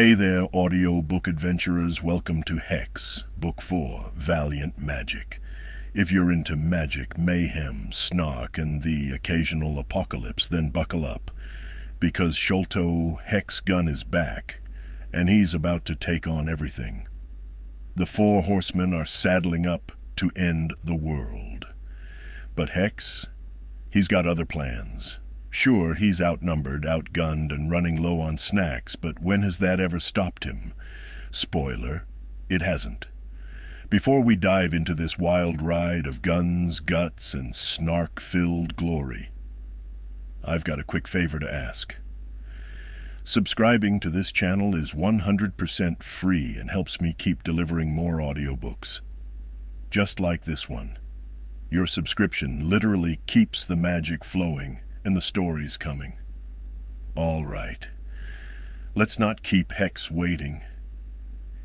Hey there, audiobook adventurers. Welcome to Hex, Book 4, Valiant Magic. If you're into magic, mayhem, snark, and the occasional apocalypse, then buckle up, because Sholto Hex Gunn is back, and he's about to take on everything. The Four Horsemen are saddling up to end the world. But Hex, he's got other plans. Sure, he's outnumbered, outgunned, and running low on snacks, but when has that ever stopped him? Spoiler, it hasn't. Before we dive into this wild ride of guns, guts, and snark-filled glory, I've got a quick favor to ask. Subscribing to this channel is 100% free and helps me keep delivering more audiobooks. Just like this one. Your subscription literally keeps the magic flowing and the stories coming. All right. Let's not keep Hex waiting.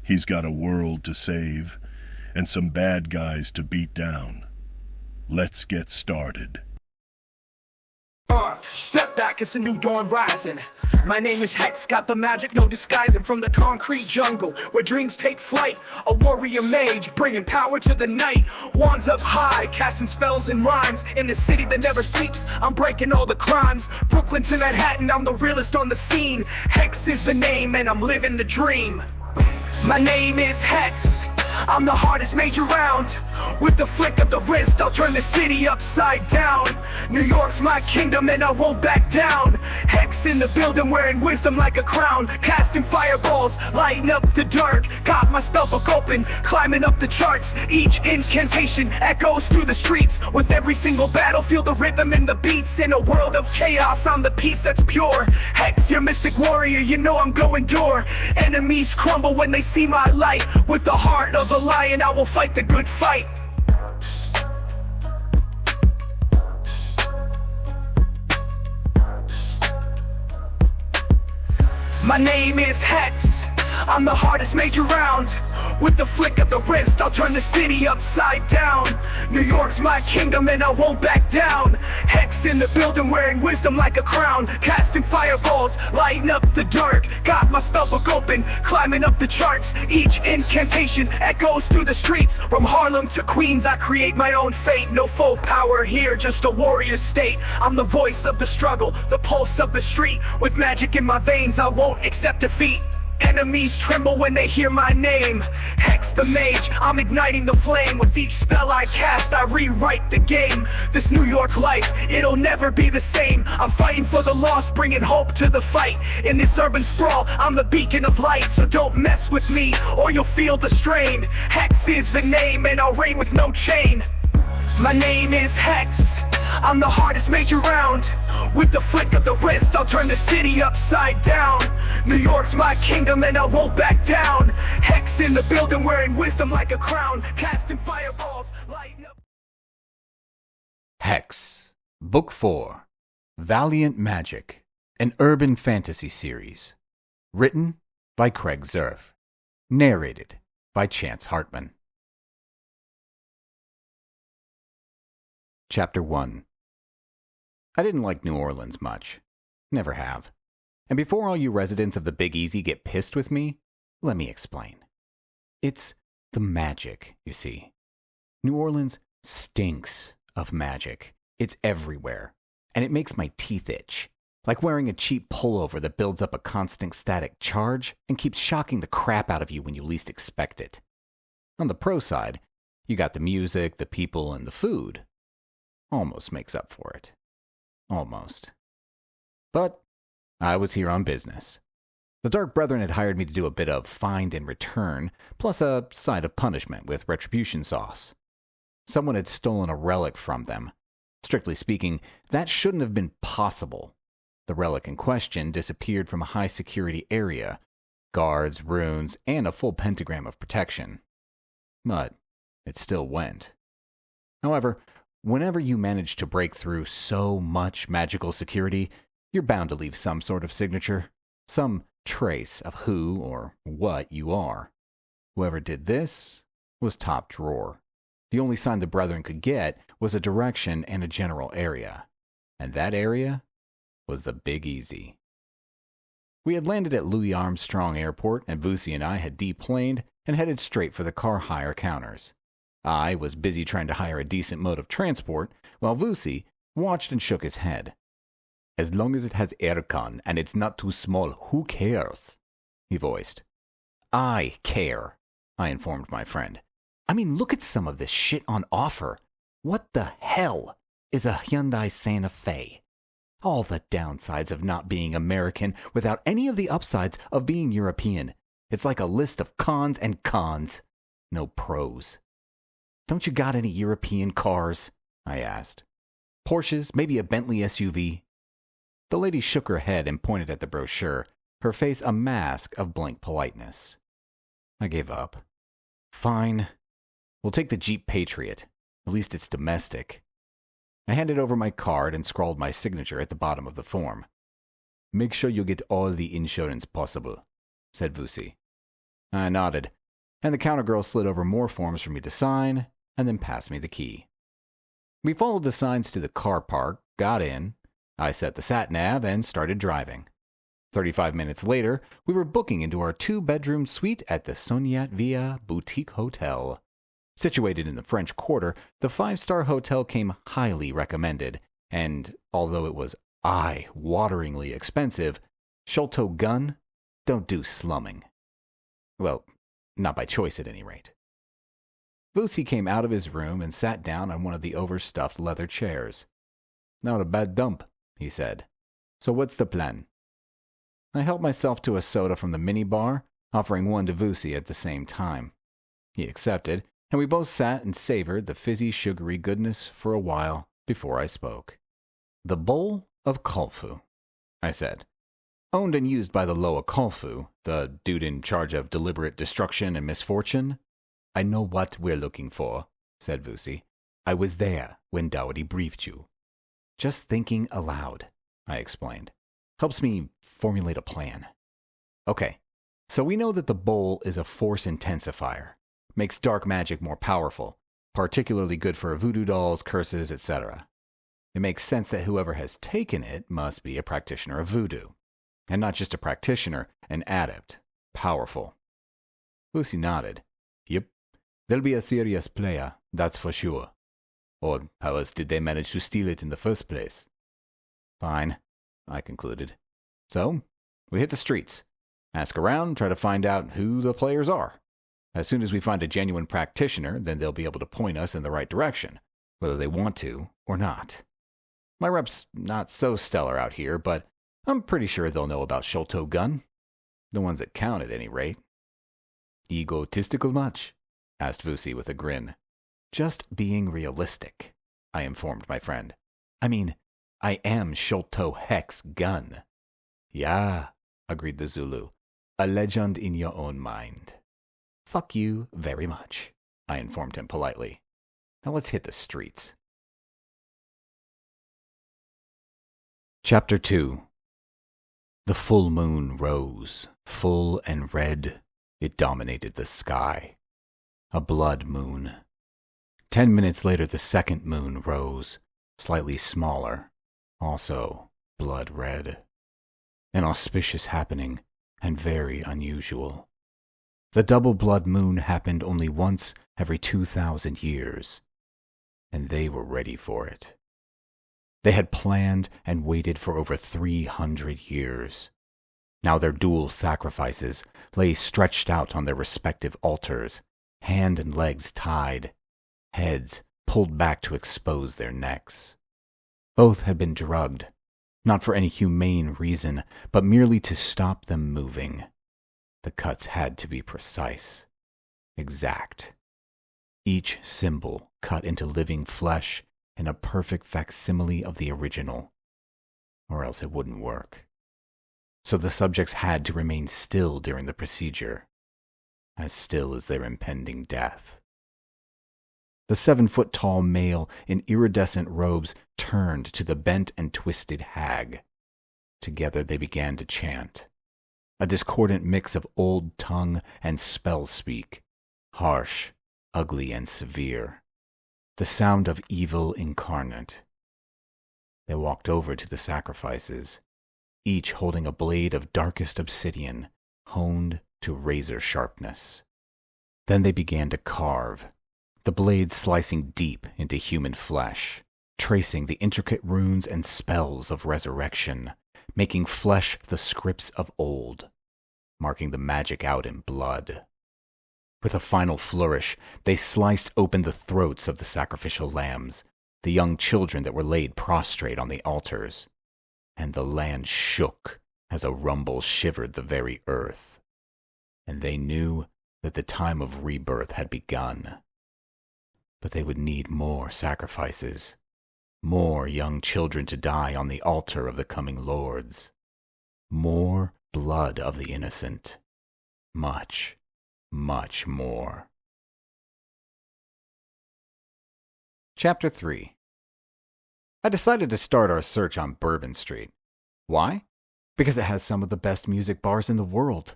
He's got a world to save and some bad guys to beat down. Let's get started. Step back, it's a new dawn rising. My name is Hex, got the magic, no disguising. From the concrete jungle, where dreams take flight. A warrior mage, bringing power to the night. Wands up high, casting spells and rhymes. In the city that never sleeps, I'm breaking all the crimes. Brooklyn to Manhattan, I'm the realest on the scene. Hex is the name, and I'm living the dream. My name is Hex, I'm the hardest mage around. With the flick of the wrist, I'll turn the city upside down. New York's my kingdom and I won't back down. Hex in the building, wearing wisdom like a crown. Casting fireballs, lighting up the dark. Got my spellbook open, climbing up the charts. Each incantation echoes through the streets. With every single battle, feel the rhythm and the beats. In a world of chaos, I'm the peace that's pure. Hex, your mystic warrior, you know I'm going door. Enemies crumble when they see my light. With the heart of a lion, I will fight the good fight. My name is Hex, I'm the hardest mage around. With the flick of the wrist, I'll turn the city upside down. New York's my kingdom and I won't back down. Hex in the building, wearing wisdom like a crown. Casting fireballs, lighting up the dark. Got my spellbook open, climbing up the charts. Each incantation echoes through the streets. From Harlem to Queens, I create my own fate. No foe power here, just a warrior state. I'm the voice of the struggle, the pulse of the street. With magic in my veins, I won't accept defeat. Enemies tremble when they hear my name. Hex the mage, I'm igniting the flame. With each spell I cast, I rewrite the game. This New York life, it'll never be the same. I'm fighting for the lost, bringing hope to the fight. In this urban sprawl, I'm the beacon of light. So don't mess with me, or you'll feel the strain. Hex is the name, and I'll reign with no chain. My name is Hex, I'm the hardest mage around. With the flick of the wrist, I'll turn the city upside down. New York's my kingdom and I won't back down. Hex in the building, wearing wisdom like a crown. Casting fireballs, lighting up. Hex, Book 4, Valiant Magic, an urban fantasy series. Written by Craig Zerf. Narrated by Chance Hartman. Chapter 1. I didn't like New Orleans much. Never have. And before all you residents of the Big Easy get pissed with me, let me explain. It's the magic, you see. New Orleans stinks of magic. It's everywhere. And it makes my teeth itch. Like wearing a cheap pullover that builds up a constant static charge and keeps shocking the crap out of you when you least expect it. On the pro side, you got the music, the people, and the food. Almost makes up for it. Almost. But I was here on business. The Dark Brethren had hired me to do a bit of find and return, plus a side of punishment with retribution sauce. Someone had stolen a relic from them. Strictly speaking, that shouldn't have been possible. The relic in question disappeared from a high-security area, guards, runes, and a full pentagram of protection. But it still went. However, whenever you manage to break through so much magical security, you're bound to leave some sort of signature, some trace of who or what you are. Whoever did this was top drawer. The only sign the Brethren could get was a direction and a general area. And that area was the Big Easy. We had landed at Louis Armstrong Airport, and Vusi and I had deplaned and headed straight for the car hire counters. I was busy trying to hire a decent mode of transport, while Vusi watched and shook his head. "As long as it has aircon and it's not too small, who cares?" he voiced. "I care," I informed my friend. "I mean, look at some of this shit on offer. What the hell is a Hyundai Santa Fe? All the downsides of not being American without any of the upsides of being European. It's like a list of cons and cons. No pros. Don't you got any European cars?" I asked. "Porsches, maybe a Bentley SUV?" The lady shook her head and pointed at the brochure, her face a mask of blank politeness. I gave up. "Fine. We'll take the Jeep Patriot. At least it's domestic." I handed over my card and scrawled my signature at the bottom of the form. "Make sure you get all the insurance possible," said Vusi. I nodded, and the counter girl slid over more forms for me to sign, and then passed me the key. We followed the signs to the car park, got in, I set the sat-nav, and started driving. 35 minutes later, we were booking into our 2-bedroom suite at the Sognat Villa Boutique Hotel. Situated in the French Quarter, the 5-star hotel came highly recommended, and although it was eye-wateringly expensive, Sholto Gunn don't do slumming. Well, not by choice at any rate. Vusi came out of his room and sat down on one of the overstuffed leather chairs. "Not a bad dump," he said. "So what's the plan?" I helped myself to a soda from the minibar, offering one to Vusi at the same time. He accepted, and we both sat and savored the fizzy, sugary goodness for a while before I spoke. "The Bowl of Kholfu," I said. "Owned and used by the Loa Kholfu, the dude in charge of deliberate destruction and misfortune." "I know what we're looking for," said Vusi. "I was there when Dowty briefed you." "Just thinking aloud," I explained. "Helps me formulate a plan." "Okay, so we know that the bowl is a force intensifier. Makes dark magic more powerful, particularly good for voodoo dolls, curses, etc. It makes sense that whoever has taken it must be a practitioner of voodoo. And not just a practitioner, an adept. Powerful." Vusi nodded. "Yep, they'll be a serious player, that's for sure. Or how else did they manage to steal it in the first place?" "Fine," I concluded. "So, we hit the streets. Ask around, try to find out who the players are. As soon as we find a genuine practitioner, then they'll be able to point us in the right direction, whether they want to or not. My rep's not so stellar out here, but I'm pretty sure they'll know about Sholto Gunn. The ones that count, at any rate." "Egotistical much?" asked Vusi with a grin. "Just being realistic," I informed my friend. "I mean, I am Sholto Hex Gunn." "Yeah," agreed the Zulu. "A legend in your own mind." "Fuck you very much," I informed him politely. "Now let's hit the streets." Chapter 2. The full moon rose, full and red. It dominated the sky. A blood moon. 10 minutes later, the second moon rose, slightly smaller, also blood red. An auspicious happening, and very unusual. The double blood moon happened only once every 2,000 years, and they were ready for it. They had planned and waited for over 300 years. Now their dual sacrifices lay stretched out on their respective altars, hand and legs tied, heads pulled back to expose their necks. Both had been drugged, not for any humane reason, but merely to stop them moving. The cuts had to be precise, exact. Each symbol cut into living flesh in a perfect facsimile of the original, or else it wouldn't work. So the subjects had to remain still during the procedure, as still as their impending death. The 7-foot-tall male in iridescent robes turned to the bent and twisted hag. Together they began to chant, a discordant mix of old tongue and spell speak, harsh, ugly, and severe, the sound of evil incarnate. They walked over to the sacrifices, each holding a blade of darkest obsidian, honed to razor sharpness. Then they began to carve, the blades slicing deep into human flesh, tracing the intricate runes and spells of resurrection, making flesh the scripts of old, marking the magic out in blood. With a final flourish, they sliced open the throats of the sacrificial lambs, the young children that were laid prostrate on the altars, and the land shook as a rumble shivered the very earth. And they knew that the time of rebirth had begun. But they would need more sacrifices, more young children to die on the altar of the coming lords, more blood of the innocent, much, much more. Chapter 3. I decided to start our search on Bourbon Street. Why? Because it has some of the best music bars in the world.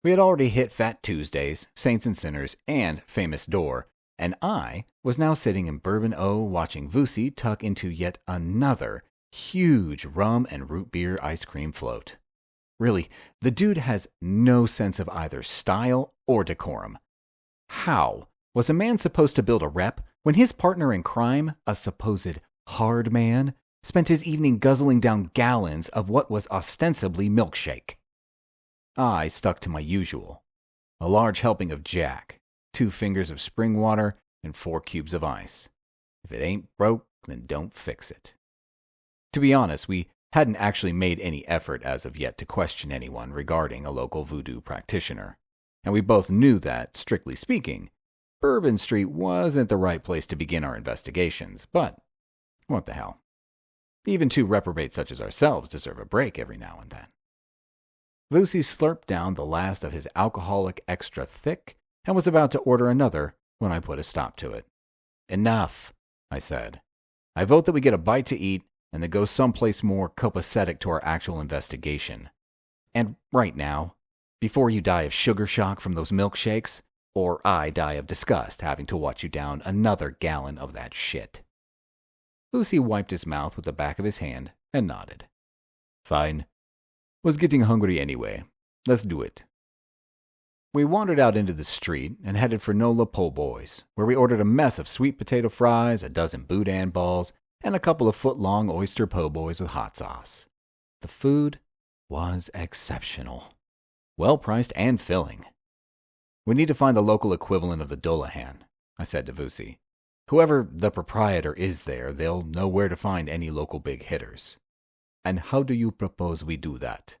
We had already hit Fat Tuesdays, Saints and Sinners, and Famous Door, and I was now sitting in Bourbon O watching Vusi tuck into yet another huge rum and root beer ice cream float. Really, the dude has no sense of either style or decorum. How was a man supposed to build a rep when his partner in crime, a supposed hard man, spent his evening guzzling down gallons of what was ostensibly milkshake? I stuck to my usual. A large helping of Jack, 2 fingers of spring water, and 4 cubes of ice. If it ain't broke, then don't fix it. To be honest, we hadn't actually made any effort as of yet to question anyone regarding a local voodoo practitioner, and we both knew that, strictly speaking, Bourbon Street wasn't the right place to begin our investigations, but what the hell. Even 2 reprobates such as ourselves deserve a break every now and then. Vusi slurped down the last of his alcoholic extra thick and was about to order another when I put a stop to it. Enough, I said. I vote that we get a bite to eat and then go someplace more copacetic to our actual investigation. And right now, before you die of sugar shock from those milkshakes, or I die of disgust having to watch you down another gallon of that shit. Vusi wiped his mouth with the back of his hand and nodded. Fine. Was getting hungry anyway. Let's do it. We wandered out into the street and headed for Nola Po' Boys, where we ordered a mess of sweet potato fries, a dozen boudin balls, and a couple of foot-long oyster po' boys with hot sauce. The food was exceptional. Well-priced and filling. We need to find the local equivalent of the Dullahan, I said to Vusi. Whoever the proprietor is there, they'll know where to find any local big hitters. And how do you propose we do that?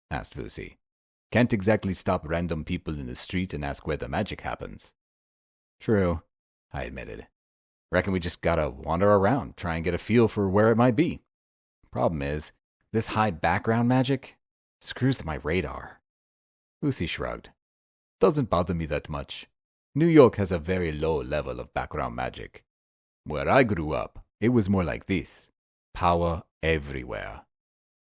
Asked Vusi. Can't exactly stop random people in the street and ask where the magic happens. True, I admitted. Reckon we just gotta wander around, try and get a feel for where it might be. Problem is, this high background magic screws with my radar. Vusi shrugged. Doesn't bother me that much. New York has a very low level of background magic. Where I grew up, it was more like this. Power everywhere.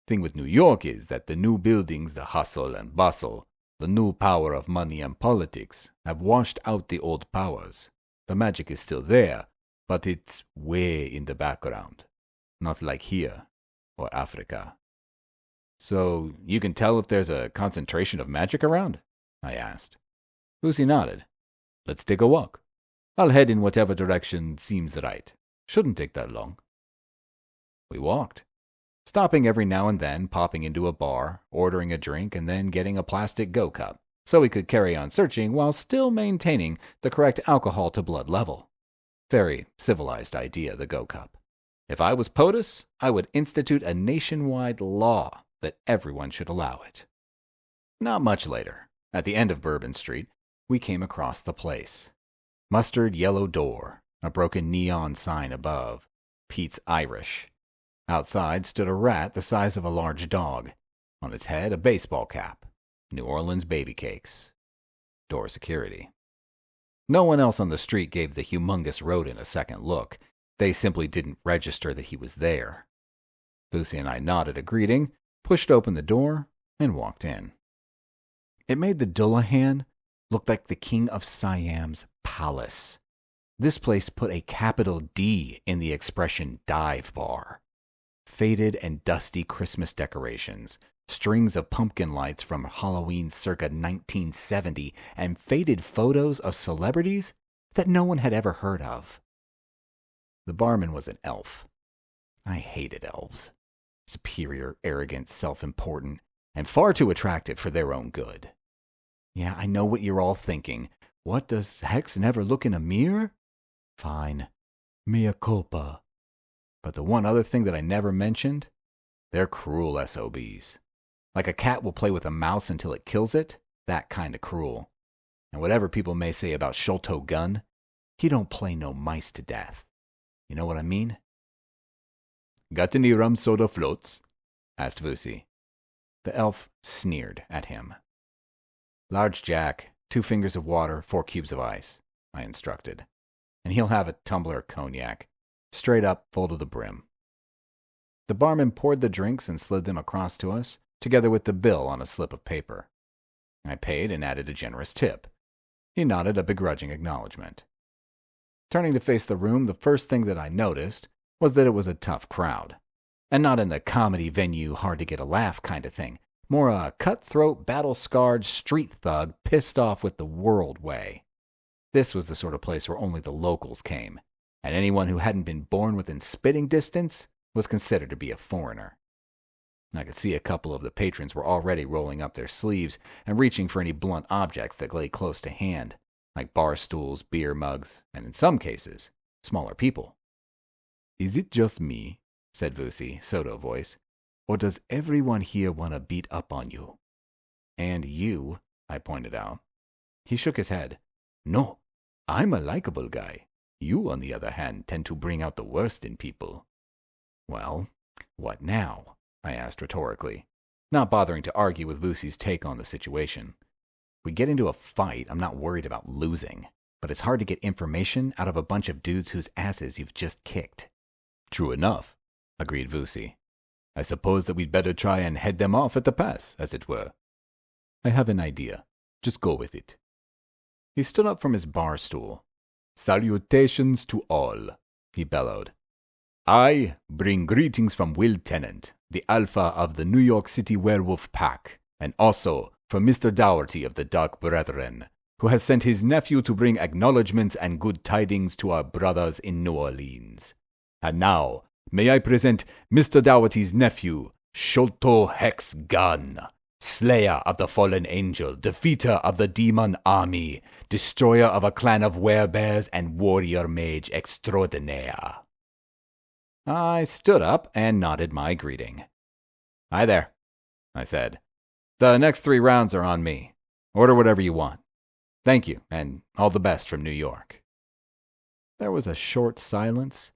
Thing with New York is that the new buildings, the hustle and bustle, the new power of money and politics have washed out the old powers. The magic is still there, but it's way in the background. Not like here, or Africa. So, you can tell if there's a concentration of magic around? I asked. Vusi nodded. Let's take a walk. I'll head in whatever direction seems right. Shouldn't take that long. We walked, stopping every now and then, popping into a bar, ordering a drink, and then getting a plastic go cup, so we could carry on searching while still maintaining the correct alcohol-to-blood level. Very civilized idea, the go cup. If I was POTUS, I would institute a nationwide law that everyone should allow it. Not much later, at the end of Bourbon Street, we came across the place. Mustard yellow door, a broken neon sign above, Pete's Irish. Outside stood a rat the size of a large dog. On its head, a baseball cap. New Orleans baby cakes. Door security. No one else on the street gave the humongous rodent a second look. They simply didn't register that he was there. Vusi and I nodded a greeting, pushed open the door, and walked in. It made the Dullahan look like the king of Siam's palace. This place put a capital D in the expression dive bar. Faded and dusty Christmas decorations, strings of pumpkin lights from Halloween circa 1970, and faded photos of celebrities that no one had ever heard of. The barman was an elf. I hated elves. Superior, arrogant, self-important, and far too attractive for their own good. Yeah, I know what you're all thinking. What, does Hex never look in a mirror? Fine. Mea culpa. But the one other thing that I never mentioned? They're cruel SOBs. Like a cat will play with a mouse until it kills it, that kind of cruel. And whatever people may say about Sholto Gunn, he don't play no mice to death. You know what I mean? Got any rum soda floats? Asked Vusi. The elf sneered at him. Large Jack, 2 fingers of water, 4 cubes of ice, I instructed. And he'll have a tumbler of cognac, straight up, full to the brim. The barman poured the drinks and slid them across to us, together with the bill on a slip of paper. I paid and added a generous tip. He nodded a begrudging acknowledgement. Turning to face the room, the first thing that I noticed was that it was a tough crowd. And not in the comedy venue, hard to get a laugh kind of thing. More a cutthroat, battle-scarred street thug pissed off with the world way. This was the sort of place where only the locals came, and anyone who hadn't been born within spitting distance was considered to be a foreigner. I could see a couple of the patrons were already rolling up their sleeves and reaching for any blunt objects that lay close to hand, like bar stools, beer mugs, and in some cases, smaller people. "Is it just me," said Vusi, Soto voice, "or does everyone here want to beat up on you?" "And you," I pointed out. He shook his head. "No, I'm a likable guy. You, on the other hand, tend to bring out the worst in people." "Well, what now?" I asked rhetorically, not bothering to argue with Vusi's take on the situation. If we get into a fight, I'm not worried about losing, but it's hard to get information out of a bunch of dudes whose asses you've just kicked. "True enough," agreed Vusi. "I suppose that we'd better try and head them off at the pass, as it were." "I have an idea. Just go with it." He stood up from his bar stool. "Salutations to all," he bellowed. "I bring greetings from Will Tennant, the alpha of the New York City Werewolf Pack, and also from Mr. Dowty of the Dark Brethren, who has sent his nephew to bring acknowledgments and good tidings to our brothers in New Orleans. And now, may I present Mr. Dowty's nephew, Sholto Hex Gunn, slayer of the fallen angel, defeater of the demon army, destroyer of a clan of werebears, and warrior mage extraordinaire." I stood up and nodded my greeting. "Hi there," I said. "The next 3 rounds are on me. Order whatever you want. Thank you, and all the best from New York." There was a short silence,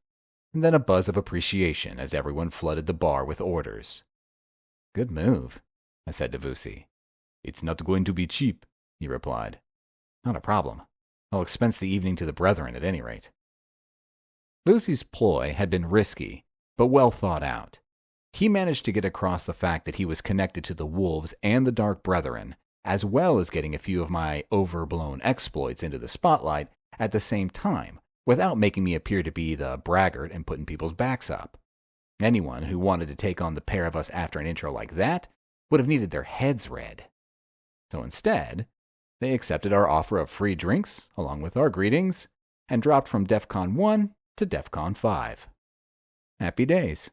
and then a buzz of appreciation as everyone flooded the bar with orders. "Good move," I said to Vusi. "It's not going to be cheap," he replied. "Not a problem. I'll expense the evening to the brethren at any rate." Vusi's ploy had been risky, but well thought out. He managed to get across the fact that he was connected to the Wolves and the Dark Brethren, as well as getting a few of my overblown exploits into the spotlight at the same time, without making me appear to be the braggart and putting people's backs up. Anyone who wanted to take on the pair of us after an intro like that would have needed their heads read. So instead, they accepted our offer of free drinks, along with our greetings, and dropped from DEFCON 1 to DEFCON 5. Happy days.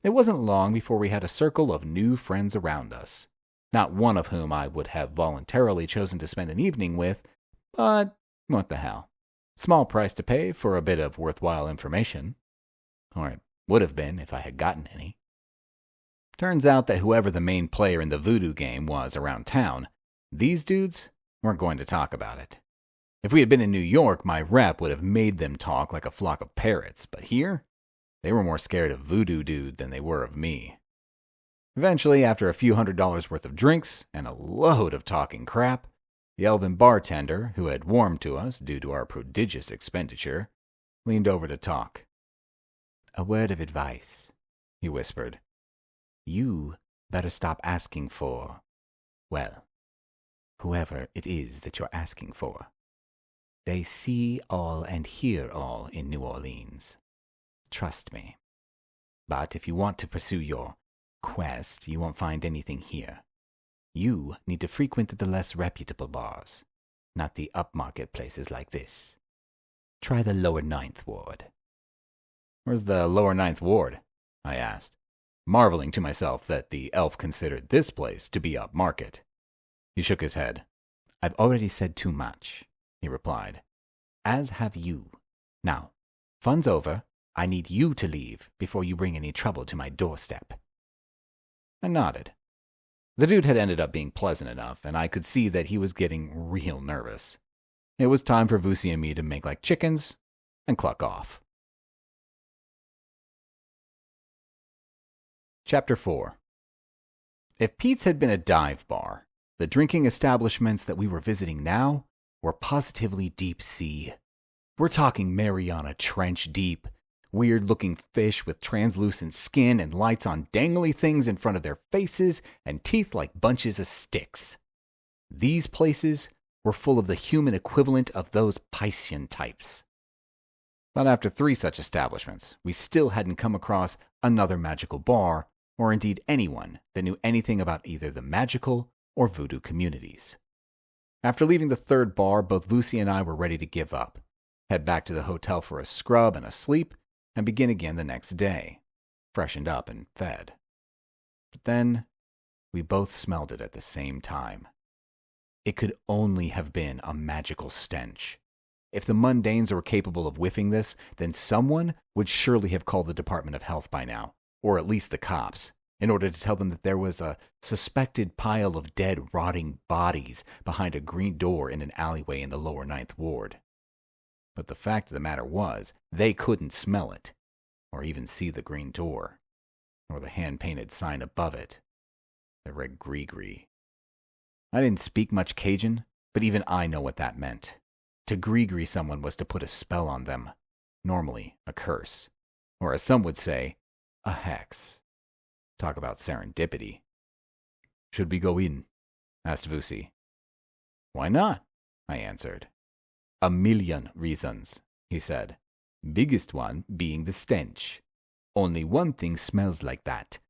It wasn't long before we had a circle of new friends around us, not one of whom I would have voluntarily chosen to spend an evening with, but what the hell. Small price to pay for a bit of worthwhile information. Or it would have been if I had gotten any. Turns out that whoever the main player in the Voodoo game was around town, these dudes weren't going to talk about it. If we had been in New York, my rep would have made them talk like a flock of parrots, but here, they were more scared of Voodoo Dude than they were of me. Eventually, after a few $100s worth of drinks and a load of talking crap, the elven bartender, who had warmed to us due to our prodigious expenditure, leaned over to talk. "A word of advice," he whispered. "You better stop asking for, well, whoever it is that you're asking for. They see all and hear all in New Orleans. Trust me. But if you want to pursue your quest, you won't find anything here. You need to frequent the less reputable bars, not the upmarket places like this. Try the lower Ninth Ward. Where's the lower Ninth Ward? I asked, marveling to myself that the elf considered this place to be upmarket. He shook his head. I've already said too much, he replied. As have you. Now, fun's over. I need you to leave before you bring any trouble to my doorstep. I nodded. The dude had ended up being pleasant enough, and I could see that he was getting real nervous. It was time for Vusi and me to make like chickens and cluck off. Chapter 4. If Pete's had been a dive bar, the drinking establishments that we were visiting now were positively deep sea. We're talking Mariana Trench deep, weird-looking fish with translucent skin and lights on dangly things in front of their faces and teeth like bunches of sticks. These places were full of the human equivalent of those Piscean types. But after 3 such establishments, we still hadn't come across another magical bar, or indeed anyone that knew anything about either the magical or voodoo communities. After leaving the 3rd bar, both Vusi and I were ready to give up, head back to the hotel for a scrub and a sleep, and begin again the next day, freshened up and fed. But then, we both smelled it at the same time. It could only have been a magical stench. If the mundanes were capable of whiffing this, then someone would surely have called the Department of Health by now, or at least the cops, in order to tell them that there was a suspected pile of dead, rotting bodies behind a green door in an alleyway in the lower Ninth Ward. But the fact of the matter was, they couldn't smell it, or even see the green door, or the hand-painted sign above it that read Gree-Gree. I didn't speak much Cajun, but even I know what that meant. To Gree-Gree someone was to put a spell on them, normally a curse, or as some would say, a hex. Talk about serendipity. Should we go in? Asked Vusi. Why not? I answered. 1,000,000 reasons, he said. Biggest one being the stench. Only one thing smells like that.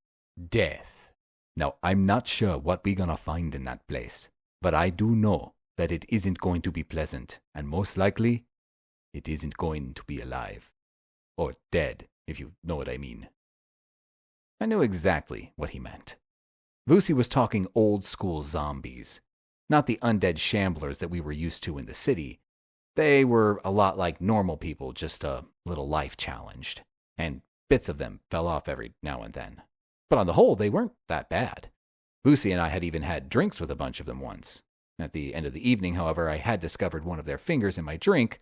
Death. Now, I'm not sure what we're gonna find in that place, but I do know that it isn't going to be pleasant, and most likely, it isn't going to be alive. Or dead, if you know what I mean. I knew exactly what he meant. Vusi was talking old-school zombies, not the undead shamblers that we were used to in the city. They were a lot like normal people, just a little life-challenged, and bits of them fell off every now and then. But on the whole, they weren't that bad. Vusi and I had even had drinks with a bunch of them once. At the end of the evening, however, I had discovered one of their fingers in my drink,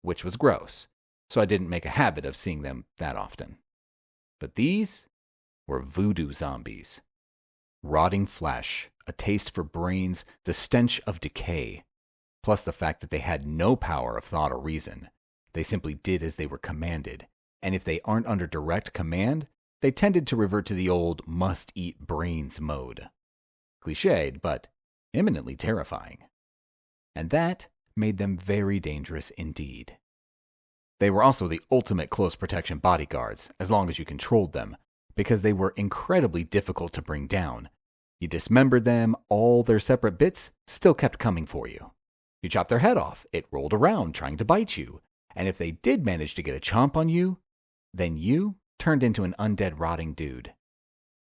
which was gross, so I didn't make a habit of seeing them that often. But these were voodoo zombies. Rotting flesh, a taste for brains, the stench of decay, plus the fact that they had no power of thought or reason. They simply did as they were commanded, and if they aren't under direct command, they tended to revert to the old must-eat brains mode. Cliched, but eminently terrifying. And that made them very dangerous indeed. They were also the ultimate close protection bodyguards, as long as you controlled them, because they were incredibly difficult to bring down. You dismembered them, all their separate bits still kept coming for you. You chopped their head off, it rolled around trying to bite you, and if they did manage to get a chomp on you, then you turned into an undead rotting dude.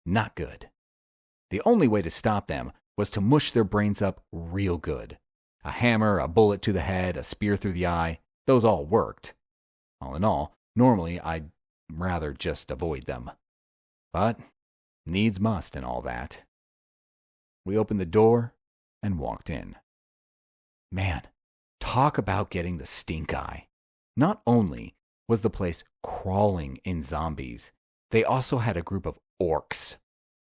Not good. The only way to stop them was to mush their brains up real good. A hammer, a bullet to the head, a spear through the eye, those all worked. All in all, normally I'd rather just avoid them. But needs must and all that. We opened the door and walked in. Man, talk about getting the stink eye. Not only was the place crawling in zombies, they also had a group of orcs.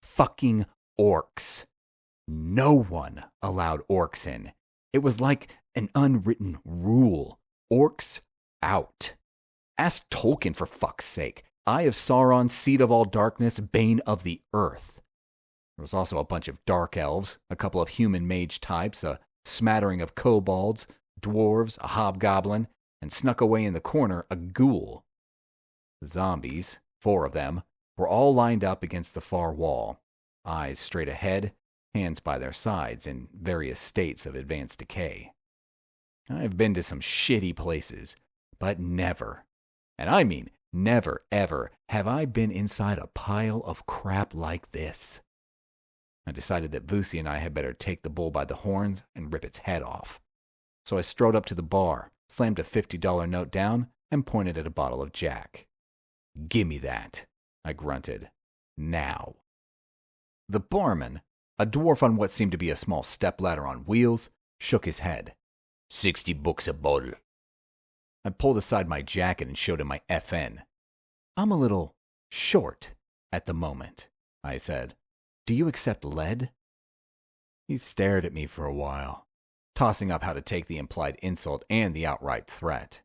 Fucking orcs. No one allowed orcs in. It was like an unwritten rule. Orcs out. Ask Tolkien for fuck's sake. Eye of Sauron, Seed of all darkness, Bane of the earth. There was also a bunch of dark elves, a couple of human mage types, a smattering of kobolds, dwarves, a hobgoblin, and snuck away in the corner a ghoul. The zombies, 4 of them, were all lined up against the far wall, eyes straight ahead, hands by their sides in various states of advanced decay. I've been to some shitty places, but never, and I mean never ever, have I been inside a pile of crap like this. I decided that Vusi and I had better take the bull by the horns and rip its head off. So I strode up to the bar, slammed a $50 note down, and pointed at a bottle of Jack. "Gimme that," I grunted. "Now." The barman, a dwarf on what seemed to be a small stepladder on wheels, shook his head. $60 a bottle. I pulled aside my jacket and showed him my FN. "I'm a little short at the moment," I said. "Do you accept lead?" He stared at me for a while, tossing up how to take the implied insult and the outright threat.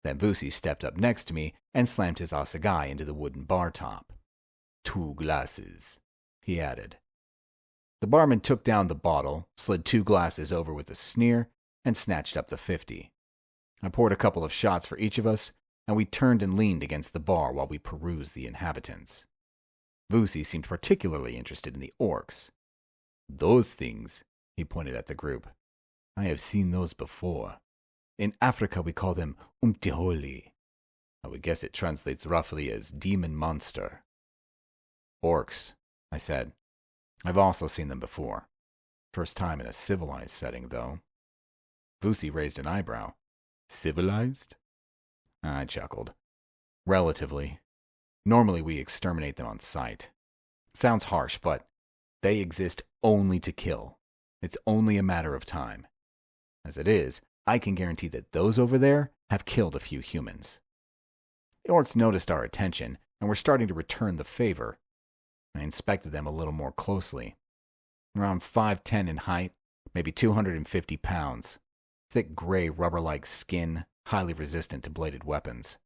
Then Vusi stepped up next to me and slammed his assegai into the wooden bar top. "2 glasses," he added. The barman took down the bottle, slid 2 glasses over with a sneer, and snatched up the 50. I poured a couple of shots for each of us, and we turned and leaned against the bar while we perused the inhabitants. Vusi seemed particularly interested in the orcs. "Those things," he pointed at the group. "I have seen those before. In Africa we call them umtiholi. I would guess it translates roughly as demon monster." "Orcs," I said. "I've also seen them before. First time in a civilized setting, though." Vusi raised an eyebrow. "Civilized?" I chuckled. "Relatively. Normally we exterminate them on sight. Sounds harsh, but they exist only to kill. It's only a matter of time. As it is, I can guarantee that those over there have killed a few humans." The orcs noticed our attention and were starting to return the favor. I inspected them a little more closely. Around 5'10" in height, maybe 250 pounds. Thick gray rubber-like skin, highly resistant to bladed weapons.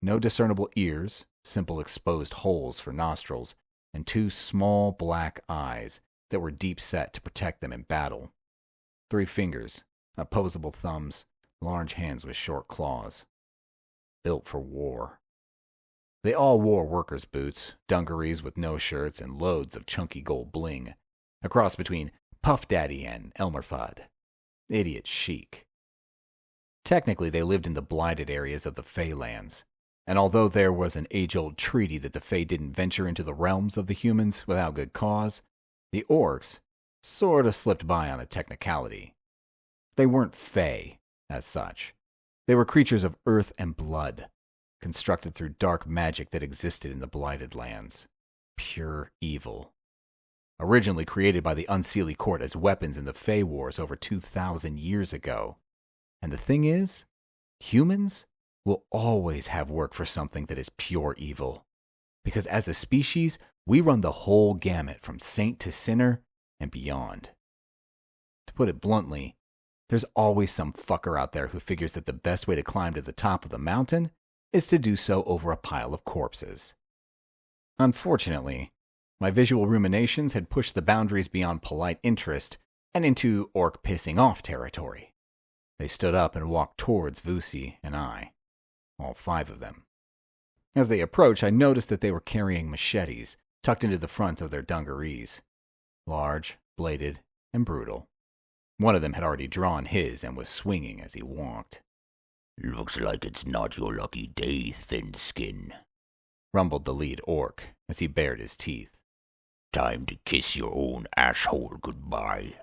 No discernible ears, simple exposed holes for nostrils, and 2 small black eyes that were deep set to protect them in battle. 3 fingers, opposable thumbs, large hands with short claws. Built for war. They all wore workers' boots, dungarees with no shirts, and loads of chunky gold bling. A cross between Puff Daddy and Elmer Fudd. Idiot chic. Technically, they lived in the blighted areas of the Fey lands, and although there was an age-old treaty that the Fey didn't venture into the realms of the humans without good cause, the orcs sort of slipped by on a technicality. They weren't Fey, as such. They were creatures of earth and blood, constructed through dark magic that existed in the blighted lands. Pure evil. Originally created by the Unseelie Court as weapons in the Fey Wars over 2,000 years ago. And the thing is, humans will always have work for something that is pure evil. Because as a species, we run the whole gamut from saint to sinner and beyond. To put it bluntly, there's always some fucker out there who figures that the best way to climb to the top of the mountain is to do so over a pile of corpses. Unfortunately, my visual ruminations had pushed the boundaries beyond polite interest and into orc pissing off territory. They stood up and walked towards Vusi and I, all 5 of them. As they approached, I noticed that they were carrying machetes tucked into the front of their dungarees. Large, bladed, and brutal. One of them had already drawn his and was swinging as he walked. "Looks like it's not your lucky day, thin-skin," rumbled the lead orc as he bared his teeth. "Time to kiss your own asshole goodbye,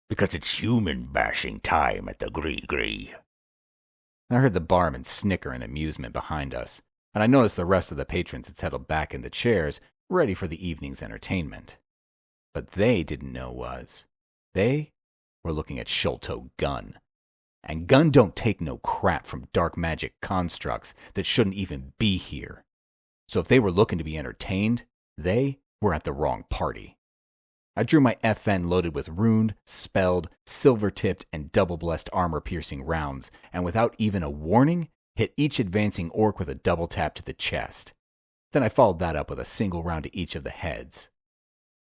because it's human-bashing time at the Gree-Gree." I heard the barman snicker in amusement behind us, and I noticed the rest of the patrons had settled back in the chairs, ready for the evening's entertainment. But they didn't know they were looking at Sholto Gunn. And Gunn don't take no crap from dark magic constructs that shouldn't even be here. So if they were looking to be entertained, they were at the wrong party. I drew my FN loaded with runed, spelled, silver-tipped, and double-blessed armor-piercing rounds, and without even a warning, hit each advancing orc with a double tap to the chest. Then I followed that up with a single round to each of the heads.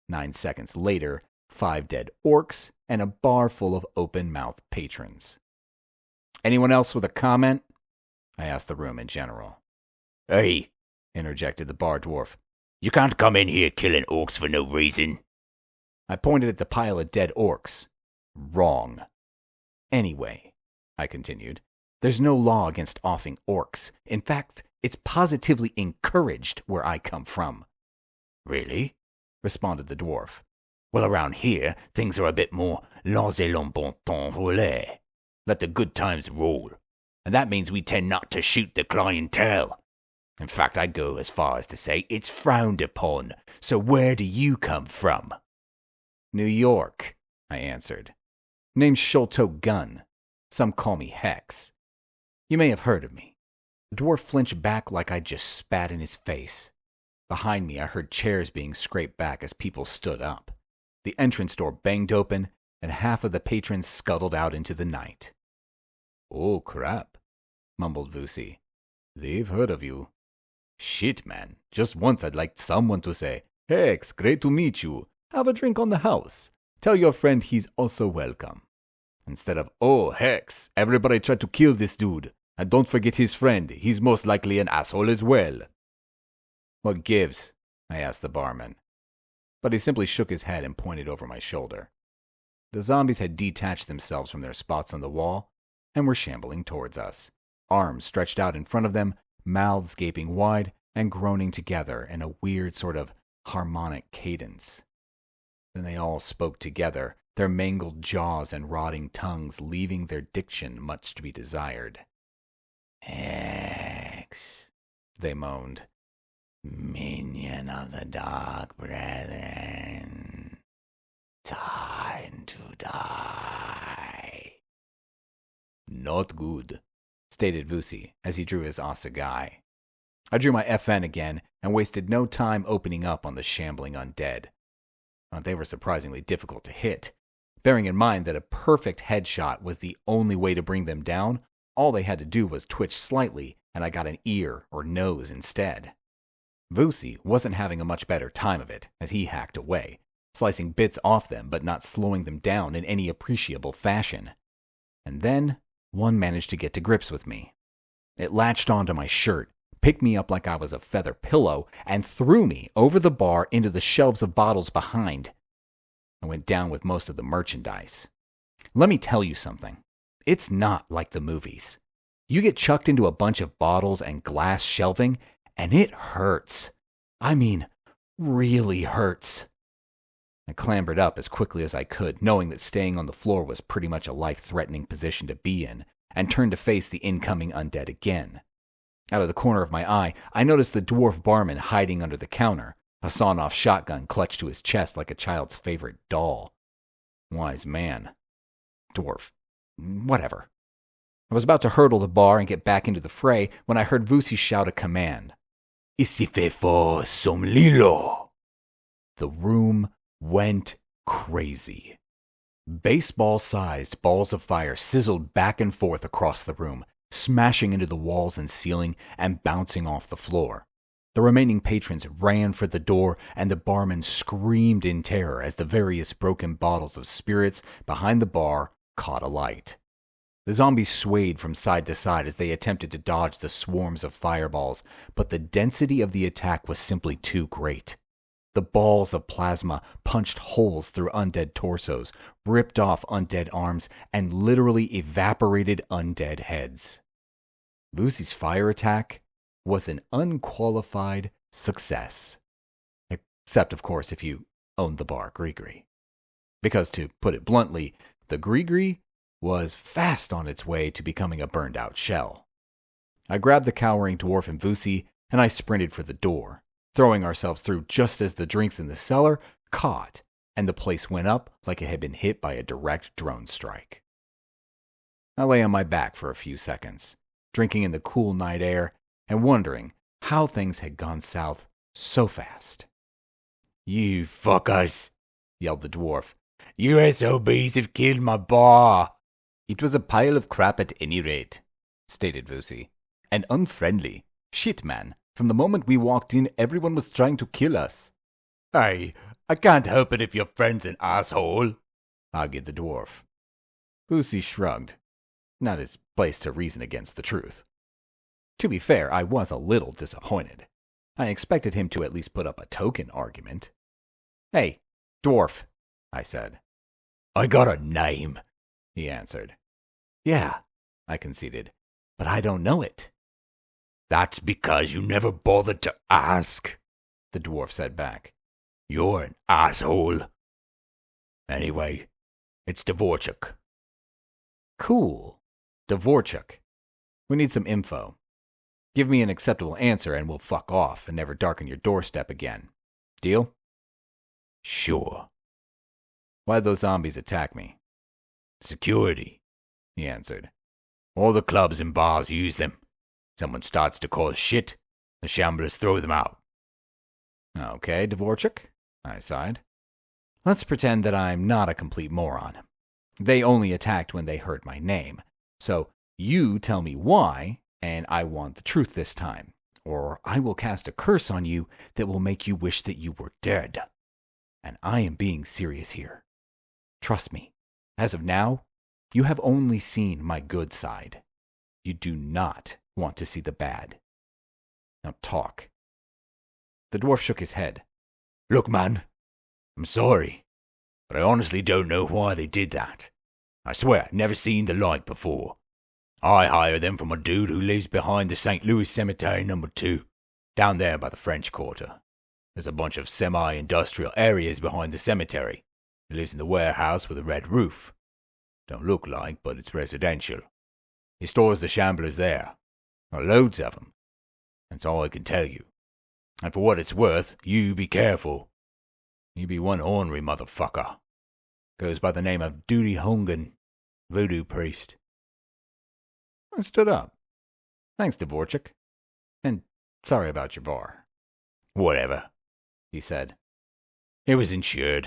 9 seconds later, 5 dead orcs and a bar full of open-mouthed patrons. Anyone else with a comment? I asked the room in general. "Hey," interjected the bar dwarf. You can't come in here killing orcs for no reason. I pointed at the pile of dead orcs. Wrong. Anyway, I continued, there's no law against offing orcs. In fact, it's positively encouraged where I come from. Really? Responded the dwarf. Well, around here, things are a bit more laissez le bon temps rouler. Let the good times roll. And that means we tend not to shoot the clientele. In fact, I'd go as far as to say it's frowned upon. So where do you come from? New York, I answered. Name's Sholto Gunn. Some call me Hex. You may have heard of me. The dwarf flinched back like I'd just spat in his face. Behind me, I heard chairs being scraped back as people stood up. The entrance door banged open, and half of the patrons scuttled out into the night. Oh, crap, mumbled Vusi. They've heard of you. Shit, man. Just once I'd like someone to say, Hex, great to meet you. Have a drink on the house. Tell your friend he's also welcome. Instead of, oh, Hex, everybody try to kill this dude. And don't forget his friend. He's most likely an asshole as well. What gives? I asked the barman. But he simply shook his head and pointed over my shoulder. The zombies had detached themselves from their spots on the wall and were shambling towards us, arms stretched out in front of them, mouths gaping wide and groaning together in a weird sort of harmonic cadence. Then they all spoke together, their mangled jaws and rotting tongues leaving their diction much to be desired. Hex, they moaned. Minion of the Dark Brethren, time to die. Not good, stated Vusi as he drew his assegai. I drew my FN again and wasted no time opening up on the shambling undead. They were surprisingly difficult to hit. Bearing in mind that a perfect headshot was the only way to bring them down, all they had to do was twitch slightly and I got an ear or nose instead. Vusi wasn't having a much better time of it as he hacked away, slicing bits off them but not slowing them down in any appreciable fashion. And then one managed to get to grips with me. It latched onto my shirt, picked me up like I was a feather pillow, and threw me over the bar into the shelves of bottles behind. I went down with most of the merchandise. Let me tell you something. It's not like the movies. You get chucked into a bunch of bottles and glass shelving, and it hurts. I mean, really hurts. I clambered up as quickly as I could, knowing that staying on the floor was pretty much a life-threatening position to be in, and turned to face the incoming undead again. Out of the corner of my eye, I noticed the dwarf barman hiding under the counter, a sawn-off shotgun clutched to his chest like a child's favorite doll. Wise man. Dwarf. Whatever. I was about to hurdle the bar and get back into the fray when I heard Vusi shout a command. Ici fait fort som lilo. The room went crazy. Baseball-sized balls of fire sizzled back and forth across the room, smashing into the walls and ceiling and bouncing off the floor. The remaining patrons ran for the door, and the barman screamed in terror as the various broken bottles of spirits behind the bar caught alight. The zombies swayed from side to side as they attempted to dodge the swarms of fireballs, but the density of the attack was simply too great. The balls of plasma punched holes through undead torsos, ripped off undead arms, and literally evaporated undead heads. Vusi's fire attack was an unqualified success. Except, of course, if you owned the bar Grigri. Because, to put it bluntly, the Grigri was fast on its way to becoming a burned-out shell. I grabbed the cowering dwarf and Vusi, and I sprinted for the door, throwing ourselves through just as the drinks in the cellar caught, and the place went up like it had been hit by a direct drone strike. I lay on my back for a few seconds, drinking in the cool night air and wondering how things had gone south so fast. You fuckers, yelled the dwarf. You SOBs have killed my bar. It was a pile of crap at any rate, stated Vusi. And unfriendly. Shit, man. From the moment we walked in, everyone was trying to kill us. Hey, I can't help it if your friend's an asshole, argued the dwarf. Vusi shrugged. Not his place to reason against the truth. To be fair, I was a little disappointed. I expected him to at least put up a token argument. "Hey, dwarf," I said. "I got a name," he answered. "Yeah," I conceded, "but I don't know it." "That's because you never bothered to ask," the dwarf said back. "You're an asshole. Anyway, it's Dvorak." "Cool. Dvorak. We need some info. Give me an acceptable answer and we'll fuck off and never darken your doorstep again. Deal?" "Sure." "Why'd those zombies attack me?" "Security," he answered. "All the clubs and bars use them. Someone starts to cause shit, the shamblers throw them out." "Okay, Dvorak," I sighed. "Let's pretend that I'm not a complete moron. They only attacked when they heard my name. So you tell me why, and I want the truth this time, or I will cast a curse on you that will make you wish that you were dead. And I am being serious here. Trust me, as of now, you have only seen my good side. You do not want to see the bad. Now talk." The dwarf shook his head. "Look, man, I'm sorry, but I honestly don't know why they did that. I swear, I've never seen the like before. I hire them from a dude who lives behind the St. Louis Cemetery No. 2, down there by the French Quarter. There's a bunch of semi-industrial areas behind the cemetery. He lives in the warehouse with a red roof. Don't look like, but it's residential. He stores the shamblers there. There are loads of them. That's all I can tell you. And for what it's worth, you be careful. He be one ornery motherfucker. Goes by the name of Dudy Hungan, Voodoo priest." I stood up. "Thanks, Dvorak. And sorry about your bar." "Whatever," he said. "It was insured.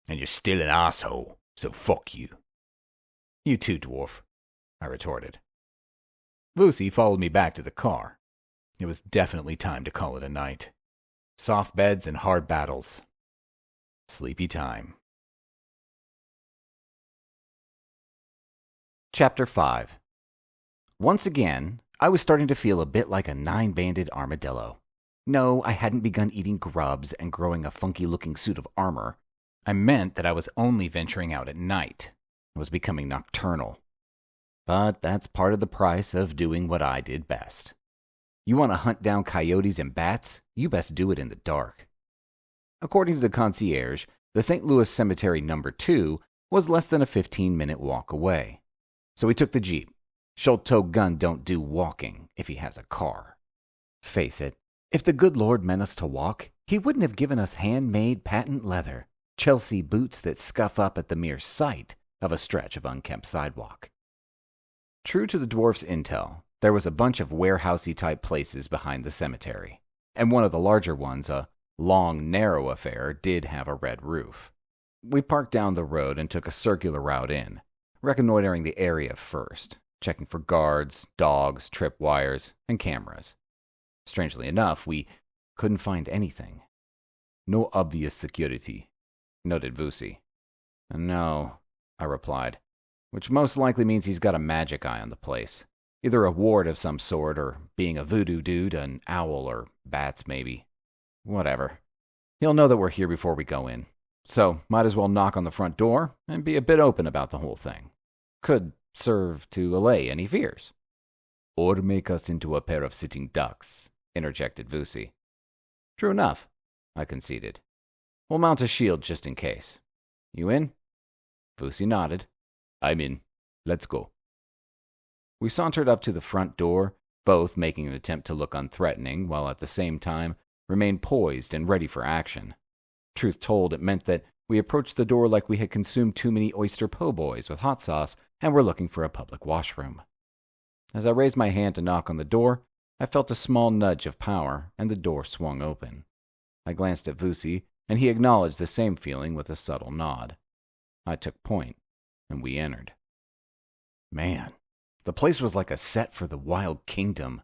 And you're still an asshole, so fuck you." "You too, dwarf," I retorted. Vusi followed me back to the car. It was definitely time to call it a night. Soft beds and hard battles. Sleepy time. Chapter 5. Once again, I was starting to feel a bit like a 9-banded armadillo. No, I hadn't begun eating grubs and growing a funky-looking suit of armor. I meant that I was only venturing out at night. I was becoming nocturnal. But that's part of the price of doing what I did best. You want to hunt down coyotes and bats? You best do it in the dark. According to the concierge, the St. Louis Cemetery No. 2 was less than a 15-minute walk away. So we took the Jeep. Sholto Gunn don't do walking if he has a car. Face it, if the good Lord meant us to walk, he wouldn't have given us handmade patent leather, Chelsea boots that scuff up at the mere sight of a stretch of unkempt sidewalk. True to the dwarf's intel, there was a bunch of warehousey type places behind the cemetery, and one of the larger ones, a long, narrow affair, did have a red roof. We parked down the road and took a circular route in, reconnoitering the area first, checking for guards, dogs, tripwires, and cameras. Strangely enough, we couldn't find anything. "No obvious security," noted Vusi. "No," I replied, which most likely means he's got a magic eye on the place. Either a ward of some sort, or being a voodoo dude, an owl, or bats maybe. Whatever. He'll know that we're here before we go in. So, might as well knock on the front door and be a bit open about the whole thing. Could serve to allay any fears. "Or make us into a pair of sitting ducks," interjected Vusi. "True enough," I conceded. "We'll mount a shield just in case. You in?" Vusi nodded. "I'm in. Let's go." We sauntered up to the front door, both making an attempt to look unthreatening, while at the same time remain poised and ready for action. Truth told, it meant that we approached the door like we had consumed too many oyster po' boys with hot sauce and were looking for a public washroom. As I raised my hand to knock on the door, I felt a small nudge of power, and the door swung open. I glanced at Vusi, and he acknowledged the same feeling with a subtle nod. I took point, and we entered. Man, the place was like a set for the Wild Kingdom.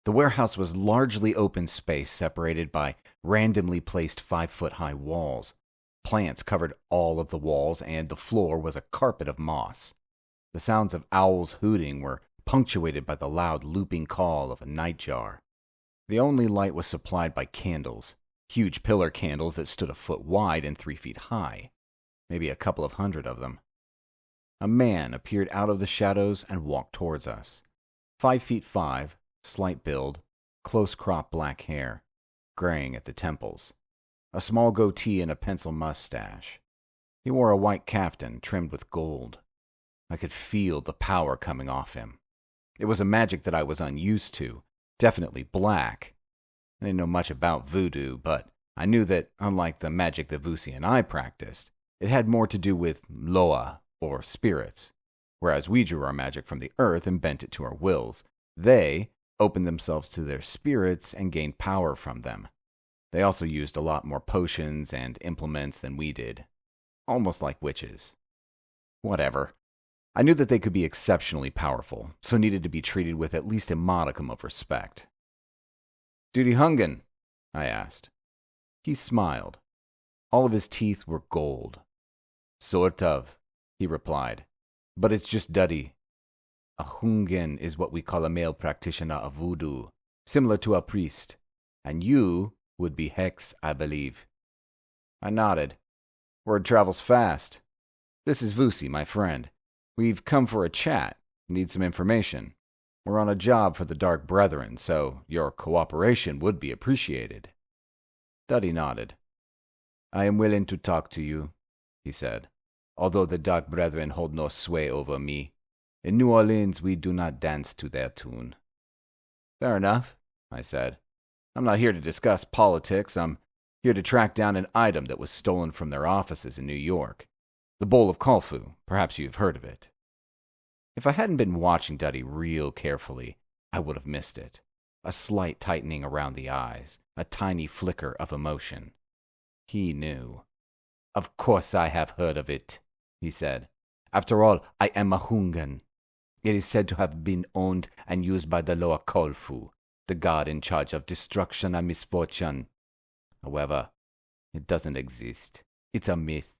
The warehouse was largely open space separated by randomly placed 5-foot-high walls. Plants covered all of the walls, and the floor was a carpet of moss. The sounds of owls hooting were punctuated by the loud looping call of a nightjar. The only light was supplied by candles, huge pillar candles that stood a foot wide and 3 feet high, maybe a couple of hundred of them. A man appeared out of the shadows and walked towards us. 5'5", slight build, close-cropped black hair, graying at the temples, a small goatee and a pencil mustache. He wore a white caftan trimmed with gold. I could feel the power coming off him. It was a magic that I was unused to, definitely black. I didn't know much about voodoo, but I knew that, unlike the magic that Vusi and I practiced, it had more to do with loa, or spirits. Whereas we drew our magic from the earth and bent it to our wills, they opened themselves to their spirits and gained power from them. They also used a lot more potions and implements than we did. Almost like witches. Whatever. I knew that they could be exceptionally powerful, so needed to be treated with at least a modicum of respect. "Dudy Hungan?" I asked. He smiled. All of his teeth were gold. "Sort of," he replied. "But it's just Dudy. A Hungan is what we call a male practitioner of voodoo, similar to a priest. And you would be Hex, I believe." I nodded. "Word travels fast. This is Vusi, my friend. We've come for a chat. Need some information. We're on a job for the Dark Brethren, so your cooperation would be appreciated." Dudy nodded. "I am willing to talk to you," he said, "although the Dark Brethren hold no sway over me. In New Orleans, we do not dance to their tune." "Fair enough," I said. "I'm not here to discuss politics. I'm here to track down an item that was stolen from their offices in New York. The Bowl of Khalfu. Perhaps you've heard of it." If I hadn't been watching Dudy real carefully, I would have missed it. A slight tightening around the eyes, a tiny flicker of emotion. He knew. "Of course I have heard of it," he said. "After all, I am a Hungan. It is said to have been owned and used by the Loa Khalfu, the god in charge of destruction and misfortune. However, it doesn't exist. It's a myth.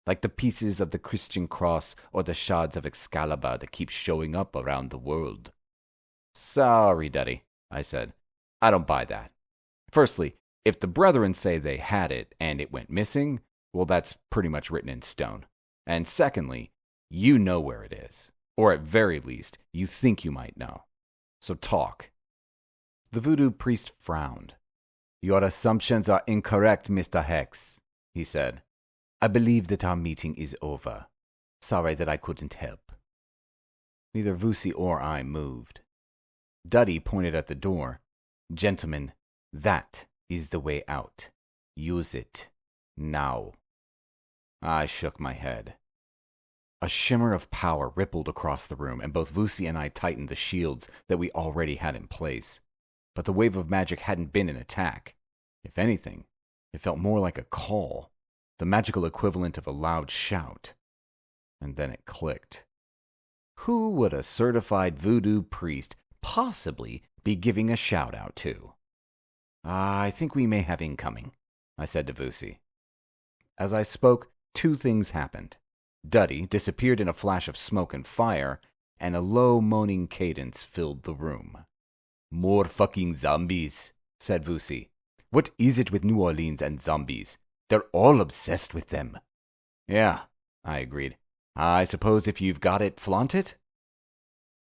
Like the pieces of the Christian cross or the shards of Excalibur that keep showing up around the world." "Sorry, Dudy," I said. "I don't buy that. Firstly, if the Brethren say they had it and it went missing, well, that's pretty much written in stone. And secondly, you know where it is. Or at very least, you think you might know. So talk." The voodoo priest frowned. "Your assumptions are incorrect, Mr. Hex," he said. "I believe that our meeting is over. Sorry that I couldn't help." Neither Vusi or I moved. Dudy pointed at the door. "Gentlemen, that is the way out. Use it. Now." I shook my head. A shimmer of power rippled across the room, and both Vusi and I tightened the shields that we already had in place. But the wave of magic hadn't been an attack. If anything, it felt more like a call, the magical equivalent of a loud shout. And then it clicked. Who would a certified voodoo priest possibly be giving a shout-out to? "I think we may have incoming," I said to Vusi. As I spoke, two things happened. Dudy disappeared in a flash of smoke and fire, and a low moaning cadence filled the room. "More fucking zombies," said Vusi. "What is it with New Orleans and zombies? They're all obsessed with them." "Yeah," I agreed. "I suppose if you've got it, flaunt it?"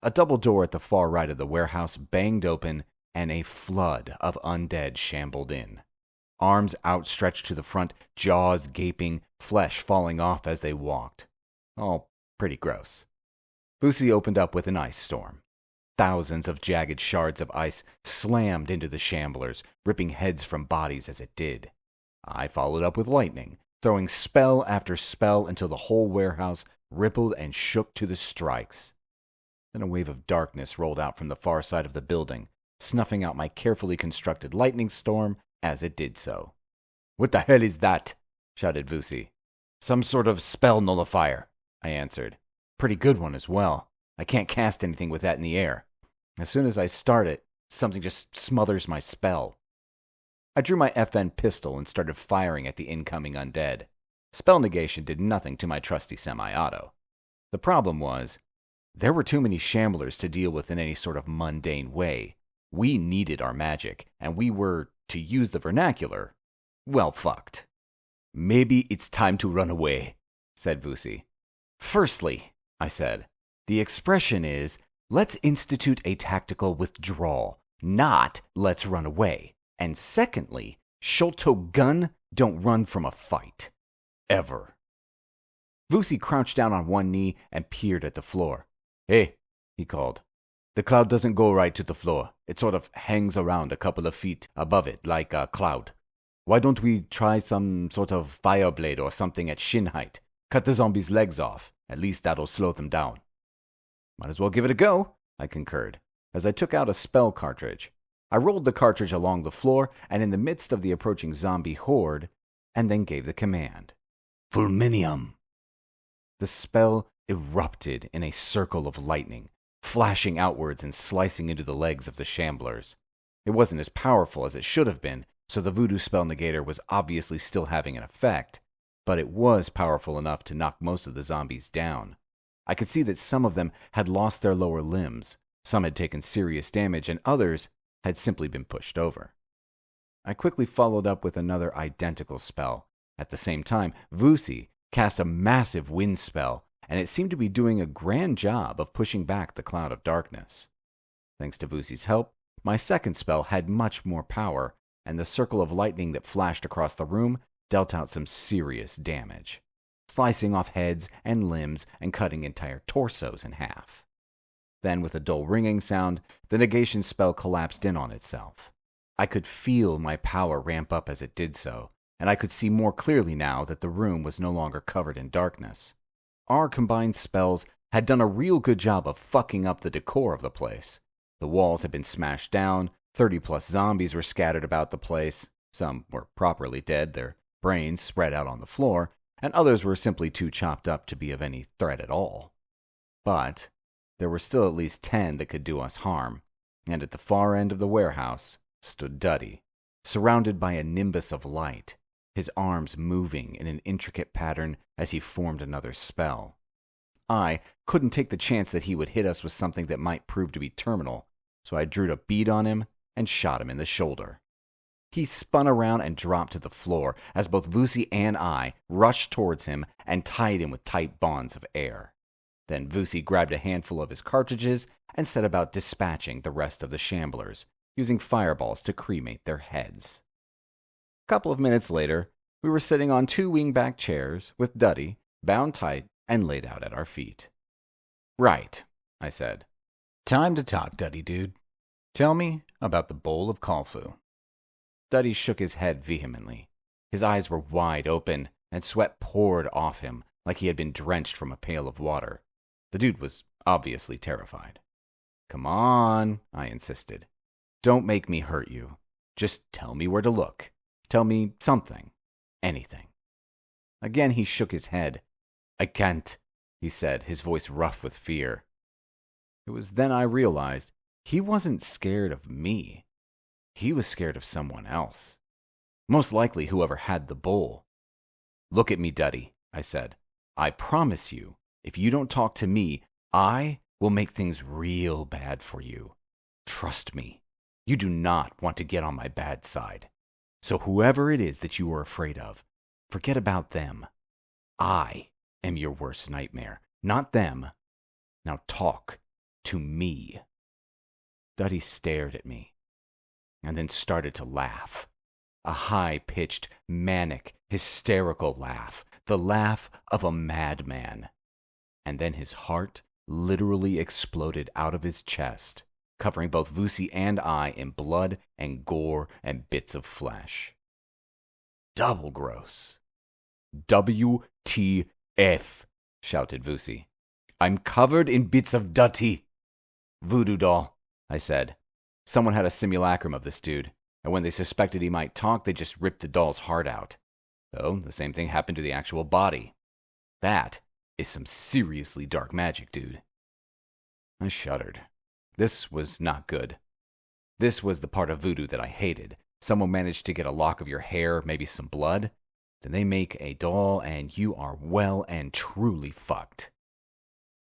A double door at the far right of the warehouse banged open, and a flood of undead shambled in. Arms outstretched to the front, jaws gaping, flesh falling off as they walked. All pretty gross. Vusi opened up with an ice storm. Thousands of jagged shards of ice slammed into the shamblers, ripping heads from bodies as it did. I followed up with lightning, throwing spell after spell until the whole warehouse rippled and shook to the strikes. Then a wave of darkness rolled out from the far side of the building, snuffing out my carefully constructed lightning storm as it did so. "What the hell is that?" shouted Vusi. "Some sort of spell nullifier," I answered. "Pretty good one as well. I can't cast anything with that in the air. As soon as I start it, something just smothers my spell." I drew my FN pistol and started firing at the incoming undead. Spell negation did nothing to my trusty semi-auto. The problem was, there were too many shamblers to deal with in any sort of mundane way. We needed our magic, and we were, to use the vernacular, well fucked. Maybe it's time to run away, said Vusi. Firstly, I said, the expression is, let's institute a tactical withdrawal, not let's run away. And secondly, Sholto Gunn don't run from a fight. Ever. Vusi crouched down on one knee and peered at the floor. Hey, he called. The cloud doesn't go right to the floor. It sort of hangs around a couple of feet above it like a cloud. Why don't we try some sort of fire blade or something at shin height? Cut the zombies' legs off. At least that'll slow them down. Might as well give it a go, I concurred, as I took out a spell cartridge. I rolled the cartridge along the floor and in the midst of the approaching zombie horde, and then gave the command. Fulminium. The spell erupted in a circle of lightning, flashing outwards and slicing into the legs of the shamblers. It wasn't as powerful as it should have been, so the voodoo spell negator was obviously still having an effect, but it was powerful enough to knock most of the zombies down. I could see that some of them had lost their lower limbs, some had taken serious damage, and others had simply been pushed over. I quickly followed up with another identical spell. At the same time, Vusi cast a massive wind spell, and it seemed to be doing a grand job of pushing back the cloud of darkness. Thanks to Vusi's help, my second spell had much more power, and the circle of lightning that flashed across the room dealt out some serious damage, slicing off heads and limbs and cutting entire torsos in half. Then, with a dull ringing sound, the negation spell collapsed in on itself. I could feel my power ramp up as it did so, and I could see more clearly now that the room was no longer covered in darkness. Our combined spells had done a real good job of fucking up the decor of the place. The walls had been smashed down, 30-plus zombies were scattered about the place. Some were properly dead, their brains spread out on the floor, and others were simply too chopped up to be of any threat at all. But there were still at least 10 that could do us harm, and at the far end of the warehouse stood Dudy, surrounded by a nimbus of light, his arms moving in an intricate pattern as he formed another spell. I couldn't take the chance that he would hit us with something that might prove to be terminal, so I drew a bead on him and shot him in the shoulder. He spun around and dropped to the floor as both Vusi and I rushed towards him and tied him with tight bonds of air. Then Vusi grabbed a handful of his cartridges and set about dispatching the rest of the shamblers, using fireballs to cremate their heads. A couple of minutes later, we were sitting on 2 wing-back chairs with Dudy bound tight and laid out at our feet. Right, I said. Time to talk, Dudy dude. Tell me about the bowl of Khalfu. Dudy shook his head vehemently. His eyes were wide open, and sweat poured off him like he had been drenched from a pail of water. The dude was obviously terrified. Come on, I insisted. Don't make me hurt you. Just tell me where to look. Tell me something. Anything. Again he shook his head. I can't, he said, his voice rough with fear. It was then I realized he wasn't scared of me. He was scared of someone else. Most likely whoever had the bowl. Look at me, Dudy, I said. I promise you, if you don't talk to me, I will make things real bad for you. Trust me. You do not want to get on my bad side. So whoever it is that you are afraid of, forget about them. I am your worst nightmare, not them. Now talk to me. Dudy stared at me, and then started to laugh. A high-pitched, manic, hysterical laugh, the laugh of a madman. And then his heart literally exploded out of his chest, covering both Vusi and I in blood and gore and bits of flesh. Double gross. WTF, shouted Vusi. I'm covered in bits of Duty. Voodoo doll, I said. Someone had a simulacrum of this dude, and when they suspected he might talk, they just ripped the doll's heart out. So the same thing happened to the actual body. That is some seriously dark magic, dude. I shuddered. This was not good. This was the part of voodoo that I hated. Someone managed to get a lock of your hair, maybe some blood. Then they make a doll, and you are well and truly fucked.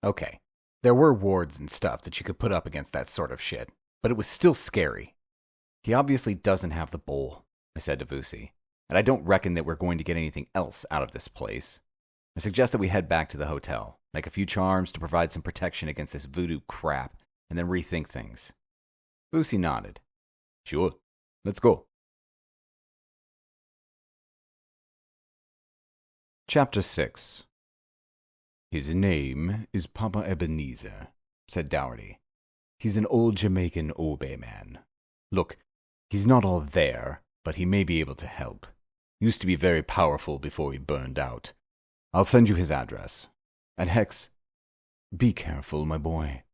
Okay, there were wards and stuff that you could put up against that sort of shit. but it was still scary. He obviously doesn't have the bowl, I said to Vusi, and I don't reckon that we're going to get anything else out of this place. I suggest that we head back to the hotel, make a few charms to provide some protection against this voodoo crap, and then rethink things. Vusi nodded. Sure, let's go. Chapter 6. His name is Papa Ebenezer, said Dowty. He's an old Jamaican Obe man. Look, he's not all there, but he may be able to help. Used to be very powerful before he burned out. I'll send you his address. And Hex, be careful, my boy.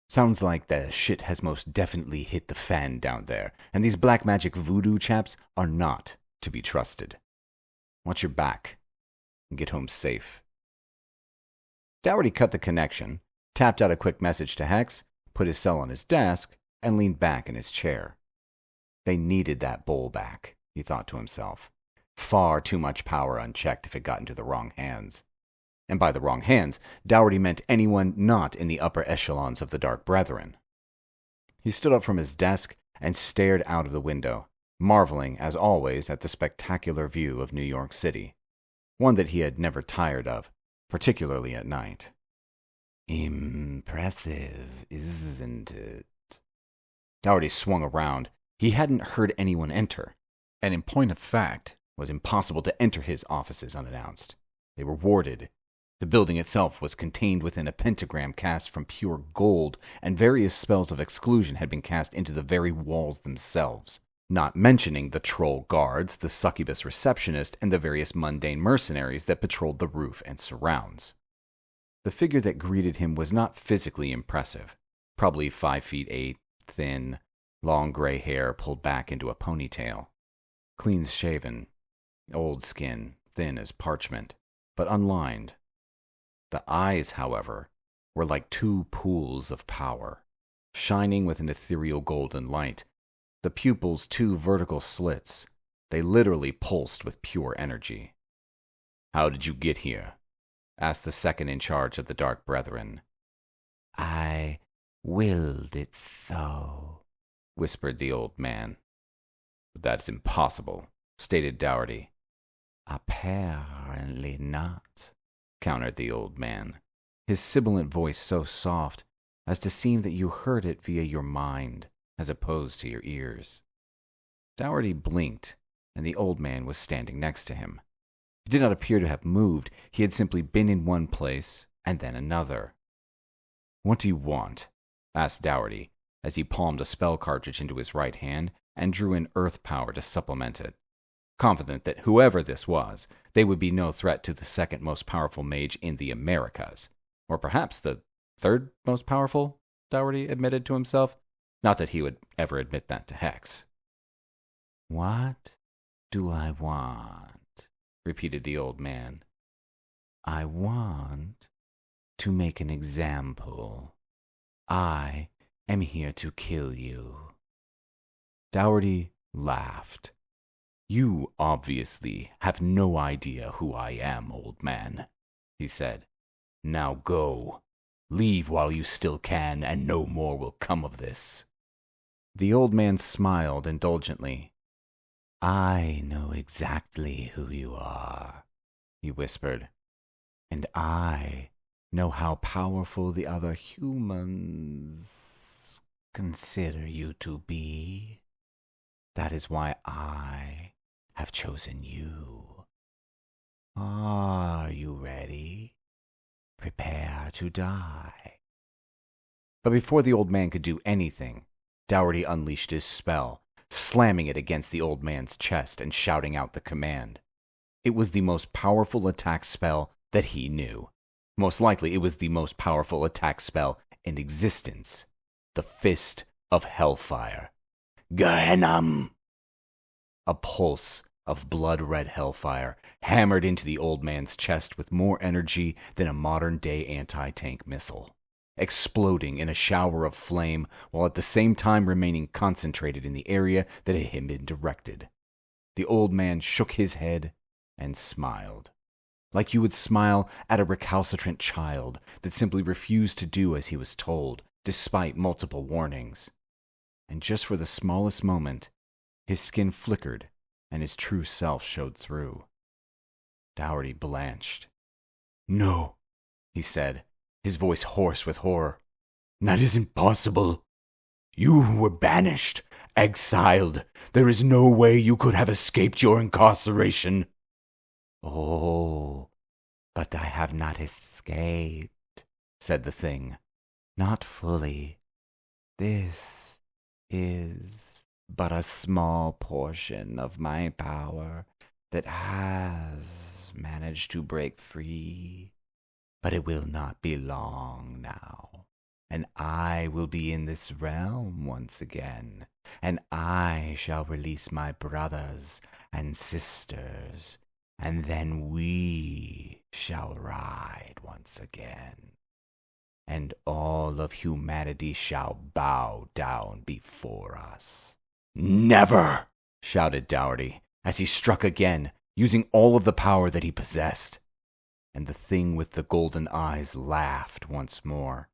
Sounds like the shit has most definitely hit the fan down there, and these black magic voodoo chaps are not to be trusted. Watch your back, and get home safe. Dowty cut the connection, tapped out a quick message to Hex, put his cell on his desk, and leaned back in his chair. They needed that bowl back, he thought to himself. Far too much power unchecked if it got into the wrong hands. And by the wrong hands, Dowty meant anyone not in the upper echelons of the Dark Brethren. He stood up from his desk and stared out of the window, marveling, as always, at the spectacular view of New York City, one that he had never tired of, particularly at night. Impressive, isn't it? Dowty swung around. He hadn't heard anyone enter, and in point of fact, was impossible to enter his offices unannounced. They were warded. The building itself was contained within a pentagram cast from pure gold, and various spells of exclusion had been cast into the very walls themselves, not mentioning the troll guards, the succubus receptionist, and the various mundane mercenaries that patrolled the roof and surrounds. The figure that greeted him was not physically impressive, probably 5'8", thin, long gray hair pulled back into a ponytail, clean-shaven, old skin, thin as parchment, but unlined. The eyes, however, were like two pools of power, shining with an ethereal golden light. The pupils two vertical slits. They literally pulsed with pure energy. "How did you get here?" asked the second in charge of the Dark Brethren. "I willed it so," whispered the old man. "But that's impossible," stated Dowty. "Apparently not," countered the old man, his sibilant voice so soft as to seem that you heard it via your mind as opposed to your ears. Dowty blinked, and the old man was standing next to him. He did not appear to have moved. He had simply been in one place and then another. "What do you want?" asked Dowty, as he palmed a spell cartridge into his right hand and drew in earth power to supplement it, confident that whoever this was, they would be no threat to the second most powerful mage in the Americas, or perhaps the third most powerful, Dowty admitted to himself, not that he would ever admit that to Hex. "What do I want?" repeated the old man. "I want to make an example. I am here to kill you." Dowty laughed. "You obviously have no idea who I am, old man," he said. "Now go. Leave while you still can, and no more will come of this." The old man smiled indulgently. "I know exactly who you are," he whispered, "and I know how powerful the other humans consider you to be. That is why I have chosen you. Are you ready? Prepare to die." But before the old man could do anything, Dowty unleashed his spell, slamming it against the old man's chest and shouting out the command. It was the most powerful attack spell that he knew. Most likely it was the most powerful attack spell in existence. The Fist of Hellfire. Gehenna! A pulse of blood-red hellfire hammered into the old man's chest with more energy than a modern-day anti-tank missile, exploding in a shower of flame while at the same time remaining concentrated in the area that it had been directed. The old man shook his head and smiled, like you would smile at a recalcitrant child that simply refused to do as he was told, despite multiple warnings. and just for the smallest moment, his skin flickered and his true self showed through. Dowty blanched. "No," he said, his voice hoarse with horror. "That isn't possible. You were banished, exiled. There is no way you could have escaped your incarceration." "Oh, but I have not escaped," said the thing. "Not fully. This is but a small portion of my power that has managed to break free. But it will not be long now, and I will be in this realm once again, and I shall release my brothers and sisters, and then we shall ride once again, and all of humanity shall bow down before us." "Never!" shouted Dowty, as he struck again, using all of the power that he possessed. And the thing with the golden eyes laughed once more,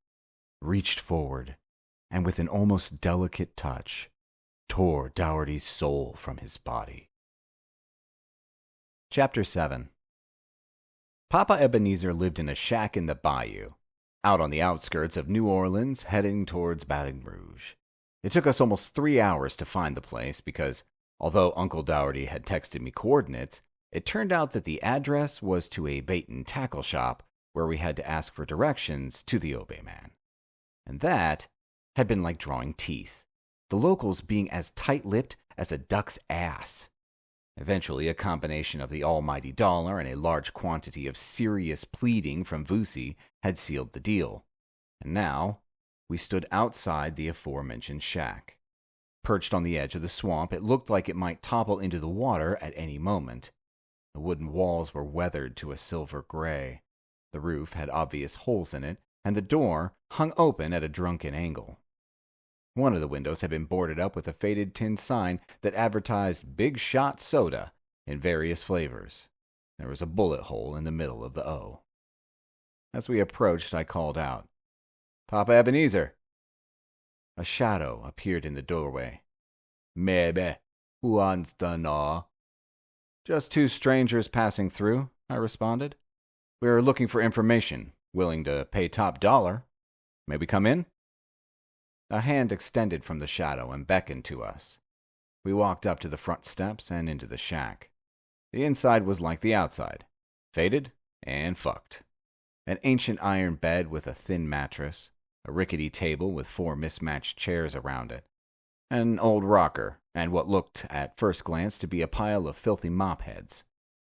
reached forward, and with an almost delicate touch, tore Dowty's soul from his body. Chapter 7. Papa Ebenezer lived in a shack in the bayou, out on the outskirts of New Orleans, heading towards Baton Rouge. It took us almost 3 hours to find the place because, although Uncle Dowty had texted me coordinates, it turned out that the address was to a bait-and-tackle shop where we had to ask for directions to the Obey Man. And that had been like drawing teeth, the locals being as tight-lipped as a duck's ass. Eventually, a combination of the almighty dollar and a large quantity of serious pleading from Vusi had sealed the deal. And now, we stood outside the aforementioned shack. Perched on the edge of the swamp, it looked like it might topple into the water at any moment. The wooden walls were weathered to a silver gray. The roof had obvious holes in it, and the door hung open at a drunken angle. One of the windows had been boarded up with a faded tin sign that advertised Big Shot Soda in various flavors. There was a bullet hole in the middle of the O. As we approached, I called out, "Papa Ebenezer!" A shadow appeared in the doorway. "Maybe. Who wants to know?" "Just two strangers passing through," I responded. "We are looking for information, willing to pay top dollar. May we come in?" A hand extended from the shadow and beckoned to us. We walked up to the front steps and into the shack. The inside was like the outside, faded and fucked. An ancient iron bed with a thin mattress, a rickety table with 4 mismatched chairs around it, an old rocker, and what looked at first glance to be a pile of filthy mop heads.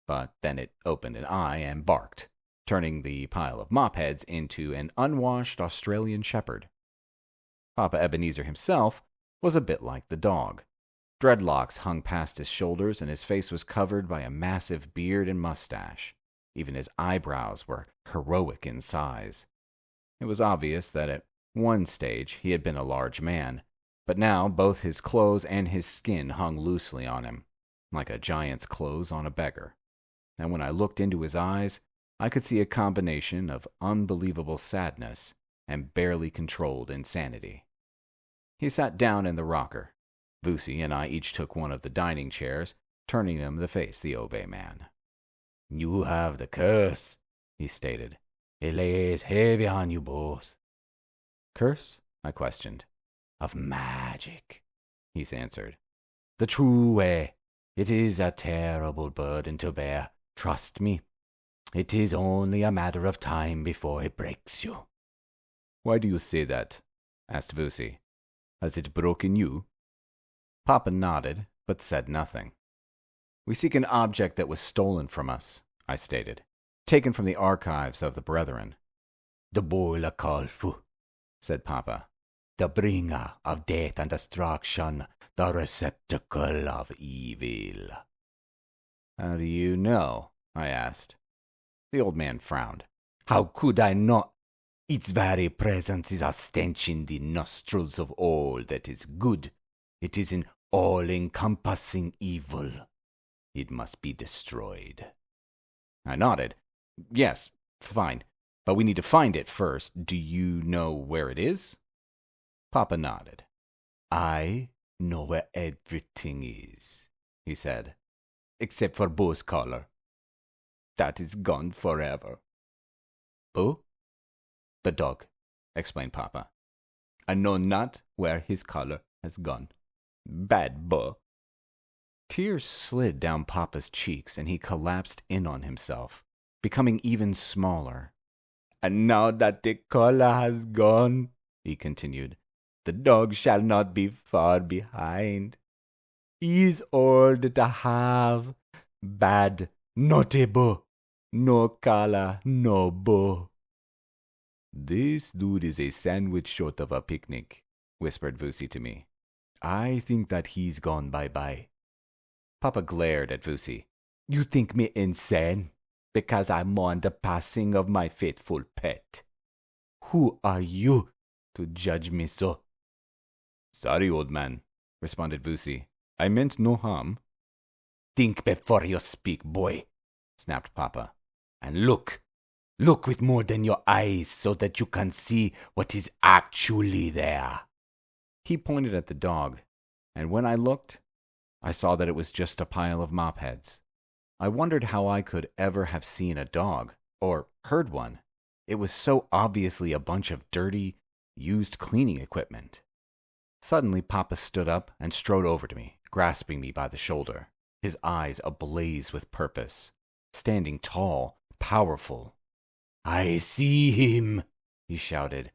But then it opened an eye and barked, turning the pile of mop heads into an unwashed Australian shepherd. Papa Ebenezer himself was a bit like the dog. Dreadlocks hung past his shoulders, and his face was covered by a massive beard and mustache. Even his eyebrows were heroic in size. It was obvious that at one stage he had been a large man, but now both his clothes and his skin hung loosely on him, like a giant's clothes on a beggar. And when I looked into his eyes, I could see a combination of unbelievable sadness and barely controlled insanity. He sat down in the rocker. Vusi and I each took one of the dining chairs, turning them to face the Obey Man. "You have the curse," he stated. "It lays heavy on you both." "Curse?" I questioned. "Of magic," he answered. "The true way. It is a terrible burden to bear. Trust me. It is only a matter of time before it breaks you." "Why do you say that?" asked Vusi. "Has it broken you?" Papa nodded, but said nothing. "We seek an object that was stolen from us," I stated, "taken from the archives of the Brethren." "The boiler Kalfu," said Papa. "The bringer of death and destruction, the receptacle of evil." "How do you know?" I asked. The old man frowned. "How could I not? Its very presence is a stench in the nostrils of all that is good. It is an all-encompassing evil. It must be destroyed." I nodded. "Yes, fine. But we need to find it first. Do you know where it is?" Papa nodded. I know where everything is, he said, except for Bo's collar. That is gone forever. Bo? The dog, explained Papa. I know not where his collar has gone. Bad Bo. Tears slid down Papa's cheeks, and he collapsed in on himself, becoming even smaller. And now that the collar has gone, he continued, the dog shall not be far behind. He is all that I have. Bad, naughty Bo. No collar, no Bo. This dude is a sandwich short of a picnic, whispered Vusi to me. I think that he's gone bye-bye. Papa glared at Vusi. You think me insane? Because I mourn the passing of my faithful pet. Who are you to judge me so? Sorry, old man, responded Vusi. I meant no harm. Think before you speak, boy, snapped Papa. And look with more than your eyes so that you can see what is actually there. He pointed at the dog, and when I looked, I saw that it was just a pile of mop heads. I wondered how I could ever have seen a dog, or heard one. It was so obviously a bunch of dirty, used cleaning equipment. Suddenly, Papa stood up and strode over to me, grasping me by the shoulder, his eyes ablaze with purpose, standing tall, powerful. I see him, he shouted.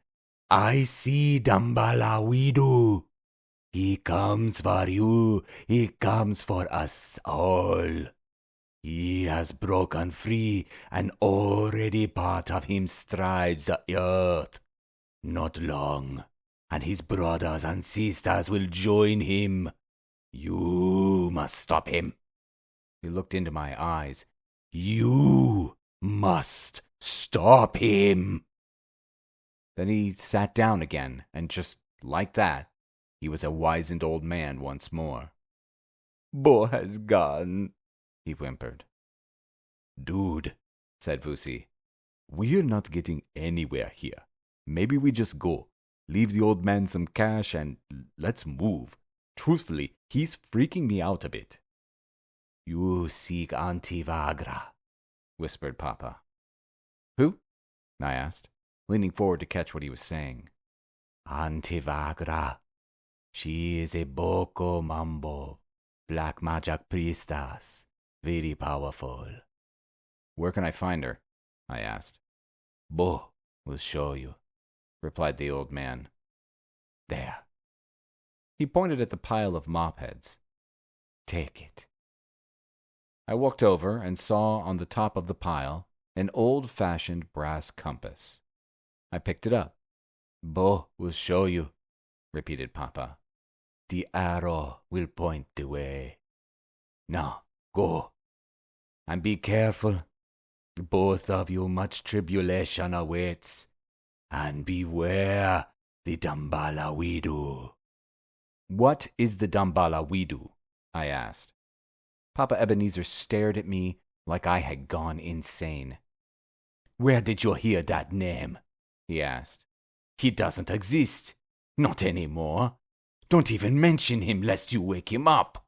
I see Dambala Voodoo. He comes for you. He comes for us all. He has broken free, and already part of him strides the earth. Not long, and his brothers and sisters will join him. You must stop him. He looked into my eyes. You must stop him. Then he sat down again, and just like that, he was a wizened old man once more. Bo has gone, he whimpered. Dude, said Vusi, we're not getting anywhere here. Maybe we just go, leave the old man some cash, and let's move. Truthfully, he's freaking me out a bit. You seek Auntie Vagra, whispered Papa. Who? I asked, leaning forward to catch what he was saying. Auntie Vagra. She is a Boko Mambo, black magic priestess, very powerful. Where can I find her? I asked. Bo will show you, replied the old man. There. He pointed at the pile of mop heads. Take it. I walked over and saw on the top of the pile an old-fashioned brass compass. I picked it up. Bo will show you, repeated Papa. The arrow will point the way. Now, go. And be careful. Both of you much tribulation awaits. And beware the Dambala Voodoo. What is the Dambala Voodoo? I asked. Papa Ebenezer stared at me like I had gone insane. Where did you hear that name? He asked. He doesn't exist. Not anymore. Don't even mention him lest you wake him up.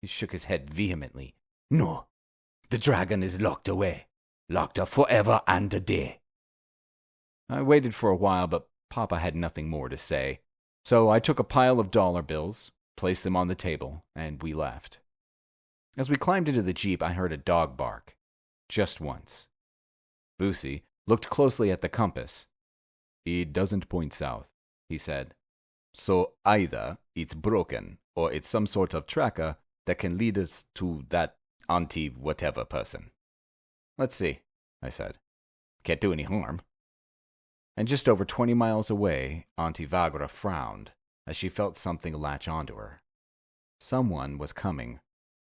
He shook his head vehemently. No, the dragon is locked away. Locked up forever and a day. I waited for a while, but Papa had nothing more to say. So I took a pile of dollar bills, placed them on the table, and we left. As we climbed into the Jeep, I heard a dog bark. Just once. Vusi looked closely at the compass. It doesn't point south, he said. So either it's broken, or it's some sort of tracker that can lead us to that Auntie whatever person. Let's see, I said. Can't do any harm. And just over 20 miles away, Auntie Vagra frowned as she felt something latch onto her. Someone was coming.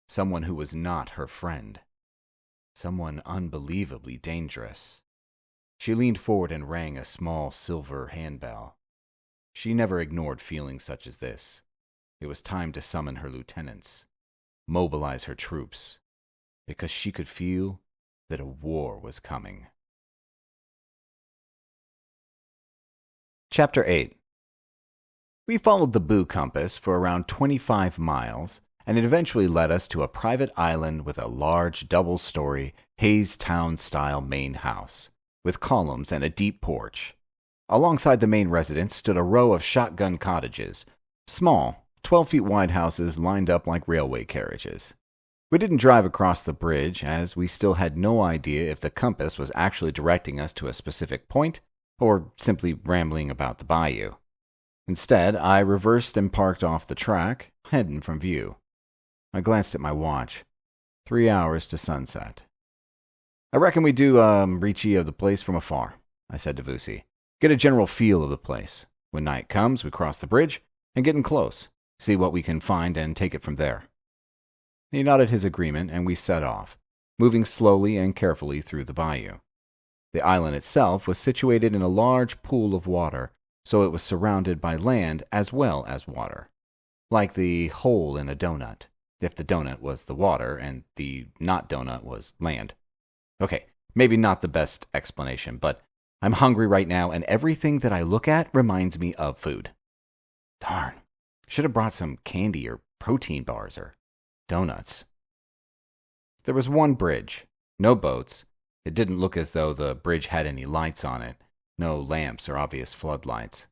Someone who was not her friend. Someone unbelievably dangerous. She leaned forward and rang a small silver handbell. She never ignored feelings such as this. It was time to summon her lieutenants, mobilize her troops, because she could feel that a war was coming. Chapter 8 We followed the Boo compass for around 25 miles, and it eventually led us to a private island with a large double-story Hayes Town-style main house, with columns and a deep porch. Alongside the main residence stood a row of shotgun cottages, small, 12-feet-wide houses lined up like railway carriages. We didn't drive across the bridge, as we still had no idea if the compass was actually directing us to a specific point, or simply rambling about the bayou. Instead, I reversed and parked off the track, hidden from view. I glanced at my watch. 3 hours to sunset. "I reckon we do reachie of the place from afar," I said to Vusi. "Get a general feel of the place. When night comes, we cross the bridge and get in close, see what we can find and take it from there." He nodded his agreement, and we set off, moving slowly and carefully through the bayou. The island itself was situated in a large pool of water, so it was surrounded by land as well as water. Like the hole in a donut, if the donut was the water and the not donut was land. Okay, maybe not the best explanation, but I'm hungry right now, and everything that I look at reminds me of food. Darn, should have brought some candy or protein bars or donuts. There was one bridge, no boats. It didn't look as though the bridge had any lights on it, no lamps or obvious floodlights.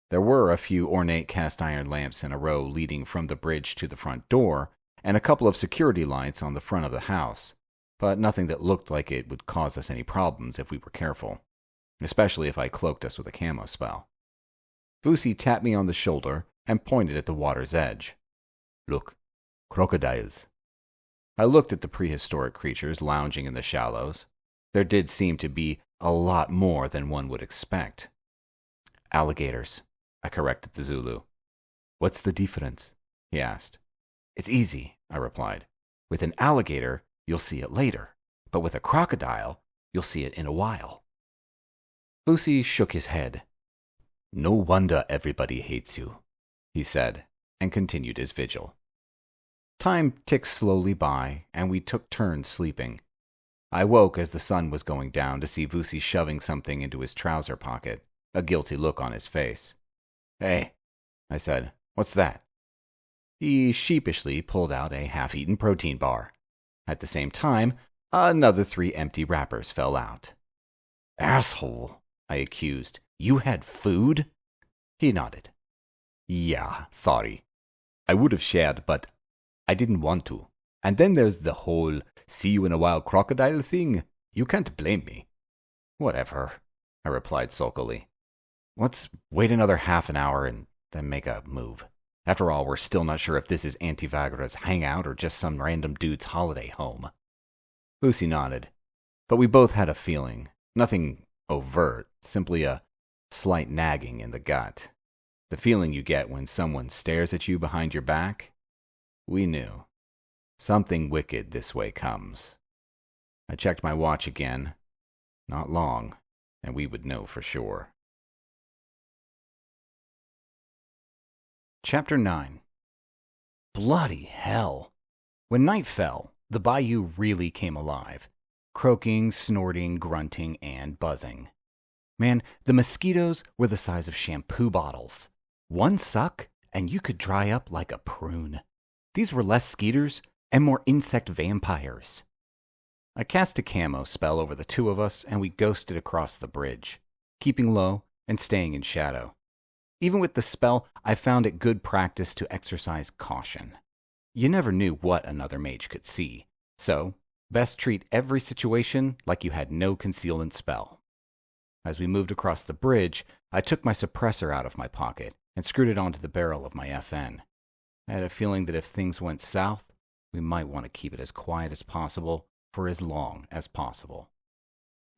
There were a few ornate cast iron lamps in a row leading from the bridge to the front door, and a couple of security lights on the front of the house, but nothing that looked like it would cause us any problems if we were careful, especially if I cloaked us with a camo spell. Vusi tapped me on the shoulder and pointed at the water's edge. "Look, crocodiles." I looked at the prehistoric creatures lounging in the shallows. There did seem to be a lot more than one would expect. "Alligators," I corrected the Zulu. "What's the difference?" he asked. "It's easy," I replied. "With an alligator, you'll see it later, but with a crocodile, you'll see it in a while." Vusi shook his head. "No wonder everybody hates you," he said, and continued his vigil. Time ticked slowly by, and we took turns sleeping. I woke as the sun was going down to see Vusi shoving something into his trouser pocket, a guilty look on his face. "Hey," I said, "what's that?" He sheepishly pulled out a half-eaten protein bar. At the same time, another 3 empty wrappers fell out. "Asshole," I accused. "You had food?" He nodded. "Yeah, sorry. I would have shared, but I didn't want to. And then there's the whole see you in a while crocodile thing. You can't blame me." "Whatever," I replied sulkily. "Let's wait another half an hour and then make a move. After all, we're still not sure if this is Auntie Vagra's hangout or just some random dude's holiday home." Vusi nodded, but we both had a feeling. Nothing overt, simply a slight nagging in the gut. The feeling you get when someone stares at you behind your back. We knew. Something wicked this way comes. I checked my watch again. Not long, and we would know for sure. Chapter 9. Bloody hell. When night fell, the bayou really came alive. Croaking, snorting, grunting, and buzzing. Man, the mosquitoes were the size of shampoo bottles. One suck, and you could dry up like a prune. These were less skeeters and more insect vampires. I cast a camo spell over the two of us, and we ghosted across the bridge, keeping low and staying in shadow. Even with the spell, I found it good practice to exercise caution. You never knew what another mage could see, so best treat every situation like you had no concealment spell. As we moved across the bridge, I took my suppressor out of my pocket and screwed it onto the barrel of my FN. I had a feeling that if things went south, we might want to keep it as quiet as possible for as long as possible.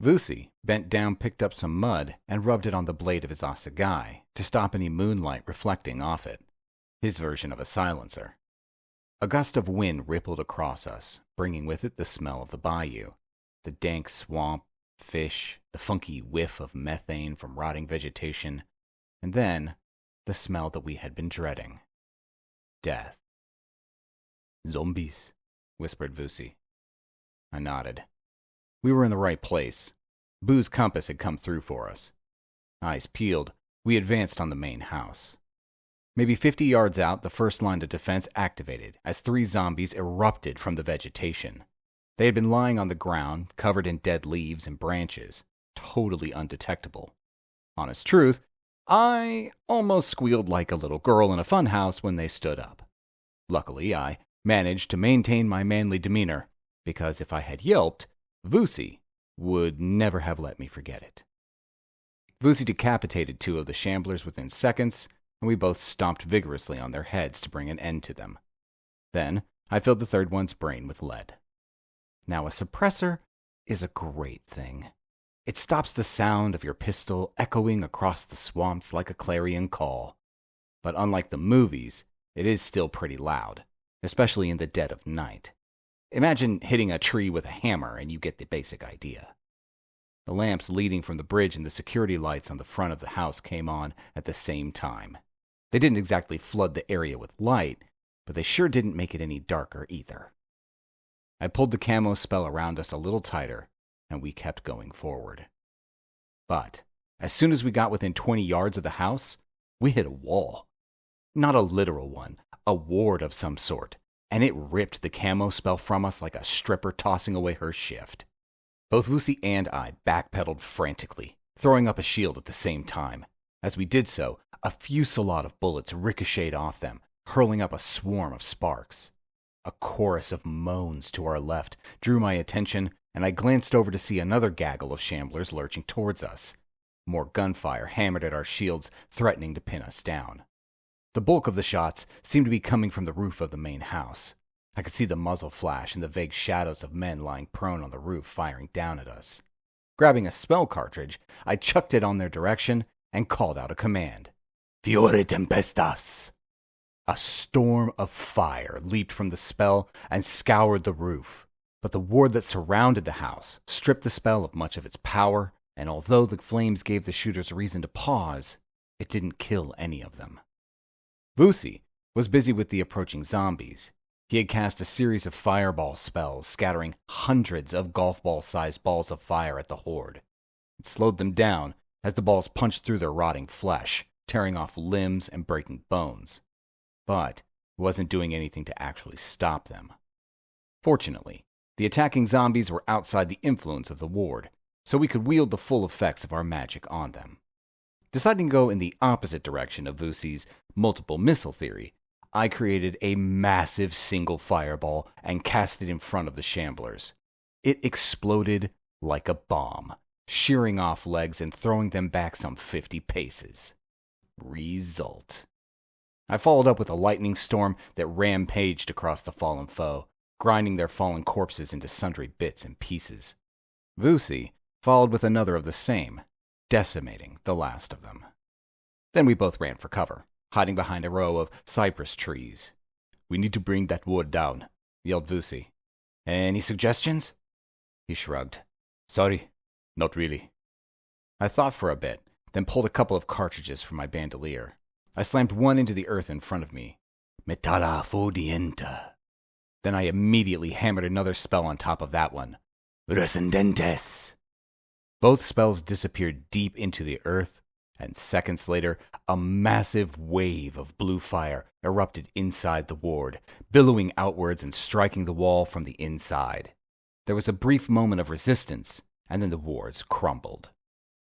Vusi bent down, picked up some mud, and rubbed it on the blade of his assegai to stop any moonlight reflecting off it, his version of a silencer. A gust of wind rippled across us, bringing with it the smell of the bayou, the dank swamp, fish, the funky whiff of methane from rotting vegetation, and then the smell that we had been dreading. Death. "Zombies," whispered Vusi. I nodded. We were in the right place. Boo's compass had come through for us. Eyes peeled, we advanced on the main house. Maybe 50 yards out, the first line of defense activated as 3 zombies erupted from the vegetation. They had been lying on the ground, covered in dead leaves and branches, totally undetectable. Honest truth, I almost squealed like a little girl in a funhouse when they stood up. Luckily, I managed to maintain my manly demeanor, because if I had yelped, Vusi would never have let me forget it. Vusi decapitated 2 of the shamblers within seconds, and we both stomped vigorously on their heads to bring an end to them. Then I filled the third one's brain with lead. Now, a suppressor is a great thing. It stops the sound of your pistol echoing across the swamps like a clarion call. But unlike the movies, it is still pretty loud, especially in the dead of night. Imagine hitting a tree with a hammer and you get the basic idea. The lamps leading from the bridge and the security lights on the front of the house came on at the same time. They didn't exactly flood the area with light, but they sure didn't make it any darker either. I pulled the camo spell around us a little tighter, and we kept going forward. But as soon as we got within 20 yards of the house, we hit a wall. Not a literal one, a ward of some sort, and it ripped the camo spell from us like a stripper tossing away her shift. Both Vusi and I backpedaled frantically, throwing up a shield at the same time. As we did so, a fusillade of bullets ricocheted off them, hurling up a swarm of sparks. A chorus of moans to our left drew my attention, and I glanced over to see another gaggle of shamblers lurching towards us. More gunfire hammered at our shields, threatening to pin us down. The bulk of the shots seemed to be coming from the roof of the main house. I could see the muzzle flash and the vague shadows of men lying prone on the roof firing down at us. Grabbing a spell cartridge, I chucked it on their direction and called out a command. Fiore tempestas! A storm of fire leaped from the spell and scoured the roof, but the ward that surrounded the house stripped the spell of much of its power, and although the flames gave the shooters reason to pause, it didn't kill any of them. Vusi was busy with the approaching zombies. He had cast a series of fireball spells, scattering hundreds of golf ball-sized balls of fire at the horde. It slowed them down as the balls punched through their rotting flesh, tearing off limbs and breaking bones. But it wasn't doing anything to actually stop them. Fortunately, the attacking zombies were outside the influence of the ward, so we could wield the full effects of our magic on them. Deciding to go in the opposite direction of Vusi's multiple missile theory, I created a massive single fireball and cast it in front of the shamblers. It exploded like a bomb, shearing off legs and throwing them back some 50 paces. Result. I followed up with a lightning storm that rampaged across the fallen foe, grinding their fallen corpses into sundry bits and pieces. Vusi followed with another of the same, decimating the last of them. Then we both ran for cover, hiding behind a row of cypress trees. "We need to bring that ward down," yelled Vusi. "Any suggestions?" He shrugged. "Sorry, not really." I thought for a bit, then pulled a couple of cartridges from my bandolier. I slammed one into the earth in front of me. Metalla fodienta. Then I immediately hammered another spell on top of that one. Rescendentes. Both spells disappeared deep into the earth, and seconds later, a massive wave of blue fire erupted inside the ward, billowing outwards and striking the wall from the inside. There was a brief moment of resistance, and then the wards crumbled.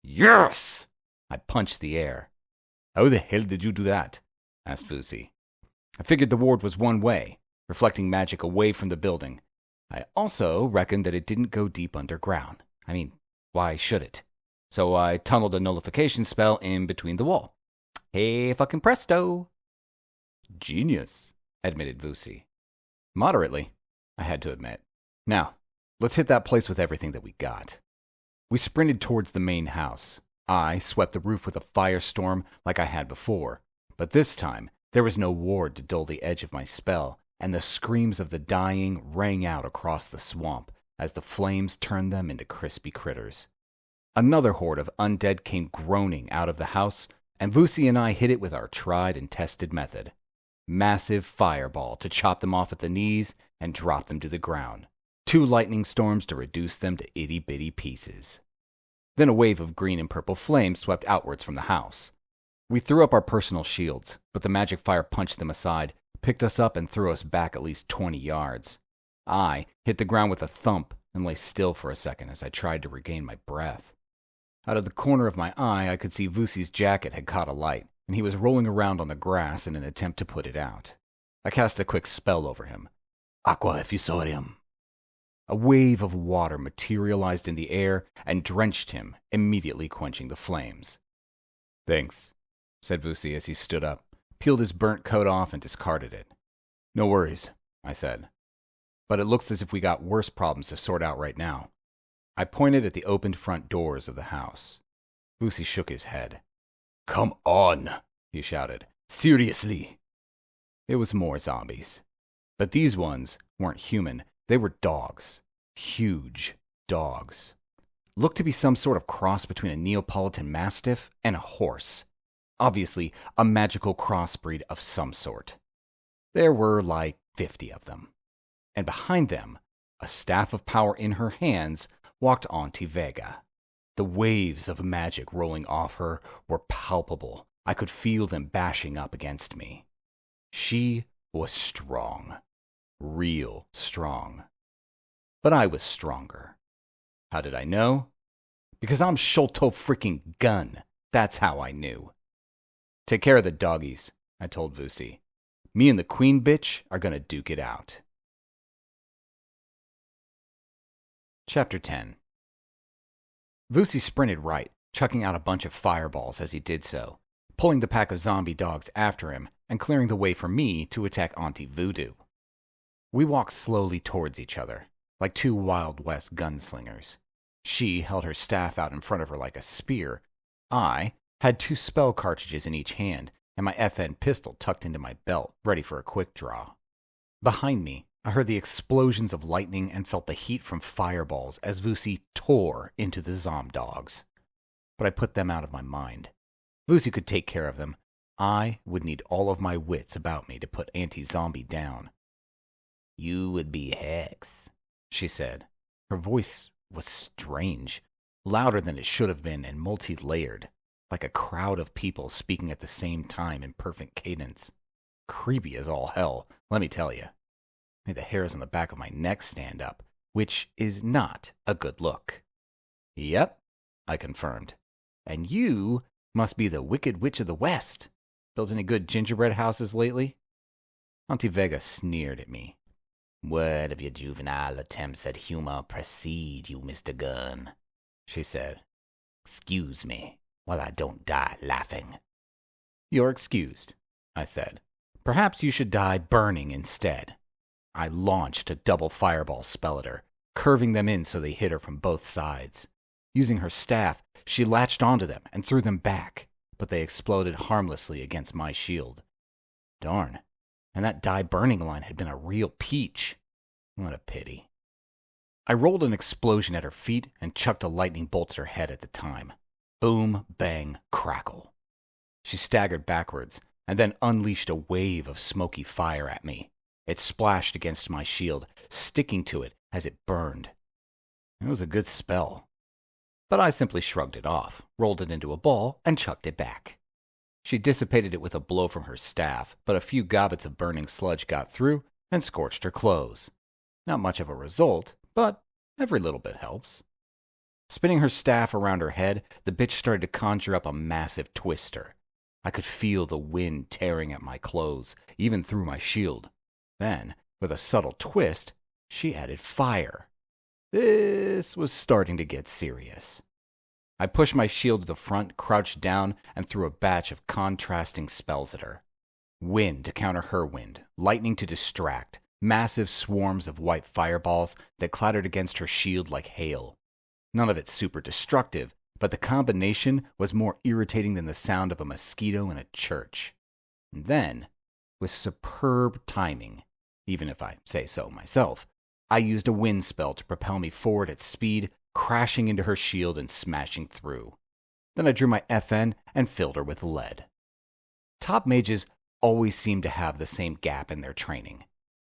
"Yes!" I punched the air. "How the hell did you do that?" asked Vusi. I figured the ward was one way, reflecting magic away from the building. I also reckoned that it didn't go deep underground. I mean, why should it? So I tunneled a nullification spell in between the wall. Hey, fucking presto! Genius, admitted Vusi. Moderately, I had to admit. Now, let's hit that place with everything that we got. We sprinted towards the main house. I swept the roof with a firestorm like I had before, but this time there was no ward to dull the edge of my spell, and the screams of the dying rang out across the swamp as the flames turned them into crispy critters. Another horde of undead came groaning out of the house, and Vusi and I hit it with our tried and tested method. Massive fireball to chop them off at the knees and drop them to the ground. 2 lightning storms to reduce them to itty-bitty pieces. Then a wave of green and purple flames swept outwards from the house. We threw up our personal shields, but the magic fire punched them aside, picked us up, and threw us back at least 20 yards. I hit the ground with a thump and lay still for a second as I tried to regain my breath. Out of the corner of my eye, I could see Vusi's jacket had caught alight, and he was rolling around on the grass in an attempt to put it out. I cast a quick spell over him. Aqua effusorium. A wave of water materialized in the air and drenched him, immediately quenching the flames. Thanks, said Vusi as he stood up, peeled his burnt coat off and discarded it. No worries, I said. But it looks as if we got worse problems to sort out right now. I pointed at the opened front doors of the house. Vusi shook his head. Come on, he shouted. Seriously. It was more zombies. But these ones weren't human. They were dogs. Huge dogs. Looked to be some sort of cross between a Neapolitan Mastiff and a horse. Obviously, a magical crossbreed of some sort. There were like 50 of them. And behind them, a staff of power in her hands, walked Auntie Vagra. The waves of magic rolling off her were palpable. I could feel them bashing up against me. She was strong. Real strong. But I was stronger. How did I know? Because I'm Sholto freaking Gunn. That's how I knew. Take care of the doggies, I told Vusi. Me and the queen bitch are gonna duke it out. Chapter 10. Vusi sprinted right, chucking out a bunch of fireballs as he did so, pulling the pack of zombie dogs after him and clearing the way for me to attack Auntie Voodoo. We walked slowly towards each other, like two Wild West gunslingers. She held her staff out in front of her like a spear. I had 2 spell cartridges in each hand, and my FN pistol tucked into my belt, ready for a quick draw. Behind me, I heard the explosions of lightning and felt the heat from fireballs as Vusi tore into the zomdogs. But I put them out of my mind. Vusi could take care of them. I would need all of my wits about me to put anti-zombie down. You would be Hex, she said. Her voice was strange, louder than it should have been and multi-layered, like a crowd of people speaking at the same time in perfect cadence. Creepy as all hell, let me tell you. Made the hairs on the back of my neck stand up, which is not a good look. Yep, I confirmed. And you must be the Wicked Witch of the West. Built any good gingerbread houses lately? Auntie Vagra sneered at me. Word of your juvenile attempts at humor precede you, Mr. Gunn, she said. Excuse me while I don't die laughing. You're excused, I said. Perhaps you should die burning instead. I launched a double fireball spell at her, curving them in so they hit her from both sides. Using her staff, she latched onto them and threw them back, but they exploded harmlessly against my shield. Darn, and that die burning line had been a real peach. What a pity. I rolled an explosion at her feet and chucked a lightning bolt at her head at the time. Boom, bang, crackle. She staggered backwards and then unleashed a wave of smoky fire at me. It splashed against my shield, sticking to it as it burned. It was a good spell. But I simply shrugged it off, rolled it into a ball, and chucked it back. She dissipated it with a blow from her staff, but a few gobbets of burning sludge got through and scorched her clothes. Not much of a result, but every little bit helps. Spinning her staff around her head, the bitch started to conjure up a massive twister. I could feel the wind tearing at my clothes, even through my shield. Then, with a subtle twist, she added fire. This was starting to get serious. I pushed my shield to the front, crouched down, and threw a batch of contrasting spells at her. Wind to counter her wind, lightning to distract, massive swarms of white fireballs that clattered against her shield like hail. None of it super destructive, but the combination was more irritating than the sound of a mosquito in a church. And then, with superb timing, even if I say so myself, I used a wind spell to propel me forward at speed, crashing into her shield and smashing through. Then I drew my FN and filled her with lead. Top mages always seem to have the same gap in their training.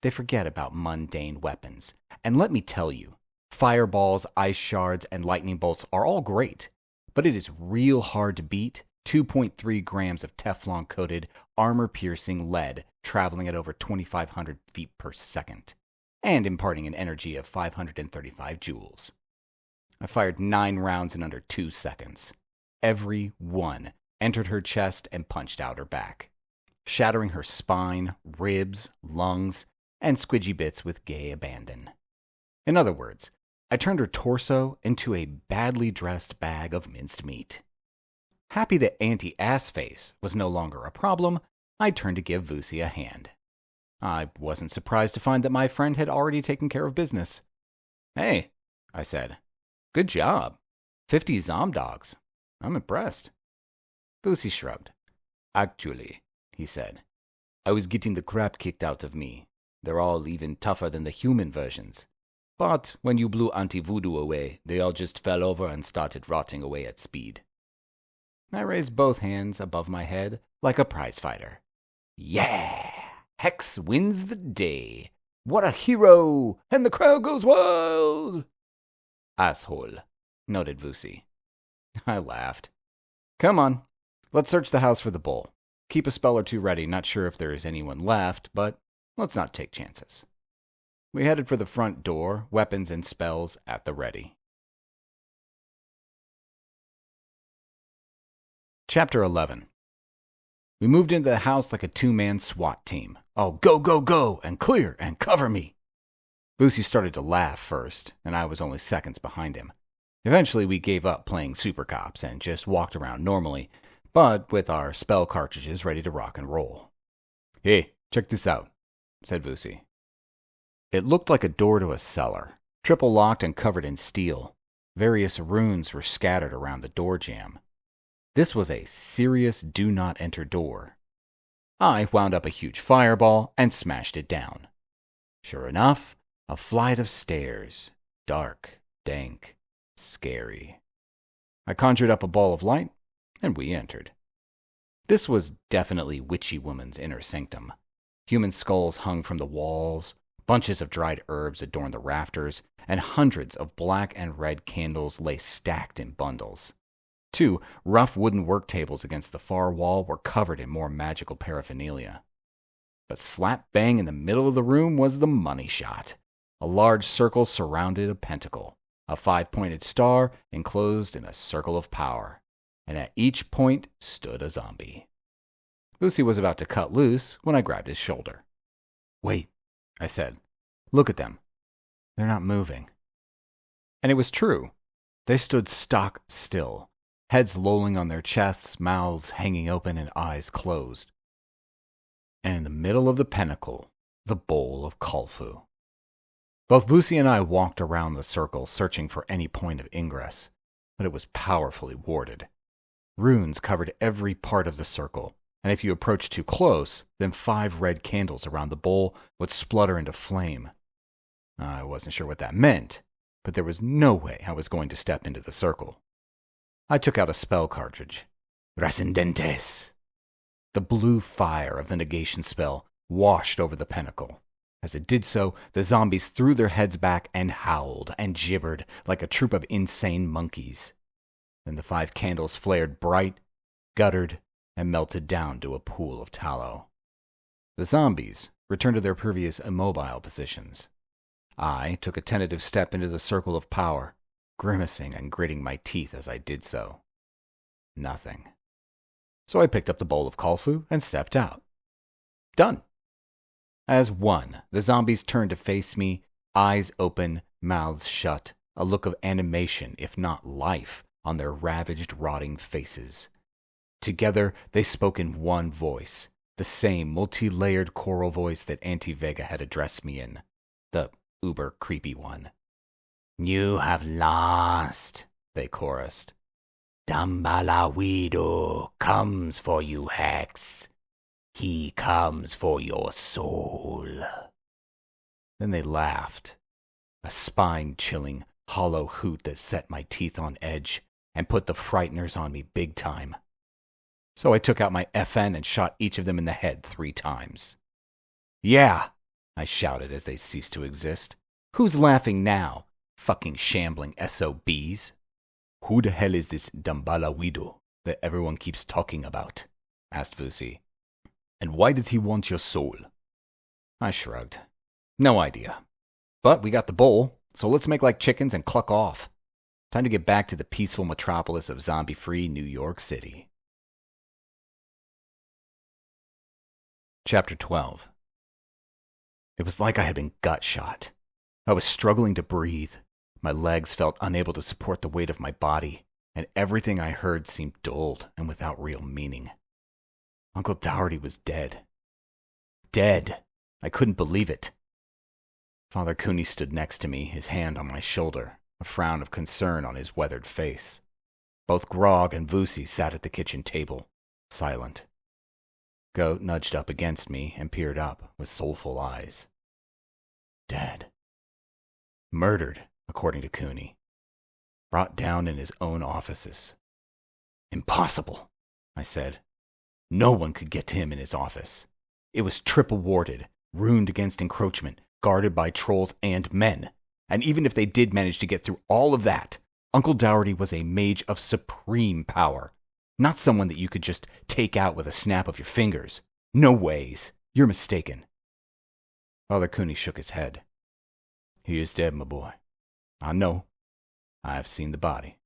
They forget about mundane weapons. And let me tell you, fireballs, ice shards, and lightning bolts are all great, but it is real hard to beat 2.3 grams of Teflon-coated, armor-piercing lead traveling at over 2,500 feet per second, and imparting an energy of 535 joules. I fired 9 rounds in under 2 seconds. Every one entered her chest and punched out her back, shattering her spine, ribs, lungs, and squidgy bits with gay abandon. In other words, I turned her torso into a badly dressed bag of minced meat. Happy that Auntie Assface was no longer a problem, I turned to give Vusi a hand. I wasn't surprised to find that my friend had already taken care of business. "Hey," I said. "Good job. 50 Zomdogs. I'm impressed." Vusi shrugged. "Actually," he said, "I was getting the crap kicked out of me. They're all even tougher than the human versions. But when you blew Auntie Voodoo away, they all just fell over and started rotting away at speed." I raised both hands above my head like a prizefighter. "Yeah! Hex wins the day. What a hero! And the crowd goes wild!" "Asshole," noted Vusi. I laughed. "Come on, let's search the house for the bowl. Keep a spell or two ready. Not sure if there is anyone left, but let's not take chances." We headed for the front door, weapons and spells at the ready. Chapter 11. We moved into the house like a 2-man SWAT team. Oh, go, go, go, and clear, and cover me. Vusi started to laugh first, and I was only seconds behind him. Eventually, we gave up playing Super Cops and just walked around normally, but with our spell cartridges ready to rock and roll. "Hey, check this out," said Vusi. It looked like a door to a cellar, triple locked and covered in steel. Various runes were scattered around the door jamb. This was a serious do not enter door. I wound up a huge fireball and smashed it down. Sure enough, a flight of stairs, dark, dank, scary. I conjured up a ball of light, and we entered. This was definitely witchy woman's inner sanctum. Human skulls hung from the walls, bunches of dried herbs adorned the rafters, and hundreds of black and red candles lay stacked in bundles. 2 rough wooden work tables against the far wall were covered in more magical paraphernalia. But slap bang in the middle of the room was the money shot. A large circle surrounded a pentacle, a 5-pointed star enclosed in a circle of power, and at each point stood a zombie. Vusi was about to cut loose when I grabbed his shoulder. "Wait," I said. "Look at them. They're not moving." And it was true. They stood stock still, heads lolling on their chests, mouths hanging open and eyes closed. And in the middle of the pinnacle, the bowl of Khalfu. Both Vusi and I walked around the circle, searching for any point of ingress, but it was powerfully warded. Runes covered every part of the circle, and if you approached too close, then 5 red candles around the bowl would splutter into flame. I wasn't sure what that meant, but there was no way I was going to step into the circle. I took out a spell cartridge. Rascendentes! The blue fire of the negation spell washed over the pinnacle. As it did so, the zombies threw their heads back and howled and gibbered like a troop of insane monkeys. Then the 5 candles flared bright, guttered, and melted down to a pool of tallow. The zombies returned to their previous immobile positions. I took a tentative step into the circle of power, grimacing and gritting my teeth as I did so. Nothing. So I picked up the bowl of Khalfu and stepped out. Done. As one, the zombies turned to face me, eyes open, mouths shut, a look of animation, if not life, on their ravaged, rotting faces. Together, they spoke in one voice, the same multi-layered choral voice that Auntie Vagra had addressed me in, the uber creepy one. "You have lost," they chorused. "Dambalawido comes for you, Hex. He comes for your soul." Then they laughed, a spine-chilling, hollow hoot that set my teeth on edge and put the frighteners on me big time. So I took out my FN and shot each of them in the head 3 times. "Yeah," I shouted as they ceased to exist. "Who's laughing now? Fucking shambling SOBs. Who the hell is this Dambalawido?" that everyone keeps talking about?" asked Vusi. "And why does he want your soul?" I shrugged. No idea. But we got the bowl, so let's make like chickens and cluck off. Time to get back to the peaceful metropolis of zombie-free New York City. Chapter 12. It was like I had been gut shot. I was struggling to breathe. My legs felt unable to support the weight of my body, and everything I heard seemed dulled and without real meaning. Uncle Dowty was dead. Dead! I couldn't believe it. Father Cooney stood next to me, his hand on my shoulder, a frown of concern on his weathered face. Both Grog and Vusi sat at the kitchen table, silent. Goat nudged up against me and peered up with soulful eyes. Dead. Murdered, according to Cooney. Brought down in his own offices. Impossible, I said. No one could get to him in his office. It was triple warded, ruined against encroachment, guarded by trolls and men. And even if they did manage to get through all of that, Uncle Dowty was a mage of supreme power. Not someone that you could just take out with a snap of your fingers. No ways. You're mistaken. Father Cooney shook his head. He is dead, my boy. I know. I have seen the body.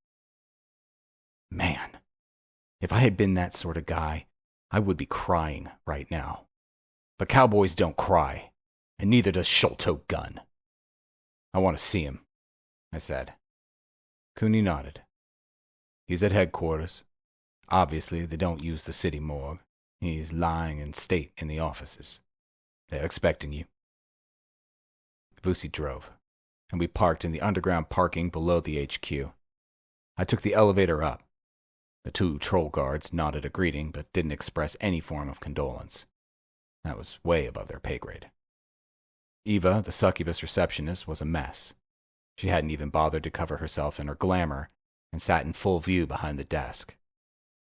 Man, if I had been that sort of guy, I would be crying right now. But cowboys don't cry, and neither does Sholto Gunn. I want to see him, I said. Cooney nodded. He's at headquarters. Obviously, they don't use the city morgue. He's lying in state in the offices. They're expecting you. Vusi drove, and we parked in the underground parking below the HQ. I took the elevator up. The two troll guards nodded a greeting, but didn't express any form of condolence. That was way above their pay grade. Eva, the succubus receptionist, was a mess. She hadn't even bothered to cover herself in her glamour and sat in full view behind the desk.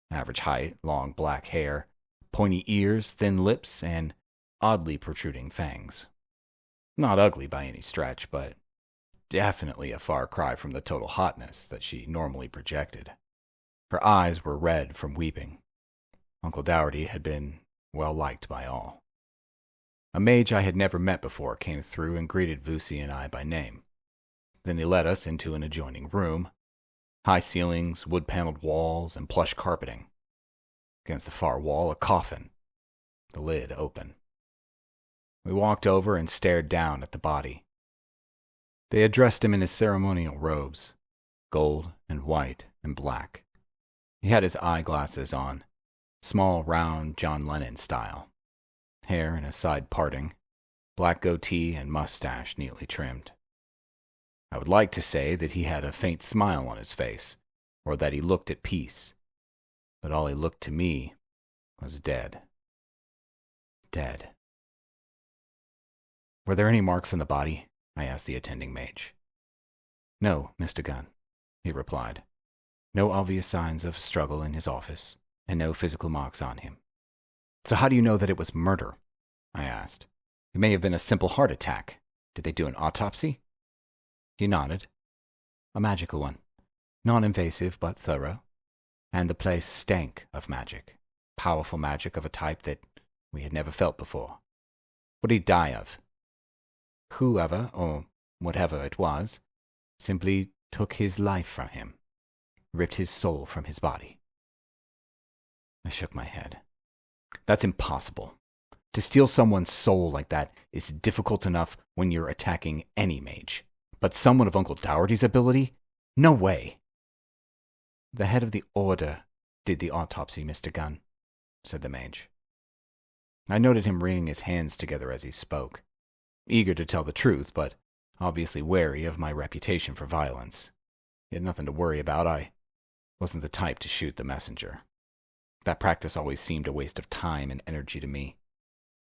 Average height, long black hair, pointy ears, thin lips, and oddly protruding fangs. Not ugly by any stretch, but definitely a far cry from the total hotness that she normally projected. Her eyes were red from weeping. Uncle Dowty had been well liked by all. A mage I had never met before came through and greeted Vusi and I by name. Then he led us into an adjoining room. High ceilings, wood-paneled walls, and plush carpeting. Against the far wall, a coffin, the lid open. We walked over and stared down at the body. They had dressed him in his ceremonial robes, gold and white and black. He had his eyeglasses on, small, round John Lennon style. Hair in a side parting, black goatee and mustache neatly trimmed. I would like to say that he had a faint smile on his face, or that he looked at peace, but all he looked to me was dead. Dead. Were there any marks on the body? I asked the attending mage. No, Mr. Gunn, he replied. No obvious signs of struggle in his office, and no physical marks on him. So how do you know that it was murder? I asked. It may have been a simple heart attack. Did they do an autopsy? He nodded. A magical one. Non-invasive but thorough. And the place stank of magic. Powerful magic of a type that we had never felt before. What did he die of? Whoever, or whatever it was, simply took his life from him. Ripped his soul from his body. I shook my head. That's impossible. To steal someone's soul like that is difficult enough when you're attacking any mage. But someone of Uncle Dowty's ability? No way. The head of the order did the autopsy, Mr. Gunn, said the mage. I noted him wringing his hands together as he spoke, eager to tell the truth, but obviously wary of my reputation for violence. He had nothing to worry about. I wasn't the type to shoot the messenger. That practice always seemed a waste of time and energy to me.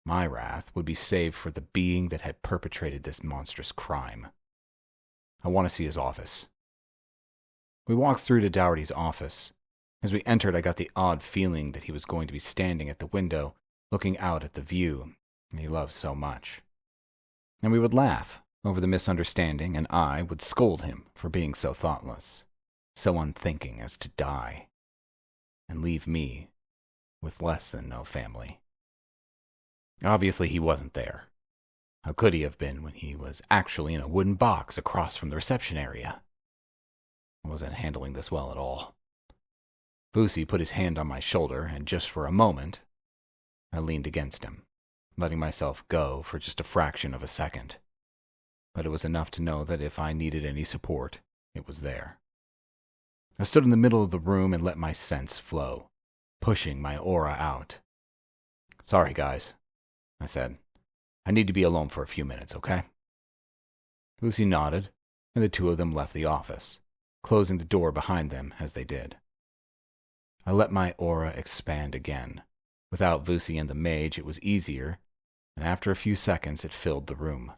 My wrath would be saved for the being that had perpetrated this monstrous crime. I want to see his office. We walked through to Dowty's office. As we entered, I got the odd feeling that he was going to be standing at the window, looking out at the view he loved so much. And we would laugh over the misunderstanding, and I would scold him for being so thoughtless, so unthinking as to die. and leave me with less than no family. Obviously, he wasn't there. How could he have been when he was actually in a wooden box across from the reception area? I wasn't handling this well at all. Vusi put his hand on my shoulder, and just for a moment, I leaned against him, letting myself go for just a fraction of a second. But it was enough to know that if I needed any support, it was there. I stood in the middle of the room and let my sense flow, pushing my aura out. "Sorry, guys," I said. "I need to be alone for a few minutes, okay?" Vusi nodded, and the two of them left the office, closing the door behind them as they did. I let my aura expand again. Without Vusi and the mage, it was easier, and after a few seconds it filled the room,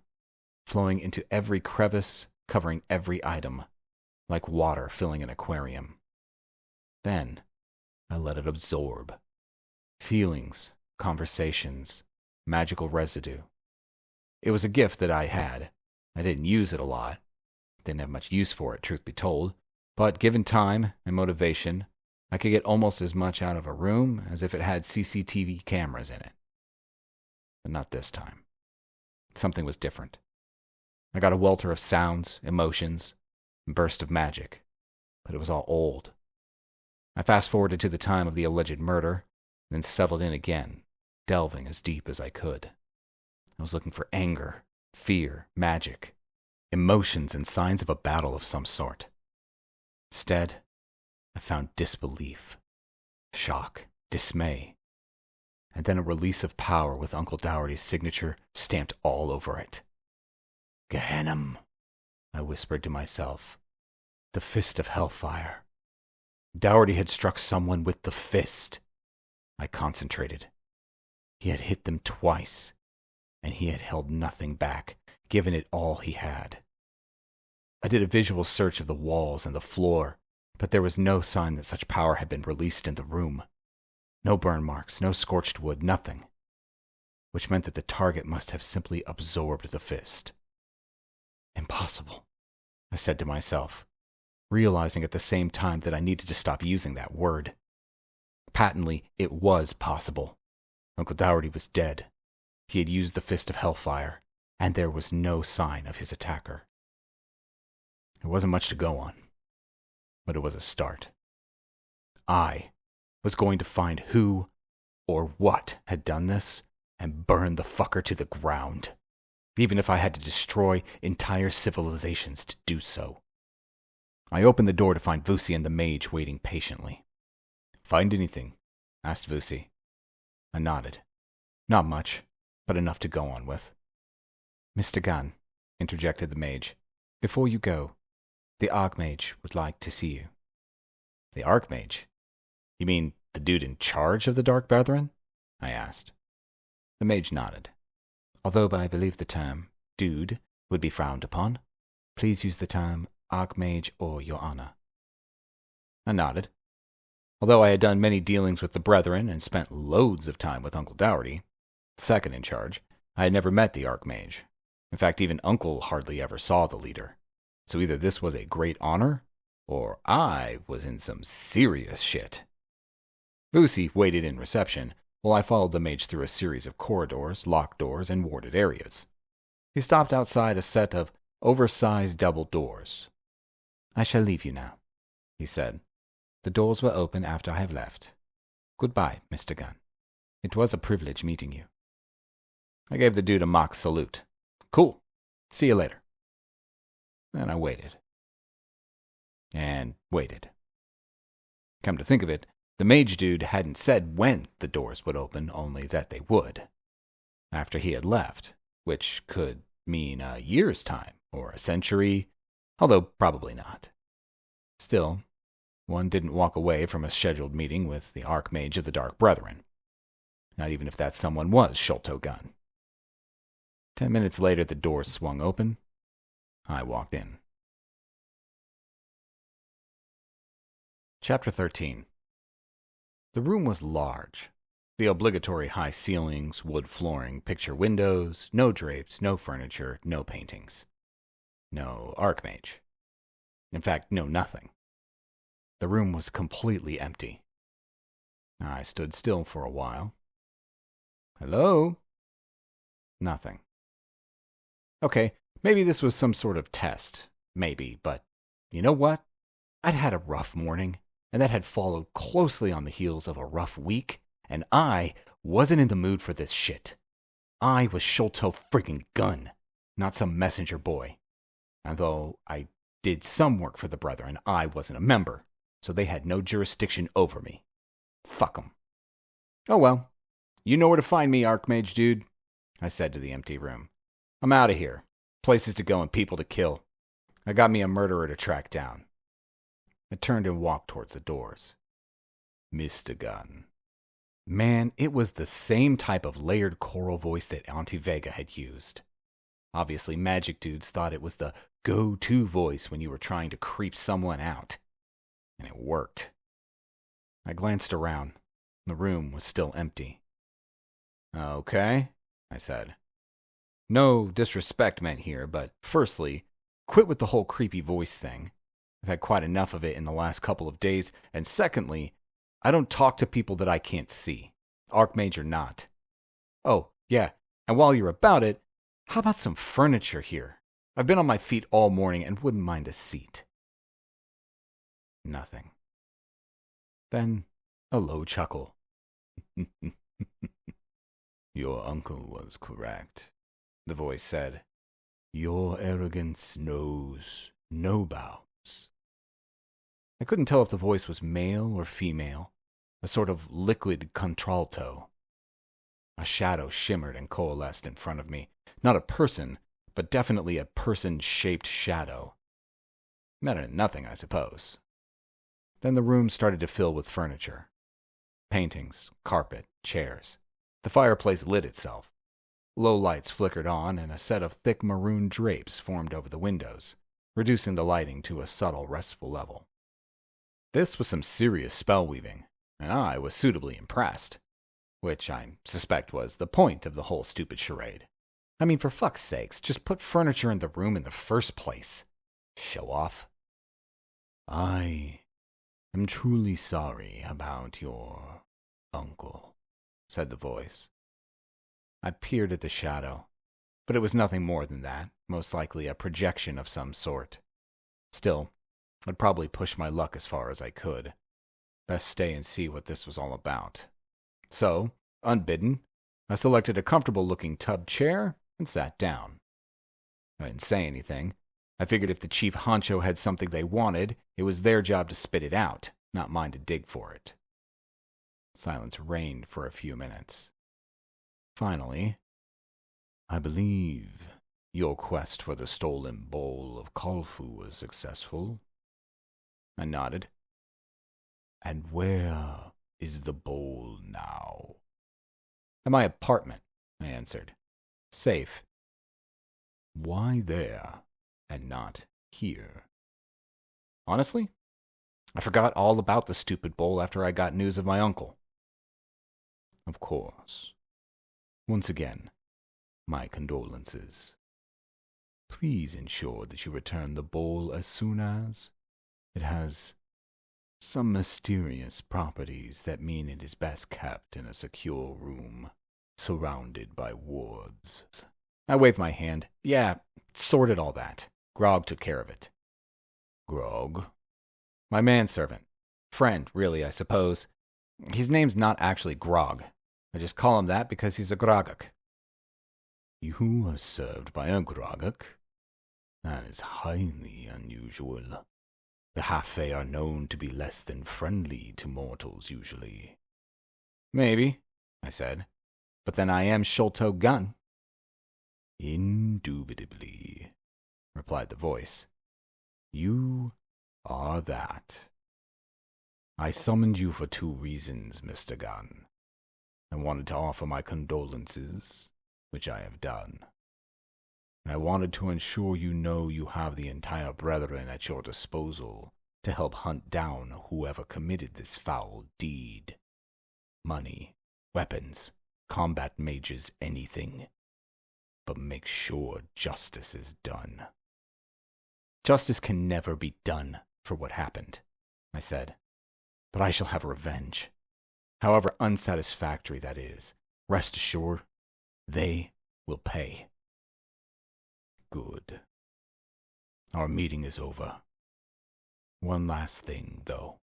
flowing into every crevice, covering every item, like water filling an aquarium. Then I let it absorb. Feelings, conversations, magical residue. It was a gift that I had. I didn't use it a lot. Didn't have much use for it, truth be told. But given time and motivation, I could get almost as much out of a room as if it had CCTV cameras in it. But not this time. Something was different. I got a welter of sounds, emotions, and burst of magic, but it was all old. I fast-forwarded to the time of the alleged murder, then settled in again, delving as deep as I could. I was looking for anger, fear, magic, emotions, and signs of a battle of some sort. Instead, I found disbelief, shock, dismay, and then a release of power with Uncle Dowty's signature stamped all over it. "Gehenna," I whispered to myself. The fist of hellfire. Dowty had struck someone with the fist. I concentrated. He had hit them twice, and he had held nothing back, given it all he had. I did a visual search of the walls and the floor, but there was no sign that such power had been released in the room. No burn marks, no scorched wood, nothing. Which meant that the target must have simply absorbed the fist. Impossible, I said to myself, realizing at the same time that I needed to stop using that word. Patently, it was possible. Uncle Dowty was dead. He had used the fist of hellfire, and there was no sign of his attacker. There wasn't much to go on, but it was a start. I was going to find who or what had done this and burn the fucker to the ground, even if I had to destroy entire civilizations to do so. I opened the door to find Vusi and the mage waiting patiently. "Find anything?" asked Vusi. I nodded. "Not much, but enough to go on with." "Mr. Gunn," interjected the mage, "before you go, the Archmage would like to see you." "The Archmage? You mean the dude in charge of the Dark Brethren?" I asked. The mage nodded. "Although I believe the term dude would be frowned upon, please use the term Archmage or Your Honor." I nodded. Although I had done many dealings with the Brethren and spent loads of time with Uncle Dowty, the second in charge, I had never met the Archmage. In fact, even Uncle hardly ever saw the leader. So either this was a great honor, or I was in some serious shit. Vusi waited in reception, while I followed the mage through a series of corridors, locked doors, and warded areas. He stopped outside a set of oversized double doors. "I shall leave you now," he said. "The doors will open after I have left. Goodbye, Mr. Gunn. It was a privilege meeting you." I gave the dude a mock salute. "Cool. See you later." Then I waited. And waited. Come to think of it, the mage dude hadn't said when the doors would open, only that they would. After he had left, which could mean a year's time, or a century, although probably not. Still, one didn't walk away from a scheduled meeting with the Archmage of the Dark Brethren. Not even if that someone was Sholto Gunn. 10 minutes later, the doors swung open. I walked in. Chapter 13. The room was large. The obligatory high ceilings, wood flooring, picture windows, no drapes, no furniture, no paintings. No Archmage. In fact, no nothing. The room was completely empty. I stood still for a while. Hello? Nothing. Okay, maybe this was some sort of test. Maybe, but you know what? I'd had a rough morning, and that had followed closely on the heels of a rough week, and I wasn't in the mood for this shit. I was Sholto friggin' Gunn, not some messenger boy. And though I did some work for the Brethren, I wasn't a member, so they had no jurisdiction over me. Fuck 'em. Oh well, you know where to find me, Archmage dude, I said to the empty room. I'm out of here. Places to go and people to kill. I got me a murderer to track down. I turned and walked towards the doors. Mr. Gunn. Man, it was the same type of layered choral voice that Auntie Vagra had used. Obviously, magic dudes thought it was the go-to voice when you were trying to creep someone out. And it worked. I glanced around. The room was still empty. Okay, I said. No disrespect meant here, but firstly, quit with the whole creepy voice thing. I've had quite enough of it in the last couple of days, and secondly, I don't talk to people that I can't see, Archmage or not. Oh, yeah, and while you're about it, how about some furniture here? I've been on my feet all morning and wouldn't mind a seat. Nothing. Then a low chuckle. Your uncle was correct, the voice said. Your arrogance knows no bounds. I couldn't tell if the voice was male or female, a sort of liquid contralto. A shadow shimmered and coalesced in front of me. Not a person, but definitely a person-shaped shadow. Better than nothing, I suppose. Then the room started to fill with furniture. Paintings, carpet, chairs. The fireplace lit itself. Low lights flickered on, and a set of thick maroon drapes formed over the windows, reducing the lighting to a subtle, restful level. This was some serious spell weaving, and I was suitably impressed, which I suspect was the point of the whole stupid charade. I mean, for fuck's sakes, just put furniture in the room in the first place. Show off. I am truly sorry about your uncle, said the voice. I peered at the shadow, but it was nothing more than that, most likely a projection of some sort. Still, I'd probably push my luck as far as I could. Best stay and see what this was all about. So, unbidden, I selected a comfortable-looking tub chair and sat down. I didn't say anything. I figured if the chief honcho had something they wanted, it was their job to spit it out, not mine to dig for it. Silence reigned for a few minutes. Finally, I believe your quest for the stolen bowl of Khalfu was successful. I nodded. And where is the bowl now? At my apartment, I answered. Safe. Why there and not here? Honestly, I forgot all about the stupid bowl after I got news of my uncle. Of course. Once again, my condolences. Please ensure that you return the bowl as soon as it has some mysterious properties that mean it is best kept in a secure room, surrounded by wards. I waved my hand. Yeah, sorted all that. Grog took care of it. Grog? My manservant. Friend, really, I suppose. His name's not actually Grog. I just call him that because he's a Grogok. You are served by a Grogok? That is highly unusual. The Half-Fae are known to be less than friendly to mortals, usually. Maybe, I said. But then I am Sholto Gunn. Indubitably, replied the voice. You are that. I summoned you for two reasons, Mr. Gunn. I wanted to offer my condolences, which I have done. And I wanted to ensure you know you have the entire Brethren at your disposal to help hunt down whoever committed this foul deed. Money, weapons, combat mages, anything. But make sure justice is done. Justice can never be done for what happened, I said. But I shall have revenge. However unsatisfactory that is, rest assured, they will pay. Good. Our meeting is over. One last thing, though.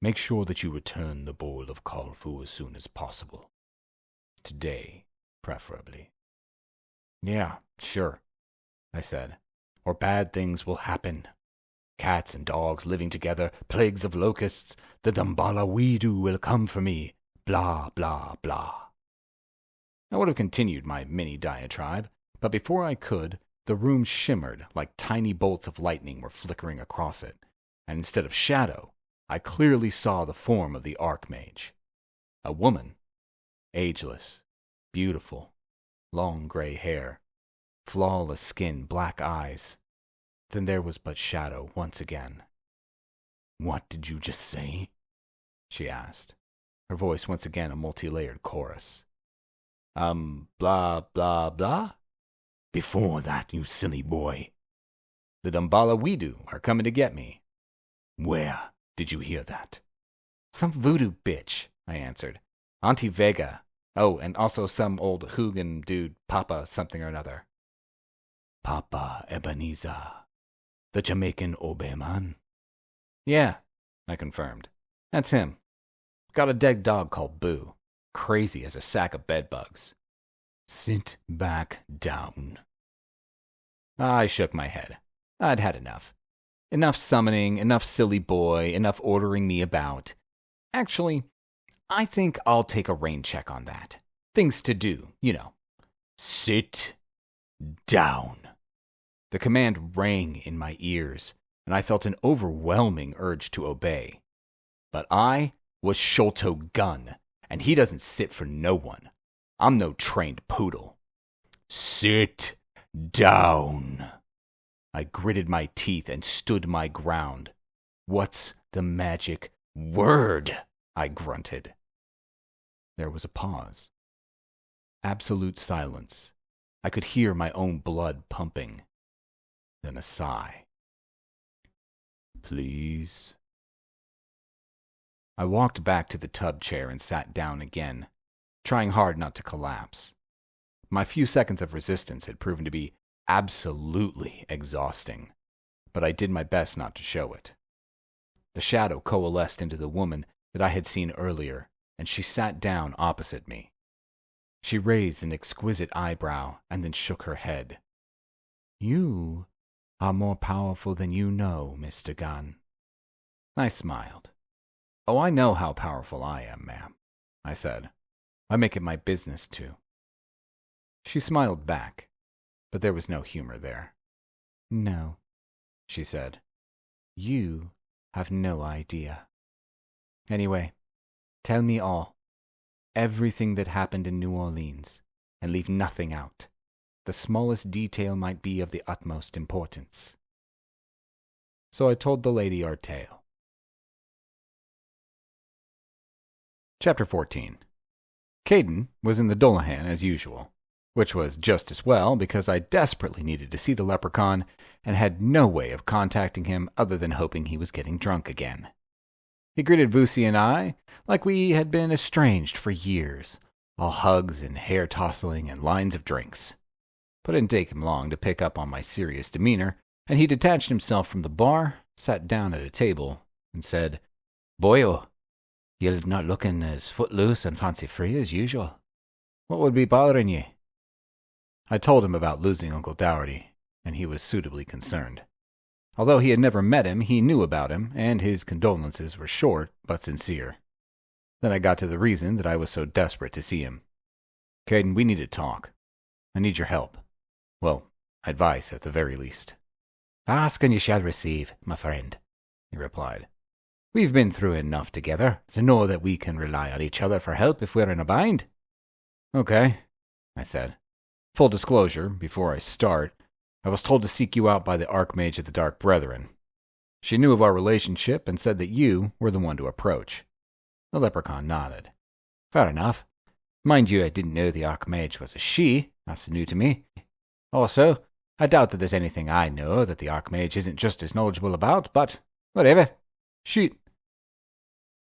Make sure that you return the bowl of Kalfu as soon as possible. Today, preferably. Yeah, sure, I said. Or bad things will happen. Cats and dogs living together, plagues of locusts, the Dambala Weedu will come for me, blah, blah, blah. I would have continued my mini diatribe, but before I could, the room shimmered like tiny bolts of lightning were flickering across it, and instead of shadow, I clearly saw the form of the Archmage. A woman, ageless, beautiful, long gray hair, flawless skin, black eyes. Then there was but shadow once again. "What did you just say?" she asked, her voice once again a multi-layered chorus. Blah, blah, blah? Before that, you silly boy. The Dambala Weedu are coming to get me. Where did you hear that? Some voodoo bitch, I answered. Auntie Vagra. Oh, and also some old Hoogan dude, Papa something or another. Papa Ebenezer. The Jamaican Obeyman? Yeah, I confirmed. That's him. Got a dead dog called Boo. Crazy as a sack of bedbugs. Sit back down. I shook my head. I'd had enough. Enough summoning, enough silly boy, enough ordering me about. Actually, I think I'll take a rain check on that. Things to do, you know. Sit down. The command rang in my ears, and I felt an overwhelming urge to obey. But I was Sholto Gunn, and he doesn't sit for no one. I'm no trained poodle. Sit down. I gritted my teeth and stood my ground. What's the magic word? I grunted. There was a pause. Absolute silence. I could hear my own blood pumping. Then a sigh. Please. I walked back to the tub chair and sat down again, trying hard not to collapse. My few seconds of resistance had proven to be absolutely exhausting, but I did my best not to show it. The shadow coalesced into the woman that I had seen earlier, and she sat down opposite me. She raised an exquisite eyebrow and then shook her head. You are more powerful than you know, Mr. Gunn. I smiled. Oh, I know how powerful I am, ma'am, I said. I make it my business to. She smiled back, but there was no humor there. No, she said. You have no idea. Anyway, tell me all. Everything that happened in New Orleans, and leave nothing out. The smallest detail might be of the utmost importance. So I told the lady our tale. Chapter 14. Caden was in the Dullahan as usual, which was just as well because I desperately needed to see the leprechaun and had no way of contacting him other than hoping he was getting drunk again. He greeted Vusi and I like we had been estranged for years, all hugs and hair-tossling and lines of drinks. But it didn't take him long to pick up on my serious demeanor, and he detached himself from the bar, sat down at a table, and said, Boyo, you're not looking as footloose and fancy-free as usual. What would be bothering ye? I told him about losing Uncle Dowty, and he was suitably concerned. Although he had never met him, he knew about him, and his condolences were short but sincere. Then I got to the reason that I was so desperate to see him. Caden, we need to talk. I need your help. Well, advice at the very least. Ask and you shall receive, my friend, he replied. We've been through enough together to know that we can rely on each other for help if we're in a bind. Okay, I said. Full disclosure, before I start, I was told to seek you out by the Archmage of the Dark Brethren. She knew of our relationship and said that you were the one to approach. The leprechaun nodded. Fair enough. Mind you, I didn't know the Archmage was a she. That's new to me. Also, I doubt that there's anything I know that the Archmage isn't just as knowledgeable about, but whatever. Shoot.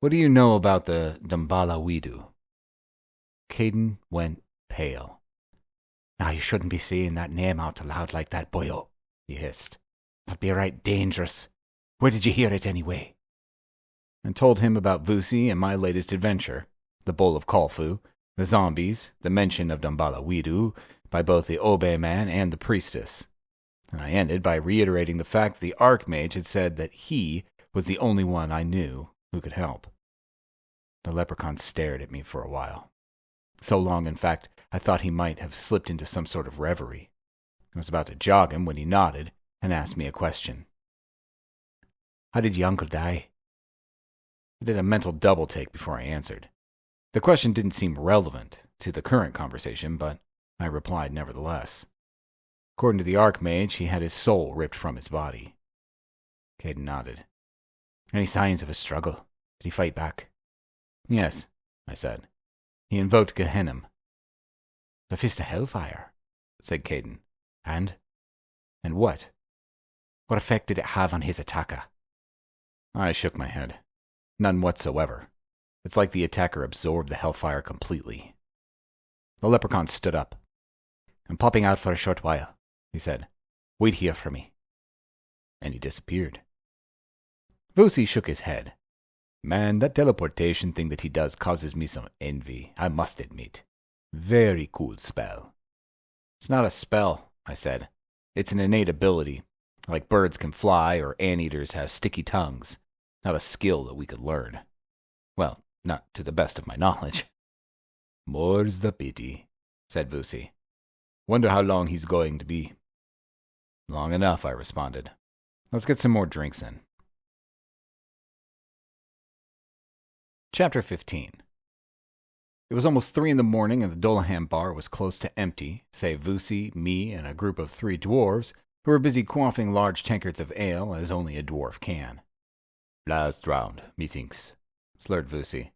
What do you know about the Dambala Weedu? Caden went pale. Now you shouldn't be saying that name out loud like that, boyo, he hissed. That'd be right dangerous. Where did you hear it anyway? And told him about Vusi and my latest adventure, the Bowl of Khalfu, the zombies, the mention of Dambala Weedu by both the Obe man and the priestess. And I ended by reiterating the fact that the Archmage had said that he was the only one I knew who could help. The leprechaun stared at me for a while. So long, in fact, I thought he might have slipped into some sort of reverie. I was about to jog him when he nodded and asked me a question. How did your uncle die? I did a mental double-take before I answered. The question didn't seem relevant to the current conversation, but I replied nevertheless. According to the Archmage, he had his soul ripped from his body. Caden nodded. Any signs of a struggle? Did he fight back? Yes, I said. He invoked Gehenna. The Fist of Hellfire, said Caden. And what? What effect did it have on his attacker? I shook my head. None whatsoever. It's like the attacker absorbed the hellfire completely. The leprechaun stood up. I'm popping out for a short while, he said. Wait here for me. And he disappeared. Vusi shook his head. Man, that teleportation thing that he does causes me some envy, I must admit. Very cool spell. It's not a spell, I said. It's an innate ability, like birds can fly or anteaters have sticky tongues. Not a skill that we could learn. Well, not to the best of my knowledge. More's the pity, said Vusi. Wonder how long he's going to be. Long enough, I responded. Let's get some more drinks in. Chapter 15. It was almost 3 a.m, and the Dolaham bar was close to empty, save Vusi, me, and a group of 3 dwarves who were busy quaffing large tankards of ale as only a dwarf can. Last round, methinks, slurred Vusi.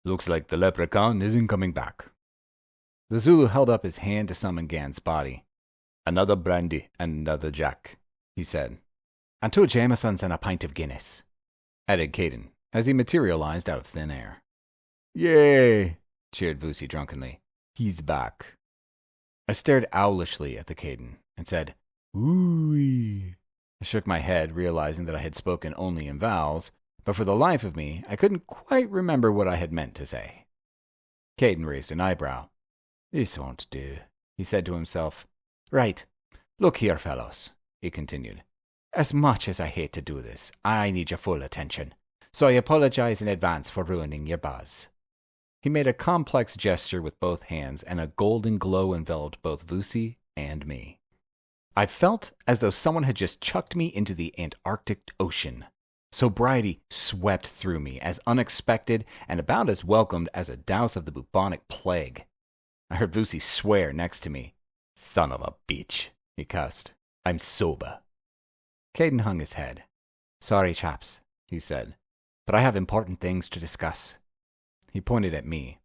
Looks like the leprechaun isn't coming back. The Zulu held up his hand to summon Gan's body. Another brandy and another jack, he said. And 2 Jamesons and a pint of Guinness, added Caden, as he materialized out of thin air. Yay! Cheered Vusi drunkenly. He's back. I stared owlishly at the Caden and said, Ooh-wee. I shook my head, realizing that I had spoken only in vowels, but for the life of me, I couldn't quite remember what I had meant to say. Caden raised an eyebrow. This won't do, he said to himself. Right. Look here, fellows, he continued. As much as I hate to do this, I need your full attention, so I apologize in advance for ruining your buzz. He made a complex gesture with both hands, and a golden glow enveloped both Vusi and me. I felt as though someone had just chucked me into the Antarctic Ocean. Sobriety swept through me, as unexpected and about as welcomed as a douse of the bubonic plague. I heard Vusi swear next to me. Son of a bitch, he cussed. I'm sober. Caden hung his head. Sorry, chaps, he said, but I have important things to discuss. He pointed at me.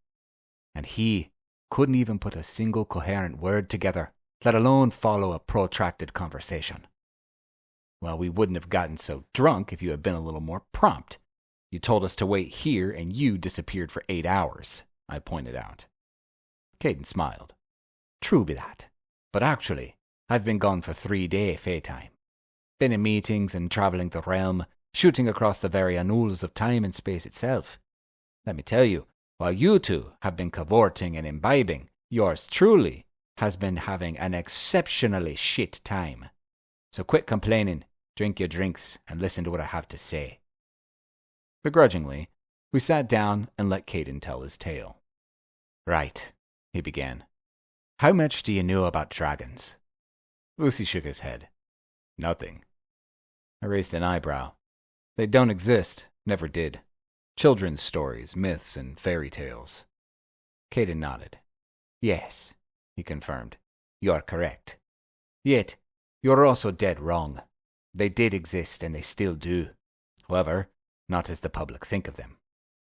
And he couldn't even put a single coherent word together, let alone follow a protracted conversation. Well, we wouldn't have gotten so drunk if you had been a little more prompt. You told us to wait here, and you disappeared for 8 hours, I pointed out. Caden smiled. True be that. But actually, I've been gone for 3-day fey time. Been in meetings and traveling the realm, shooting across the very annals of time and space itself. Let me tell you, while you two have been cavorting and imbibing, yours truly has been having an exceptionally shit time. So quit complaining, drink your drinks, and listen to what I have to say. Begrudgingly, we sat down and let Caden tell his tale. Right, he began. How much do you know about dragons? Vusi shook his head. Nothing. I raised an eyebrow. They don't exist, never did. Children's stories, myths, and fairy tales. Caden nodded. Yes, he confirmed. You're correct. Yet, you're also dead wrong. They did exist, and they still do. However, not as the public think of them.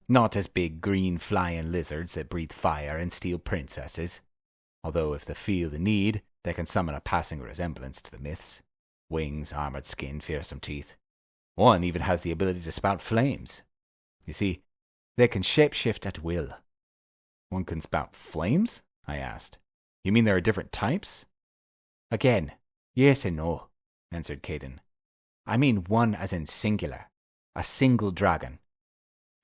Not as big green flying lizards that breathe fire and steal princesses. Although if they feel the need, they can summon a passing resemblance to the myths. Wings, armored skin, fearsome teeth. One even has the ability to spout flames. You see, They can shapeshift at will. One can spout flames? I asked. You mean there are different types? Again, yes and no, answered Caden. I mean one as in singular, a single dragon.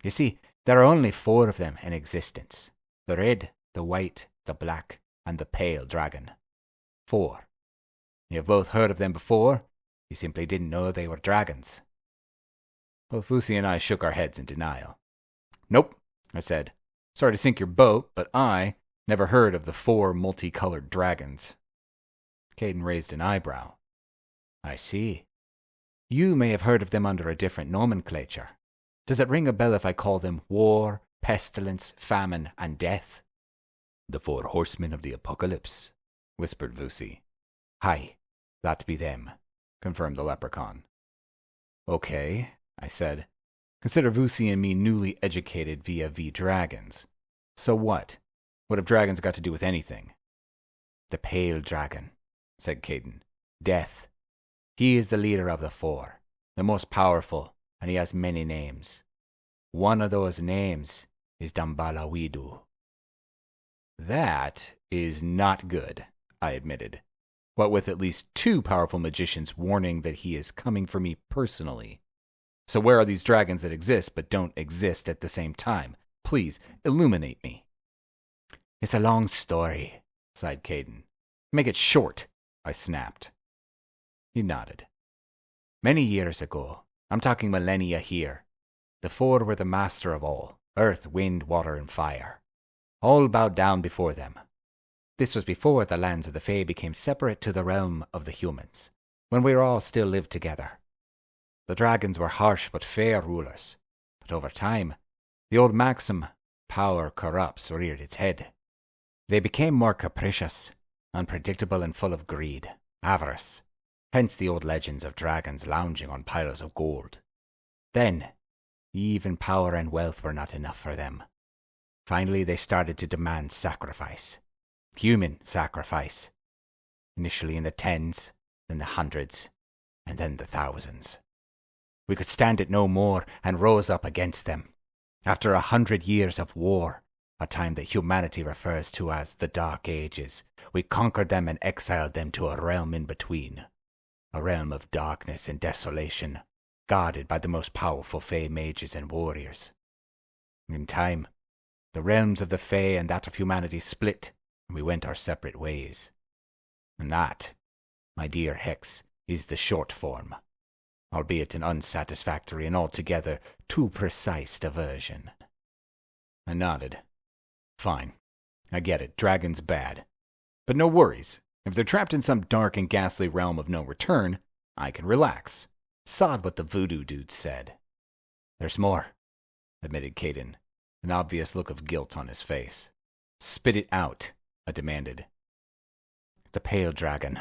You see, there are only 4 of them in existence. The red, the white, the black, and the pale dragon. 4. You've both heard of them before. You simply didn't know they were dragons. Both Vusi and I shook our heads in denial. Nope, I said. Sorry to sink your boat, but I never heard of the 4 multicolored dragons. Caden raised an eyebrow. I see. You may have heard of them under a different nomenclature. Does it ring a bell if I call them war, pestilence, famine, and death? The 4 Horsemen of the Apocalypse, whispered Vusi. Aye, that be them, confirmed the leprechaun. Okay, I said. Consider Vusi and me newly educated via dragons. So what? What have dragons got to do with anything? The pale dragon, said Caden. Death. He is the leader of the 4, the most powerful, and he has many names. One of those names is Dambala Widu. That is not good, I admitted. What with at least 2 powerful magicians warning that he is coming for me personally. So where are these dragons that exist but don't exist at the same time? Please, illuminate me. It's a long story, sighed Caden. Make it short, I snapped. He nodded. Many years ago, I'm talking millennia here, the 4 were the master of all, earth, wind, water, and fire. All bowed down before them. This was before the lands of the Fae became separate to the realm of the humans, when we all still lived together. The dragons were harsh but fair rulers, but over time, the old maxim, power corrupts, reared its head. They became more capricious, unpredictable and full of greed, avarice, hence the old legends of dragons lounging on piles of gold. Then, even power and wealth were not enough for them. Finally, they started to demand sacrifice. Human sacrifice. Initially in the 10s, then the 100s, and then the 1000s. We could stand it no more and rose up against them. After 100 years of war, a time that humanity refers to as the Dark Ages, we conquered them and exiled them to a realm in between. A realm of darkness and desolation, guarded by the most powerful Fae mages and warriors. In time, the realms of the Fae and that of humanity split, and we went our separate ways. And that, my dear Hex, is the short form, albeit an unsatisfactory and altogether too precise diversion. I nodded. Fine. I get it. Dragons bad. But no worries. If they're trapped in some dark and ghastly realm of no return, I can relax. Sod what the voodoo dude said. There's more, admitted Caden, an obvious look of guilt on his face. Spit it out, I demanded. The pale dragon.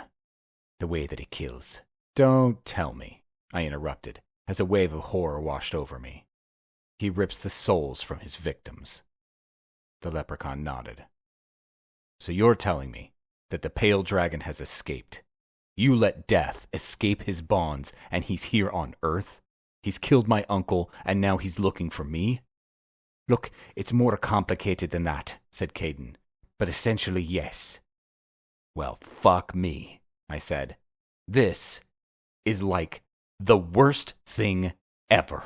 The way that he kills. Don't tell me, I interrupted, as a wave of horror washed over me. He rips the souls from his victims. The leprechaun nodded. So you're telling me that the pale dragon has escaped. You let death escape his bonds, and he's here on Earth? He's killed my uncle, and now he's looking for me? Look, it's more complicated than that, said Caden. But essentially, yes. Well, fuck me, I said. This is like the worst thing ever.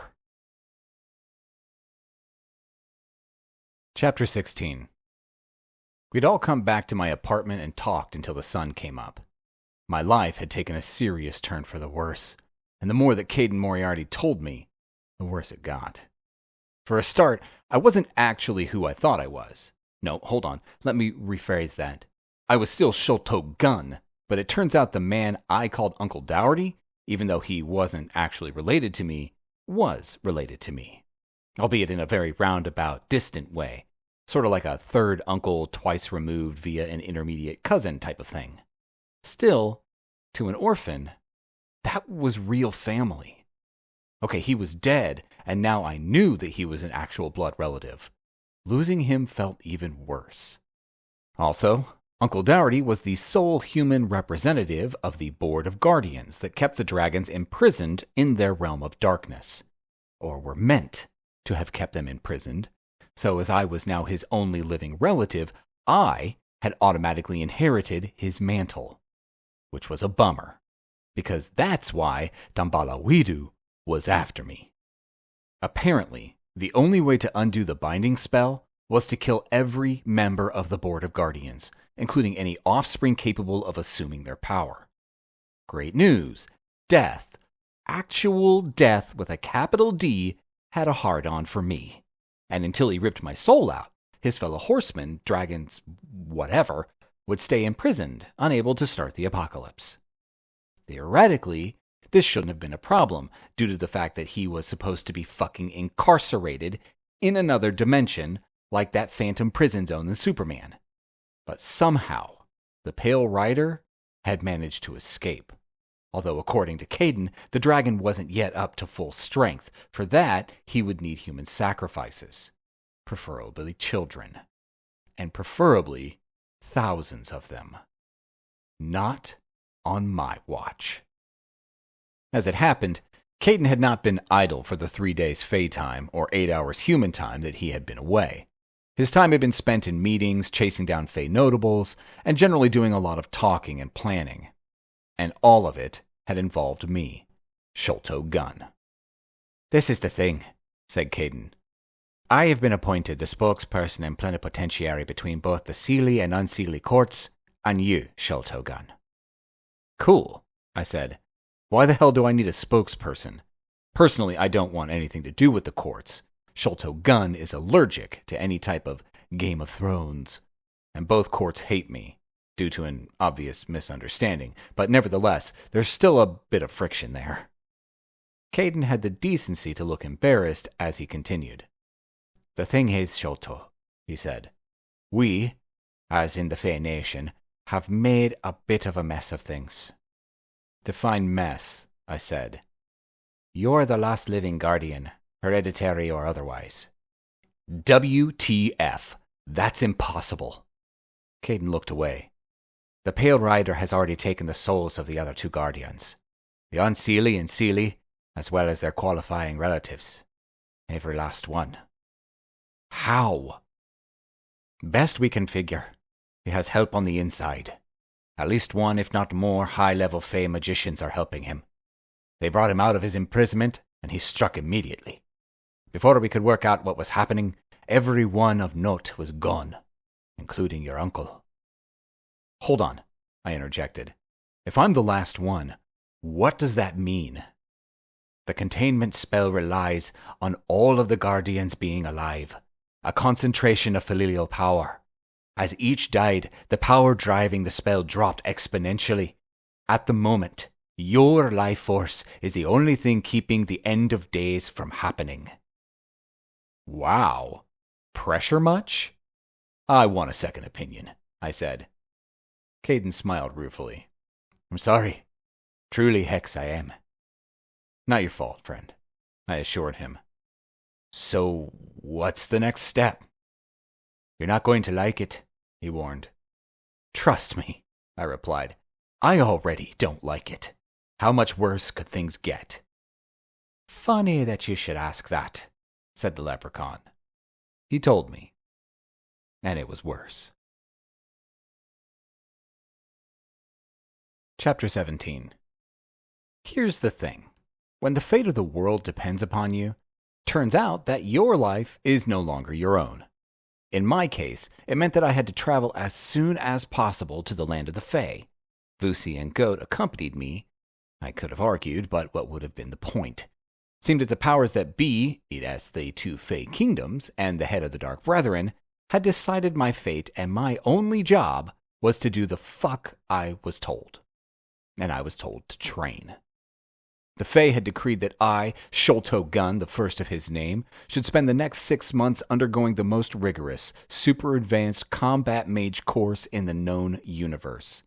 Chapter 16. We'd all come back to my apartment and talked until the sun came up. My life had taken a serious turn for the worse, and the more that Caden Moriarty told me, the worse it got. For a start, I wasn't actually who I thought I was. No, hold on, let me rephrase that. I was still Sholto Gunn, but it turns out the man I called Uncle Dowty, even though he wasn't actually related to me, was related to me. Albeit in a very roundabout, distant way. Sort of like a third uncle twice removed via an intermediate cousin type of thing. Still, to an orphan, that was real family. Okay, he was dead, and now I knew that he was an actual blood relative. Losing him felt even worse. Also, Uncle Dowty was the sole human representative of the Board of Guardians that kept the dragons imprisoned in their realm of darkness. Or were meant to have kept them imprisoned, so as I was now his only living relative, I had automatically inherited his mantle, which was a bummer, because that's why Dambala Widu was after me. Apparently, the only way to undo the binding spell was to kill every member of the Board of Guardians, including any offspring capable of assuming their power. Great news! Death, actual death with a capital D, had a hard-on for me. And until he ripped my soul out, his fellow horsemen, dragons, whatever, would stay imprisoned, unable to start the apocalypse. Theoretically, this shouldn't have been a problem, due to the fact that he was supposed to be fucking incarcerated in another dimension, like that phantom prison zone in Superman. But somehow, the Pale Rider had managed to escape. Although according to Caden, the dragon wasn't yet up to full strength. For that, he would need human sacrifices. Preferably children. And preferably thousands of them. Not on my watch. As it happened, Caden had not been idle for the 3 days Fae time or 8 hours human time that he had been away. His time had been spent in meetings, chasing down Fae notables, and generally doing a lot of talking and planning. And all of it had involved me, Sholto Gunn. "This is the thing," said Caden. "I have been appointed the spokesperson and plenipotentiary between both the Seelie and Unseelie courts, and you, Sholto Gunn." "Cool," I said. "Why the hell do I need a spokesperson? Personally, I don't want anything to do with the courts. Sholto Gunn is allergic to any type of Game of Thrones, and both courts hate me, due to an obvious misunderstanding, but nevertheless, there's still a bit of friction there." Caden had the decency to look embarrassed as he continued. "The thing is, Sholto," he said, "we, as in the Fae Nation, have made a bit of a mess of things." "Define mess," I said. "You're the last living guardian, hereditary or otherwise." WTF. That's impossible. Caden looked away. "The Pale Rider has already taken the souls of the other 2 guardians, the Unseelie and Seelie, as well as their qualifying relatives. Every last one." "How?" "Best we can figure, he has help on the inside. At least 1, if not more, high-level Fae magicians are helping him. They brought him out of his imprisonment, and he struck immediately. Before we could work out what was happening, every one of note was gone, including your uncle." "Hold on," I interjected. "If I'm the last one, what does that mean?" "The containment spell relies on all of the guardians being alive, a concentration of filial power. As each died, the power driving the spell dropped exponentially. At the moment, your life force is the only thing keeping the end of days from happening." "Wow. Pressure much?" "I want a second opinion," I said. Caden smiled ruefully. "I'm sorry. Truly, Hex, I am." "Not your fault, friend," I assured him. "So, what's the next step?" "You're not going to like it," he warned. "Trust me," I replied. "I already don't like it. How much worse could things get?" "Funny that you should ask that," said the leprechaun. He told me. And it was worse. Chapter 17. Here's the thing. When the fate of the world depends upon you, turns out that your life is no longer your own. In my case, it meant that I had to travel as soon as possible to the land of the Fae. Vusi and Goat accompanied me. I could have argued, but what would have been the point? Seemed that the powers that be, i.e. the 2 Fae kingdoms and the head of the Dark Brethren, had decided my fate, and my only job was to do the fuck I was told. And I was told to train. The Fae had decreed that I, Sholto Gunn, the first of his name, should spend the next 6 months undergoing the most rigorous, super advanced combat mage course in the known universe.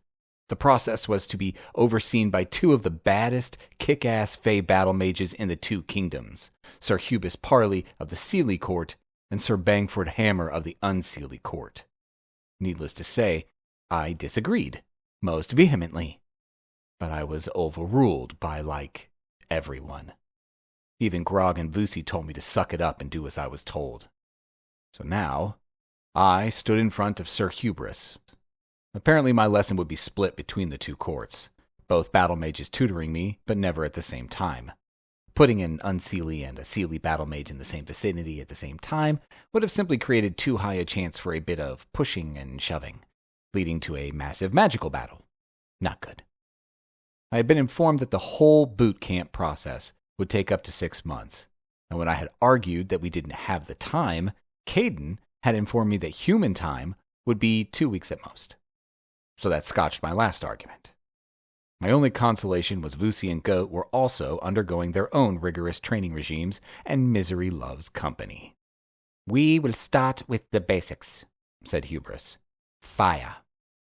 The process was to be overseen by 2 of the baddest, kick-ass Fae battle mages in the 2 kingdoms, Sir Hubis Parley of the Seelie court and Sir Bangford Hammer of the Unseelie court. Needless to say, I disagreed, most vehemently. But I was overruled by, everyone. Even Grog and Vusi told me to suck it up and do as I was told. So now, I stood in front of Sir Hubris. Apparently my lesson would be split between the two courts, both battle mages tutoring me, but never at the same time. Putting an unseelie and a seelie battle mage in the same vicinity at the same time would have simply created too high a chance for a bit of pushing and shoving, leading to a massive magical battle. Not good. I had been informed that the whole boot camp process would take up to 6 months, and when I had argued that we didn't have the time, Caden had informed me that human time would be 2 weeks at most. So that scotched my last argument. My only consolation was Vusi and Goat were also undergoing their own rigorous training regimes, and misery loves company. "We will start with the basics," said Hubris. "Fire.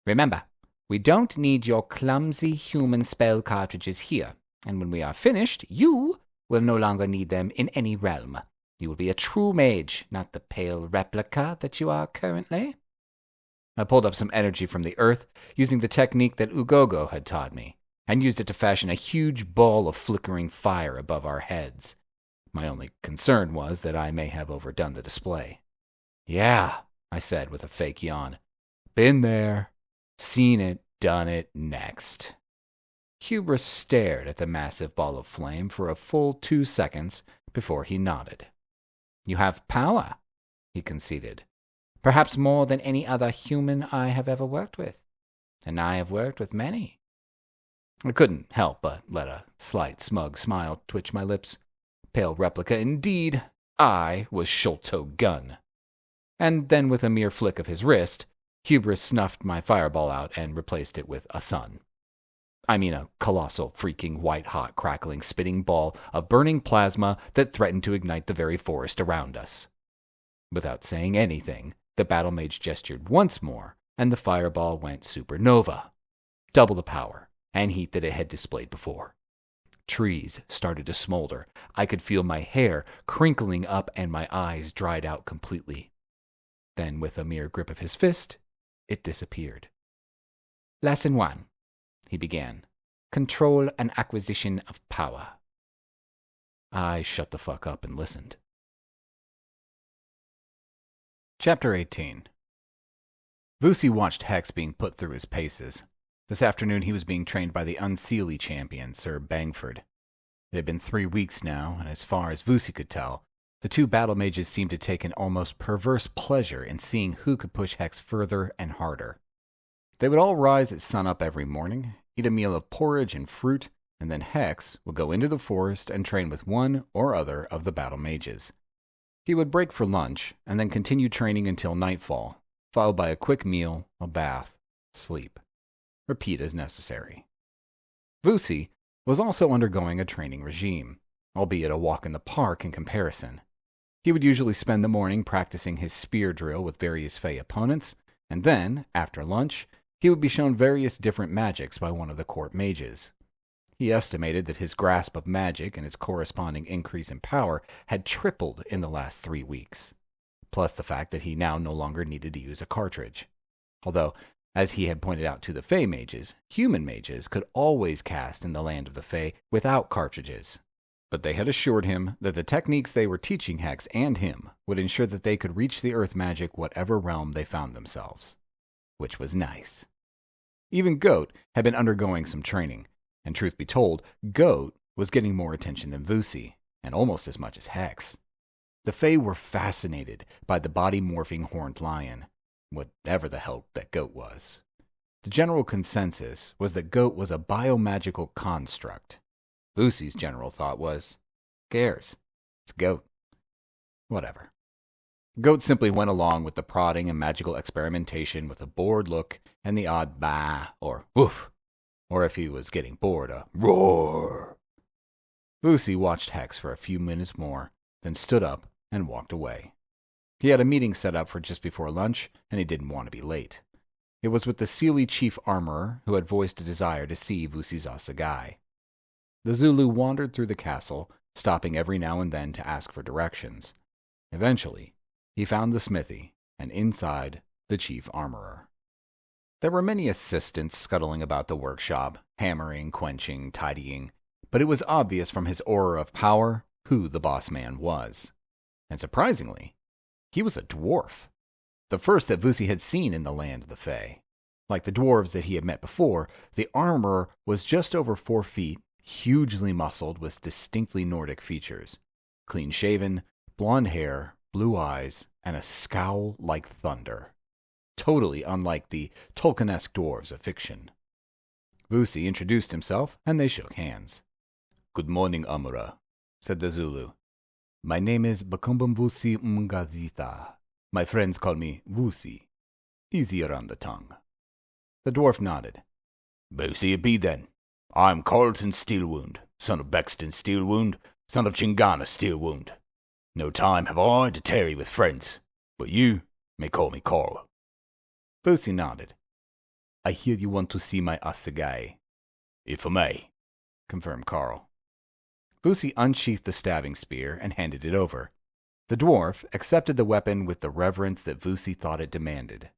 Remember, we don't need your clumsy human spell cartridges here, and when we are finished, you will no longer need them in any realm. You will be a true mage, not the pale replica that you are currently." I pulled up some energy from the earth, using the technique that Ugogo had taught me, and used it to fashion a huge ball of flickering fire above our heads. My only concern was that I may have overdone the display. "Yeah," I said with a fake yawn. "Been there. Seen it, done it, next." Hubris stared at the massive ball of flame for a full 2 seconds before he nodded. "You have power," he conceded. "Perhaps more than any other human I have ever worked with. And I have worked with many." I couldn't help but let a slight smug smile twitch my lips. Pale replica indeed. I was Sholto Gunn. And then with a mere flick of his wrist, Hubris snuffed my fireball out and replaced it with a sun. I mean a colossal, freaking, white-hot, crackling, spitting ball of burning plasma that threatened to ignite the very forest around us. Without saying anything, the battle mage gestured once more, and the fireball went supernova. Double the power and heat that it had displayed before. Trees started to smolder. I could feel my hair crinkling up and my eyes dried out completely. Then, with a mere grip of his fist, it disappeared. "Lesson 1, he began. "Control and acquisition of power." I shut the fuck up and listened. Chapter 18. Vusi watched Hex being put through his paces. This afternoon he was being trained by the unseelie champion, Sir Bangford. It had been 3 weeks now, and as far as Vusi could tell, the two battle mages seemed to take an almost perverse pleasure in seeing who could push Hex further and harder. They would all rise at sunup every morning, eat a meal of porridge and fruit, and then Hex would go into the forest and train with one or other of the battle mages. He would break for lunch, and then continue training until nightfall, followed by a quick meal, a bath, sleep. Repeat as necessary. Vusi was also undergoing a training regime, albeit a walk in the park in comparison. He would usually spend the morning practicing his spear drill with various Fey opponents, and then, after lunch, he would be shown various different magics by one of the court mages. He estimated that his grasp of magic and its corresponding increase in power had tripled in the last 3 weeks, plus the fact that he now no longer needed to use a cartridge. Although, as he had pointed out to the Fey mages, human mages could always cast in the land of the Fey without cartridges. But they had assured him that the techniques they were teaching Hex and him would ensure that they could reach the earth magic whatever realm they found themselves. Which was nice. Even Goat had been undergoing some training, and truth be told, Goat was getting more attention than Vusi, and almost as much as Hex. The Fey were fascinated by the body-morphing horned lion, whatever the hell that Goat was. The general consensus was that Goat was a biomagical construct. Vusi's general thought was, cares, it's Goat. Whatever. Goat simply went along with the prodding and magical experimentation with a bored look and the odd bah or woof, or if he was getting bored, a roar. Vusi watched Hex for a few minutes more, then stood up and walked away. He had a meeting set up for just before lunch, and he didn't want to be late. It was with the Seelie chief armorer, who had voiced a desire to see Vusi's assegai. The Zulu wandered through the castle, stopping every now and then to ask for directions. Eventually, he found the smithy, and inside, the chief armorer. There were many assistants scuttling about the workshop, hammering, quenching, tidying, but it was obvious from his aura of power who the boss man was. And surprisingly, he was a dwarf. The first that Vusi had seen in the land of the Fae. Like the dwarves that he had met before, the armorer was just over 4 feet, hugely muscled with distinctly Nordic features. Clean-shaven, blonde hair, blue eyes, and a scowl like thunder. Totally unlike the Tolkien-esque dwarves of fiction. Vusi introduced himself, and they shook hands. "Good morning, Amura," said the Zulu. "My name is Bakumbum Vusi Mngazita. My friends call me Vusi. Easier on the tongue." The dwarf nodded. "Vusi it be then. I'm Carlton Steelwound, son of Bexton Steelwound, son of Chingana Steelwound. No time have I to tarry with friends, but you may call me Carl." Vusi nodded. "I hear you want to see my assegai." "If I may," confirmed Carl. Vusi unsheathed the stabbing spear and handed it over. The dwarf accepted the weapon with the reverence that Vusi thought it demanded.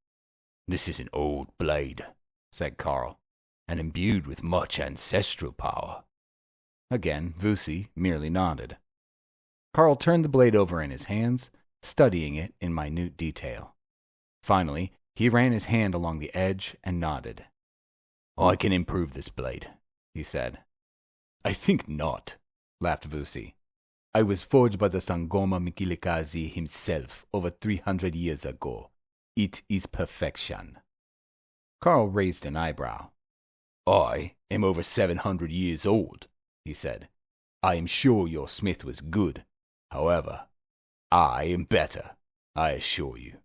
"This is an old blade," said Carl, "and imbued with much ancestral power." Again, Vusi merely nodded. Carl turned the blade over in his hands, studying it in minute detail. Finally, he ran his hand along the edge and nodded. "I can improve this blade," he said. "I think not," laughed Vusi. "I was forged by the Sangoma Mikilikazi himself over 300 years ago. It is perfection." Carl raised an eyebrow. "I am over 700 years old," he said. "I am sure your smith was good. However, I am better, I assure you."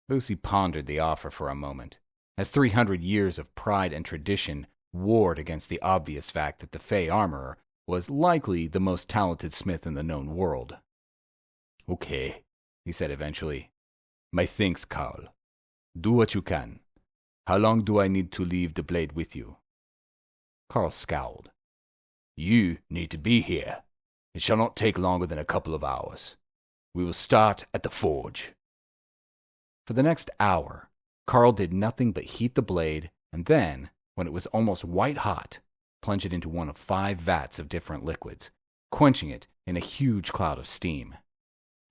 Vusi pondered the offer for a moment, as 300 years of pride and tradition warred against the obvious fact that the Fae armorer was likely the most talented smith in the known world. "Okay," he said eventually. "My thanks, Carl. Do what you can. How long do I need to leave the blade with you?" Carl scowled. "You need to be here. It shall not take longer than a couple of hours. We will start at the forge." For the next hour, Carl did nothing but heat the blade, and then, when it was almost white hot, plunge it into one of 5 vats of different liquids, quenching it in a huge cloud of steam.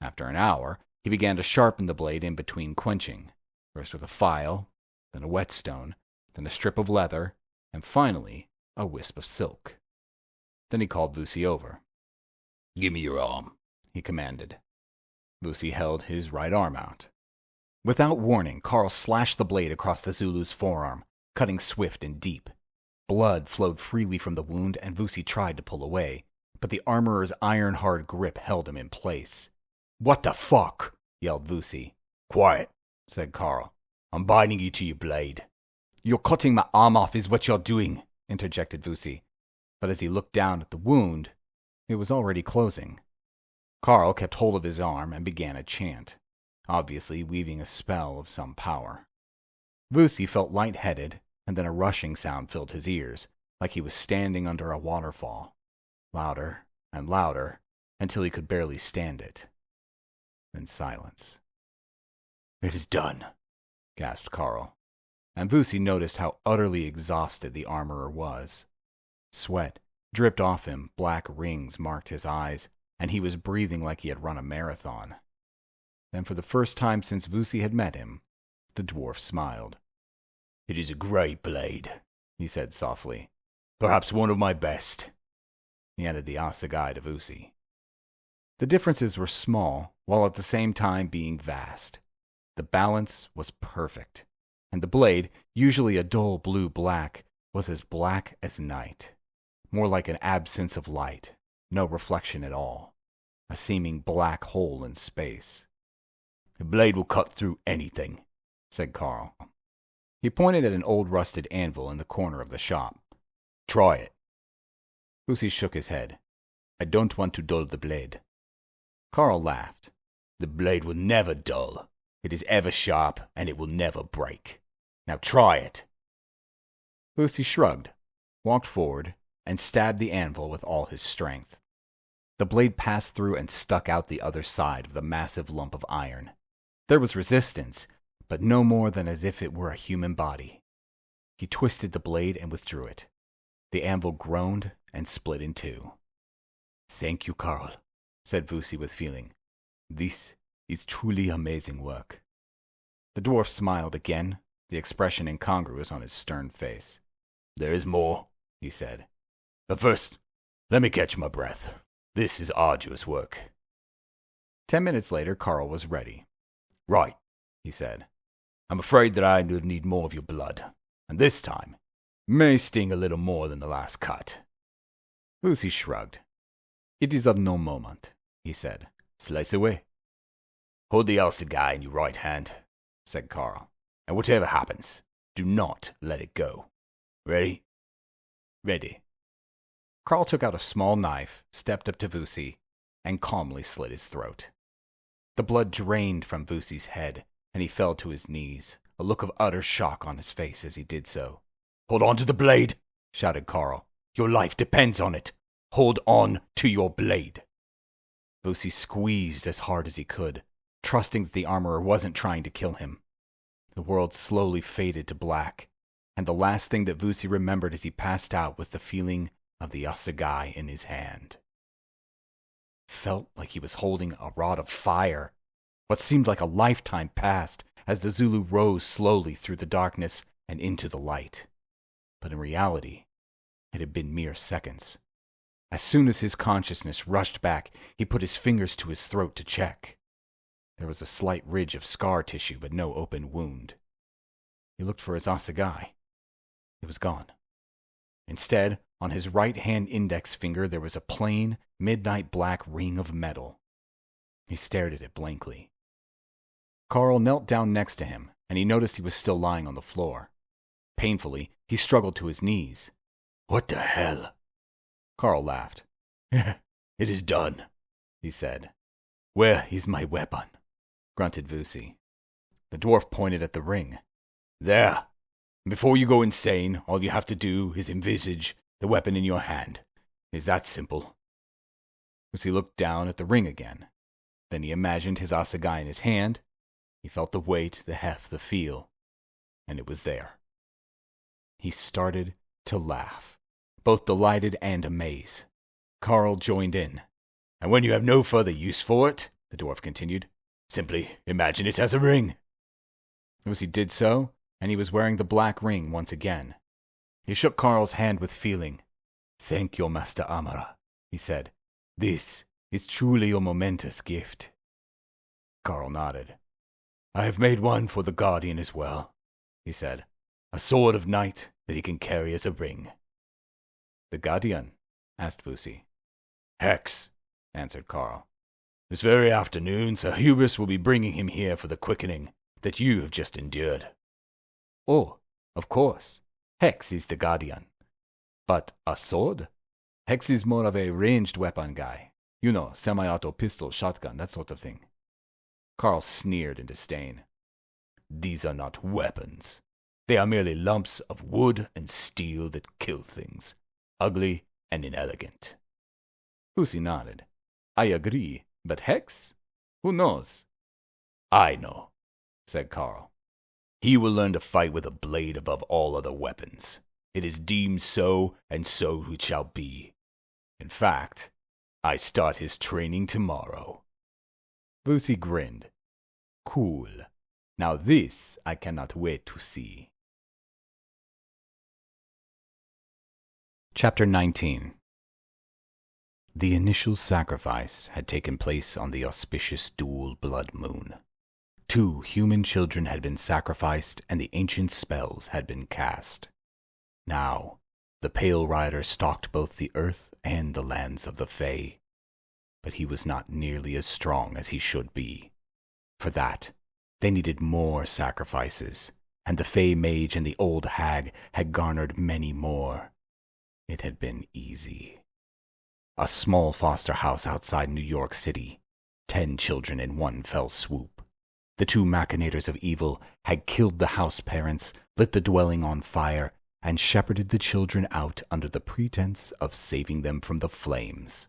After an hour, he began to sharpen the blade in between quenching, first with a file, then a whetstone, then a strip of leather, and finally a wisp of silk. Then he called Vusi over. "Give me your arm," he commanded. Vusi held his right arm out. Without warning, Carl slashed the blade across the Zulu's forearm, cutting swift and deep. Blood flowed freely from the wound, and Vusi tried to pull away, but the armorer's iron-hard grip held him in place. "What the fuck?" yelled Vusi. "Quiet," said Carl. "I'm binding you to your blade." "You're cutting my arm off is what you're doing," interjected Vusi. But as he looked down at the wound, it was already closing. Carl kept hold of his arm and began a chant, obviously weaving a spell of some power. Vusi felt lightheaded, and then a rushing sound filled his ears, like he was standing under a waterfall. Louder and louder, until he could barely stand it. Then silence. "It is done," gasped Carl, and Vusi noticed how utterly exhausted the armorer was. Sweat dripped off him, black rings marked his eyes, and he was breathing like he had run a marathon. Then for the first time since Vusi had met him, the dwarf smiled. "It is a great blade," he said softly. "Perhaps one of my best." He handed the assegai to Vusi. The differences were small, while at the same time being vast. The balance was perfect, and the blade, usually a dull blue-black, was as black as night. More like an absence of light, no reflection at all. A seeming black hole in space. "The blade will cut through anything," said Carl. He pointed at an old rusted anvil in the corner of the shop. "Try it." Vusi shook his head. "I don't want to dull the blade." Carl laughed. "The blade will never dull. It is ever sharp, and it will never break. Now try it." Vusi shrugged, walked forward, and stabbed the anvil with all his strength. The blade passed through and stuck out the other side of the massive lump of iron. There was resistance, but no more than as if it were a human body. He twisted the blade and withdrew it. The anvil groaned and split in two. Thank you, Carl, said Vusi with feeling. This is truly amazing work. The dwarf smiled again, the expression incongruous on his stern face. There is more, he said. But first, let me catch my breath. This is arduous work. 10 minutes later, Carl was ready. Right, he said. I'm afraid that I will need more of your blood, and this time may sting a little more than the last cut. Vusi shrugged. It is of no moment, he said. Slice away. Hold the assegai in your right hand, said Carl, and whatever happens, do not let it go. Ready? Ready. Carl took out a small knife, stepped up to Vusi, and calmly slit his throat. The blood drained from Vusi's head, and he fell to his knees, a look of utter shock on his face as he did so. Hold on to the blade, shouted Carl. Your life depends on it. Hold on to your blade. Vusi squeezed as hard as he could, trusting that the armorer wasn't trying to kill him. The world slowly faded to black, and the last thing that Vusi remembered as he passed out was the feeling of the assegai in his hand. Felt like he was holding a rod of fire. What seemed like a lifetime passed as the Zulu rose slowly through the darkness and into the light. But in reality, it had been mere seconds. As soon as his consciousness rushed back, he put his fingers to his throat to check. There was a slight ridge of scar tissue, but no open wound. He looked for his assegai. It was gone. Instead, on his right-hand index finger, there was a plain, midnight black ring of metal. He stared at it blankly. Carl knelt down next to him, and he noticed he was still lying on the floor. Painfully, he struggled to his knees. What the hell? Carl laughed. It is done, he said. Where is my weapon? Grunted Vusi. The dwarf pointed at the ring. There. Before you go insane, all you have to do is envisage the weapon in your hand. It's that simple. Vusi looked down at the ring again. Then he imagined his assegai in his hand. He felt the weight, the heft, the feel, and it was there. He started to laugh, both delighted and amazed. Carl joined in. And when you have no further use for it, the dwarf continued, simply imagine it as a ring. Vusi did so, and he was wearing the black ring once again. He shook Carl's hand with feeling. Thank you, Master Amara, he said. This is truly a momentous gift. Carl nodded. I have made one for the Guardian as well, he said. A sword of night that he can carry as a ring. The Guardian? Asked Vusi. Hex, answered Carl. This very afternoon, Sir Hubris will be bringing him here for the quickening that you have just endured. Oh, of course. Hex is the Guardian. But a sword? Hex is more of a ranged weapon guy. You know, semi-auto pistol, shotgun, that sort of thing. Carl sneered in disdain. These are not weapons. They are merely lumps of wood and steel that kill things, ugly and inelegant. Vusi nodded. I agree, but Hex? Who knows? I know, said Carl. He will learn to fight with a blade above all other weapons. It is deemed so, and so it shall be. In fact, I start his training tomorrow. Vusi grinned. Cool. Now this I cannot wait to see. Chapter 19. The initial sacrifice had taken place on the auspicious dual blood moon. 2 human children had been sacrificed, and the ancient spells had been cast. Now, the Pale Rider stalked both the earth and the lands of the Fae, but he was not nearly as strong as he should be. For that, they needed more sacrifices, and the Fae Mage and the old hag had garnered many more. It had been easy. A small foster house outside New York City, 10 children in one fell swoop. The 2 machinators of evil had killed the house parents, lit the dwelling on fire, and shepherded the children out under the pretense of saving them from the flames.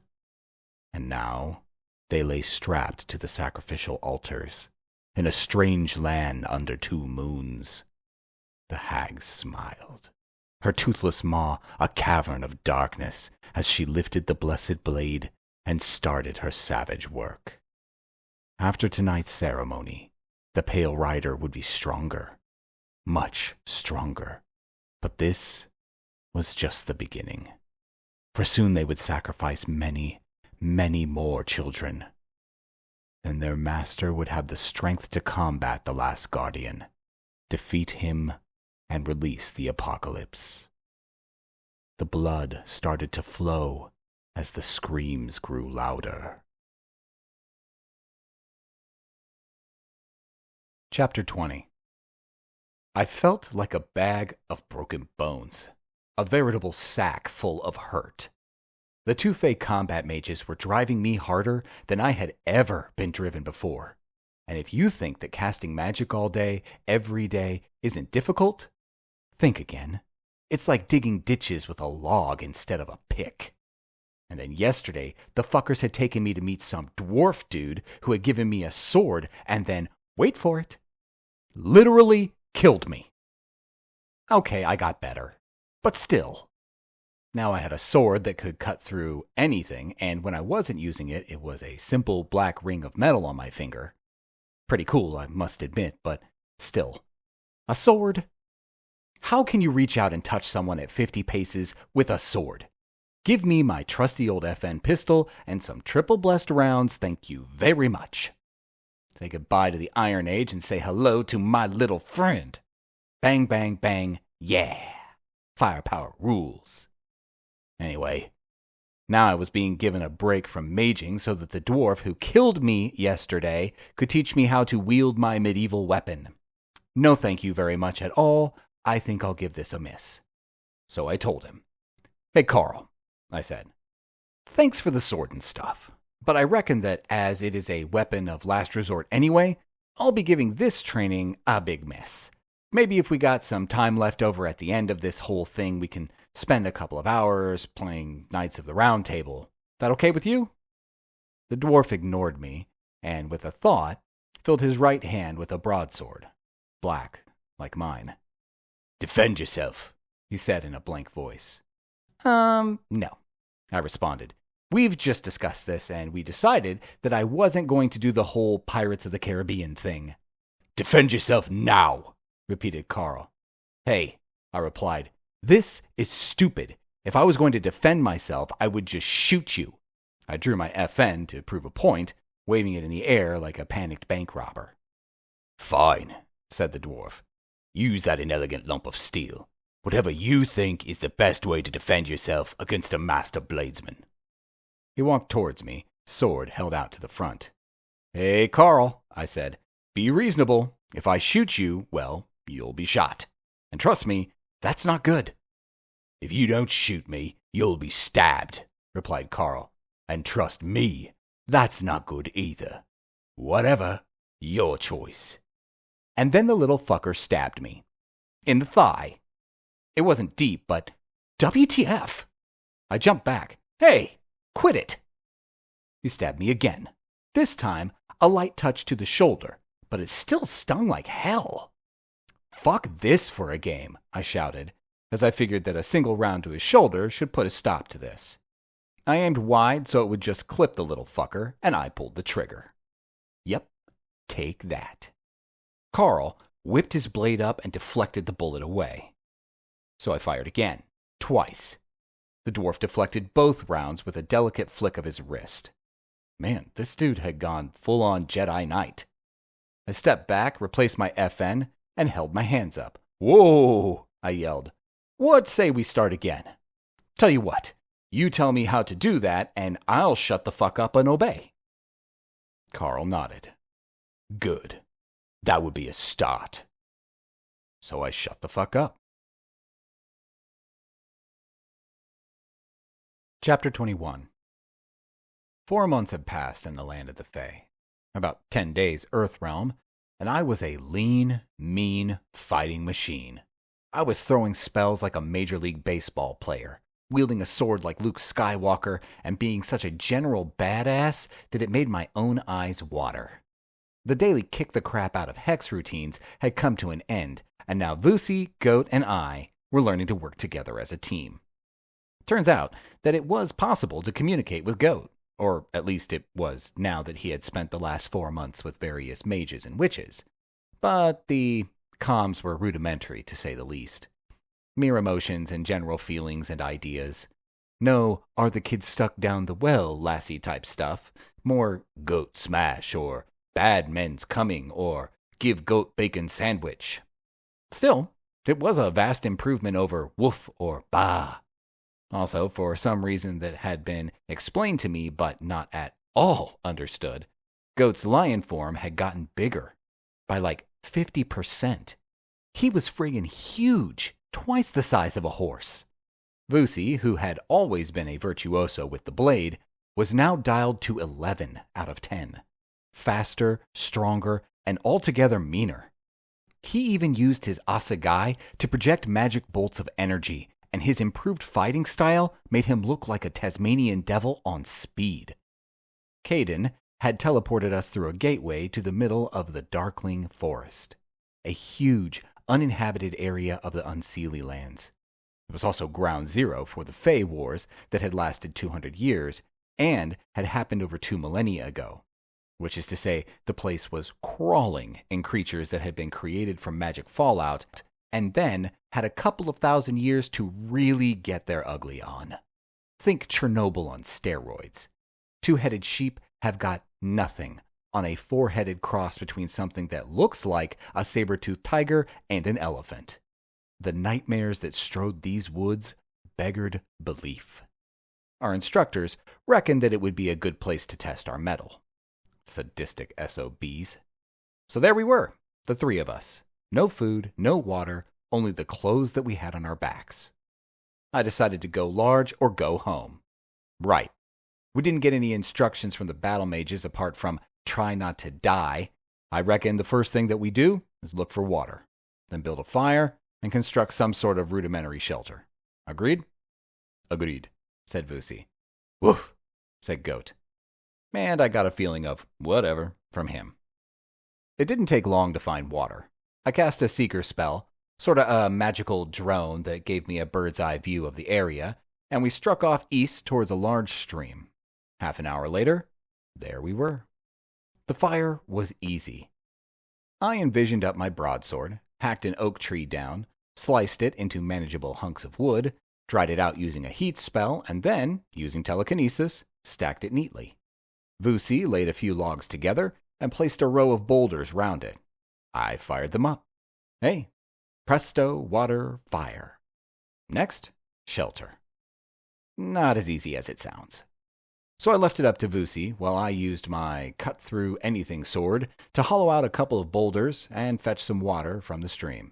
And now they lay strapped to the sacrificial altars, in a strange land under 2 moons. The hag smiled, her toothless maw a cavern of darkness, as she lifted the blessed blade and started her savage work. After tonight's ceremony, the Pale Rider would be stronger, much stronger. But this was just the beginning, for soon they would sacrifice many, many more children. Then their master would have the strength to combat the last guardian, defeat him, and release the apocalypse. The blood started to flow as the screams grew louder. Chapter 20. I felt like a bag of broken bones, a veritable sack full of hurt. The two Fey combat mages were driving me harder than I had ever been driven before. And if you think that casting magic all day, every day, isn't difficult, think again. It's like digging ditches with a log instead of a pick. And then yesterday, the fuckers had taken me to meet some dwarf dude who had given me a sword and then, wait for it, literally killed me. Okay, I got better. But still. Now I had a sword that could cut through anything, and when I wasn't using it, it was a simple black ring of metal on my finger. Pretty cool, I must admit, but still. A sword? How can you reach out and touch someone at 50 paces with a sword? Give me my trusty old FN pistol and some triple blessed rounds, thank you very much. Say goodbye to the Iron Age and say hello to my little friend. Bang, bang, bang, yeah. Firepower rules. Anyway, now I was being given a break from maging so that the dwarf who killed me yesterday could teach me how to wield my medieval weapon. No thank you very much at all. I think I'll give this a miss. So I told him. Hey, Carl, I said. Thanks for the sword and stuff, but I reckon that as it is a weapon of last resort anyway, I'll be giving this training a big miss. Maybe if we got some time left over at the end of this whole thing, we can spend a couple of hours playing Knights of the Round Table. That okay with you? The dwarf ignored me, and with a thought, filled his right hand with a broadsword, black like mine. Defend yourself, he said in a blank voice. No, I responded. We've just discussed this, and we decided that I wasn't going to do the whole Pirates of the Caribbean thing. Defend yourself now, repeated Carl. Hey, I replied, this is stupid. If I was going to defend myself, I would just shoot you. I drew my FN to prove a point, waving it in the air like a panicked bank robber. Fine, said the dwarf. Use that inelegant lump of steel. Whatever you think is the best way to defend yourself against a master bladesman. He walked towards me, sword held out to the front. Hey, Carl, I said, be reasonable. If I shoot you, well, you'll be shot. And trust me, that's not good. If you don't shoot me, you'll be stabbed, replied Carl. And trust me, that's not good either. Whatever, your choice. And then the little fucker stabbed me. In the thigh. It wasn't deep, but WTF? I jumped back. Hey, quit it. He stabbed me again. This time, a light touch to the shoulder, but it still stung like hell. Fuck this for a game, I shouted, as I figured that a single round to his shoulder should put a stop to this. I aimed wide so it would just clip the little fucker, and I pulled the trigger. Yep, take that. Carl whipped his blade up and deflected the bullet away. So I fired again, twice. The dwarf deflected both rounds with a delicate flick of his wrist. Man, this dude had gone full-on Jedi Knight. I stepped back, replaced my FN, and held my hands up. Whoa, I yelled. What say we start again? Tell you what, you tell me how to do that, and I'll shut the fuck up and obey. Carl nodded. Good. That would be a start. So I shut the fuck up. Chapter 21. 4 months had passed in the land of the Fae. About 10 days Earthrealm, and I was a lean, mean fighting machine. I was throwing spells like a Major League Baseball player, wielding a sword like Luke Skywalker, and being such a general badass that it made my own eyes water. The daily kick-the-crap-out of Hex routines had come to an end, and now Vusi, Goat, and I were learning to work together as a team. Turns out that it was possible to communicate with Goat. or at least it was now that he had spent the last 4 months with various mages and witches. But the comms were rudimentary, to say the least. Mere emotions and general feelings and ideas. No, are the kids stuck down the well, lassie type stuff. More goat smash, or bad men's coming, or give goat bacon sandwich. Still, it was a vast improvement over woof or bah. Also, for some reason that had been explained to me but not at all understood, Goat's lion form had gotten bigger by like 50%. He was friggin' huge, twice the size of a horse. Vusi, who had always been a virtuoso with the blade, was now dialed to 11 out of 10. Faster, stronger, and altogether meaner. He even used his assegai to project magic bolts of energy, and his improved fighting style made him look like a Tasmanian devil on speed. Caden had teleported us through a gateway to the middle of the Darkling Forest, a huge, uninhabited area of the Unseelie lands. It was also ground zero for the Fey Wars that had lasted 200 years and had happened over 2 millennia ago, which is to say the place was crawling in creatures that had been created from magic fallout and then had a couple of thousand years to really get their ugly on. Think Chernobyl on steroids. 2-headed sheep have got nothing on a 4-headed cross between something that looks like a saber-toothed tiger and an elephant. The nightmares that strode these woods beggared belief. Our instructors reckoned that it would be a good place to test our mettle. Sadistic SOBs. So there we were, the 3 of us. No food, no water, only the clothes that we had on our backs. I decided to go large or go home. Right. We didn't get any instructions from the battle mages apart from try not to die. I reckon the first thing that we do is look for water, then build a fire and construct some sort of rudimentary shelter. Agreed? Agreed, said Vusi. Woof, said Goat. And I got a feeling of whatever from him. It didn't take long to find water. I cast a seeker spell, sort of a magical drone that gave me a bird's eye view of the area, and we struck off east towards a large stream. Half an hour later, there we were. The fire was easy. I envisioned up my broadsword, hacked an oak tree down, sliced it into manageable hunks of wood, dried it out using a heat spell, and then, using telekinesis, stacked it neatly. Vusi laid a few logs together and placed a row of boulders round it. I fired them up. Hey, presto, water, fire. Next, shelter. Not as easy as it sounds. So I left it up to Vusi while I used my cut-through-anything sword to hollow out a couple of boulders and fetch some water from the stream.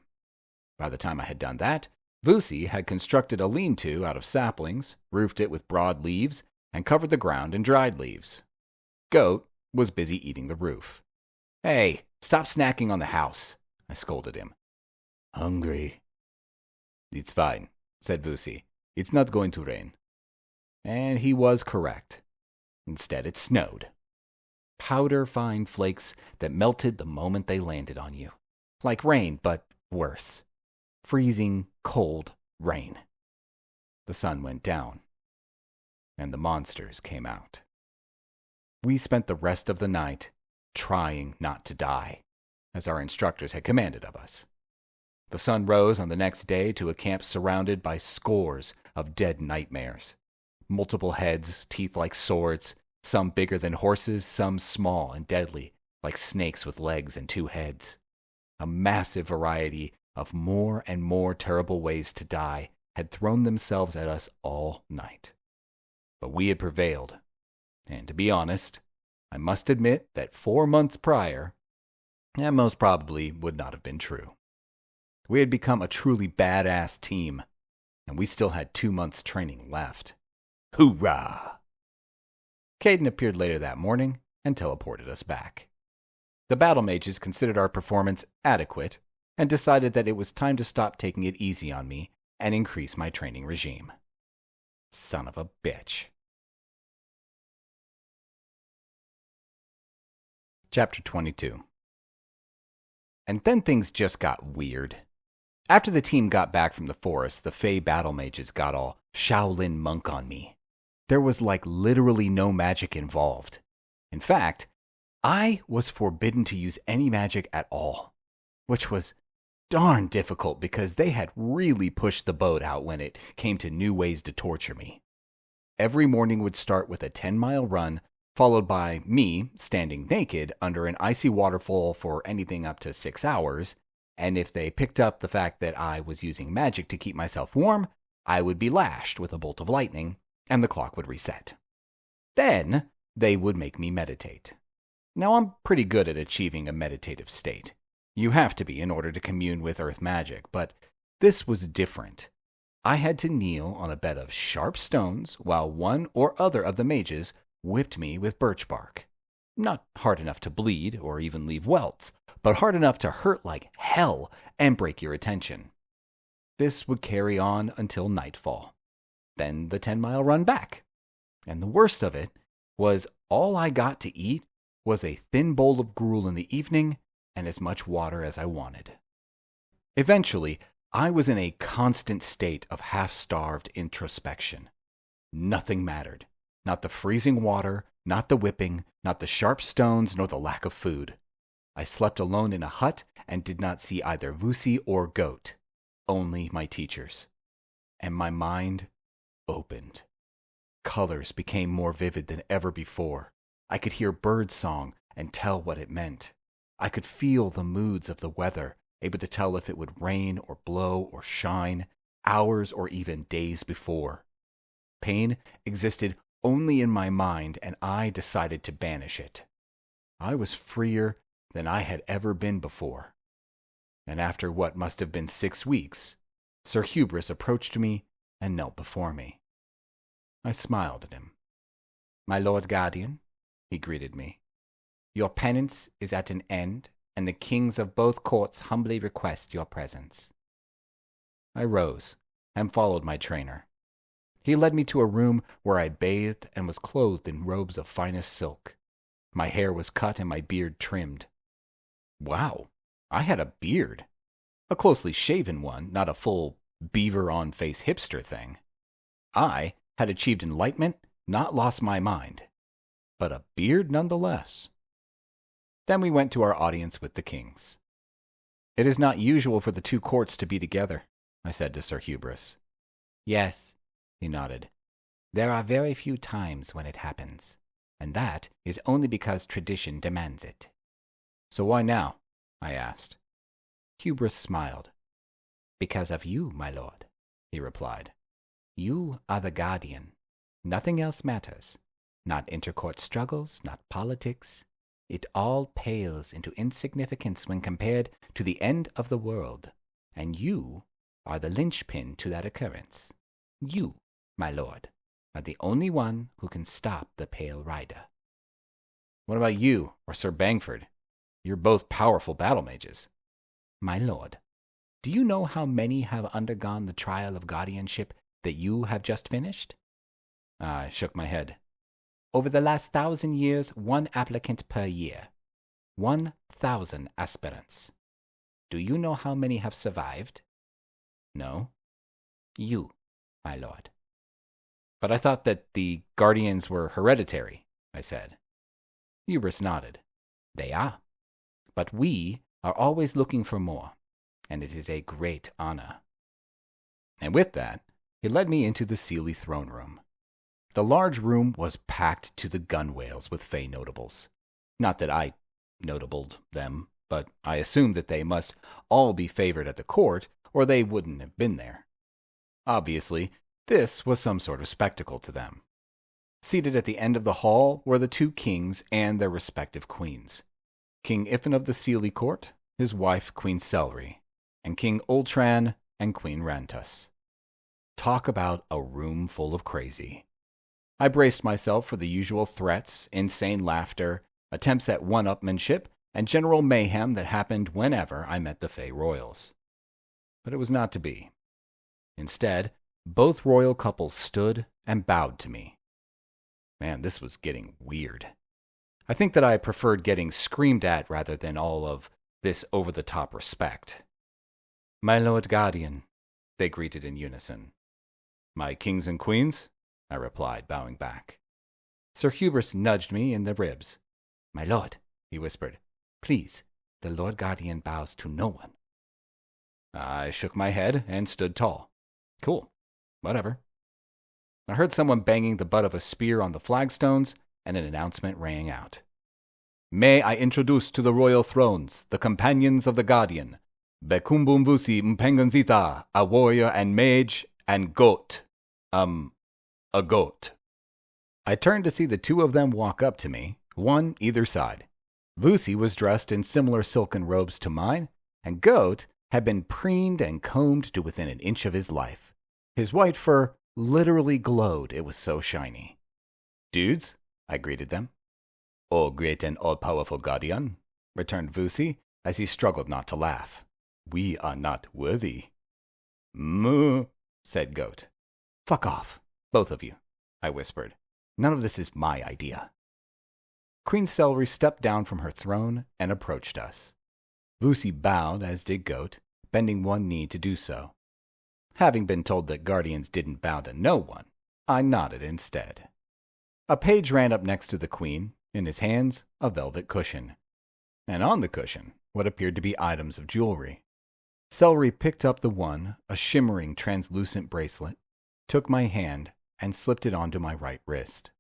By the time I had done that, Vusi had constructed a lean-to out of saplings, roofed it with broad leaves, and covered the ground in dried leaves. Goat was busy eating the roof. Hey, stop snacking on the house, I scolded him. Hungry. It's fine, said Vusi. It's not going to rain. And he was correct. Instead, it snowed. Powder-fine flakes that melted the moment they landed on you. Like rain, but worse. Freezing, cold rain. The sun went down, and the monsters came out. We spent the rest of the night trying not to die, as our instructors had commanded of us. The sun rose on the next day to a camp surrounded by scores of dead nightmares. Multiple heads, teeth like swords, some bigger than horses, some small and deadly, like snakes with legs and 2 heads. A massive variety of more and more terrible ways to die had thrown themselves at us all night. But we had prevailed, and to be honest, I must admit that 4 months prior, that most probably would not have been true. We had become a truly badass team, and we still had 2 months training left. Hoorah! Caden appeared later that morning and teleported us back. The battle mages considered our performance adequate and decided that it was time to stop taking it easy on me and increase my training regime. Son of a bitch. Chapter 22. And then things just got weird. After the team got back from the forest, the Fey battle mages got all Shaolin monk on me. there was like literally no magic involved. In fact, I was forbidden to use any magic at all, which was darn difficult because they had really pushed the boat out when it came to new ways to torture me. Every morning would start with a 10-mile run, followed by me standing naked under an icy waterfall for anything up to 6 hours, and if they picked up the fact that I was using magic to keep myself warm, I would be lashed with a bolt of lightning, and the clock would reset. Then they would make me meditate. Now, I'm pretty good at achieving a meditative state. You have to be in order to commune with earth magic, but this was different. I had to kneel on a bed of sharp stones while one or other of the mages whipped me with birch bark. Not hard enough to bleed or even leave welts, but hard enough to hurt like hell and break your attention. This would carry on until nightfall. Then the 10-mile run back. And the worst of it was all I got to eat was a thin bowl of gruel in the evening and as much water as I wanted. Eventually, I was in a constant state of half-starved introspection. Nothing mattered. Not the freezing water, not the whipping, not the sharp stones, nor the lack of food. I slept alone in a hut and did not see either Vusi or goat, only my teachers. And my mind opened. Colors became more vivid than ever before. I could hear bird song and tell what it meant. I could feel the moods of the weather, able to tell if it would rain or blow or shine, hours or even days before. Pain existed only in my mind, and I decided to banish it. I was freer than I had ever been before. And after what must have been 6 weeks, Sir Hubris approached me and knelt before me. I smiled at him. "My Lord Guardian," he greeted me, "your penance is at an end, and the kings of both courts humbly request your presence." I rose and followed my trainer. He led me to a room where I bathed and was clothed in robes of finest silk. My hair was cut and my beard trimmed. Wow, I had a beard. A closely shaven one, not a full beaver-on-face hipster thing. I had achieved enlightenment, not lost my mind. But a beard nonetheless. Then we went to our audience with the kings. "It is not usual for the two courts to be together," I said to Sir Hubris. "Yes," he nodded. "There are very few times when it happens, and that is only because tradition demands it." "So why now?" I asked. Hubris smiled. "Because of you, my lord," he replied. "You are the guardian. Nothing else matters. Not intercourt struggles, not politics. It all pales into insignificance when compared to the end of the world, and you are the linchpin to that occurrence. You, my lord, are the only one who can stop the Pale Rider." "What about you or Sir Bangford? You're both powerful battle mages." "My lord, do you know how many have undergone the trial of guardianship that you have just finished?" I shook my head. "Over the last 1,000 years, 1 applicant per year. 1,000 aspirants. Do you know how many have survived?" "No." "You, my lord." "But I thought that the guardians were hereditary," I said. Hubris nodded. "They are. But we are always looking for more, and it is a great honor." And with that, he led me into the Seelie throne room. The large room was packed to the gunwales with Fey notables. Not that I notabled them, but I assumed that they must all be favored at the court, or they wouldn't have been there. Obviously, this was some sort of spectacle to them. Seated at the end of the hall were the 2 kings and their respective queens. King Iffin of the Seelie court, his wife Queen Celery, and King Ultran and Queen Rantus. Talk about a room full of crazy. I braced myself for the usual threats, insane laughter, attempts at one-upmanship, and general mayhem that happened whenever I met the Fey royals. But it was not to be. Instead, both royal couples stood and bowed to me. Man, this was getting weird. I think that I preferred getting screamed at rather than all of this over-the-top respect. "My Lord Guardian," they greeted in unison. "My kings and queens," I replied, bowing back. Sir Hubris nudged me in the ribs. My lord, he whispered. please, the Lord Guardian bows to no one. I shook my head and stood tall. Cool. Whatever. I heard someone banging the butt of a spear on the flagstones, and an announcement rang out. May I introduce to the royal thrones the companions of the Guardian, Bekumbum Vusi Mpenganzita, a warrior and mage, and goat. A goat. I turned to see the two of them walk up to me, one either side. Vusi was dressed in similar silken robes to mine, and Goat had been preened and combed to within an inch of his life. His white fur literally glowed, it was so shiny. Dudes, I greeted them. O great and all-powerful Guardian, returned Vusi, as he struggled not to laugh. We are not worthy. Moo, said Goat. Fuck off, both of you, I whispered. None of this is my idea. Queen Celery stepped down from her throne and approached us. Vusi bowed, as did Goat, bending one knee to do so. Having been told that guardians didn't bow to no one, I nodded instead. A page ran up next to the queen, in his hands a velvet cushion, and on the cushion what appeared to be items of jewelry. Celery picked up the one, a shimmering translucent bracelet, took my hand, and slipped it onto my right wrist.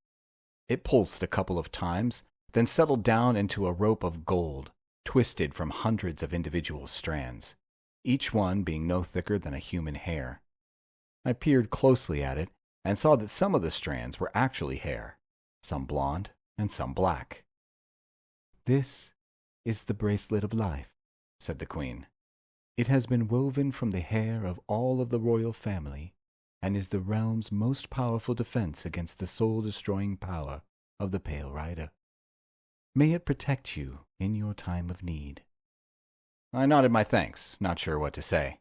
It pulsed a couple of times, then settled down into a rope of gold, twisted from hundreds of individual strands, each one being no thicker than a human hair. I peered closely at it and saw that some of the strands were actually hair, some blonde and some black. This is the bracelet of life, said the queen. It has been woven from the hair of all of the royal family and is the realm's most powerful defense against the soul-destroying power of the Pale Rider. May it protect you in your time of need. I nodded my thanks, not sure what to say.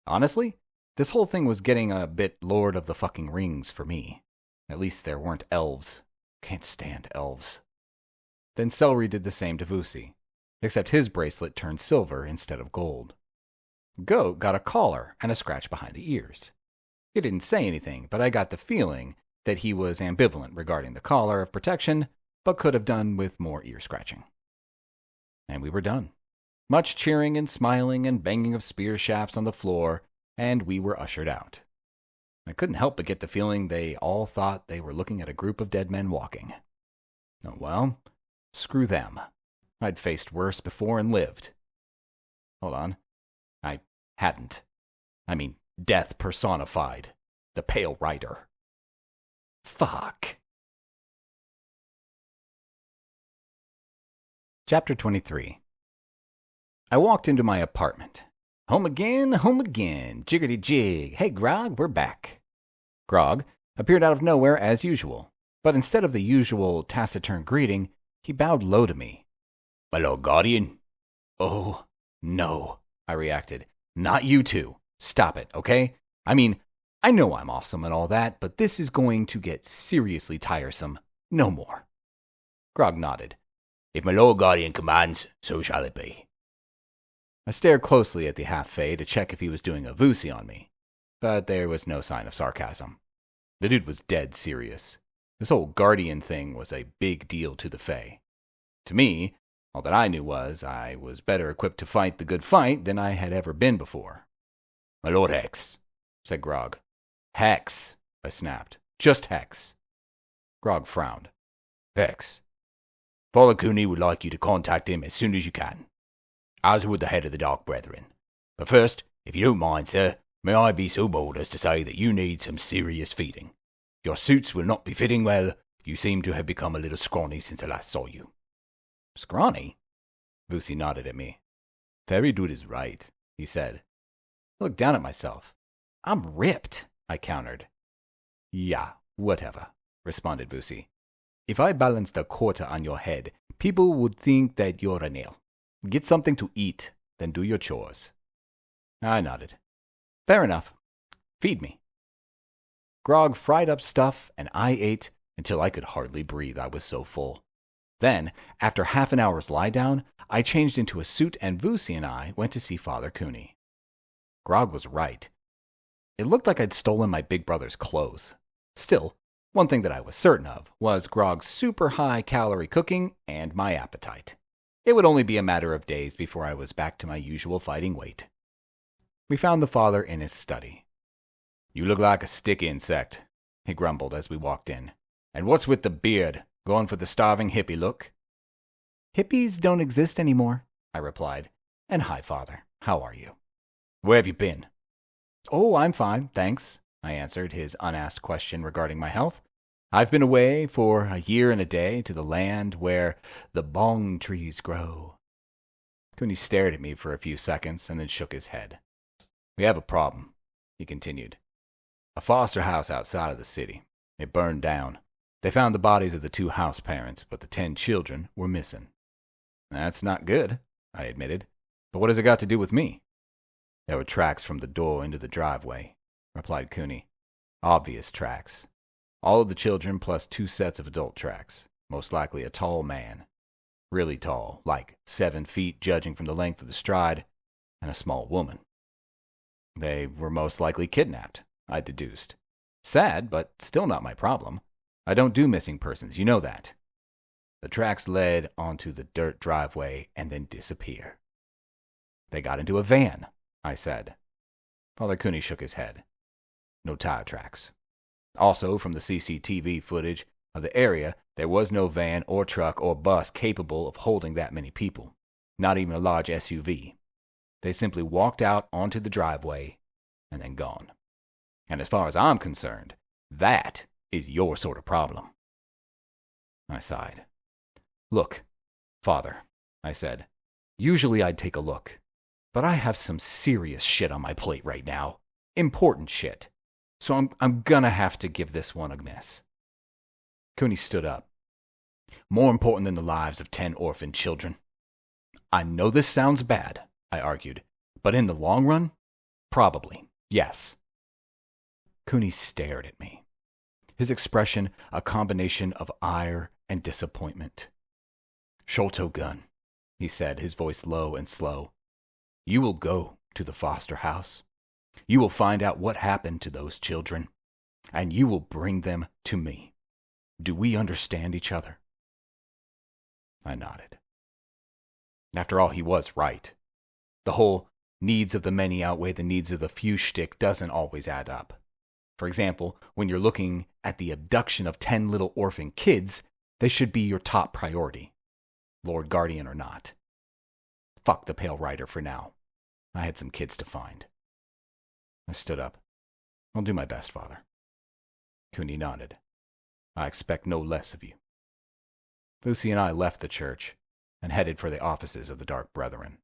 Honestly, this whole thing was getting a bit Lord of the fucking Rings for me. At least there weren't elves. Can't stand elves. Then Celery did the same to Vusi, except his bracelet turned silver instead of gold. Goat got a collar and a scratch behind the ears. He didn't say anything, but I got the feeling that he was ambivalent regarding the collar of protection, but could have done with more ear scratching. And we were done. Much cheering and smiling and banging of spear shafts on the floor, and we were ushered out. I couldn't help but get the feeling they all thought they were looking at a group of dead men walking. Oh well, screw them. I'd faced worse before and lived. Hold on. I hadn't. I mean, death personified. The Pale Rider. Fuck. Chapter 23. I walked into my apartment. Home again, jiggity-jig. Hey, Grog, we're back. Grog appeared out of nowhere as usual, but instead of the usual taciturn greeting, he bowed low to me. My Lord Guardian? Oh, no, I reacted. Not you two. Stop it, okay? I mean, I know I'm awesome and all that, but this is going to get seriously tiresome. No more. Grog nodded. If my Lord Guardian commands, so shall it be. I stared closely at the half-fae to check if he was doing a Vusi on me, but there was no sign of sarcasm. The dude was dead serious. This whole guardian thing was a big deal to the fae. To me, all that I knew was I was better equipped to fight the good fight than I had ever been before. My Lord Hex, said Grog. Hex, I snapped. Just Hex. Grog frowned. Hex. Father Cooney would like you to contact him as soon as you can, as would the head of the Dark Brethren. But first, if you don't mind, sir, may I be so bold as to say that you need some serious feeding. Your suits will not be fitting well. You seem to have become a little scrawny since I last saw you. Scrawny? Vusi nodded at me. Fairy dude is right, he said. I looked down at myself. I'm ripped, I countered. Yeah, whatever, responded Vusi. If I balanced a quarter on your head, people would think that you're a nail. Get something to eat, then do your chores. I nodded. Fair enough. Feed me. Grog fried up stuff, and I ate until I could hardly breathe. I was so full. Then, after half an hour's lie-down, I changed into a suit, and Vusi and I went to see Father Cooney. Grog was right. It looked like I'd stolen my big brother's clothes. Still, One thing that I was certain of was Grog's super high-calorie cooking and my appetite. It would only be a matter of days before I was back to my usual fighting weight. We found the father in his study. "You look like a stick insect," he grumbled as we walked in. "And what's with the beard? Going for the starving hippie look?" "Hippies don't exist anymore," I replied. "And hi, father. How are you?" "Where have you been?" "Oh, I'm fine, thanks," I answered his unasked question regarding my health. "I've been away for a year and a day to the land where the bong trees grow." Cooney stared at me for a few seconds and then shook his head. "We have a problem," he continued. "A foster house outside of the city. It burned down. They found the bodies of the 2 house parents, but the 10 children were missing." "That's not good," I admitted. "But what has it got to do with me?" "There were tracks from the door into the driveway," replied Cooney. "Obvious tracks. All of the children plus 2 sets of adult tracks. Most likely a tall man. Really tall, like 7 feet judging from the length of the stride, and a small woman. They were most likely kidnapped, I deduced. Sad, but still not my problem. I don't do missing persons, you know that. The tracks led onto the dirt driveway and then disappear." "They got into a van," I said. Father Cooney shook his head. "No tire tracks. Also, from the CCTV footage of the area, there was no van or truck or bus capable of holding that many people. Not even a large SUV. They simply walked out onto the driveway and then gone. And as far as I'm concerned, that is your sort of problem." I sighed. "Look, Father," I said, "usually I'd take a look. But I have some serious shit on my plate right now. Important shit. So I'm gonna have to give this one a miss." Cooney stood up. "More important than the lives of 10 orphan children." "I know this sounds bad," I argued, "but in the long run, probably, yes." Cooney stared at me. His expression a combination of ire and disappointment. "Sholto Gunn," he said, his voice low and slow. "You will go to the foster house. You will find out what happened to those children, and you will bring them to me. Do we understand each other?" I nodded. After all, he was right. The whole needs of the many outweigh the needs of the few shtick doesn't always add up. For example, when you're looking at the abduction of 10 little orphan kids, they should be your top priority, Lord Guardian or not. Fuck the Pale Rider for now. I had some kids to find. I stood up. "I'll do my best, Father." Cooney nodded. "I expect no less of you." Vusi and I left the church and headed for the offices of the Dark Brethren.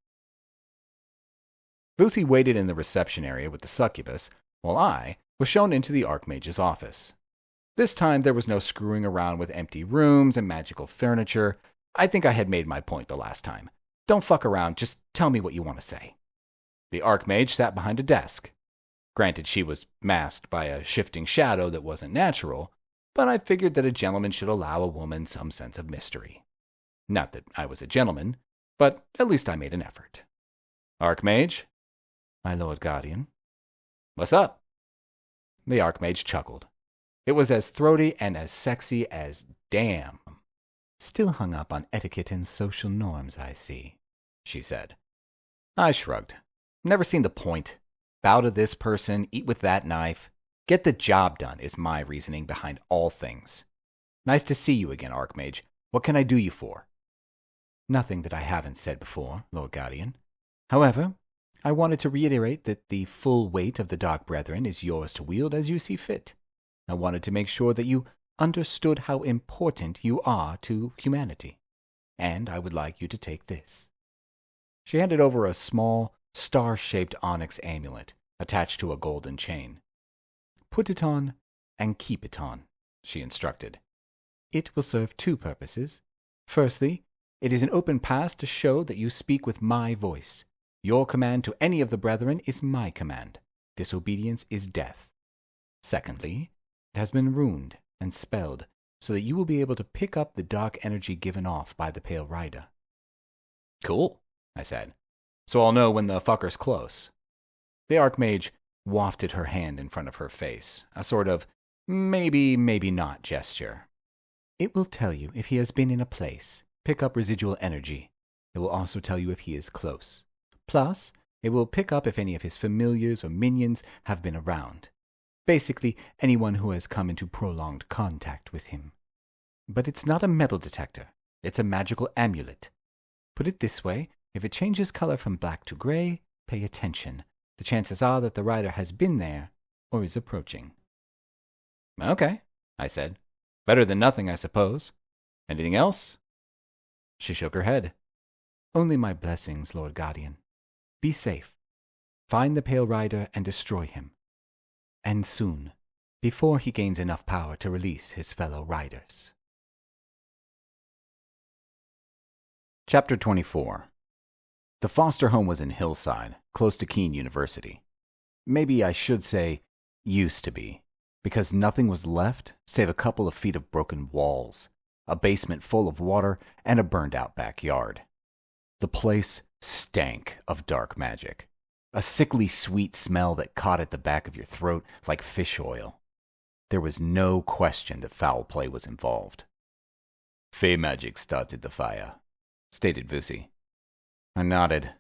Vusi waited in the reception area with the succubus, while I was shown into the Archmage's office. This time there was no screwing around with empty rooms and magical furniture. I think I had made my point the last time. Don't fuck around, just tell me what you want to say. The Archmage sat behind a desk. Granted, she was masked by a shifting shadow that wasn't natural, but I figured that a gentleman should allow a woman some sense of mystery. Not that I was a gentleman, but at least I made an effort. "Archmage?" "My Lord Guardian." "What's up?" The Archmage chuckled. It was as throaty and as sexy as damn. "Still hung up on etiquette and social norms, I see," she said. I shrugged. Never seen the point. Bow to this person, eat with that knife. Get the job done is my reasoning behind all things. "Nice to see you again, Archmage. What can I do you for?" "Nothing that I haven't said before, Lord Guardian. However, I wanted to reiterate that the full weight of the Dark Brethren is yours to wield as you see fit. I wanted to make sure that you understood how important you are to humanity. And I would like you to take this." She handed over a small, star-shaped onyx amulet attached to a golden chain. "Put it on and keep it on," she instructed. "It will serve 2 purposes. Firstly, it is an open pass to show that you speak with my voice. Your command to any of the brethren is my command. Disobedience is death. Secondly, it has been runed and spelled so that you will be able to pick up the dark energy given off by the Pale Rider." "Cool," I said. "So I'll know when the fucker's close." The Archmage wafted her hand in front of her face, a sort of maybe not gesture. It will tell you if he has been in a place. Pick up residual energy. It will also tell you if he is close. Plus, it will pick up if any of his familiars or minions have been around. Basically, anyone who has come into prolonged contact with him. But it's not a metal detector. It's a magical amulet. Put it this way, if it changes color from black to gray, pay attention. The chances are that the rider has been there or is approaching. Okay, I said. Better than nothing, I suppose. Anything else? She shook her head. Only my blessings, Lord Guardian. Be safe. Find the Pale Rider and destroy him. And soon, before he gains enough power to release his fellow riders. Chapter 24. The foster home was in Hillside, close to Keene University. Maybe I should say, used to be, because nothing was left save a couple of feet of broken walls, a basement full of water, and a burned-out backyard. The place stank of dark magic, a sickly sweet smell that caught at the back of your throat like fish oil. There was no question that foul play was involved. Fey magic started the fire, stated Vusi. I nodded.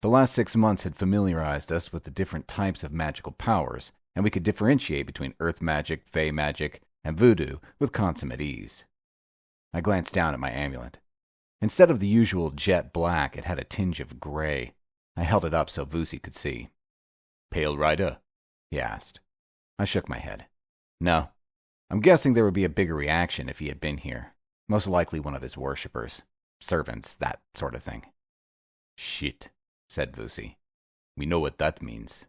The last 6 months had familiarized us with the different types of magical powers, and we could differentiate between earth magic, fey magic, and voodoo with consummate ease. I glanced down at my amulet. Instead of the usual jet black, it had a tinge of gray. I held it up so Vusi could see. Pale Rider? He asked. I shook my head. No. I'm guessing there would be a bigger reaction if he had been here. Most likely one of his worshippers. Servants, that sort of thing. Shit, said Vusi. We know what that means.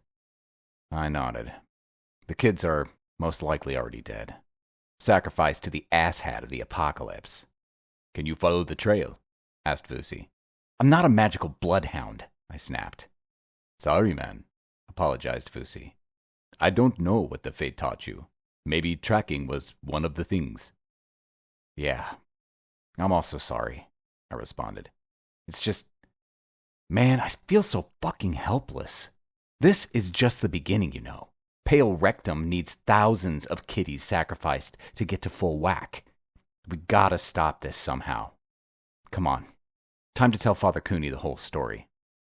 I nodded. The kids are most likely already dead. Sacrificed to the asshat of the apocalypse. Can you follow the trail? Asked Vusi. I'm not a magical bloodhound, I snapped. Sorry, man, apologized Vusi. I don't know what the fate taught you. Maybe tracking was one of the things. Yeah, I'm also sorry, I responded. It's just, man, I feel so fucking helpless. This is just the beginning, you know. Pale Rectum needs thousands of kitties sacrificed to get to full whack. We gotta stop this somehow. Come on. Time to tell Father Cooney the whole story.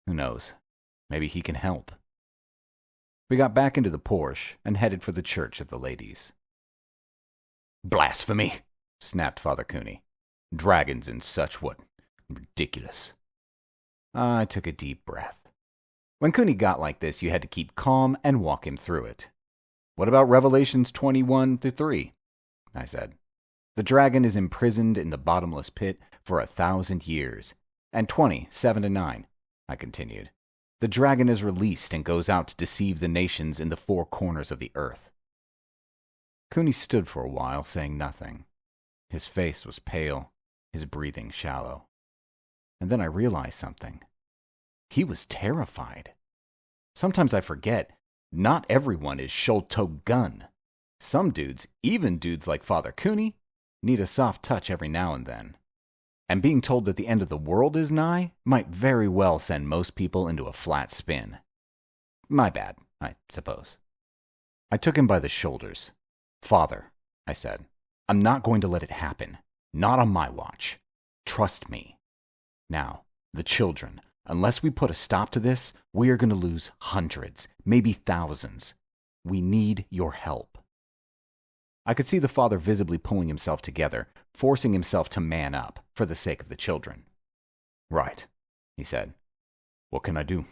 Who knows? Maybe he can help. We got back into the Porsche and headed for the Church of the Ladies. Blasphemy, snapped Father Cooney. Dragons and such, what? Ridiculous. I took a deep breath. When Cooney got like this, you had to keep calm and walk him through it. What about Revelations 21-3? I said. The dragon is imprisoned in the bottomless pit for 1,000 years. And 20:7-9, I continued. The dragon is released and goes out to deceive the nations in the four corners of the earth. Cooney stood for a while, saying nothing. His face was pale, his breathing shallow. And then I realized something. He was terrified. Sometimes I forget, not everyone is Sholto Gunn. Some dudes, even dudes like Father Cooney, need a soft touch every now and then. And being told that the end of the world is nigh might very well send most people into a flat spin. My bad, I suppose. I took him by the shoulders. Father, I said, I'm not going to let it happen. Not on my watch. Trust me. Now, the children, unless we put a stop to this, we are going to lose hundreds, maybe thousands. We need your help. I could see the father visibly pulling himself together, forcing himself to man up for the sake of the children. Right, he said. What can I do?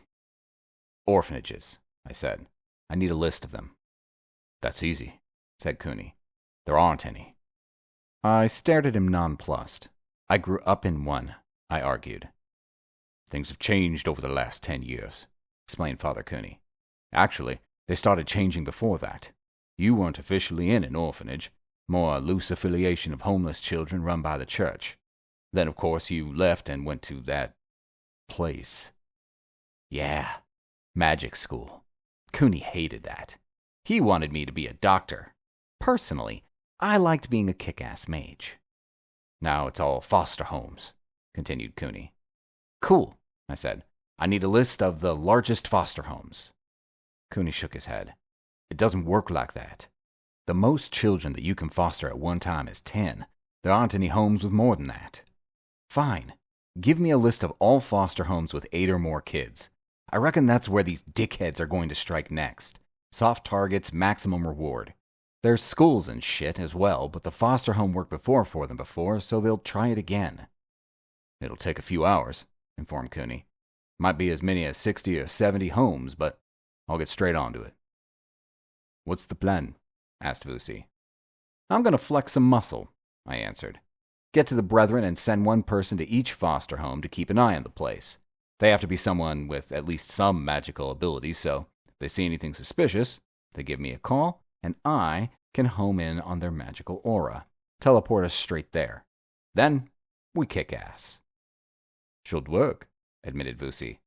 Orphanages, I said. I need a list of them. That's easy, said Cooney. There aren't any. I stared at him nonplussed. I grew up in one, I argued. Things have changed over the last 10 years, explained Father Cooney. Actually, they started changing before that. You weren't officially in an orphanage, more a loose affiliation of homeless children run by the church. Then, of course, you left and went to that place. Yeah, magic school. Cooney hated that. He wanted me to be a doctor. Personally, I liked being a kick-ass mage. Now it's all foster homes, continued Cooney. Cool, I said. I need a list of the largest foster homes. Cooney shook his head. It doesn't work like that. The most children that you can foster at one time is 10. There aren't any homes with more than that. Fine. Give me a list of all foster homes with 8 or more kids. I reckon that's where these dickheads are going to strike next. Soft targets, maximum reward. There's schools and shit as well, but the foster home worked for them before, so they'll try it again. It'll take a few hours, informed Cooney. Might be as many as 60 or 70 homes, but I'll get straight onto it. What's the plan? Asked Vusi. I'm going to flex some muscle, I answered. Get to the brethren and send one person to each foster home to keep an eye on the place. They have to be someone with at least some magical ability, so if they see anything suspicious, they give me a call, and I can home in on their magical aura. Teleport us straight there. Then, we kick ass. Should work, admitted Vusi.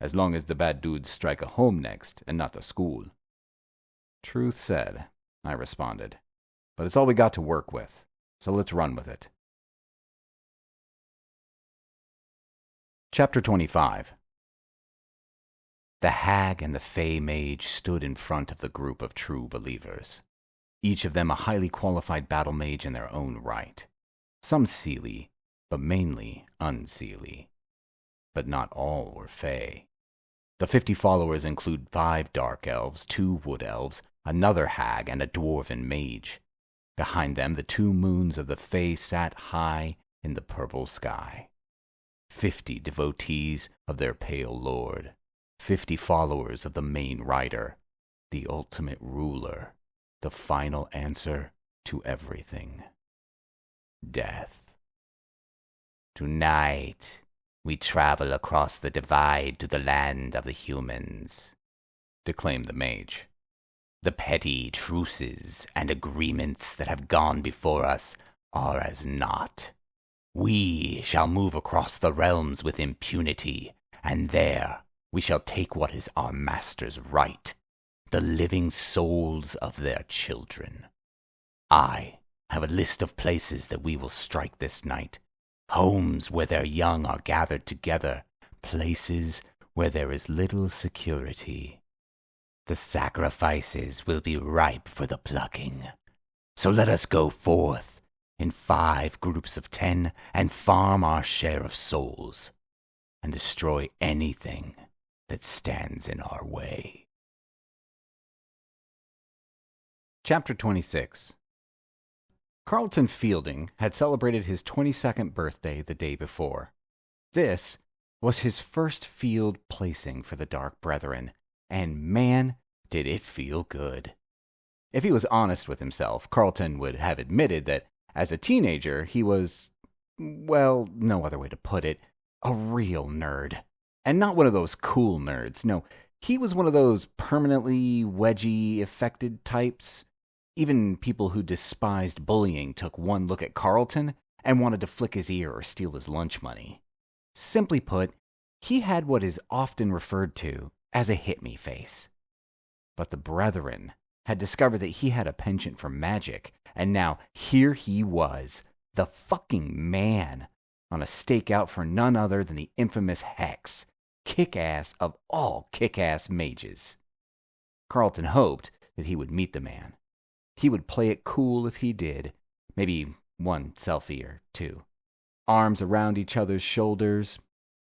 As long as the bad dudes strike a home next, and not a school. Truth said, I responded. But it's all we got to work with, so let's run with it. Chapter 25. The hag and the fey mage stood in front of the group of true believers, each of them a highly qualified battle mage in their own right. Some seelie, but mainly unseelie. But not all were fey. The 50 followers include 5 dark elves, 2 wood elves, another hag, and a dwarven mage. Behind them, the 2 moons of the fey sat high in the purple sky. 50 devotees of their pale lord. 50 followers of the main rider, the ultimate ruler, the final answer to everything. Death. Tonight, we travel across the divide to the land of the humans, declaimed the mage. The petty truces and agreements that have gone before us are as naught. We shall move across the realms with impunity, and there we shall take what is our master's right, the living souls of their children. I have a list of places that we will strike this night, homes where their young are gathered together, places where there is little security. The sacrifices will be ripe for the plucking. So let us go forth in 5 groups of 10 and farm our share of souls and destroy anything that stands in our way. Chapter 26. Carlton Fielding had celebrated his 22nd birthday the day before. This was his first field placing for the Dark Brethren, and man, did it feel good. If he was honest with himself, Carlton would have admitted that as a teenager he was, well, no other way to put it, a real nerd. And not one of those cool nerds. No, he was one of those permanently wedgie-affected types. Even people who despised bullying took one look at Carlton and wanted to flick his ear or steal his lunch money. Simply put, he had what is often referred to as a hit-me face. But the Brethren had discovered that he had a penchant for magic, and now here he was, the fucking man, on a stakeout for none other than the infamous Hex, kick-ass of all kick-ass mages. Carlton hoped that he would meet the man. He would play it cool if he did, maybe one selfie or 2. Arms around each other's shoulders,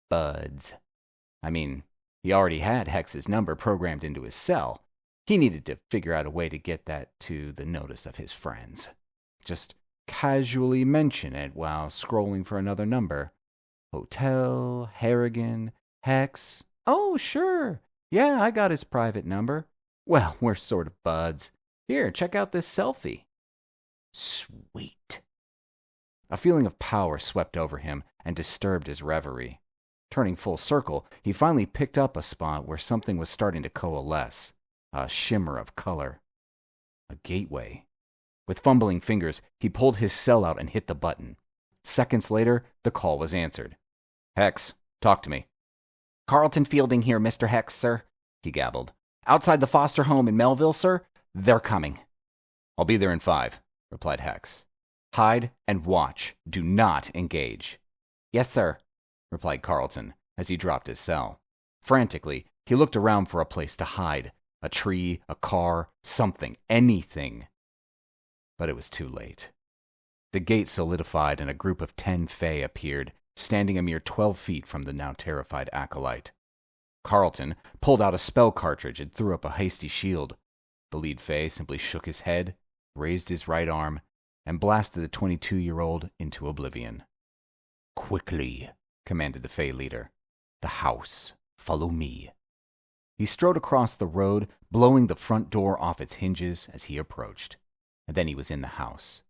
buds. I mean, he already had Hex's number programmed into his cell. He needed to figure out a way to get that to the notice of his friends. Just casually mention it while scrolling for another number. Hotel, Harrigan, Hex. Oh, sure. Yeah, I got his private number. Well, we're sort of buds. Here, check out this selfie. Sweet. A feeling of power swept over him and disturbed his reverie. Turning full circle, he finally picked up a spot where something was starting to coalesce. A shimmer of color. A gateway. With fumbling fingers, he pulled his cell out and hit the button. Seconds later, the call was answered. Hex, talk to me. Carlton Fielding here, Mr. Hex, sir, he gabbled. Outside the foster home in Melville, sir? They're coming. I'll be there in 5, replied Hex. Hide and watch. Do not engage. Yes, sir, replied Carlton as he dropped his cell. Frantically, he looked around for a place to hide. A tree, a car, something, anything. but it was too late. The gate solidified and a group of 10 Fae appeared, standing a mere 12 feet from the now terrified acolyte. Carlton pulled out a spell cartridge and threw up a hasty shield. The lead Fae simply shook his head, raised his right arm, and blasted the 22-year-old into oblivion. Quickly, commanded the Fae leader. the house. Follow me. He strode across the road, blowing the front door off its hinges as he approached. And then he was in the house.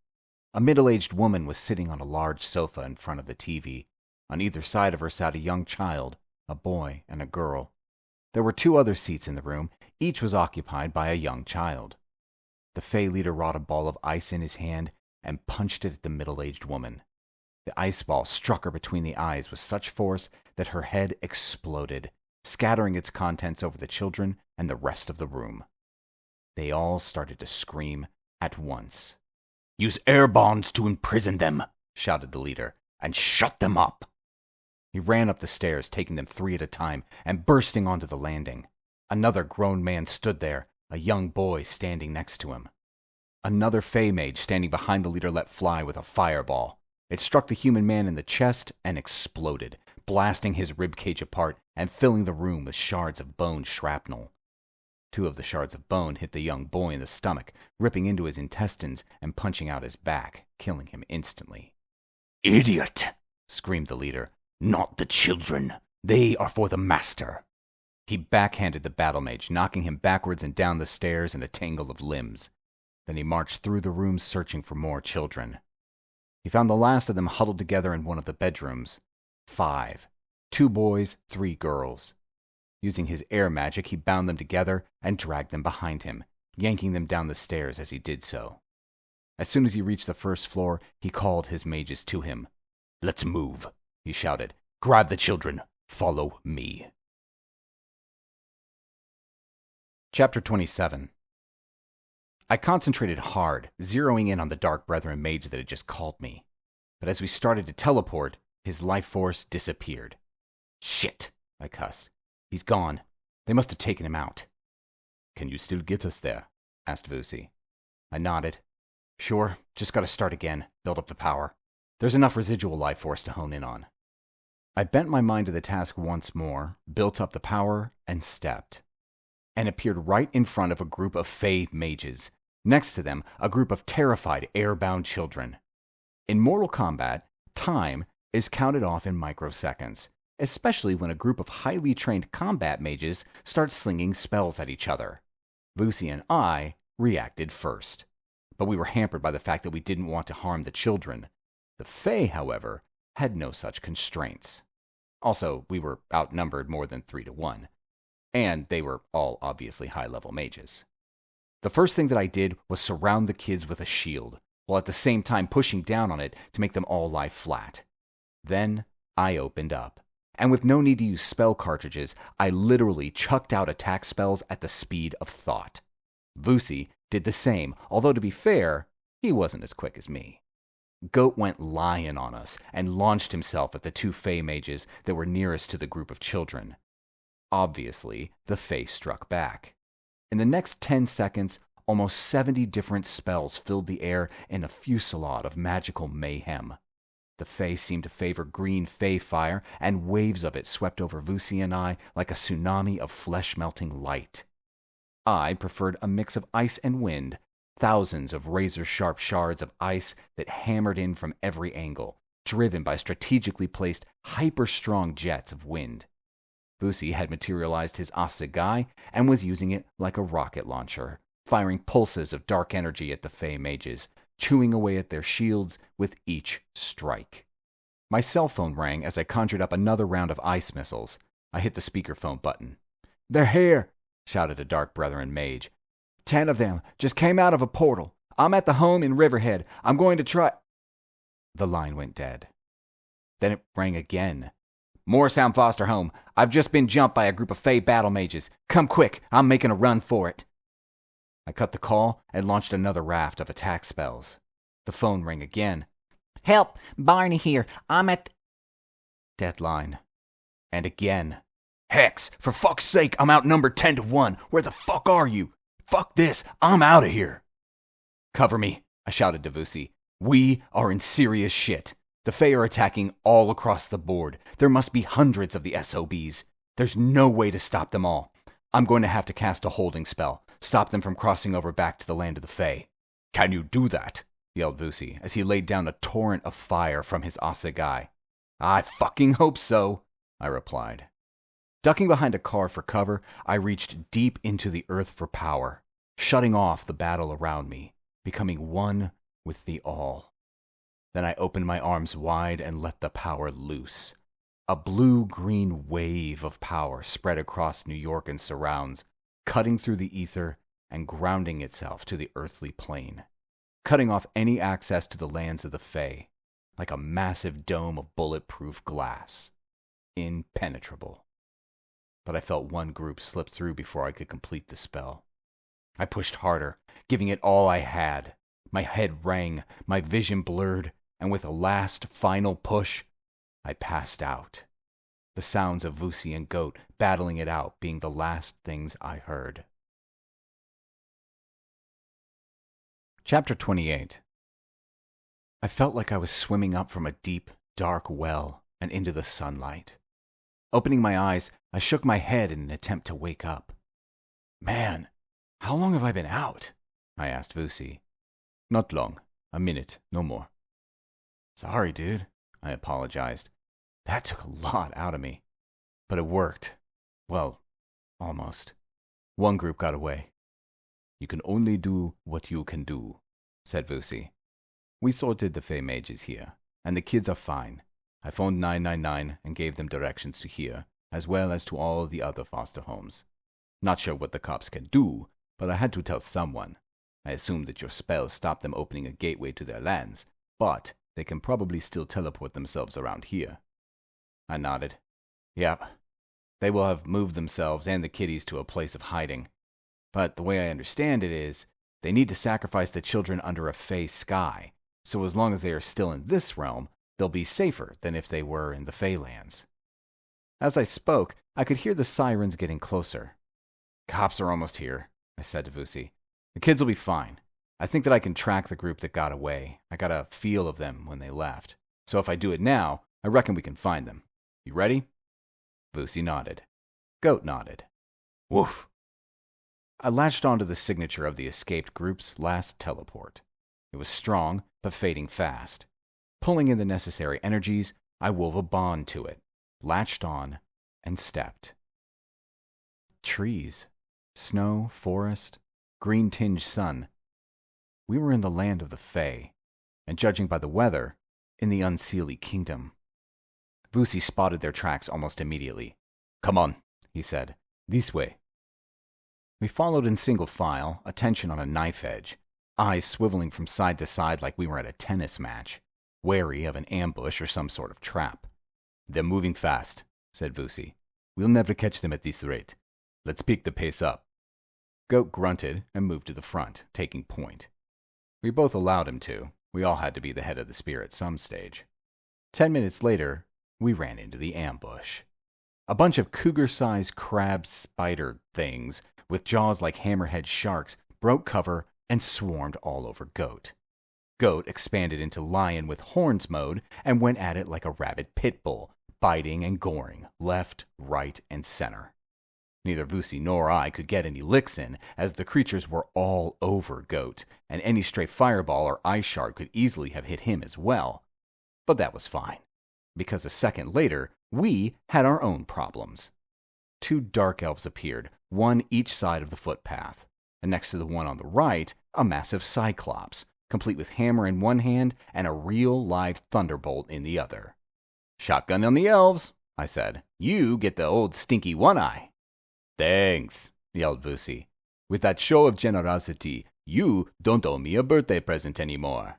A middle-aged woman was sitting on a large sofa in front of the TV. On either side of her sat a young child, a boy and a girl. There were 2 other seats in the room. Each was occupied by a young child. The Fae leader wrought a ball of ice in his hand and punched it at the middle-aged woman. The ice ball struck her between the eyes with such force that her head exploded, scattering its contents over the children and the rest of the room. They all started to scream at once. Use air bonds to imprison them, shouted the leader, and shut them up. He ran up the stairs, taking them 3 at a time, and bursting onto the landing. Another grown man stood there, a young boy standing next to him. Another Fey mage standing behind the leader let fly with a fireball. It struck the human man in the chest and exploded, blasting his ribcage apart and filling the room with shards of bone shrapnel. 2 of the shards of bone hit the young boy in the stomach, ripping into his intestines and punching out his back, killing him instantly. Idiot! Screamed the leader. Not the children. They are for the master. He backhanded the battle mage, knocking him backwards and down the stairs in a tangle of limbs. Then he marched through the rooms searching for more children. He found the last of them huddled together in one of the bedrooms. 5. 2 boys, 3 girls. Using his air magic, he bound them together and dragged them behind him, yanking them down the stairs as he did so. As soon as he reached the first floor, he called his mages to him. Let's move, he shouted. Grab the children. Follow me. Chapter 27. I concentrated hard, zeroing in on the Dark Brethren mage that had just called me. But as we started to teleport, his life force disappeared. Shit, I cussed. He's gone. They must have taken him out. Can you still get us there? Asked Vusi. I nodded. Sure, just gotta start again, build up the power. There's enough residual life force to hone in on. I bent my mind to the task once more, built up the power, and stepped. And appeared right in front of a group of Fey mages. Next to them, a group of terrified, airbound children. In Mortal Kombat, time is counted off in microseconds, especially when a group of highly trained combat mages start slinging spells at each other. Vusi and I reacted first, but we were hampered by the fact that we didn't want to harm the children. The Fey, however, had no such constraints. Also, we were outnumbered more than 3 to 1, and they were all obviously high-level mages. The first thing that I did was surround the kids with a shield, while at the same time pushing down on it to make them all lie flat. Then I opened up, and with no need to use spell cartridges, I literally chucked out attack spells at the speed of thought. Vusi did the same, although to be fair, he wasn't as quick as me. Goat went lion on us and launched himself at the 2 Fey mages that were nearest to the group of children. Obviously, the Fey struck back. In the next 10 seconds, almost 70 different spells filled the air in a fusillade of magical mayhem. The Fey seemed to favor green Fey fire, and waves of it swept over Vusi and I like a tsunami of flesh-melting light. I preferred a mix of ice and wind, thousands of razor-sharp shards of ice that hammered in from every angle, driven by strategically placed hyper-strong jets of wind. Vusi had materialized his assegai and was using it like a rocket launcher, firing pulses of dark energy at the Fey mages, chewing away at their shields with each strike. My cell phone rang as I conjured up another round of ice missiles. I hit the speakerphone button. "They're here!" shouted a Dark Brethren mage. 10 of them just came out of a portal. I'm at the home in Riverhead. I'm going to try... The line went dead. Then it rang again. "Morristown Foster Home. I've just been jumped by a group of Fey battle mages. Come quick, I'm making a run for it." I cut the call and launched another raft of attack spells. The phone rang again. "Help! Barney here. I'm at..." Dead line. And again. Hex, for fuck's sake, I'm outnumbered 10 to 1. Where the fuck are you? Fuck this, I'm out of here. "Cover me," I shouted to Vusi. We are in serious shit. The Fae are attacking all across the board. There must be hundreds of the SOBs. There's no way to stop them all. I'm going to have to cast a holding spell, stop them from crossing over back to the land of the Fae. Can you do that? Yelled Vusi as he laid down a torrent of fire from his assegai. I fucking hope so, I replied. Ducking behind a car for cover, I reached deep into the earth for power, shutting off the battle around me, becoming one with the all. Then I opened my arms wide and let the power loose. A blue-green wave of power spread across New York and surrounds, cutting through the ether and grounding itself to the earthly plane, cutting off any access to the lands of the Fae, like a massive dome of bulletproof glass. Impenetrable. But I felt one group slip through before I could complete the spell. I pushed harder, giving it all I had. My head rang, my vision blurred, and with a last, final push, I passed out. The sounds of Vusi and Goat battling it out being the last things I heard. Chapter 28. I felt like I was swimming up from a deep, dark well and into the sunlight. Opening my eyes, I shook my head in an attempt to wake up. Man, how long have I been out? I asked Vusi. Not long. A minute, no more. Sorry, dude, I apologized. That took a lot out of me. But it worked. Well, almost. One group got away. You can only do what you can do, said Vusi. We sorted the Fae mages here, and the kids are fine. I phoned 999 and gave them directions to here, as well as to all the other foster homes. Not sure what the cops can do, but I had to tell someone. I assumed that your spell stopped them opening a gateway to their lands, but they can probably still teleport themselves around here. I nodded. Yep. They will have moved themselves and the kiddies to a place of hiding. But the way I understand it is, they need to sacrifice the children under a Fae sky, so as long as they are still in this realm, they'll be safer than if they were in the Fae lands. As I spoke, I could hear the sirens getting closer. Cops are almost here, I said to Vusi. The kids will be fine. I think that I can track the group that got away. I got a feel of them when they left. So if I do it now, I reckon we can find them. You ready? Vusi nodded. Goat nodded. Woof. I latched onto the signature of the escaped group's last teleport. It was strong, but fading fast. Pulling in the necessary energies, I wove a bond to it, latched on, and stepped. Trees, snow, forest, green-tinged sun. We were in the land of the Fae, and judging by the weather, in the unseelie kingdom. Vusi spotted their tracks almost immediately. Come on, he said. This way. We followed in single file, attention on a knife edge, eyes swiveling from side to side like we were at a tennis match, wary of an ambush or some sort of trap. They're moving fast, said Vusi. We'll never catch them at this rate. Let's pick the pace up. Goat grunted and moved to the front, taking point. We both allowed him to. We all had to be the head of the spear at some stage. 10 minutes later, we ran into the ambush. A bunch of cougar-sized crab spider things with jaws like hammerhead sharks broke cover and swarmed all over Goat. Goat expanded into lion with horns mode and went at it like a rabid pit bull, biting and goring left, right, and center. Neither Vusi nor I could get any licks in, as the creatures were all over Goat, and any stray fireball or ice shard could easily have hit him as well. But that was fine, because a second later, we had our own problems. 2 dark elves appeared, one each side of the footpath, and next to the one on the right, a massive cyclops, complete with hammer in one hand and a real live thunderbolt in the other. Shotgun on the elves, I said. You get the old stinky one-eye. Thanks, yelled Vusi. With that show of generosity, you don't owe me a birthday present anymore.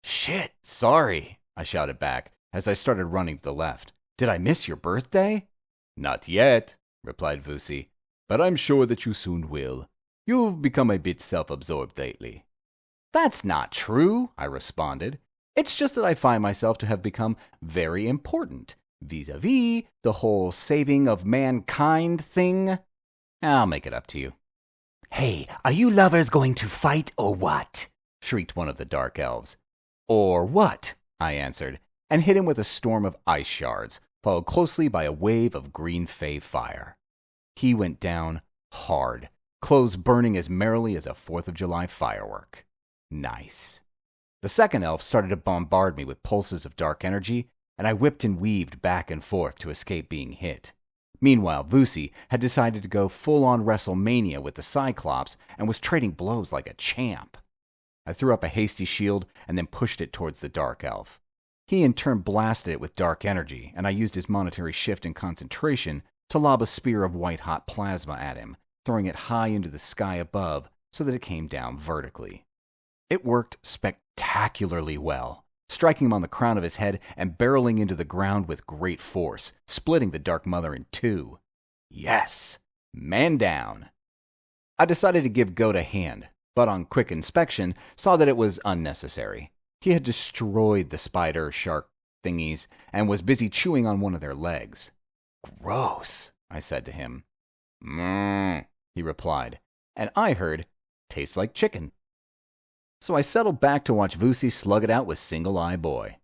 Shit, sorry, I shouted back as I started running to the left. Did I miss your birthday? Not yet, replied Vusi, but I'm sure that you soon will. You've become a bit self-absorbed lately. That's not true, I responded. It's just that I find myself to have become very important, vis-a-vis the whole saving of mankind thing. I'll make it up to you. Hey, are you lovers going to fight or what? shrieked one of the dark elves. Or what? I answered, and hit him with a storm of ice shards, followed closely by a wave of green fey fire. He went down hard, clothes burning as merrily as a 4th of July firework. Nice. The second elf started to bombard me with pulses of dark energy, and I whipped and weaved back and forth to escape being hit. Meanwhile, Vusi had decided to go full-on WrestleMania with the Cyclops and was trading blows like a champ. I threw up a hasty shield and then pushed it towards the dark elf. He in turn blasted it with dark energy, and I used his monetary shift and concentration to lob a spear of white-hot plasma at him, throwing it high into the sky above so that it came down vertically. It worked spectacularly well, striking him on the crown of his head and barreling into the ground with great force, splitting the Dark Mother in two. Yes! Man down! I decided to give Goat a hand, but on quick inspection saw that it was unnecessary. He had destroyed the spider shark thingies and was busy chewing on one of their legs. Gross, I said to him. He replied, and I heard, tastes like chicken. So I settled back to watch Vusi slug it out with Single Eye Boy.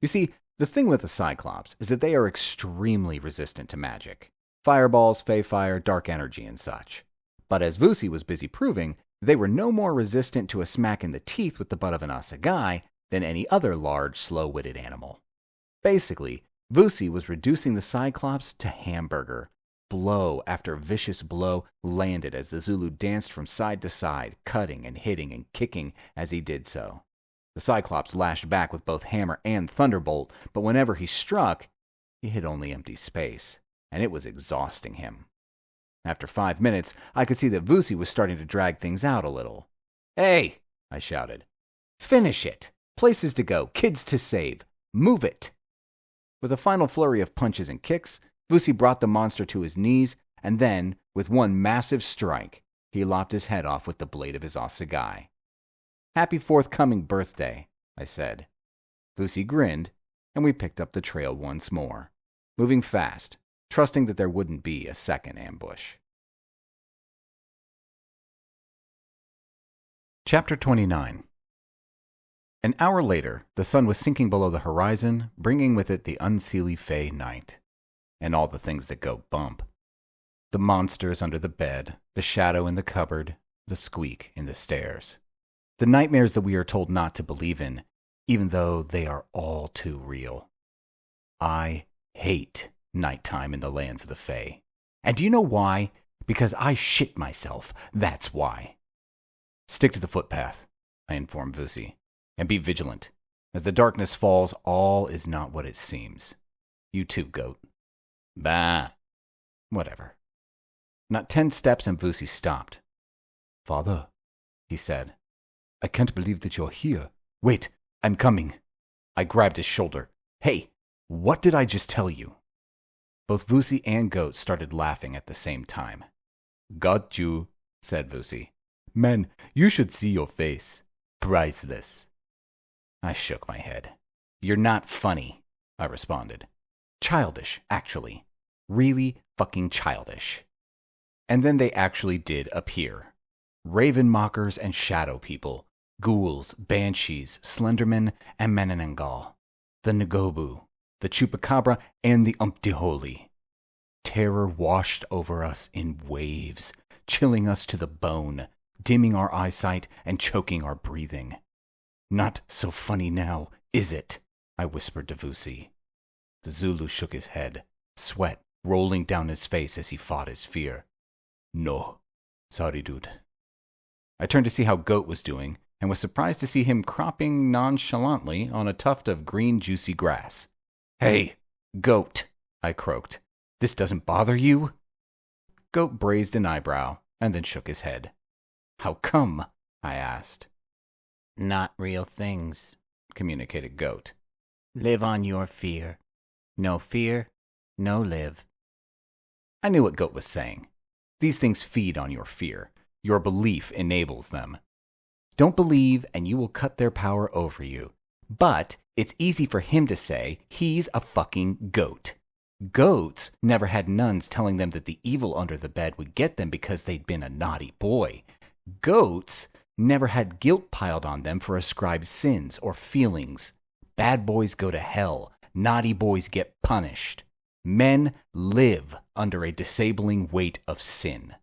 You see, the thing with the Cyclops is that they are extremely resistant to magic. Fireballs, fey fire, dark energy, and such. But as Vusi was busy proving, they were no more resistant to a smack in the teeth with the butt of an assegai than any other large, slow-witted animal. Basically, Vusi was reducing the Cyclops to hamburger. Blow after vicious blow landed as the Zulu danced from side to side, cutting and hitting and kicking as he did so. The Cyclops lashed back with both hammer and thunderbolt, but whenever he struck, he hit only empty space, and it was exhausting him. After 5 minutes, I could see that Vusi was starting to drag things out a little. "Hey!" I shouted. "Finish it! Places to go, kids to save. Move it!" With a final flurry of punches and kicks, Vusi brought the monster to his knees, and then, with one massive strike, he lopped his head off with the blade of his assegai. "Happy forthcoming birthday," I said. Vusi grinned, and we picked up the trail once more, moving fast, trusting that there wouldn't be a second ambush. Chapter 29. An hour later, the sun was sinking below the horizon, bringing with it the unseelie fey night, and all the things that go bump. The monsters under the bed, the shadow in the cupboard, the squeak in the stairs. The nightmares that we are told not to believe in, even though they are all too real. I hate nighttime in the lands of the Fae. And do you know why? Because I shit myself, that's why. Stick to the footpath, I informed Vusi, and be vigilant. As the darkness falls, all is not what it seems. You too, Goat. Bah. Whatever. Not 10 steps and Vusi stopped. "Father," he said, "I can't believe that you're here. Wait, I'm coming." I grabbed his shoulder. "Hey, what did I just tell you?" Both Vusi and Goat started laughing at the same time. "Got you," said Vusi. "Man, you should see your face. Priceless." I shook my head. "You're not funny," I responded. "Childish, actually. Really fucking childish." And then they actually did appear. Raven mockers and shadow people, ghouls, banshees, slendermen, and menenangal. The Ngobu, the chupacabra, and the umptiholi. Terror washed over us in waves, chilling us to the bone, dimming our eyesight and choking our breathing. "Not so funny now, is it?" I whispered to Vusi. The Zulu shook his head, sweat rolling down his face as he fought his fear. "No, sorry dude." I turned to see how Goat was doing, and was surprised to see him cropping nonchalantly on a tuft of green juicy grass. "Hey, Goat," I croaked. "This doesn't bother you?" Goat braised an eyebrow, and then shook his head. "How come?" I asked. Not real things, communicated Goat. live on your fear. No fear, no live. I knew what Goat was saying. These things feed on your fear. Your belief enables them. Don't believe and you will cut their power over you. But it's easy for him to say he's a fucking goat. Goats never had nuns telling them that the evil under the bed would get them because they'd been a naughty boy. Goats never had guilt piled on them for ascribed sins or feelings. Bad boys go to hell. Naughty boys get punished. Men live under a disabling weight of sin.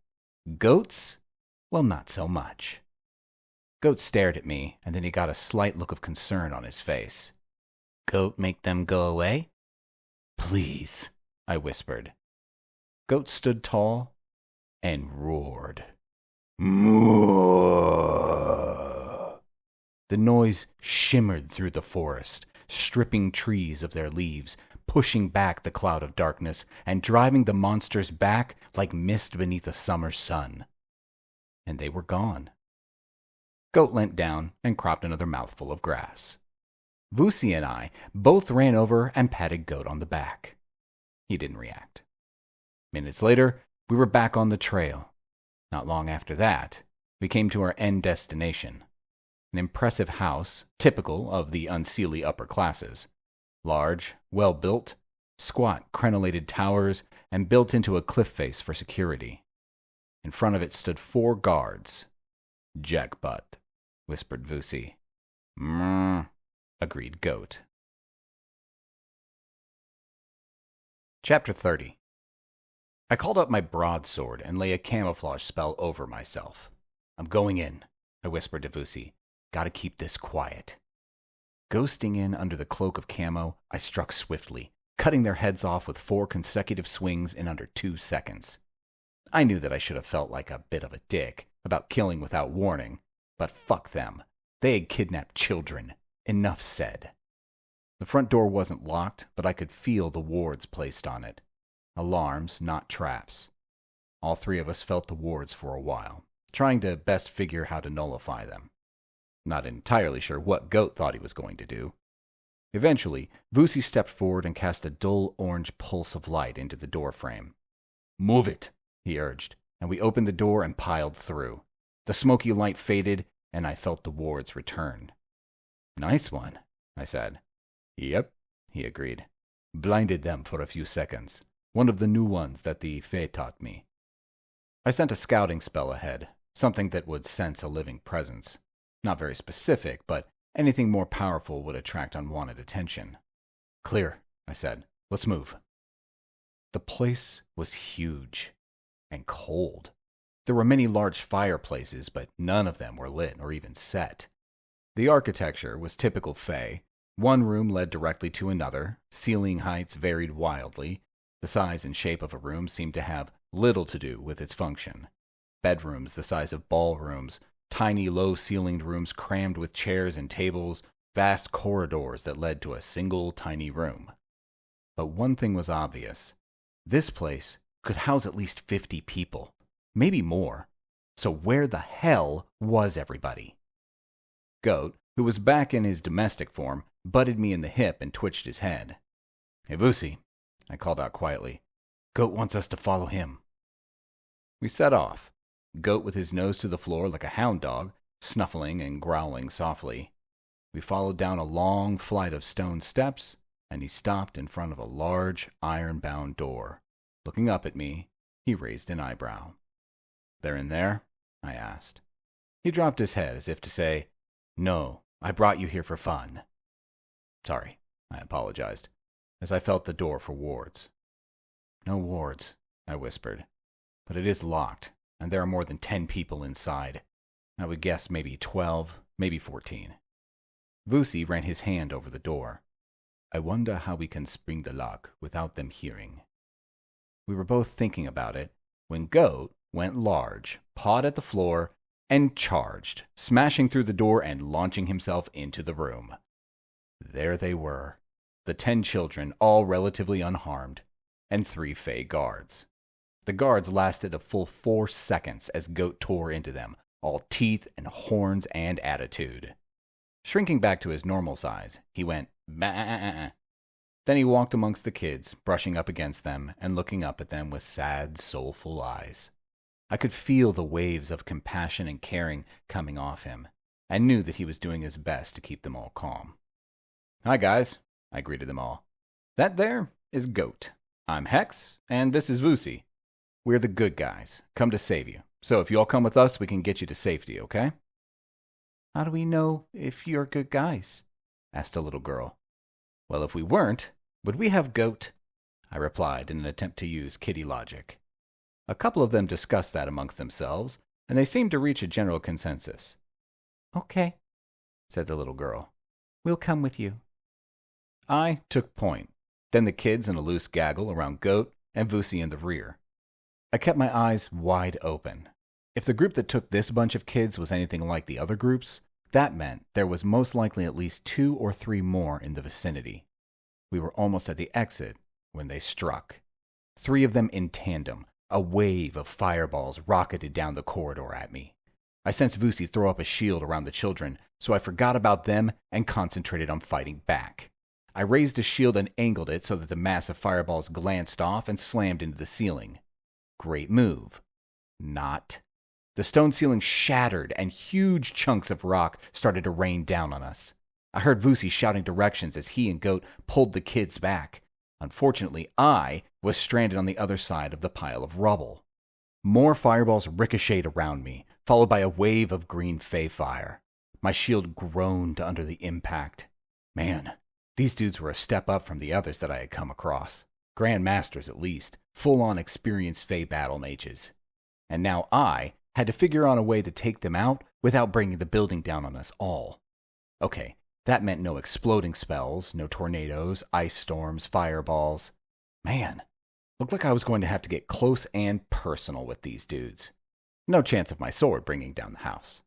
Goats? Well, not so much. Goat stared at me, and then he got a slight look of concern on his face. Goat make them go away? Please, I whispered. Goat stood tall and roared. Moo! The noise shimmered through the forest, stripping trees of their leaves, pushing back the cloud of darkness, and driving the monsters back like mist beneath a summer sun. And they were gone. Goat leant down and cropped another mouthful of grass. Vusi and I both ran over and patted Goat on the back. He didn't react. Minutes later, we were back on the trail. Not long after that, we came to our end destination. An impressive house, typical of the unseelie upper classes. Large, well-built, squat crenellated towers, and built into a cliff face for security. In front of it stood 4 guards. "Jackpot," whispered Vusi. Agreed Goat. Chapter 30. I called up my broadsword and lay a camouflage spell over myself. "I'm going in," I whispered to Vusi. "Gotta keep this quiet." Ghosting in under the cloak of camo, I struck swiftly, cutting their heads off with 4 consecutive swings in under 2 seconds. I knew that I should have felt like a bit of a dick about killing without warning, but fuck them. They had kidnapped children. Enough said. The front door wasn't locked, but I could feel the wards placed on it. Alarms, not traps. All 3 of us felt the wards for a while, trying to best figure how to nullify them. Not entirely sure what Goat thought he was going to do. Eventually, Vusi stepped forward and cast a dull orange pulse of light into the door frame. "Move it," he urged, and we opened the door and piled through. The smoky light faded, and I felt the wards return. "Nice one," I said. "Yep," he agreed. "Blinded them for a few seconds. One of the new ones that the Fae taught me." I sent a scouting spell ahead, something that would sense a living presence. Not very specific, but anything more powerful would attract unwanted attention. "Clear," I said. "Let's move." The place was huge and cold. There were many large fireplaces, but none of them were lit or even set. The architecture was typical Fae. One room led directly to another. Ceiling heights varied wildly. The size and shape of a room seemed to have little to do with its function. Bedrooms the size of ballrooms, tiny low-ceilinged rooms crammed with chairs and tables, vast corridors that led to a single tiny room. But one thing was obvious. This place could house at least 50 people, maybe more. So where the hell was everybody? Goat, who was back in his domestic form, butted me in the hip and twitched his head. "Hey, Vusi," I called out quietly. "Goat wants us to follow him." We set off, Goat with his nose to the floor like a hound dog, snuffling and growling softly. We followed down a long flight of stone steps, and he stopped in front of a large, iron-bound door. Looking up at me, he raised an eyebrow. "They're in there?" I asked. He dropped his head as if to say, "No, I brought you here for fun." "Sorry," I apologized, as I felt the door for wards. "No wards," I whispered, "but it is locked, and there are more than 10 people inside. I would guess maybe 12, maybe 14. Vusi ran his hand over the door. "I wonder how we can spring the lock without them hearing." We were both thinking about it when Goat went large, pawed at the floor, and charged, smashing through the door and launching himself into the room. There they were, the 10 children, all relatively unharmed, and 3 Fae guards. The guards lasted a full 4 seconds as Goat tore into them, all teeth and horns and attitude. Shrinking back to his normal size, he went, "Bah." Then he walked amongst the kids, brushing up against them and looking up at them with sad, soulful eyes. I could feel the waves of compassion and caring coming off him, and knew that he was doing his best to keep them all calm. "Hi, guys," I greeted them all. "That there is Goat. I'm Hex, and this is Vusi. We're the good guys, come to save you. So if you all come with us, we can get you to safety, okay?" How do we know if you're good guys? Asked a little girl. Well, if we weren't, would we have goat? I replied in an attempt to use kitty logic. A couple of them discussed that amongst themselves, and they seemed to reach a general consensus. Okay, said the little girl. We'll come with you. I took point, then the kids in a loose gaggle around Goat and Vusi in the rear. I kept my eyes wide open. If the group that took this bunch of kids was anything like the other groups, that meant there was most likely at least 2 or 3 more in the vicinity. We were almost at the exit when they struck. 3 of them in tandem. A wave of fireballs rocketed down the corridor at me. I sensed Vusi throw up a shield around the children, so I forgot about them and concentrated on fighting back. I raised a shield and angled it so that the mass of fireballs glanced off and slammed into the ceiling. Great move. Not. The stone ceiling shattered and huge chunks of rock started to rain down on us. I heard Vusi shouting directions as he and Goat pulled the kids back. Unfortunately, I was stranded on the other side of the pile of rubble. More fireballs ricocheted around me, followed by a wave of green fey fire. My shield groaned under the impact. Man, these dudes were a step up from the others that I had come across. Grand Masters, at least. Full-on experienced fey battle mages. And now I had to figure out a way to take them out without bringing the building down on us all. Okay, that meant no exploding spells, no tornadoes, ice storms, fireballs. Man, looked like I was going to have to get close and personal with these dudes. No chance of my sword bringing down the house.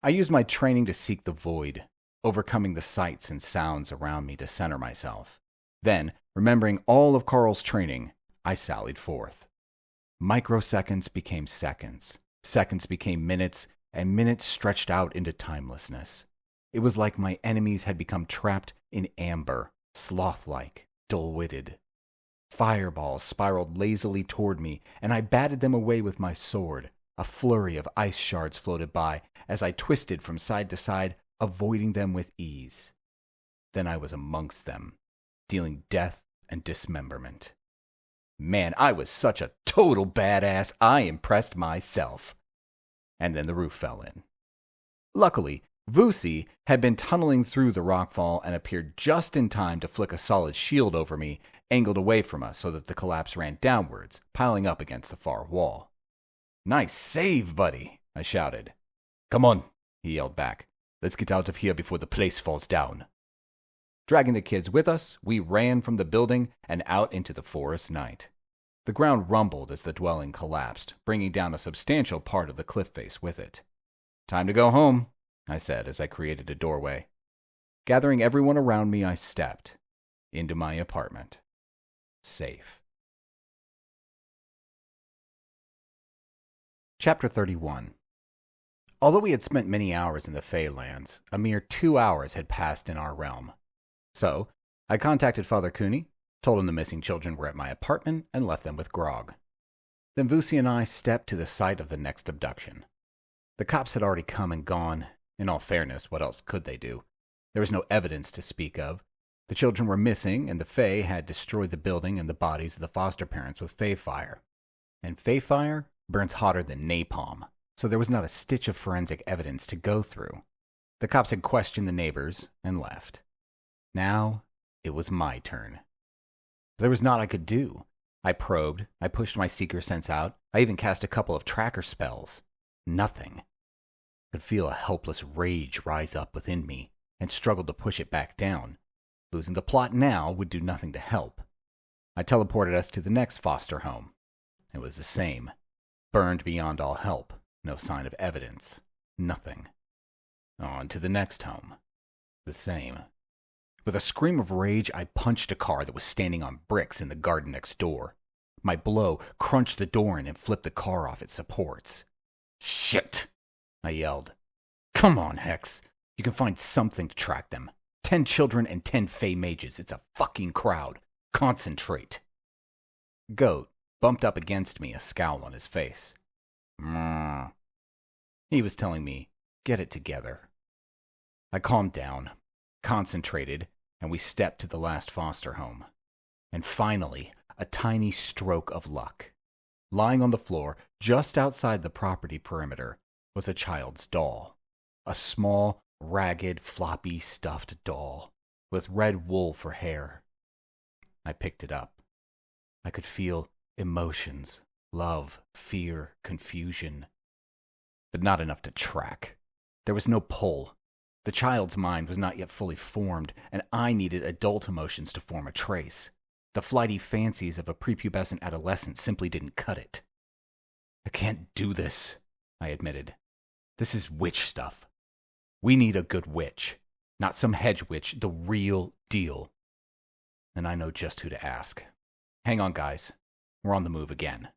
I used my training to seek the void, overcoming the sights and sounds around me to center myself. Then, remembering all of Carl's training, I sallied forth. Microseconds became seconds. Seconds became minutes, and minutes stretched out into timelessness. It was like my enemies had become trapped in amber, sloth-like, dull-witted. Fireballs spiraled lazily toward me, and I batted them away with my sword. A flurry of ice shards floated by as I twisted from side to side, avoiding them with ease. Then I was amongst them, dealing death and dismemberment. Man, I was such a total badass, I impressed myself. And then the roof fell in. Luckily, Vusi had been tunneling through the rockfall and appeared just in time to flick a solid shield over me, angled away from us so that the collapse ran downwards, piling up against the far wall. Nice save, buddy, I shouted. Come on, he yelled back. Let's get out of here before the place falls down. Dragging the kids with us, we ran from the building and out into the forest night. The ground rumbled as the dwelling collapsed, bringing down a substantial part of the cliff face with it. Time to go home, I said as I created a doorway. Gathering everyone around me, I stepped into my apartment. Safe. Chapter 31. Although we had spent many hours in the Feylands, a mere 2 hours had passed in our realm. So, I contacted Father Cooney, told him the missing children were at my apartment, and left them with grog. Then Vusi and I stepped to the site of the next abduction. The cops had already come and gone. In all fairness, what else could they do? There was no evidence to speak of. The children were missing, and the Fey had destroyed the building and the bodies of the foster parents with Fey fire. And Fey fire burns hotter than napalm, so there was not a stitch of forensic evidence to go through. The cops had questioned the neighbors and left. Now, it was my turn. There was naught I could do. I probed, I pushed my seeker sense out, I even cast a couple of tracker spells. Nothing. I could feel a helpless rage rise up within me, and struggled to push it back down. Losing the plot now would do nothing to help. I teleported us to the next foster home. It was the same. Burned beyond all help. No sign of evidence. Nothing. On to the next home. The same. With a scream of rage, I punched a car that was standing on bricks in the garden next door. My blow crunched the door in and flipped the car off its supports. Shit! I yelled. Come on, Hex. You can find something to track them. 10 children and 10 Fey mages. It's a fucking crowd. Concentrate. Goat bumped up against me, a scowl on his face. He was telling me, get it together. I calmed down, concentrated, and we stepped to the last foster home. And finally, a tiny stroke of luck. Lying on the floor, just outside the property perimeter, was a child's doll. a small, ragged, floppy, stuffed doll with red wool for hair. I picked it up. I could feel emotions, love, fear, confusion, but not enough to track. There was no pull. The child's mind was not yet fully formed, and I needed adult emotions to form a trace. The flighty fancies of a prepubescent adolescent simply didn't cut it. I can't do this, I admitted. This is witch stuff. We need a good witch, not some hedge witch, the real deal. And I know just who to ask. Hang on, guys. We're on the move again.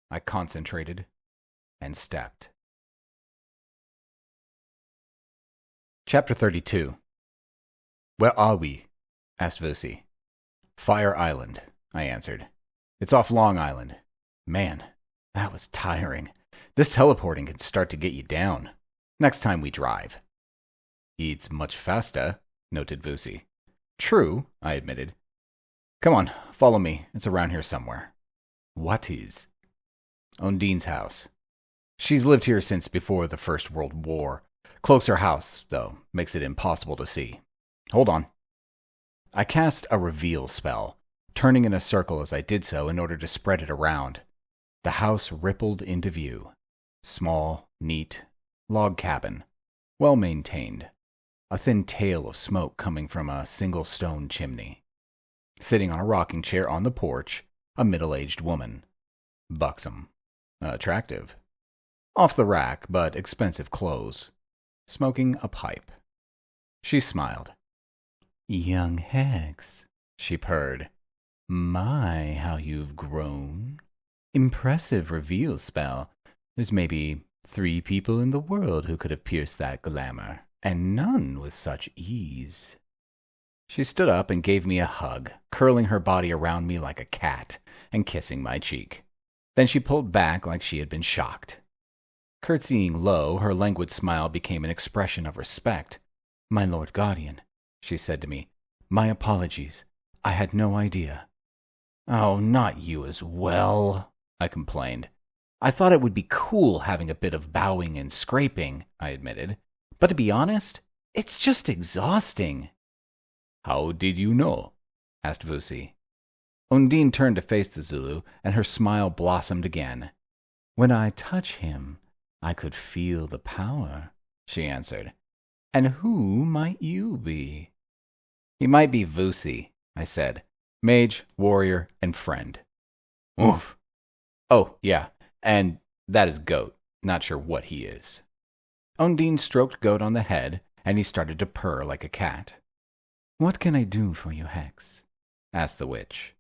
I concentrated and stepped. Chapter 32. Where are we? Asked Vusi. Fire Island, I answered. It's off Long Island. Man, that was tiring. This teleporting can start to get you down. Next time we drive. It's much faster, noted Vusi. True, I admitted. Come on, follow me. It's around here somewhere. What is? Undine's house. She's lived here since before the First World War. Cloaks her house, though, makes it impossible to see. Hold on. I cast a reveal spell, turning in a circle as I did so in order to spread it around. The house rippled into view. Small, neat, log cabin, well maintained. A thin tail of smoke coming from a single stone chimney. Sitting on a rocking chair on the porch, a middle-aged woman. Buxom. Attractive. Off the rack, but expensive clothes. Smoking a pipe. She smiled. Young Hex, she purred. My, how you've grown. Impressive reveal spell. There's maybe 3 people in the world who could have pierced that glamour, and none with such ease. She stood up and gave me a hug, curling her body around me like a cat and kissing my cheek. Then she pulled back like she had been shocked. Curtsying low, her languid smile became an expression of respect. My Lord Guardian, she said to me, my apologies. I had no idea. Oh, not you as well, I complained. I thought it would be cool having a bit of bowing and scraping, I admitted. But to be honest, it's just exhausting. How did you know? Asked Vusi. Undine turned to face the Zulu, and her smile blossomed again. When I touch him, I could feel the power, she answered. And who might you be? He might be Vusi, I said. Mage, warrior, and friend. Oof. Oh, yeah, and that is Goat. Not sure what he is. Undine stroked Goat on the head, and he started to purr like a cat. What can I do for you, Hex? Asked the witch.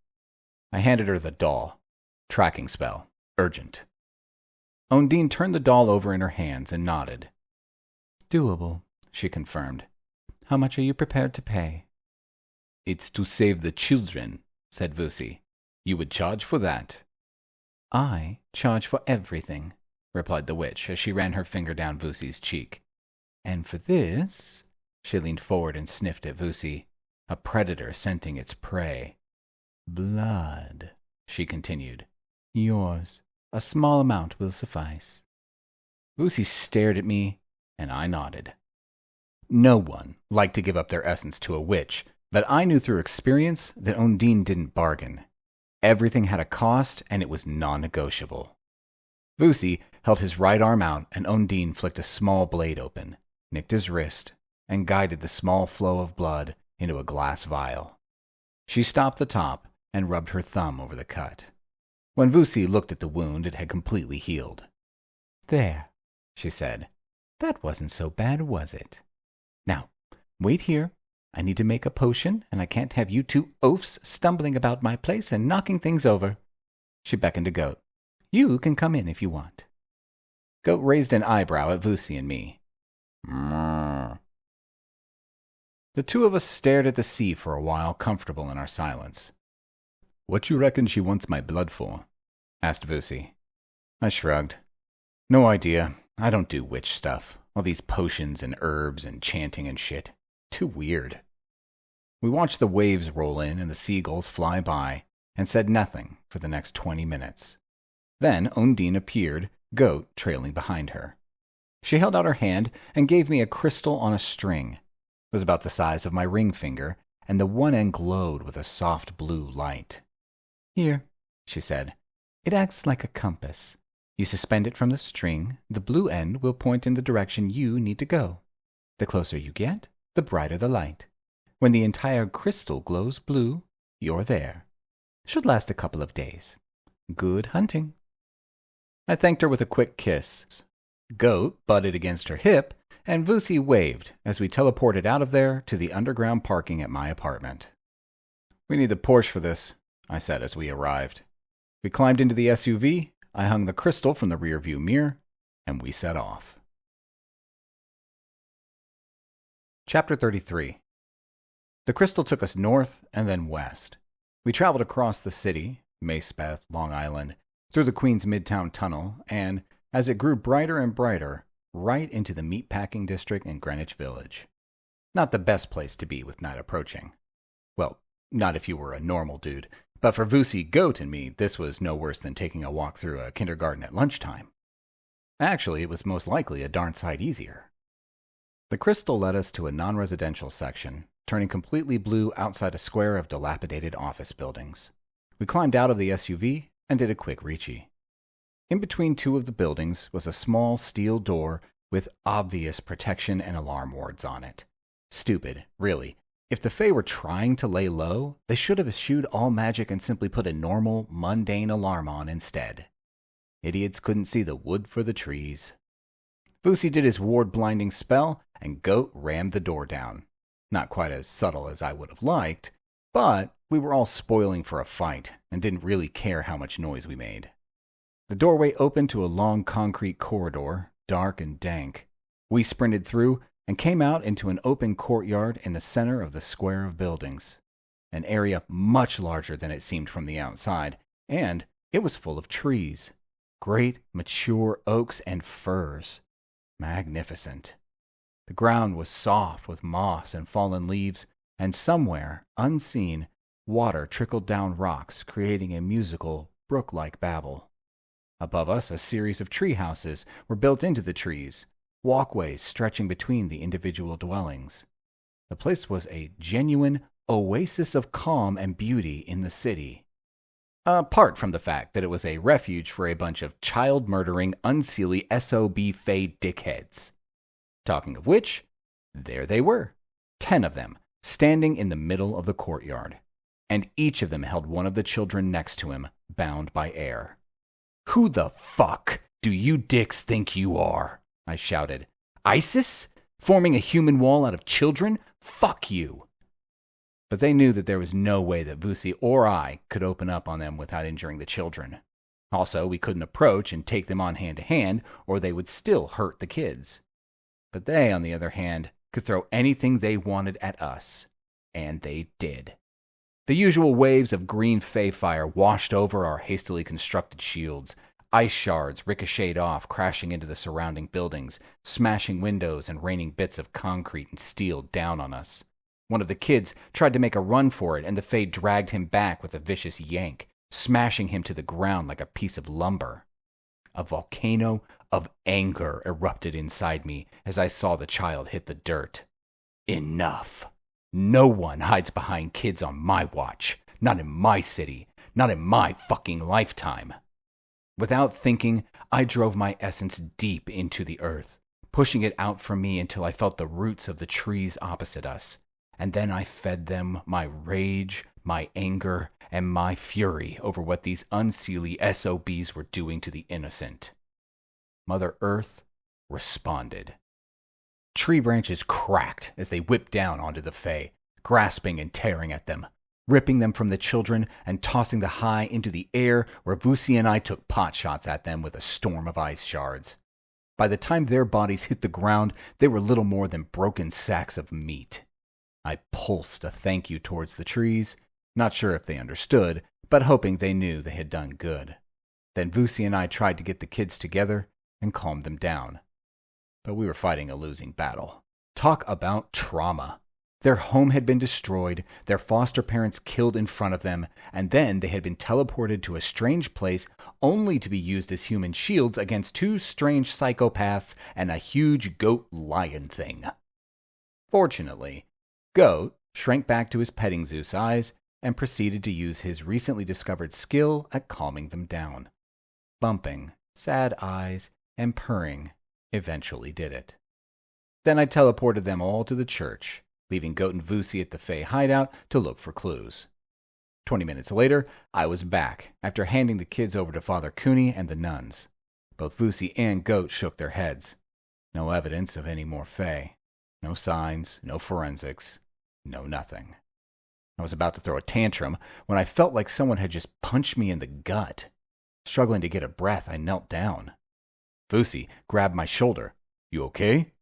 I handed her the doll. Tracking spell. Urgent. Undine turned the doll over in her hands and nodded. Doable, she confirmed. How much are you prepared to pay? It's to save the children, said Vusi. You would charge for that? I charge for everything, replied the witch as she ran her finger down Vusi's cheek. And for this, she leaned forward and sniffed at Vusi, a predator scenting its prey. Blood, she continued. Yours. A small amount will suffice. Vusi stared at me, and I nodded. No one liked to give up their essence to a witch, but I knew through experience that Undine didn't bargain. Everything had a cost, and it was non-negotiable. Vusi held his right arm out, and Undine flicked a small blade open, nicked his wrist, and guided the small flow of blood into a glass vial. She stopped the top and rubbed her thumb over the cut. When Vusi looked at the wound, it had completely healed. There, she said. That wasn't so bad, was it? Now, wait here. I need to make a potion, and I can't have you 2 oafs stumbling about my place and knocking things over. She beckoned to Goat. You can come in if you want. Goat raised an eyebrow at Vusi and me. The 2 of us stared at the sea for a while, comfortable in our silence. What you reckon she wants my blood for? Asked Vusi. I shrugged. No idea. I don't do witch stuff. All these potions and herbs and chanting and shit. Too weird. We watched the waves roll in and the seagulls fly by, and said nothing for the next 20 minutes. Then Undine appeared, Goat trailing behind her. She held out her hand and gave me a crystal on a string. It was about the size of my ring finger, and the one end glowed with a soft blue light. "Here," she said. "It acts like a compass. You suspend it from the string, the blue end will point in the direction you need to go. The closer you get, the brighter the light. When the entire crystal glows blue, you're there. Should last a couple of days. Good hunting." I thanked her with a quick kiss. Goat butted against her hip, and Vusi waved as we teleported out of there to the underground parking at my apartment. "We need the Porsche for this," I said as we arrived. We climbed into the SUV, I hung the crystal from the rearview mirror, and we set off. Chapter 33. The crystal took us north and then west. We traveled across the city, Macebeth, Long Island, through the Queens Midtown Tunnel, and, as it grew brighter and brighter, right into the meatpacking district in Greenwich Village. Not the best place to be with night approaching. Well, not if you were a normal dude, but for Vusi, Goat, and me, this was no worse than taking a walk through a kindergarten at lunchtime. Actually, it was most likely a darn sight easier. The crystal led us to a non-residential section, turning completely blue outside a square of dilapidated office buildings. We climbed out of the SUV and did a quick reachie. In between two of the buildings was a small steel door with obvious protection and alarm wards on it. Stupid, really. If the Fae were trying to lay low, they should have eschewed all magic and simply put a normal, mundane alarm on instead. Idiots couldn't see the wood for the trees. Vusi did his ward-blinding spell, and Goat rammed the door down. Not quite as subtle as I would have liked, but we were all spoiling for a fight and didn't really care how much noise we made. The doorway opened to a long concrete corridor, dark and dank. We sprinted through and came out into an open courtyard in the center of the square of buildings, an area much larger than it seemed from the outside, and it was full of trees, great mature oaks and firs. Magnificent. The ground was soft with moss and fallen leaves, and somewhere, unseen, water trickled down rocks, creating a musical, brook-like babble. Above us, a series of tree houses were built into the trees, walkways stretching between the individual dwellings. The place was a genuine oasis of calm and beauty in the city. Apart from the fact that it was a refuge for a bunch of child-murdering, unseelie SOB Fae dickheads. Talking of which, there they were, 10 of them, standing in the middle of the courtyard, and each of them held one of the children next to him, bound by air. "Who the fuck do you dicks think you are?" I shouted. "ISIS? Forming a human wall out of children? Fuck you!" But they knew that there was no way that Vusi or I could open up on them without injuring the children. Also, we couldn't approach and take them on hand to hand, or they would still hurt the kids. But they, on the other hand, could throw anything they wanted at us. And they did. The usual waves of green Fae fire washed over our hastily constructed shields. Ice shards ricocheted off, crashing into the surrounding buildings, smashing windows and raining bits of concrete and steel down on us. One of the kids tried to make a run for it, and the Fae dragged him back with a vicious yank, smashing him to the ground like a piece of lumber. A volcano of anger erupted inside me as I saw the child hit the dirt. Enough. No one hides behind kids on my watch. Not in my city. Not in my fucking lifetime. Without thinking, I drove my essence deep into the earth, pushing it out from me until I felt the roots of the trees opposite us. And then I fed them my rage, my anger, and my fury over what these unseelie SOBs were doing to the innocent. Mother Earth responded. Tree branches cracked as they whipped down onto the Fae, grasping and tearing at them, ripping them from the children and tossing the high into the air where Vusi and I took pot shots at them with a storm of ice shards. By the time their bodies hit the ground, they were little more than broken sacks of meat. I pulsed a thank you towards the trees, not sure if they understood, but hoping they knew they had done good. Then Vusi and I tried to get the kids together and calm them down. But we were fighting a losing battle. Talk about trauma. Their home had been destroyed, their foster parents killed in front of them, and then they had been teleported to a strange place only to be used as human shields against two strange psychopaths and a huge goat lion thing. Fortunately, Goat shrank back to his petting zoo size and proceeded to use his recently discovered skill at calming them down. Bumping, sad eyes, and purring eventually did it. Then I teleported them all to the church, leaving Goat and Vusi at the Fey hideout to look for clues. 20 minutes later, I was back, after handing the kids over to Father Cooney and the nuns. Both Vusi and Goat shook their heads. No evidence of any more Fey. No signs, no forensics, no nothing. I was about to throw a tantrum when I felt like someone had just punched me in the gut. Struggling to get a breath, I knelt down. Vusi grabbed my shoulder. "You okay?"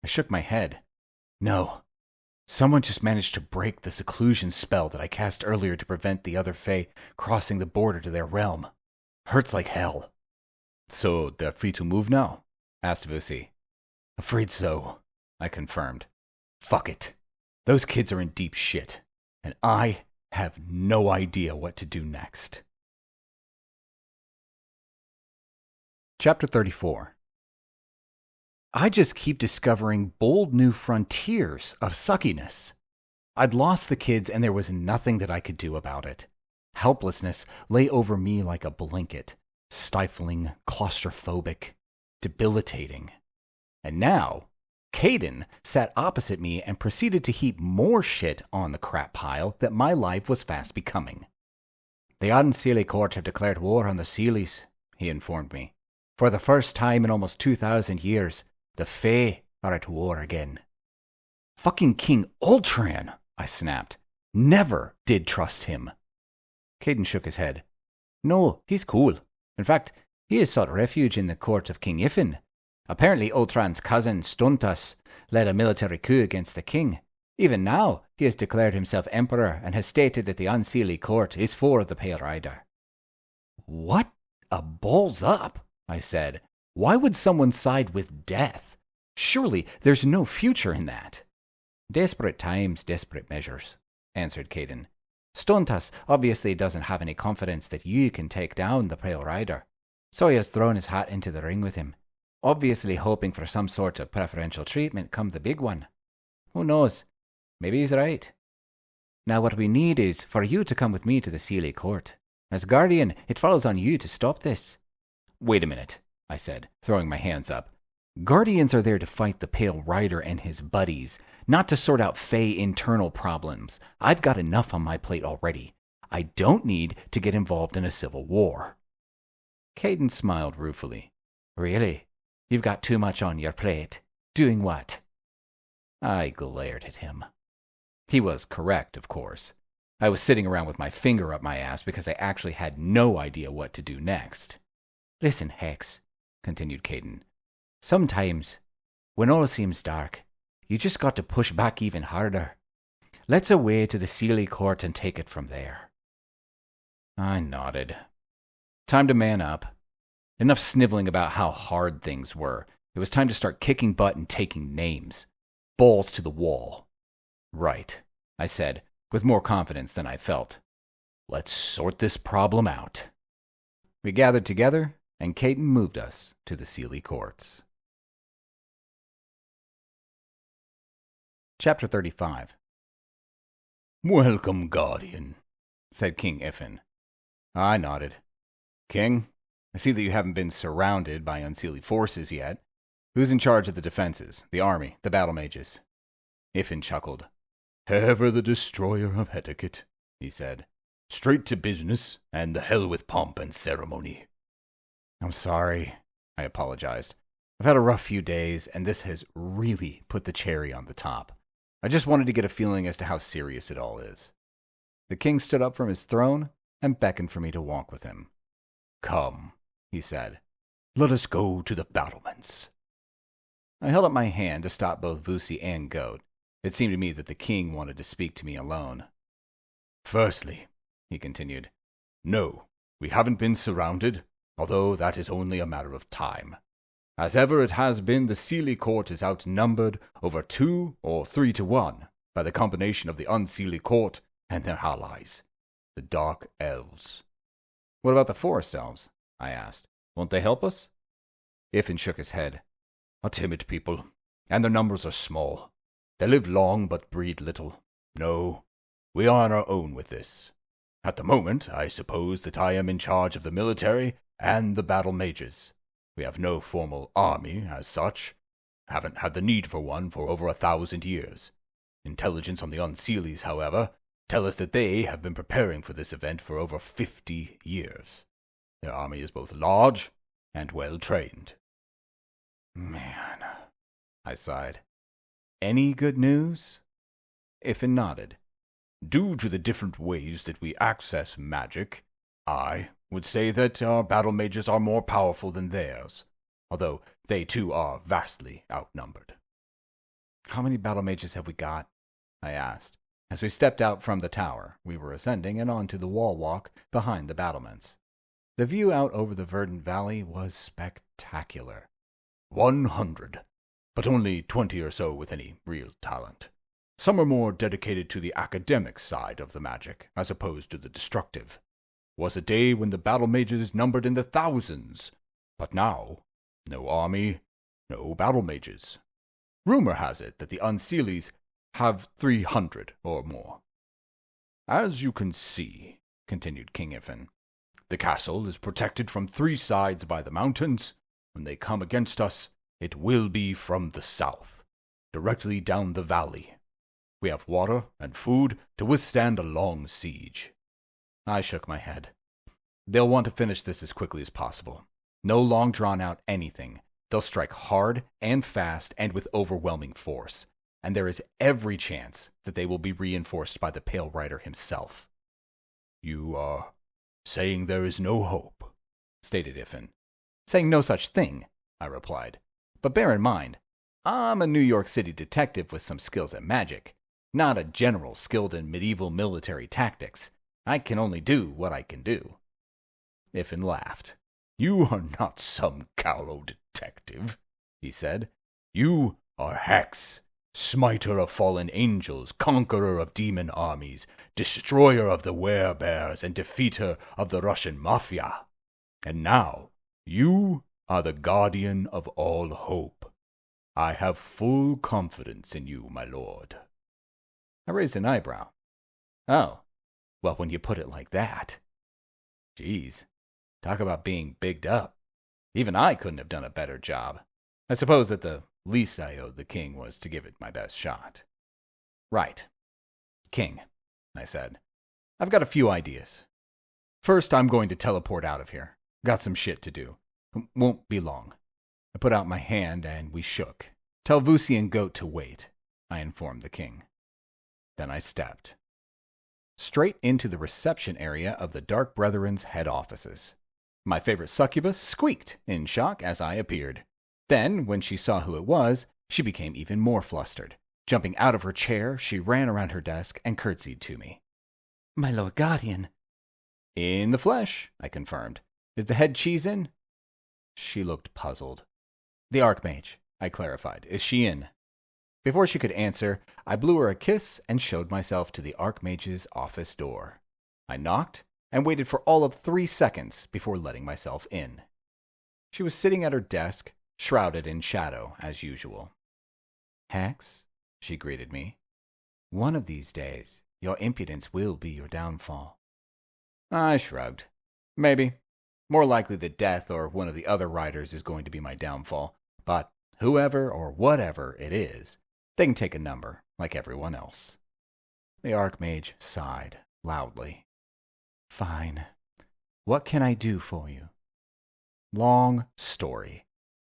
I shook my head. "No. Someone just managed to break the seclusion spell that I cast earlier to prevent the other Fae crossing the border to their realm. Hurts like hell." "So they're free to move now?" asked Vusi. "Afraid so," I confirmed. "Fuck it. Those kids are in deep shit, and I have no idea what to do next." Chapter 34. I just keep discovering bold new frontiers of suckiness. I'd lost the kids and there was nothing that I could do about it. Helplessness lay over me like a blanket, stifling, claustrophobic, debilitating. And now, Caden sat opposite me and proceeded to heap more shit on the crap pile that my life was fast becoming. "The Unseelie Court have declared war on the Sealies," he informed me. "For the first time in almost 2,000 years, the Fae are at war again." "Fucking King Ultran," I snapped. "Never did trust him." Caden shook his head. "No, he's cool. In fact, he has sought refuge in the court of King Ifin. Apparently Ultran's cousin, Stuntas, led a military coup against the king. Even now, he has declared himself emperor and has stated that the Unseelie Court is for the Pale Rider." "What a balls up," I said. "Why would someone side with death? Surely there's no future in that." "Desperate times, desperate measures," answered Caden. "Stuntas obviously doesn't have any confidence that you can take down the Pale Rider, so he has thrown his hat into the ring with him, obviously hoping for some sort of preferential treatment come the big one. Who knows? Maybe he's right. Now what we need is for you to come with me to the Seelie Court. As Guardian, it falls on you to stop this." "Wait a minute," I said, throwing my hands up. "Guardians are there to fight the Pale Rider and his buddies, not to sort out Fae internal problems. I've got enough on my plate already. I don't need to get involved in a civil war." Caden smiled ruefully. "Really? You've got too much on your plate. Doing what?" I glared at him. He was correct, of course. I was sitting around with my finger up my ass because I actually had no idea what to do next. "Listen, Hex," continued Caden. "Sometimes, when all seems dark, you just got to push back even harder. Let's away to the Seelie Court and take it from there." I nodded. Time to man up. Enough sniveling about how hard things were. It was time to start kicking butt and taking names. Balls to the wall. "Right," I said, with more confidence than I felt. "Let's sort this problem out." We gathered together, and Caden moved us to the Seelie Courts. Chapter 35. "Welcome, Guardian," said King Ifin. I nodded. "King, I see that you haven't been surrounded by Unseelie forces yet. Who's in charge of the defenses, the army, the battle mages?" Ifin chuckled. "Ever the destroyer of etiquette," he said. "Straight to business, and the hell with pomp and ceremony." "I'm sorry," I apologized. "I've had a rough few days, and this has really put the cherry on the top. I just wanted to get a feeling as to how serious it all is." The king stood up from his throne and beckoned for me to walk with him. "Come," he said. "Let us go to the battlements." I held up my hand to stop both Vusi and Goat. It seemed to me that the king wanted to speak to me alone. "Firstly," he continued, "no, we haven't been surrounded, although that is only a matter of time. As ever it has been, the Seelie Court is outnumbered over 2 or 3 to 1, by the combination of the unseelie court and their allies, the Dark Elves. What about the Forest Elves? I asked. Won't they help us? Iffin shook his head. A timid people, and their numbers are small. They live long but breed little. No, we are on our own with this. At the moment, I suppose that I am in charge of the military and the battle mages. We have no formal army as such. Haven't had the need for one for over 1,000 years. Intelligence on the unseelies, however, tell us that they have been preparing for this event for over 50 years. Their army is both large and well trained. Man, I sighed. Any good news? Iffin nodded. Due to the different ways that we access magic, I would say that our battle mages are more powerful than theirs, although they too are vastly outnumbered. How many battle mages have we got? I asked. As we stepped out from the tower, we were ascending and onto the wall walk behind the battlements. The view out over the verdant valley was spectacular. 100, but only 20 or so with any real talent. Some are more dedicated to the academic side of the magic, as opposed to the destructive. Was a day when the battle mages numbered in the thousands, but now, no army, no battle mages. Rumor has it that the unseelies have 300 or more. As you can see, continued King Iffin, the castle is protected from 3 sides by the mountains. When they come against us, it will be from the south, directly down the valley. We have water and food to withstand a long siege. I shook my head. They'll want to finish this as quickly as possible. No long drawn-out anything. They'll strike hard and fast and with overwhelming force, and there is every chance that they will be reinforced by the Pale Rider himself. You are saying there is no hope, stated Iffin. Saying no such thing, I replied. But bear in mind, I'm a New York City detective with some skills at magic, not a general skilled in medieval military tactics. I can only do what I can do. Iffin laughed. You are not some callow detective, he said. You are Hex, smiter of fallen angels, conqueror of demon armies, destroyer of the werebears, and defeater of the Russian mafia. And now, you are the guardian of all hope. I have full confidence in you, my lord. I raised an eyebrow. Oh, well, when you put it like that. Geez, talk about being bigged up. Even I couldn't have done a better job. I suppose that the least I owed the king was to give it my best shot. Right. King, I said. I've got a few ideas. First, I'm going to teleport out of here. Got some shit to do. Won't be long. I put out my hand and we shook. Tell Vusi and Goat to wait, I informed the king. Then I stepped straight into the reception area of the Dark Brethren's head offices. My favorite succubus squeaked in shock as I appeared. Then, when she saw who it was, she became even more flustered. Jumping out of her chair, she ran around her desk and curtsied to me. My Lord Guardian. In the flesh, I confirmed. Is the head cheese in? She looked puzzled. The Archmage, I clarified. Is she in? Before she could answer, I blew her a kiss and showed myself to the Archmage's office door. I knocked and waited for all of 3 seconds before letting myself in. She was sitting at her desk, shrouded in shadow as usual. Hex, she greeted me. One of these days, your impudence will be your downfall. I shrugged. Maybe. More likely that death or one of the other riders is going to be my downfall, but whoever or whatever it is, they can take a number, like everyone else. The Archmage sighed loudly. Fine. What can I do for you? Long story.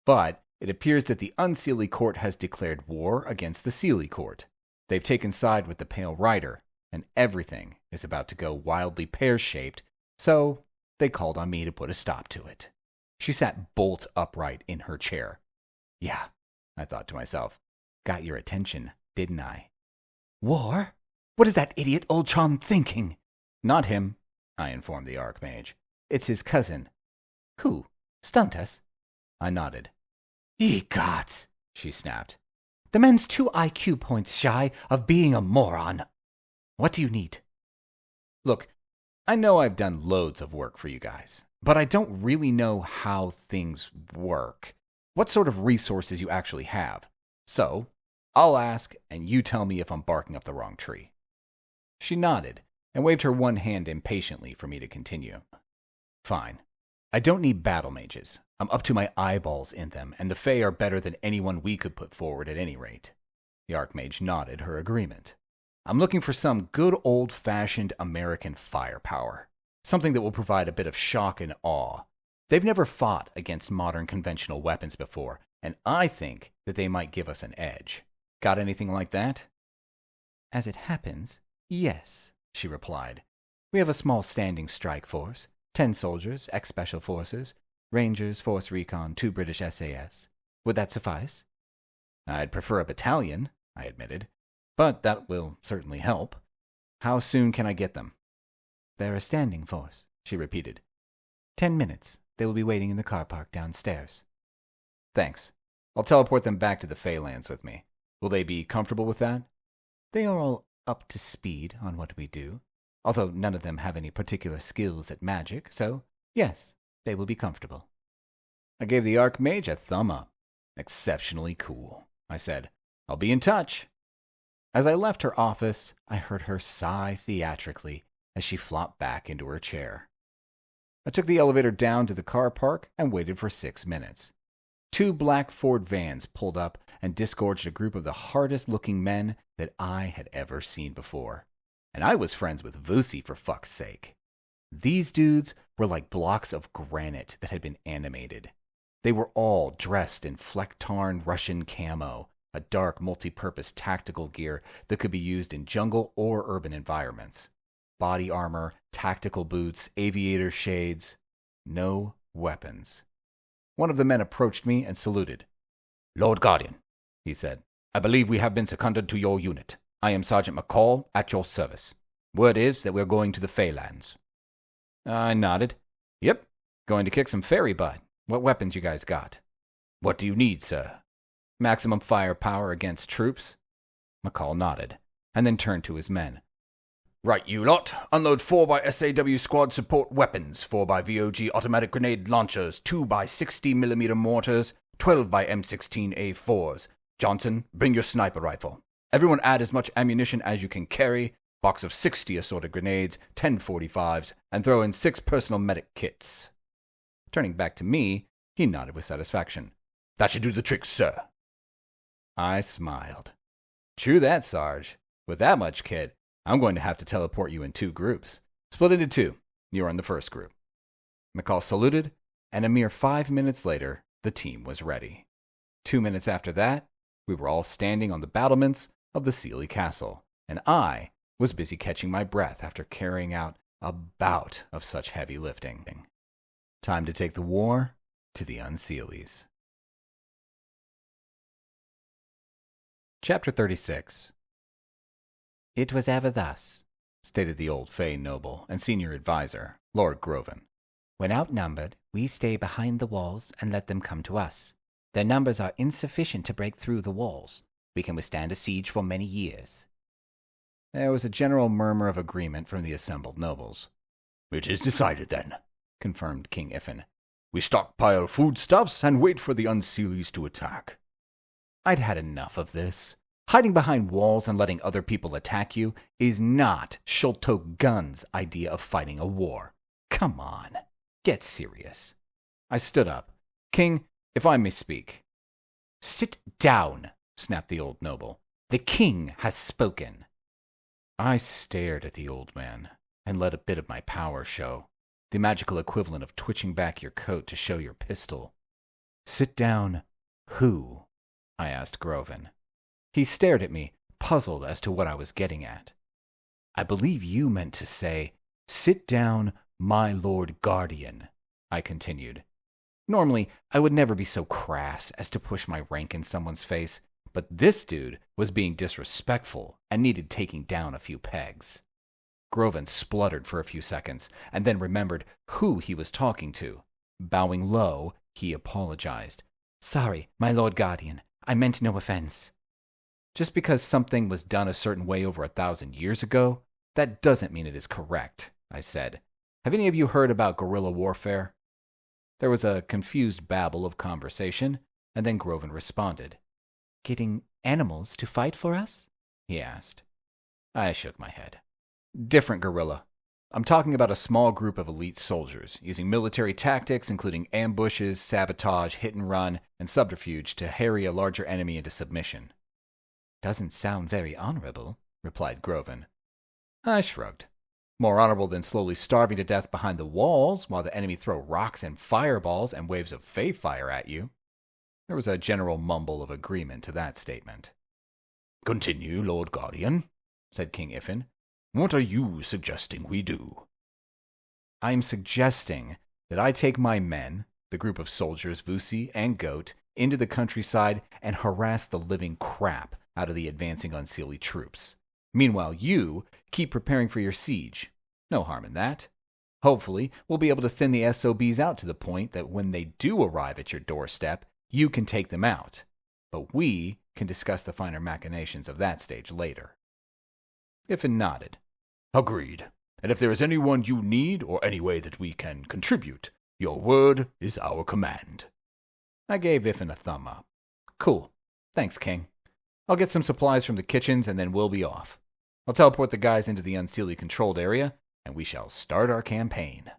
But it appears that the Unseelie Court has declared war against the Seelie Court. They've taken side with the Pale Rider, and everything is about to go wildly pear-shaped, so they called on me to put a stop to it. She sat bolt upright in her chair. Yeah, I thought to myself. Got your attention, didn't I? War? What is that idiot old chum thinking? Not him, I informed the Archmage. It's his cousin. Who? Stuntus? I nodded. Ye gods, she snapped. The man's 2 IQ points shy of being a moron. What do you need? Look, I know I've done loads of work for you guys, but I don't really know how things work. What sort of resources you actually have. So, I'll ask, and you tell me if I'm barking up the wrong tree. She nodded and waved her one hand impatiently for me to continue. Fine. I don't need battle mages. I'm up to my eyeballs in them, and the Fae are better than anyone we could put forward at any rate. The Archmage nodded her agreement. I'm looking for some good old-fashioned American firepower. Something that will provide a bit of shock and awe. They've never fought against modern conventional weapons before, and I think that they might give us an edge. Got anything like that? As it happens, yes, she replied. We have a small standing strike force, 10 soldiers, ex-special forces, Rangers, Force Recon, 2 British SAS. Would that suffice? I'd prefer a battalion, I admitted, but that will certainly help. How soon can I get them? They're a standing force, she repeated. 10 minutes. They will be waiting in the car park downstairs. Thanks. I'll teleport them back to the Feylands with me. Will they be comfortable with that? They are all up to speed on what we do, although none of them have any particular skills at magic, so yes, they will be comfortable. I gave the Archmage a thumb up. Exceptionally cool, I said. I'll be in touch. As I left her office, I heard her sigh theatrically as she flopped back into her chair. I took the elevator down to the car park and waited for 6 minutes. 2 black Ford vans pulled up and disgorged a group of the hardest-looking men that I had ever seen before. And I was friends with Vusi, for fuck's sake. These dudes were like blocks of granite that had been animated. They were all dressed in fleck-tarn Russian camo, a dark multi-purpose tactical gear that could be used in jungle or urban environments. Body armor, tactical boots, aviator shades. No weapons. One of the men approached me and saluted. Lord Guardian, he said, I believe we have been seconded to your unit. I am Sergeant McCall, at your service. Word is that we're going to the Feylands. I nodded. Yep, going to kick some fairy butt. What weapons you guys got? What do you need, sir? Maximum firepower against troops. McCall nodded, and then turned to his men. Right, you lot. Unload 4 by SAW squad support weapons, 4 by VOG automatic grenade launchers, 2 by 60mm mortars, 12 by M16A4s. Johnson, bring your sniper rifle. Everyone add as much ammunition as you can carry, box of 60 assorted grenades, 10 45s, and throw in 6 personal medic kits. Turning back to me, he nodded with satisfaction. That should do the trick, sir. I smiled. True that, Sarge. With that much kit, I'm going to have to teleport you in 2 groups. Split into 2. You're in the first group. McCall saluted, and a mere 5 minutes later, the team was ready. 2 minutes after that, we were all standing on the battlements of the Sealy Castle, and I was busy catching my breath after carrying out a bout of such heavy lifting. Time to take the war to the Unseelies. Chapter 36. It was ever thus, stated the old Fey noble and senior advisor, Lord Groven. When outnumbered, we stay behind the walls and let them come to us. Their numbers are insufficient to break through the walls. We can withstand a siege for many years. There was a general murmur of agreement from the assembled nobles. It is decided, then, confirmed King Iffin. We stockpile foodstuffs and wait for the Unseelies to attack. I'd had enough of this. Hiding behind walls and letting other people attack you is not Sholto Gunn's idea of fighting a war. Come on, get serious. I stood up. King, if I may speak. Sit down, snapped the old noble. The king has spoken. I stared at the old man and let a bit of my power show, the magical equivalent of twitching back your coat to show your pistol. Sit down. Who? I asked Groven. He stared at me, puzzled as to what I was getting at. I believe you meant to say, sit down, my Lord Guardian, I continued. Normally, I would never be so crass as to push my rank in someone's face, but this dude was being disrespectful and needed taking down a few pegs. Groven spluttered for a few seconds and then remembered who he was talking to. Bowing low, he apologized. Sorry, my Lord Guardian. I meant no offense. Just because something was done a certain way over 1,000 years ago, that doesn't mean it is correct, I said. Have any of you heard about guerrilla warfare? There was a confused babble of conversation, and then Groven responded. Getting animals to fight for us? He asked. I shook my head. Different guerrilla. I'm talking about a small group of elite soldiers, using military tactics including ambushes, sabotage, hit and run, and subterfuge to harry a larger enemy into submission. Doesn't sound very honorable, replied Groven. I shrugged. More honorable than slowly starving to death behind the walls while the enemy throw rocks and fireballs and waves of fey fire at you. There was a general mumble of agreement to that statement. Continue, Lord Guardian, said King Iffin. What are you suggesting we do? I am suggesting that I take my men, the group of soldiers, Vusi and Goat, into the countryside and harass the living crap out of the advancing unseelie troops. Meanwhile, you keep preparing for your siege. No harm in that. Hopefully, we'll be able to thin the SOBs out to the point that when they do arrive at your doorstep, you can take them out. But we can discuss the finer machinations of that stage later. Iffin nodded. Agreed. And if there is anyone you need or any way that we can contribute, your word is our command. I gave Iffin a thumb up. Cool. Thanks, King. I'll get some supplies from the kitchens and then we'll be off. I'll teleport the guys into the unseelie controlled area, and we shall start our campaign.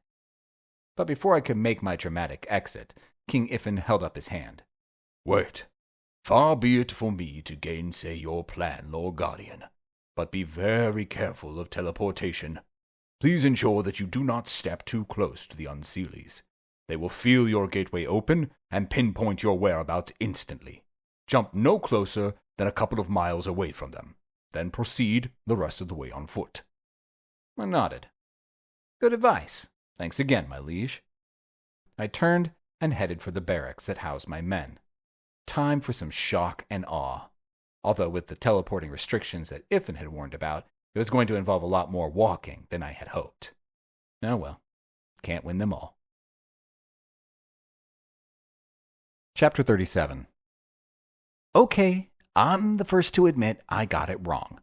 But before I could make my dramatic exit, King Iffin held up his hand. Wait. Far be it for me to gainsay your plan, Lord Guardian, but be very careful of teleportation. Please ensure that you do not step too close to the unseelies. They will feel your gateway open and pinpoint your whereabouts instantly. Jump no closer than a couple of miles away from them. Then proceed the rest of the way on foot. I nodded. Good advice. Thanks again, my liege. I turned and headed for the barracks that housed my men. Time for some shock and awe. Although with the teleporting restrictions that Iffin had warned about, it was going to involve a lot more walking than I had hoped. Oh well, can't win them all. Chapter 37. Okay, I'm the first to admit I got it wrong.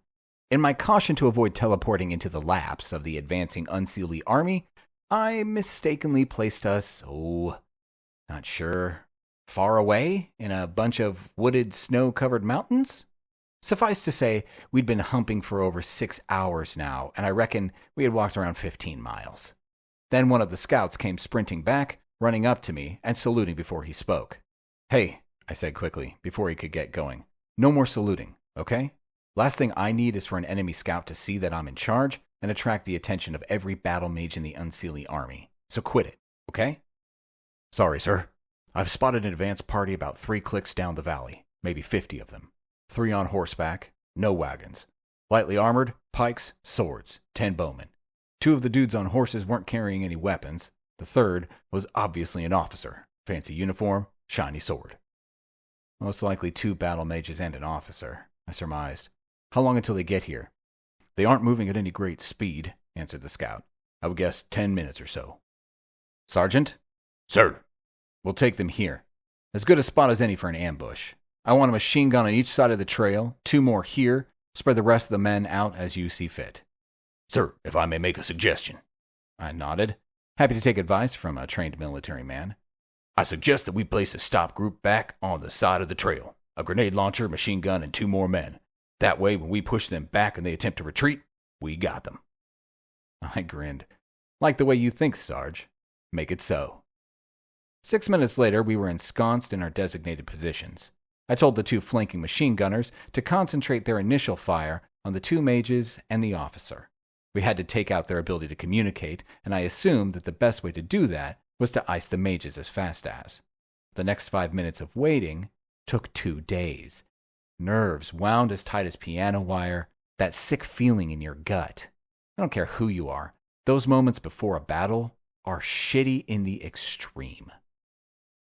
In my caution to avoid teleporting into the laps of the advancing unseelie army, I mistakenly placed us, not sure, far away in a bunch of wooded, snow-covered mountains? Suffice to say, we'd been humping for over 6 hours now, and I reckon we had walked around 15 miles. Then one of the scouts came sprinting back, running up to me and saluting before he spoke. Hey, I said quickly, before he could get going. No more saluting, okay? Last thing I need is for an enemy scout to see that I'm in charge and attract the attention of every battle mage in the unseelie army. So quit it, okay? Sorry, sir. I've spotted an advance party about 3 clicks down the valley, maybe 50 of them. 3 on horseback, no wagons. Lightly armored, pikes, swords, 10 bowmen. 2 of the dudes on horses weren't carrying any weapons. The third was obviously an officer. Fancy uniform, shiny sword. Most likely 2 battle mages and an officer, I surmised. How long until they get here? They aren't moving at any great speed, answered the scout. I would guess 10 minutes or so. Sergeant? Sir. We'll take them here. As good a spot as any for an ambush. I want a machine gun on each side of the trail, 2 more here. Spread the rest of the men out as you see fit. Sir, if I may make a suggestion. I nodded, happy to take advice from a trained military man. I suggest that we place a stop group back on the side of the trail. A grenade launcher, machine gun, and 2 more men. That way, when we push them back and they attempt to retreat, we got them. I grinned. Like the way you think, Sarge. Make it so. 6 minutes later, we were ensconced in our designated positions. I told the 2 flanking machine gunners to concentrate their initial fire on the 2 mages and the officer. We had to take out their ability to communicate, and I assumed that the best way to do that was to ice the mages as fast as. The next 5 minutes of waiting took 2 days. Nerves wound as tight as piano wire, that sick feeling in your gut. I don't care who you are. Those moments before a battle are shitty in the extreme.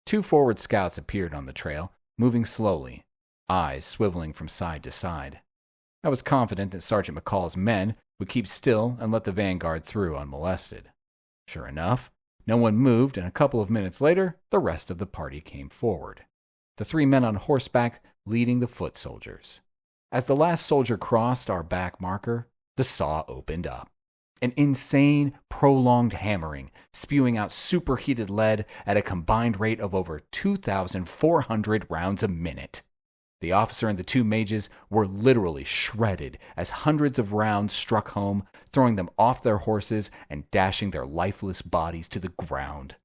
2 forward scouts appeared on the trail, moving slowly, eyes swiveling from side to side. I was confident that Sergeant McCall's men would keep still and let the vanguard through unmolested. Sure enough, no one moved, and a couple of minutes later, the rest of the party came forward. The 3 men on horseback leading the foot soldiers. As the last soldier crossed our back marker, the saw opened up. An insane, prolonged hammering, spewing out superheated lead at a combined rate of over 2,400 rounds a minute. The officer and the two mages were literally shredded as hundreds of rounds struck home, throwing them off their horses and dashing their lifeless bodies to the ground.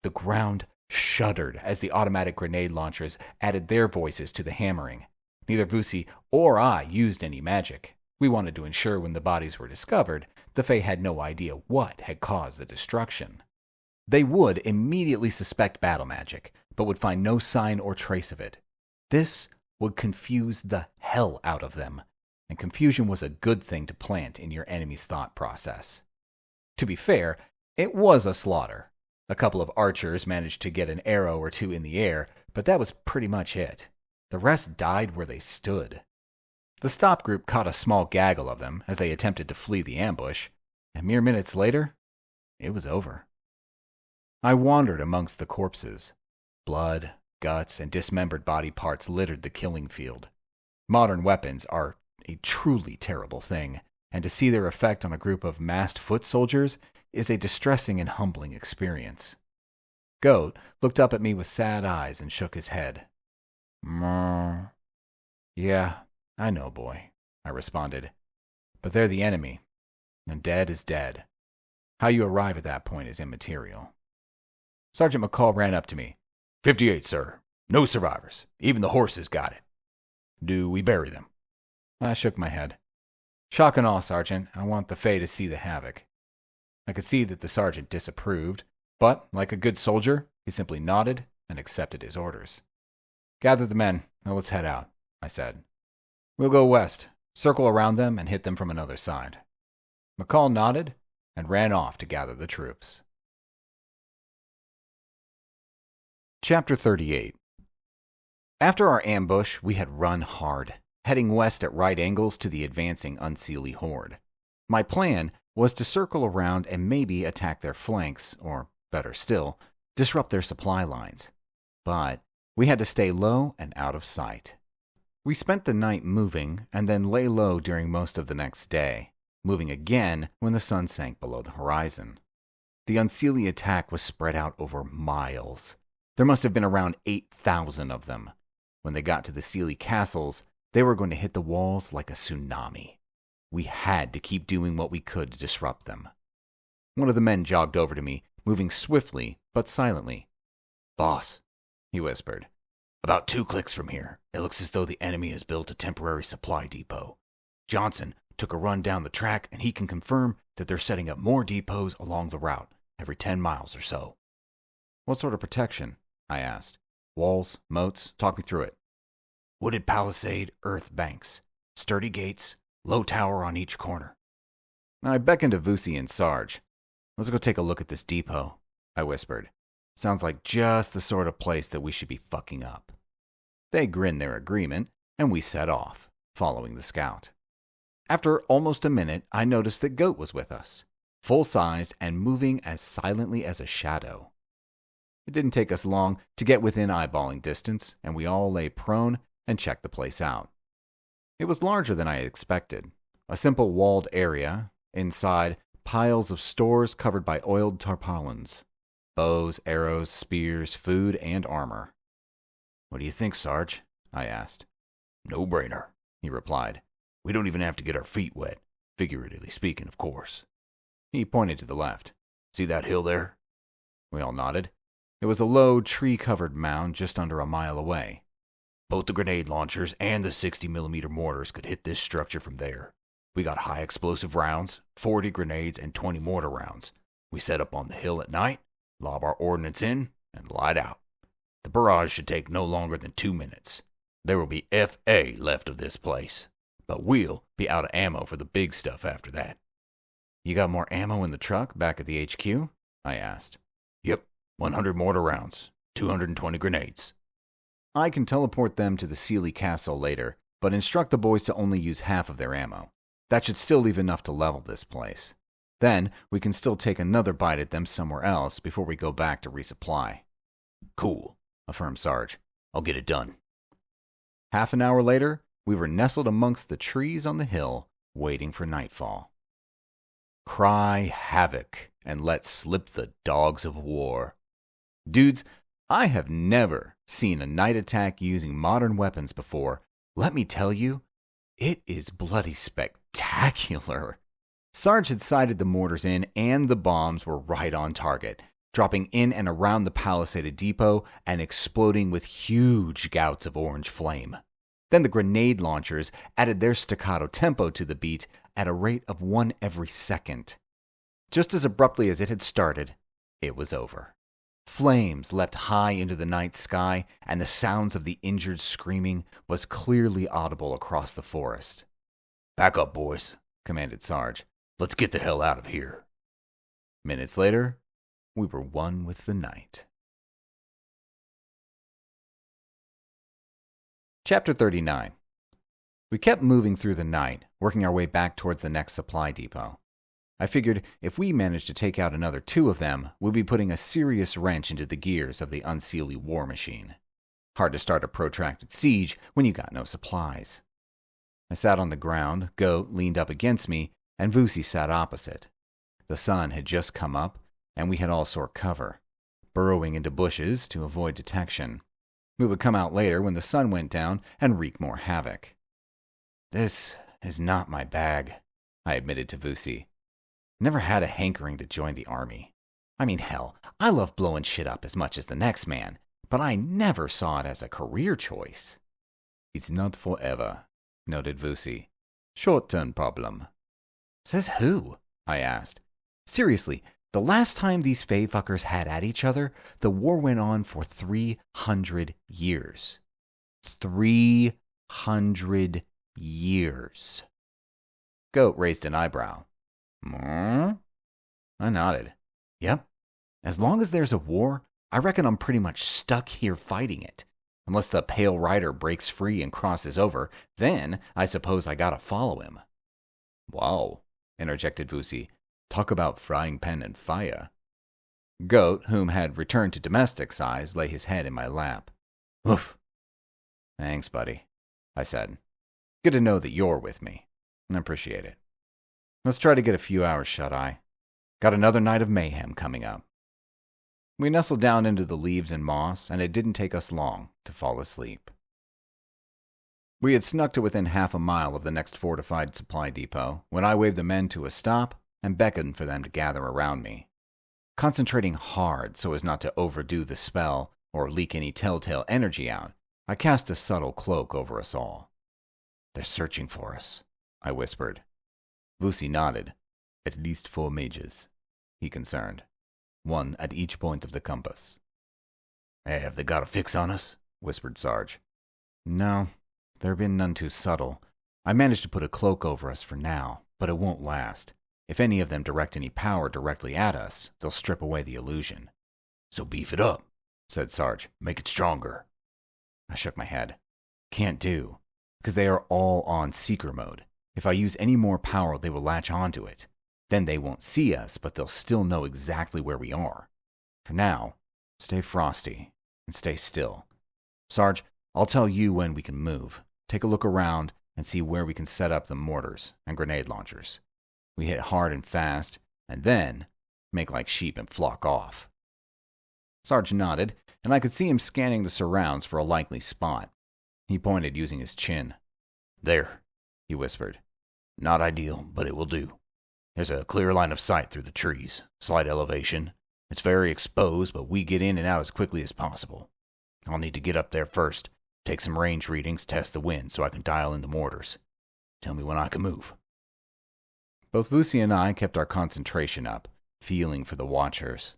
The ground shuddered as the automatic grenade launchers added their voices to the hammering. Neither Vusi or I used any magic. We wanted to ensure when the bodies were discovered, the Fae had no idea what had caused the destruction. They would immediately suspect battle magic, but would find no sign or trace of it. This would confuse the hell out of them, and confusion was a good thing to plant in your enemy's thought process. To be fair, it was a slaughter. A couple of archers managed to get an arrow or two in the air, but that was pretty much it. The rest died where they stood. The stop group caught a small gaggle of them as they attempted to flee the ambush, and mere minutes later, it was over. I wandered amongst the corpses. Blood, guts, and dismembered body parts littered the killing field. Modern weapons are a truly terrible thing, and to see their effect on a group of masked foot soldiers is a distressing and humbling experience. Goat looked up at me with sad eyes and shook his head. Yeah, I know, boy, I responded. But they're the enemy, and dead is dead. How you arrive at that point is immaterial. Sergeant McCall ran up to me. 58, sir. No survivors. Even the horses got it. Do we bury them? I shook my head. Shock and awe, Sergeant. I want the Fae to see the havoc. I could see that the sergeant disapproved, but, like a good soldier, he simply nodded and accepted his orders. Gather the men, and let's head out, I said. We'll go west, circle around them, and hit them from another side. McCall nodded and ran off to gather the troops. Chapter 38. After our ambush, we had run hard, heading west at right angles to the advancing unseelie horde. My plan was to circle around and maybe attack their flanks, or, better still, disrupt their supply lines. But we had to stay low and out of sight. We spent the night moving, and then lay low during most of the next day, moving again when the sun sank below the horizon. The unseelie attack was spread out over miles. There must have been around 8,000 of them. When they got to the Seelie castles, they were going to hit the walls like a tsunami. We had to keep doing what we could to disrupt them. One of the men jogged over to me, moving swiftly but silently. Boss, he whispered. About 2 clicks from here, it looks as though the enemy has built a temporary supply depot. Johnson took a run down the track, and he can confirm that they're setting up more depots along the route, every 10 miles or so. What sort of protection? I asked. Walls, moats, talk me through it. Wooded palisade, earth banks, sturdy gates, low tower on each corner. I beckoned to Vusi and Sarge. Let's go take a look at this depot, I whispered. Sounds like just the sort of place that we should be fucking up. They grinned their agreement, and we set off, following the scout. After almost a minute, I noticed that Goat was with us, full-sized and moving as silently as a shadow. It didn't take us long to get within eyeballing distance, and we all lay prone and checked the place out. It was larger than I had expected. A simple walled area, inside piles of stores covered by oiled tarpaulins. Bows, arrows, spears, food, and armor. What do you think, Sarge? I asked. No-brainer, he replied. We don't even have to get our feet wet, figuratively speaking, of course. He pointed to the left. See that hill there? We all nodded. It was a low, tree-covered mound just under a mile away. Both the grenade launchers and the 60mm mortars could hit this structure from there. We got high explosive rounds, 40 grenades, and 20 mortar rounds. We set up on the hill at night, lob our ordnance in, and light out. The barrage should take no longer than 2 minutes. There will be F.A. left of this place, but we'll be out of ammo for the big stuff after that. You got more ammo in the truck back at the HQ? I asked. Yep, 100 mortar rounds, 220 grenades. I can teleport them to the Seelie Castle later, but instruct the boys to only use half of their ammo. That should still leave enough to level this place. Then we can still take another bite at them somewhere else before we go back to resupply. Cool, affirmed Sarge. I'll get it done. Half an hour later, we were nestled amongst the trees on the hill, waiting for nightfall. Cry havoc and let slip the dogs of war. Dudes, I have never seen a night attack using modern weapons before. Let me tell you, it is bloody spectacular. Sarge had sighted the mortars in, and the bombs were right on target, dropping in and around the palisaded depot and exploding with huge gouts of orange flame. Then the grenade launchers added their staccato tempo to the beat at a rate of 1 every second. Just as abruptly as it had started, it was over. Flames leapt high into the night sky, and the sounds of the injured screaming was clearly audible across the forest. "Back up, boys," commanded Sarge. "Let's get the hell out of here." Minutes later, we were one with the night. Chapter 39. We kept moving through the night, working our way back towards the next supply depot. I figured if we managed to take out another 2 of them, we'd be putting a serious wrench into the gears of the unseelie war machine. Hard to start a protracted siege when you got no supplies. I sat on the ground, Goat leaned up against me, and Vusi sat opposite. The sun had just come up, and we had all sought cover, burrowing into bushes to avoid detection. We would come out later when the sun went down and wreak more havoc. "This is not my bag," I admitted to Vusi. Never had a hankering to join the army. I mean, hell, I love blowing shit up as much as the next man, but I never saw it as a career choice. "It's not forever," noted Vusi. "Short-term problem." "Says who?" I asked. Seriously, the last time these Fae fuckers had at each other, the war went on for 300 years. 300 years. Goat raised an eyebrow. I nodded. Yep. As long as there's a war, I reckon I'm pretty much stuck here fighting it. Unless the Pale Rider breaks free and crosses over, then I suppose I gotta follow him. "Wow," interjected Vusi. "Talk about frying pan and fire." Goat, whom had returned to domestic size, lay his head in my lap. "Oof." "Thanks, buddy," I said. "Good to know that you're with me. I appreciate it. Let's try to get a few hours shut-eye. Got another night of mayhem coming up." We nestled down into the leaves and moss, and it didn't take us long to fall asleep. We had snuck to within half a mile of the next fortified supply depot when I waved the men to a stop and beckoned for them to gather around me. Concentrating hard so as not to overdo the spell or leak any telltale energy out, I cast a subtle cloak over us all. "They're searching for us," I whispered. Vusi nodded. "At least 4 mages," he concerned. "1 at each point of the compass." "Hey, have they got a fix on us?" whispered Sarge. "No, there have been none too subtle. I managed to put a cloak over us for now, but it won't last. If any of them direct any power directly at us, they'll strip away the illusion." "So beef it up," said Sarge. "Make it stronger." I shook my head. "Can't do, because they are all on seeker mode. If I use any more power, they will latch onto it. Then they won't see us, but they'll still know exactly where we are. For now, stay frosty and stay still. Sarge, I'll tell you when we can move. Take a look around and see where we can set up the mortars and grenade launchers. We hit hard and fast, and then make like sheep and flock off." Sarge nodded, and I could see him scanning the surrounds for a likely spot. He pointed using his chin. "There," he whispered. "Not ideal, but it will do. There's a clear line of sight through the trees, slight elevation. It's very exposed, but we get in and out as quickly as possible. I'll need to get up there first, take some range readings, test the wind so I can dial in the mortars. Tell me when I can move." Both Vusi and I kept our concentration up, feeling for the watchers.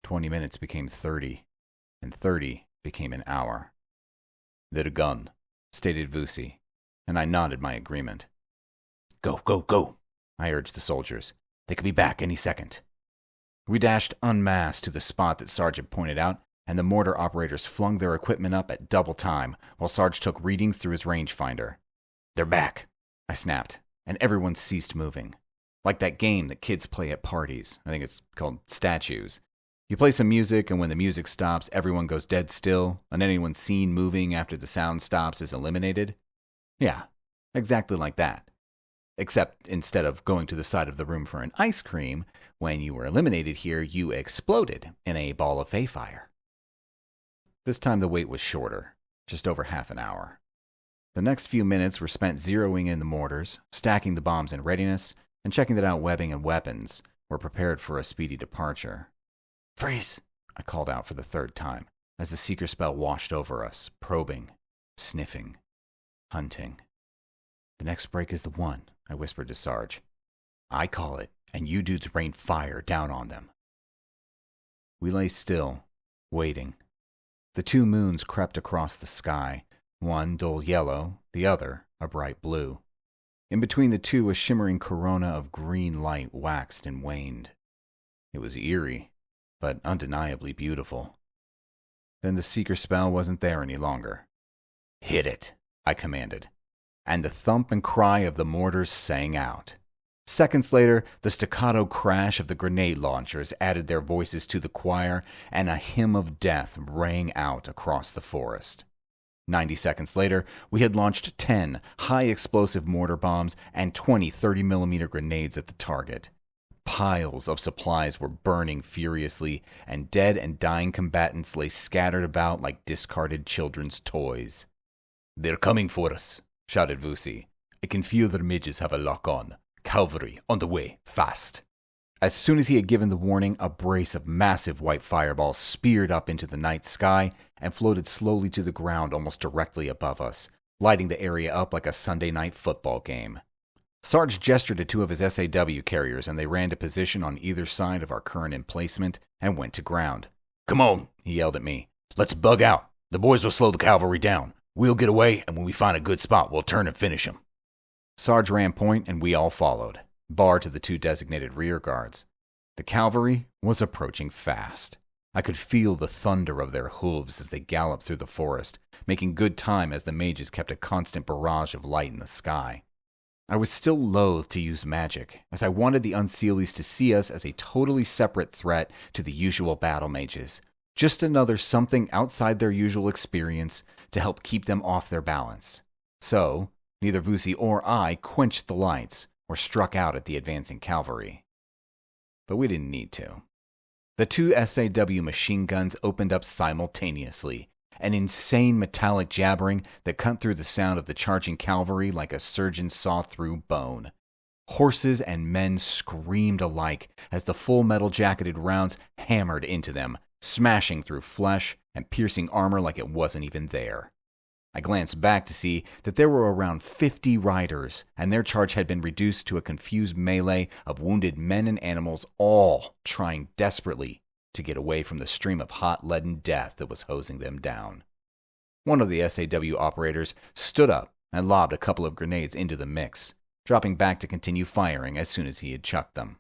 20 minutes became 30, and 30 became an hour. "They're gone," stated Vusi, and I nodded my agreement. "Go, go, go," I urged the soldiers. "They could be back any second." We dashed en masse to the spot that Sarge had pointed out, and the mortar operators flung their equipment up at double time while Sarge took readings through his rangefinder. "They're back," I snapped, and everyone ceased moving. Like that game that kids play at parties. I think it's called Statues. You play some music, and when the music stops, everyone goes dead still, and anyone seen moving after the sound stops is eliminated. Yeah, exactly like that. Except instead of going to the side of the room for an ice cream, when you were eliminated here, you exploded in a ball of fey fire. This time the wait was shorter, just over half an hour. The next few minutes were spent zeroing in the mortars, stacking the bombs in readiness, and checking that outwebbing and weapons were prepared for a speedy departure. "Freeze!" I called out for the third time, as the seeker spell washed over us, probing, sniffing, hunting. "The next break is the one," I whispered to Sarge. "I call it, and you dudes rain fire down on them." We lay still, waiting. The two moons crept across the sky, one dull yellow, the other a bright blue. In between the two, a shimmering corona of green light waxed and waned. It was eerie, but undeniably beautiful. Then the seeker spell wasn't there any longer. "Hit it," I commanded, and the thump and cry of the mortars sang out. Seconds later, the staccato crash of the grenade launchers added their voices to the choir, and a hymn of death rang out across the forest. 90 seconds later, we had launched 10 high-explosive mortar bombs and 20 30mm grenades at the target. Piles of supplies were burning furiously, and dead and dying combatants lay scattered about like discarded children's toys. "They're coming for us," shouted Vusi. "I can feel their mages have a lock on. Cavalry on the way, fast." As soon as he had given the warning, a brace of massive white fireballs speared up into the night sky and floated slowly to the ground almost directly above us, lighting the area up like a Sunday night football game. Sarge gestured to two of his SAW carriers, and they ran to position on either side of our current emplacement and went to ground. "Come on," he yelled at me. "Let's bug out. The boys will slow the cavalry down. We'll get away, and when we find a good spot, we'll turn and finish them." Sarge ran point, and we all followed, bar to the two designated rear guards. The cavalry was approaching fast. I could feel the thunder of their hooves as they galloped through the forest, making good time as the mages kept a constant barrage of light in the sky. I was still loath to use magic, as I wanted the Unseelies to see us as a totally separate threat to the usual battle mages, just another something outside their usual experience to help keep them off their balance. So, neither Vusi or I quenched the lights or struck out at the advancing cavalry. But we didn't need to. The two SAW machine guns opened up simultaneously, an insane metallic jabbering that cut through the sound of the charging cavalry like a surgeon saw through bone. Horses and men screamed alike as the full metal-jacketed rounds hammered into them, smashing through flesh and piercing armor like it wasn't even there. I glanced back to see that there were around 50 riders, and their charge had been reduced to a confused melee of wounded men and animals, all trying desperately to get away from the stream of hot leaden death that was hosing them down. One of the SAW operators stood up and lobbed a couple of grenades into the mix, dropping back to continue firing as soon as he had chucked them.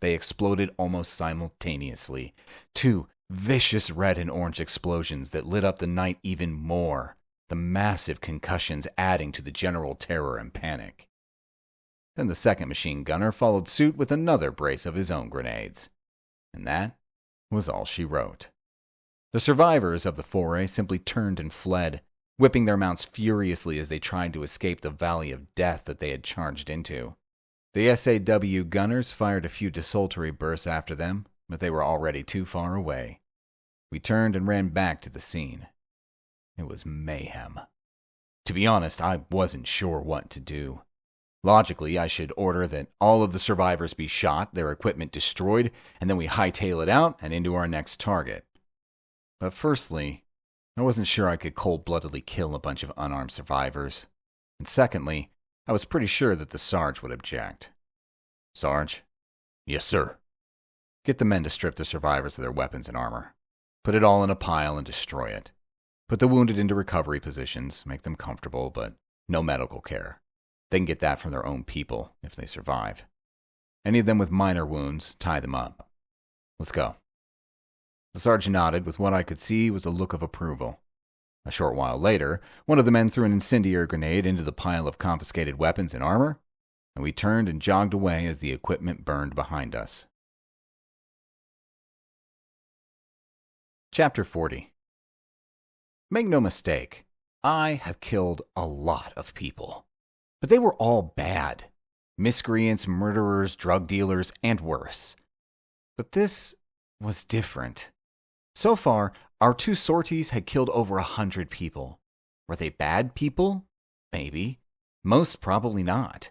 They exploded almost simultaneously, two vicious red and orange explosions that lit up the night even more, the massive concussions adding to the general terror and panic. Then the second machine gunner followed suit with another brace of his own grenades. And that was all she wrote. The survivors of the foray simply turned and fled, whipping their mounts furiously as they tried to escape the valley of death that they had charged into. The SAW gunners fired a few desultory bursts after them, but they were already too far away. We turned and ran back to the scene. It was mayhem. To be honest, I wasn't sure what to do. Logically, I should order that all of the survivors be shot, their equipment destroyed, and then we hightail it out and into our next target. But firstly, I wasn't sure I could cold-bloodedly kill a bunch of unarmed survivors. And secondly, I was pretty sure that the Sarge would object. "Sarge?" "Yes, sir." "Get the men to strip the survivors of their weapons and armor. Put it all in a pile and destroy it. Put the wounded into recovery positions, make them comfortable, but no medical care. They can get that from their own people if they survive. Any of them with minor wounds, tie them up. Let's go." The sergeant nodded with what I could see was a look of approval. A short while later, one of the men threw an incendiary grenade into the pile of confiscated weapons and armor, and we turned and jogged away as the equipment burned behind us. Chapter 40. Make no mistake, I have killed a lot of people, but they were all bad. Miscreants, murderers, drug dealers, and worse. But this was different. So far, our 2 sorties had killed over 100 people. Were they bad people? Maybe. Most probably not.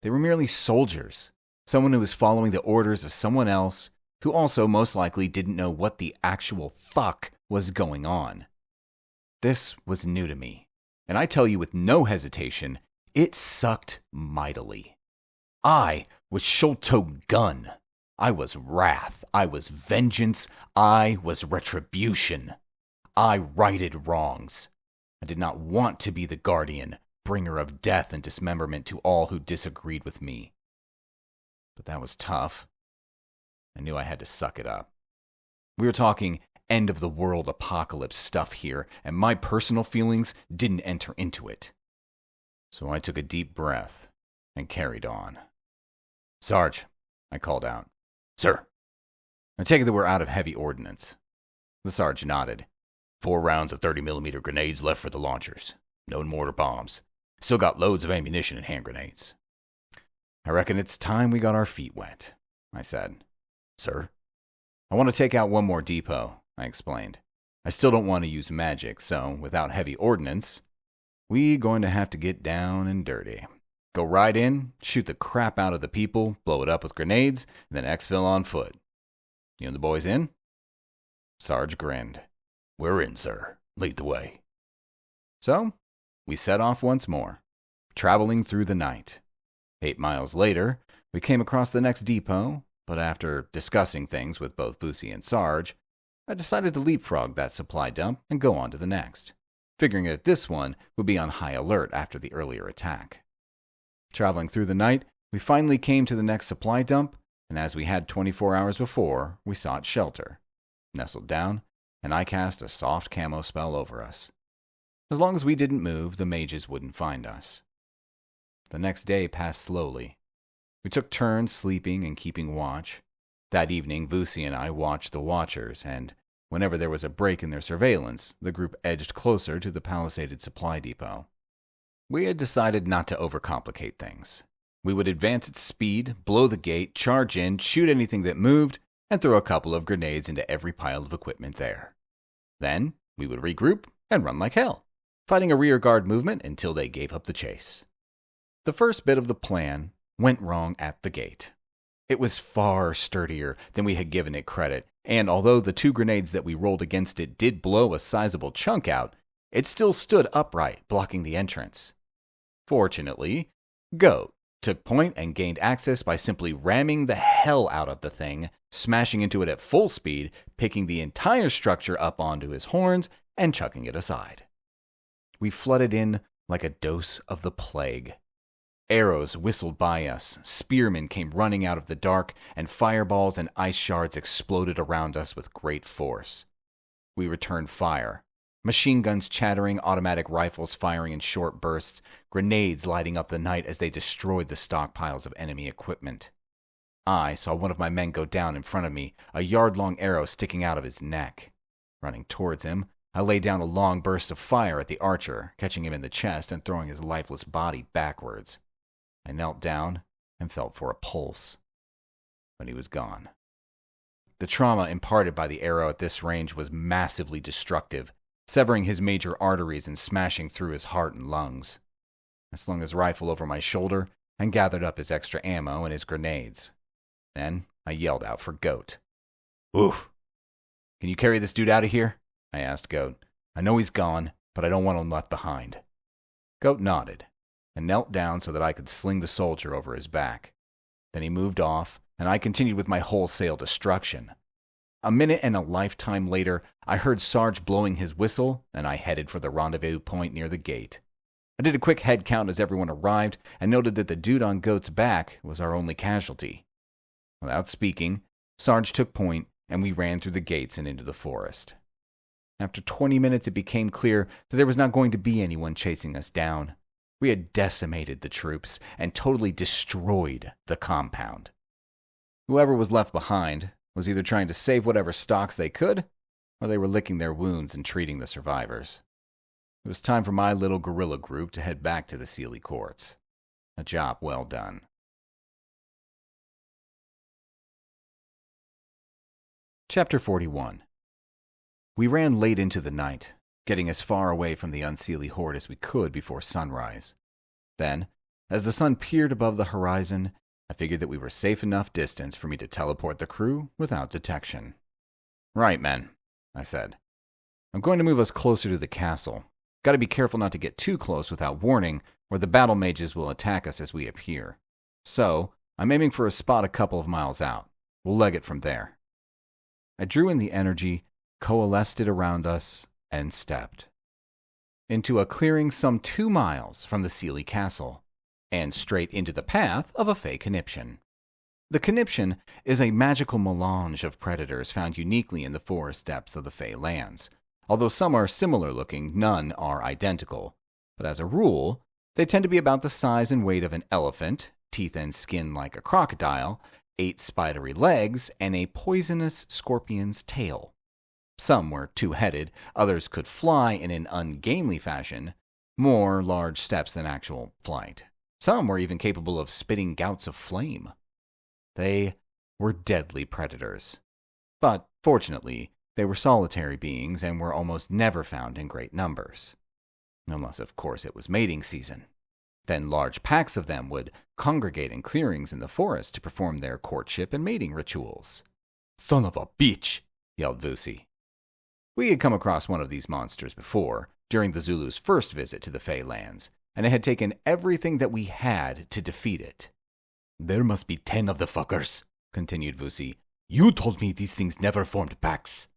They were merely soldiers, someone who was following the orders of someone else, who also most likely didn't know what the actual fuck was going on. This was new to me, and I tell you with no hesitation, it sucked mightily. I was Sholto Gunn. I was wrath. I was vengeance. I was retribution. I righted wrongs. I did not want to be the guardian, bringer of death and dismemberment to all who disagreed with me. But that was tough. I knew I had to suck it up. We were talking end-of-the-world apocalypse stuff here, and my personal feelings didn't enter into it. So I took a deep breath and carried on. "Sarge," I called out. "Sir." "I take it that we're out of heavy ordnance." The Sarge nodded. 4 rounds of 30mm grenades left for the launchers. No mortar bombs. Still got loads of ammunition and hand grenades." "I reckon it's time we got our feet wet," I said. "Sir?" "I want to take out one more depot," I explained. "I still don't want to use magic, so without heavy ordnance, we going to have to get down and dirty. Go right in, shoot the crap out of the people, blow it up with grenades, and then exfil on foot. You and the boys in?" Sarge grinned. "We're in, sir. Lead the way." So, we set off once more, traveling through the night. 8 miles later, we came across the next depot, but after discussing things with both Vusi and Sarge, I decided to leapfrog that supply dump and go on to the next, figuring that this one would be on high alert after the earlier attack. Traveling through the night, we finally came to the next supply dump, and as we had 24 hours before, we sought shelter, nestled down, and I cast a soft camo spell over us. As long as we didn't move, the mages wouldn't find us. The next day passed slowly. We took turns sleeping and keeping watch. That evening, Vusi and I watched the Watchers, and whenever there was a break in their surveillance, the group edged closer to the palisaded supply depot. We had decided not to overcomplicate things. We would advance at speed, blow the gate, charge in, shoot anything that moved, and throw a couple of grenades into every pile of equipment there. Then, we would regroup and run like hell, fighting a rearguard movement until they gave up the chase. The first bit of the plan went wrong at the gate. It was far sturdier than we had given it credit, and although the 2 grenades that we rolled against it did blow a sizable chunk out, it still stood upright, blocking the entrance. Fortunately, Goat took point and gained access by simply ramming the hell out of the thing, smashing into it at full speed, picking the entire structure up onto his horns, and chucking it aside. We flooded in like a dose of the plague. Arrows whistled by us, spearmen came running out of the dark, and fireballs and ice shards exploded around us with great force. We returned fire. Machine guns chattering, automatic rifles firing in short bursts, grenades lighting up the night as they destroyed the stockpiles of enemy equipment. I saw one of my men go down in front of me, a yard-long arrow sticking out of his neck. Running towards him, I laid down a long burst of fire at the archer, catching him in the chest and throwing his lifeless body backwards. I knelt down and felt for a pulse. But he was gone. The trauma imparted by the arrow at this range was massively destructive, severing his major arteries and smashing through his heart and lungs. I slung his rifle over my shoulder and gathered up his extra ammo and his grenades. Then I yelled out for Goat. "Oof. Can you carry this dude out of here?" I asked Goat. "I know he's gone, but I don't want him left behind." Goat nodded and knelt down so that I could sling the soldier over his back. Then he moved off, and I continued with my wholesale destruction. A minute and a lifetime later, I heard Sarge blowing his whistle, and I headed for the rendezvous point near the gate. I did a quick head count as everyone arrived, and noted that the dude on Goat's back was our only casualty. Without speaking, Sarge took point, and we ran through the gates and into the forest. After 20 minutes, it became clear that there was not going to be anyone chasing us down. We had decimated the troops and totally destroyed the compound. Whoever was left behind was either trying to save whatever stocks they could, or they were licking their wounds and treating the survivors. It was time for my little guerrilla group to head back to the Sealy Courts. A job well done. Chapter 41. We ran late into the night, getting as far away from the unseelie horde as we could before sunrise. Then, as the sun peered above the horizon, I figured that we were safe enough distance for me to teleport the crew without detection. "Right, men," I said. "I'm going to move us closer to the castle. Gotta be careful not to get too close without warning, or the battle mages will attack us as we appear. So, I'm aiming for a spot a couple of miles out. We'll leg it from there." I drew in the energy, coalesced it around us, and stepped into a clearing some 2 miles from the Sealy Castle, and straight into the path of a fey conniption. The conniption is a magical melange of predators found uniquely in the forest depths of the fey lands. Although some are similar looking, none are identical. But as a rule, they tend to be about the size and weight of an elephant, teeth and skin like a crocodile, 8 spidery legs, and a poisonous scorpion's tail. Some were 2-headed, others could fly in an ungainly fashion, more large steps than actual flight. Some were even capable of spitting gouts of flame. They were deadly predators. But, fortunately, they were solitary beings and were almost never found in great numbers. Unless, of course, it was mating season. Then large packs of them would congregate in clearings in the forest to perform their courtship and mating rituals. "Son of a bitch!" yelled Vusi. We had come across one of these monsters before, during the Zulu's first visit to the Fey lands, and it had taken everything that we had to defeat it. "There must be 10 of the fuckers," continued Vusi. "You told me these things never formed packs."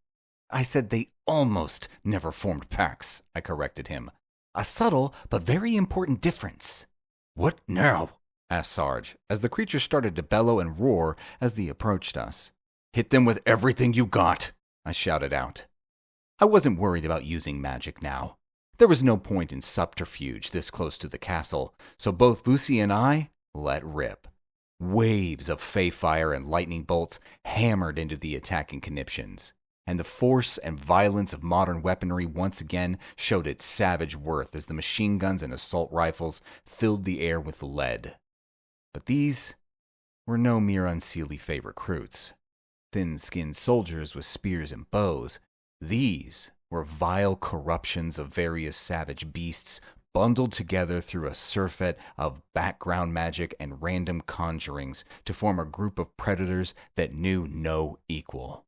"I said they almost never formed packs," I corrected him. "A subtle but very important difference." "What now?" asked Sarge, as the creature started to bellow and roar as they approached us. "Hit them with everything you got," I shouted out. I wasn't worried about using magic now. There was no point in subterfuge this close to the castle, so both Vusi and I let rip. Waves of fey fire and lightning bolts hammered into the attacking conniptions, and the force and violence of modern weaponry once again showed its savage worth as the machine guns and assault rifles filled the air with lead. But these were no mere unseelie fey recruits. Thin-skinned soldiers with spears and bows. These were vile corruptions of various savage beasts bundled together through a surfeit of background magic and random conjurings to form a group of predators that knew no equal.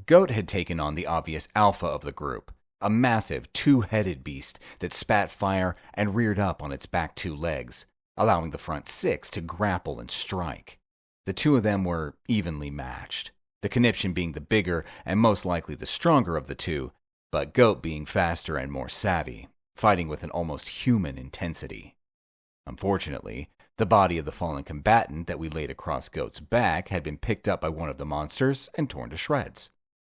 Goat had taken on the obvious alpha of the group, a massive 2-headed beast that spat fire and reared up on its back 2 legs, allowing the front 6 to grapple and strike. The 2 of them were evenly matched, the conniption being the bigger and most likely the stronger of the 2, but Goat being faster and more savvy, fighting with an almost human intensity. Unfortunately, the body of the fallen combatant that we laid across Goat's back had been picked up by one of the monsters and torn to shreds.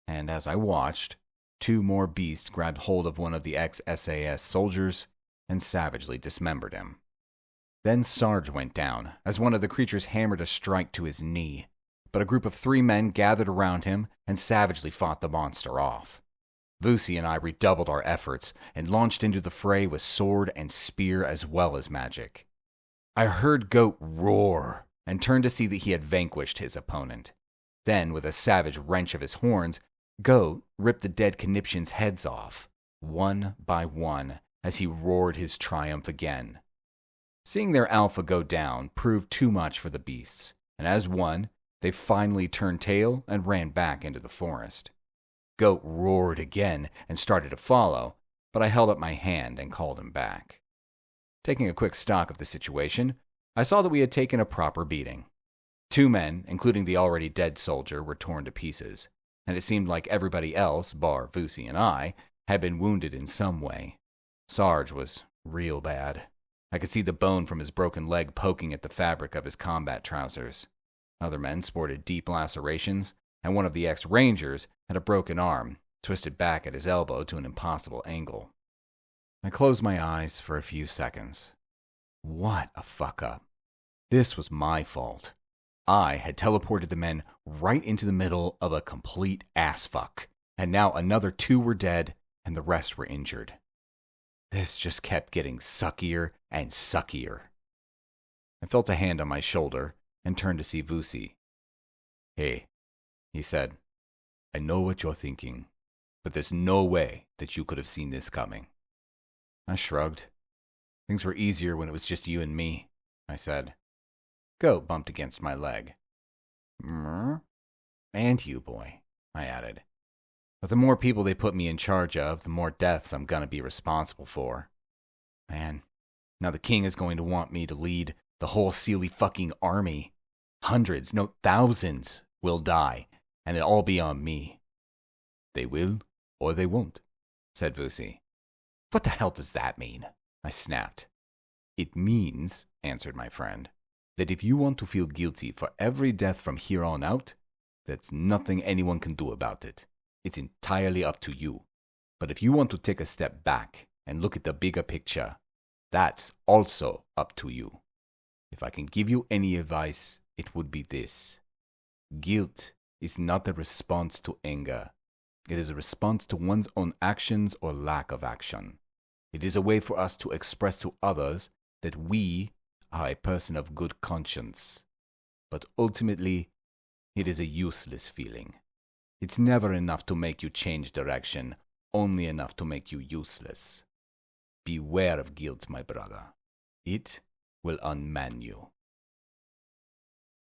And as I watched, 2 more beasts grabbed hold of one of the ex-SAS soldiers and savagely dismembered him. Then Sarge went down, as one of the creatures hammered a strike to his knee, but a group of 3 men gathered around him and savagely fought the monster off. Vusi and I redoubled our efforts and launched into the fray with sword and spear as well as magic. I heard Goat roar and turned to see that he had vanquished his opponent. Then, with a savage wrench of his horns, Goat ripped the dead conniption's heads off, one by one, as he roared his triumph again. Seeing their alpha go down proved too much for the beasts, and as one, they finally turned tail and ran back into the forest. Goat roared again and started to follow, but I held up my hand and called him back. Taking a quick stock of the situation, I saw that we had taken a proper beating. 2 men, including the already dead soldier, were torn to pieces, and it seemed like everybody else, bar Vusi and I, had been wounded in some way. Sarge was real bad. I could see the bone from his broken leg poking at the fabric of his combat trousers. Other men sported deep lacerations, and one of the ex-rangers had a broken arm, twisted back at his elbow to an impossible angle. I closed my eyes for a few seconds. What a fuck-up. This was my fault. I had teleported the men right into the middle of a complete ass fuck, and now another 2 were dead and the rest were injured. This just kept getting suckier and suckier. I felt a hand on my shoulder and turned to see Vusi. "Hey," he said, "I know what you're thinking, but there's no way that you could have seen this coming." I shrugged. "Things were easier when it was just you and me," I said. Goat bumped against my leg. "And you, boy," I added. "But the more people they put me in charge of, the more deaths I'm gonna be responsible for. Man, now the king is going to want me to lead the whole Sealy fucking army. Hundreds, no, thousands will die, and it'll all be on me." "They will, or they won't," said Vusi. "What the hell does that mean?" I snapped. "It means," answered my friend, "that if you want to feel guilty for every death from here on out, that's nothing anyone can do about it. It's entirely up to you. But if you want to take a step back and look at the bigger picture, that's also up to you. If I can give you any advice, it would be this. Guilt is not a response to anger. It is a response to one's own actions or lack of action. It is a way for us to express to others that we are a person of good conscience. But ultimately, it is a useless feeling. It's never enough to make you change direction, only enough to make you useless. Beware of guilt, my brother. It will unman you."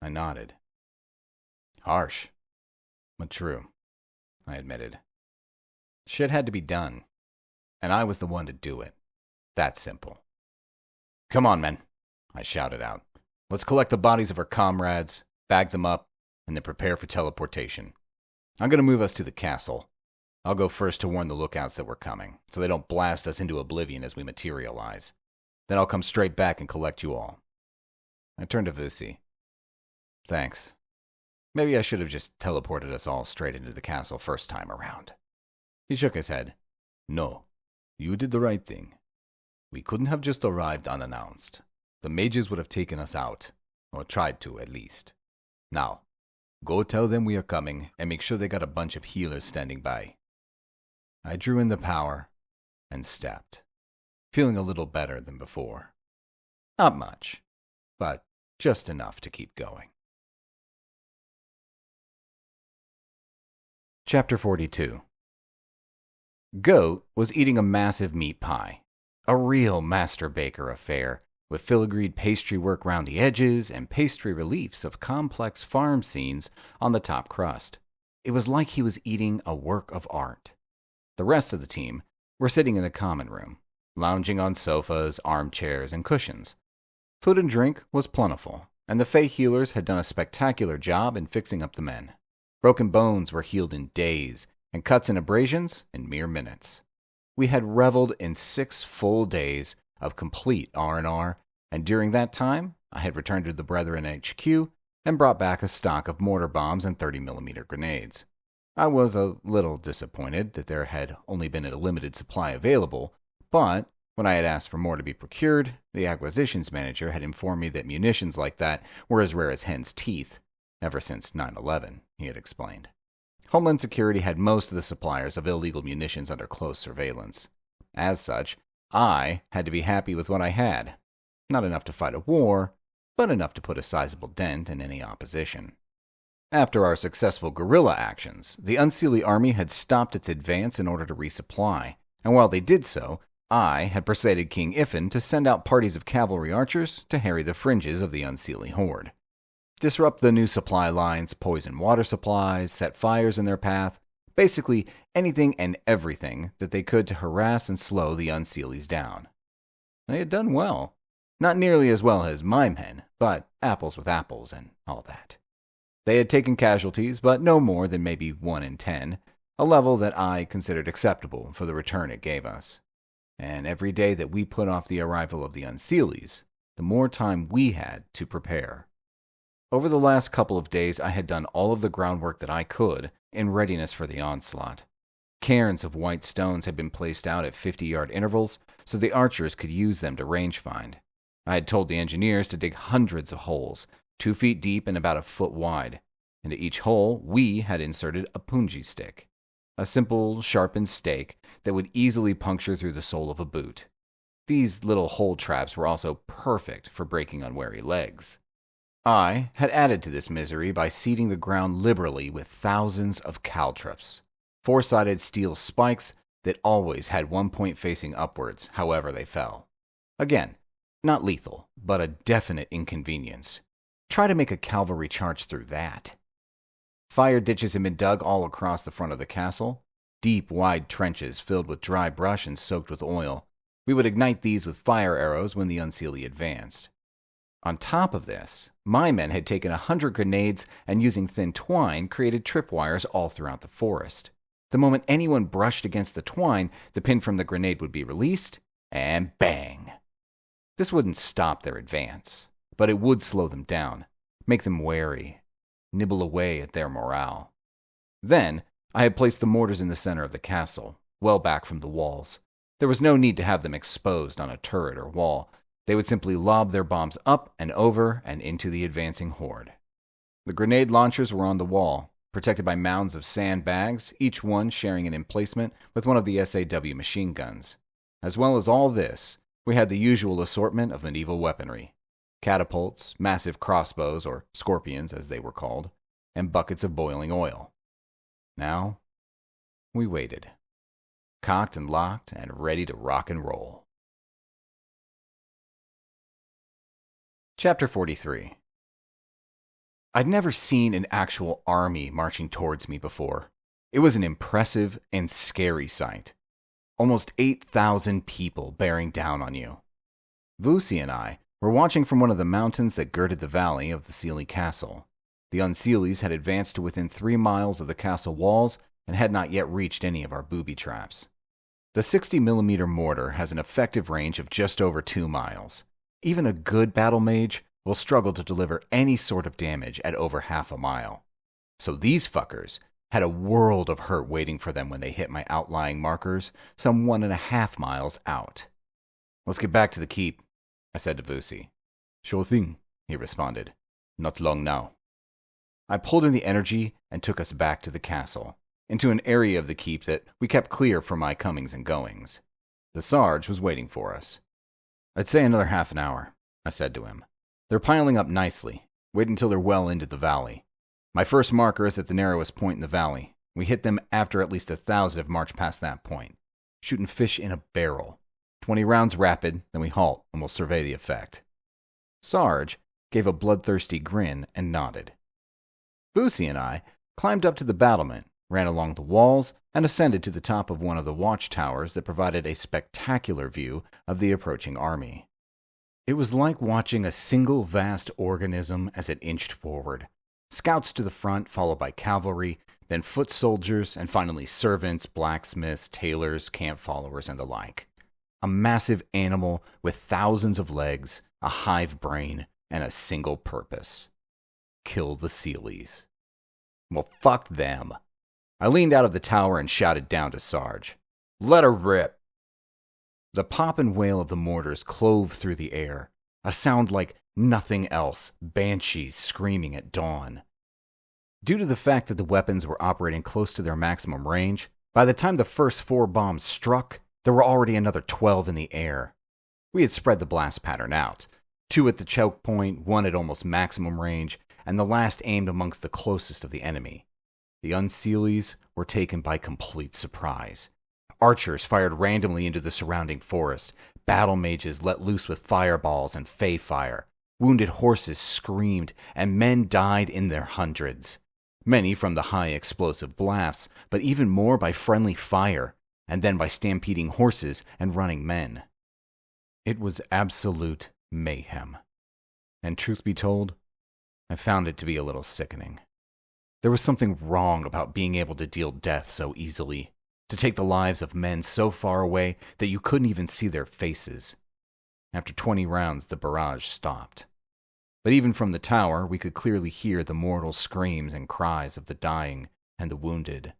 I nodded. Harsh, but true, I admitted. Shit had to be done, and I was the one to do it. That simple. "Come on, men," I shouted out. "Let's collect the bodies of our comrades, bag them up, and then prepare for teleportation. I'm going to move us to the castle. I'll go first to warn the lookouts that we're coming, so they don't blast us into oblivion as we materialize. Then I'll come straight back and collect you all." I turned to Vusi. "Thanks. Maybe I should have just teleported us all straight into the castle first time around." He shook his head. "No, you did the right thing. We couldn't have just arrived unannounced. The mages would have taken us out, or tried to at least. Now, go tell them we are coming, and make sure they got a bunch of healers standing by." I drew in the power and stepped, feeling a little better than before. Not much, but just enough to keep going. Chapter 42. Goat was eating a massive meat pie, a real master baker affair, with filigreed pastry work round the edges and pastry reliefs of complex farm scenes on the top crust. It was like he was eating a work of art. The rest of the team were sitting in the common room, lounging on sofas, armchairs, and cushions. Food and drink was plentiful, and the Fey healers had done a spectacular job in fixing up the men. Broken bones were healed in days, and cuts and abrasions in mere minutes. We had reveled in 6 full days of complete R&R, and during that time, I had returned to the Brethren HQ and brought back a stock of mortar bombs and 30mm grenades. I was a little disappointed that there had only been a limited supply available, but when I had asked for more to be procured, the acquisitions manager had informed me that munitions like that were as rare as hen's teeth, ever since 9/11, he had explained. Homeland Security had most of the suppliers of illegal munitions under close surveillance. As such, I had to be happy with what I had. Not enough to fight a war, but enough to put a sizable dent in any opposition. After our successful guerrilla actions, the Unseelie army had stopped its advance in order to resupply, and while they did so, I had persuaded King Iffen to send out parties of cavalry archers to harry the fringes of the Unseelie horde. Disrupt the new supply lines, poison water supplies, set fires in their path, basically anything and everything that they could to harass and slow the Unseelies down. They had done well. Not nearly as well as my men, but apples with apples and all that. They had taken casualties, but no more than maybe 1 in 10, a level that I considered acceptable for the return it gave us. And every day that we put off the arrival of the Unseelies, the more time we had to prepare. Over the last couple of days, I had done all of the groundwork that I could in readiness for the onslaught. Cairns of white stones had been placed out at 50-yard intervals so the archers could use them to range find. I had told the engineers to dig hundreds of holes, 2 feet deep and about a foot wide. Into each hole, we had inserted a punji stick, a simple, sharpened stake that would easily puncture through the sole of a boot. These little hole traps were also perfect for breaking unwary legs. I had added to this misery by seeding the ground liberally with thousands of caltrops, four-sided steel spikes that always had one point facing upwards, however they fell. Again, not lethal, but a definite inconvenience. Try to make a cavalry charge through that. Fire ditches had been dug all across the front of the castle, deep, wide trenches filled with dry brush and soaked with oil. We would ignite these with fire arrows when the unseelie advanced. On top of this, my men had taken 100 grenades and using thin twine created tripwires all throughout the forest. The moment anyone brushed against the twine, the pin from the grenade would be released, and bang! This wouldn't stop their advance, but it would slow them down, make them wary, nibble away at their morale. Then, I had placed the mortars in the center of the castle, well back from the walls. There was no need to have them exposed on a turret or wall. They would simply lob their bombs up and over and into the advancing horde. The grenade launchers were on the wall, protected by mounds of sandbags, each one sharing an emplacement with one of the SAW machine guns. As well as all this, we had the usual assortment of medieval weaponry: catapults, massive crossbows, or scorpions as they were called, and buckets of boiling oil. Now, we waited, cocked and locked and ready to rock and roll. Chapter 43. I'd never seen an actual army marching towards me before. It was an impressive and scary sight. Almost 8,000 people bearing down on you. Vusi and I were watching from one of the mountains that girded the valley of the Seelie Castle. The unseelies had advanced to within 3 miles of the castle walls and had not yet reached any of our booby traps. The 60mm mortar has an effective range of just over 2 miles. Even a good battle mage will struggle to deliver any sort of damage at over half a mile. So these fuckers had a world of hurt waiting for them when they hit my outlying markers some 1.5 miles out. "Let's get back to the keep," I said to Vusi. "Sure thing," he responded. "Not long now." I pulled in the energy and took us back to the castle, into an area of the keep that we kept clear for my comings and goings. The Sarge was waiting for us. "I'd say another half an hour," I said to him. "They're piling up nicely. Wait until they're well into the valley. My first marker is at the narrowest point in the valley. We hit them after at least 1,000 have marched past that point. Shooting fish in a barrel. 20 rounds rapid, then we halt and we'll survey the effect." Sarge gave a bloodthirsty grin and nodded. Vusi and I climbed up to the battlement, ran along the walls, and ascended to the top of one of the watchtowers that provided a spectacular view of the approaching army. It was like watching a single vast organism as it inched forward. Scouts to the front, followed by cavalry, then foot soldiers, and finally servants, blacksmiths, tailors, camp followers, and the like. A massive animal with thousands of legs, a hive brain, and a single purpose: kill the Seelies. Well, fuck them. I leaned out of the tower and shouted down to Sarge, "Let her rip!" The pop and wail of the mortars clove through the air, a sound like nothing else, banshees screaming at dawn. Due to the fact that the weapons were operating close to their maximum range, by the time the first 4 bombs struck, there were already another 12 in the air. We had spread the blast pattern out, 2 at the choke point, 1 at almost maximum range, and the last aimed amongst the closest of the enemy. The unseelies were taken by complete surprise. Archers fired randomly into the surrounding forest. Battle mages let loose with fireballs and fey fire. Wounded horses screamed, and men died in their hundreds. Many from the high explosive blasts, but even more by friendly fire, and then by stampeding horses and running men. It was absolute mayhem. And truth be told, I found it to be a little sickening. There was something wrong about being able to deal death so easily, to take the lives of men so far away that you couldn't even see their faces. After 20 rounds, the barrage stopped. But even from the tower, we could clearly hear the mortal screams and cries of the dying and the wounded.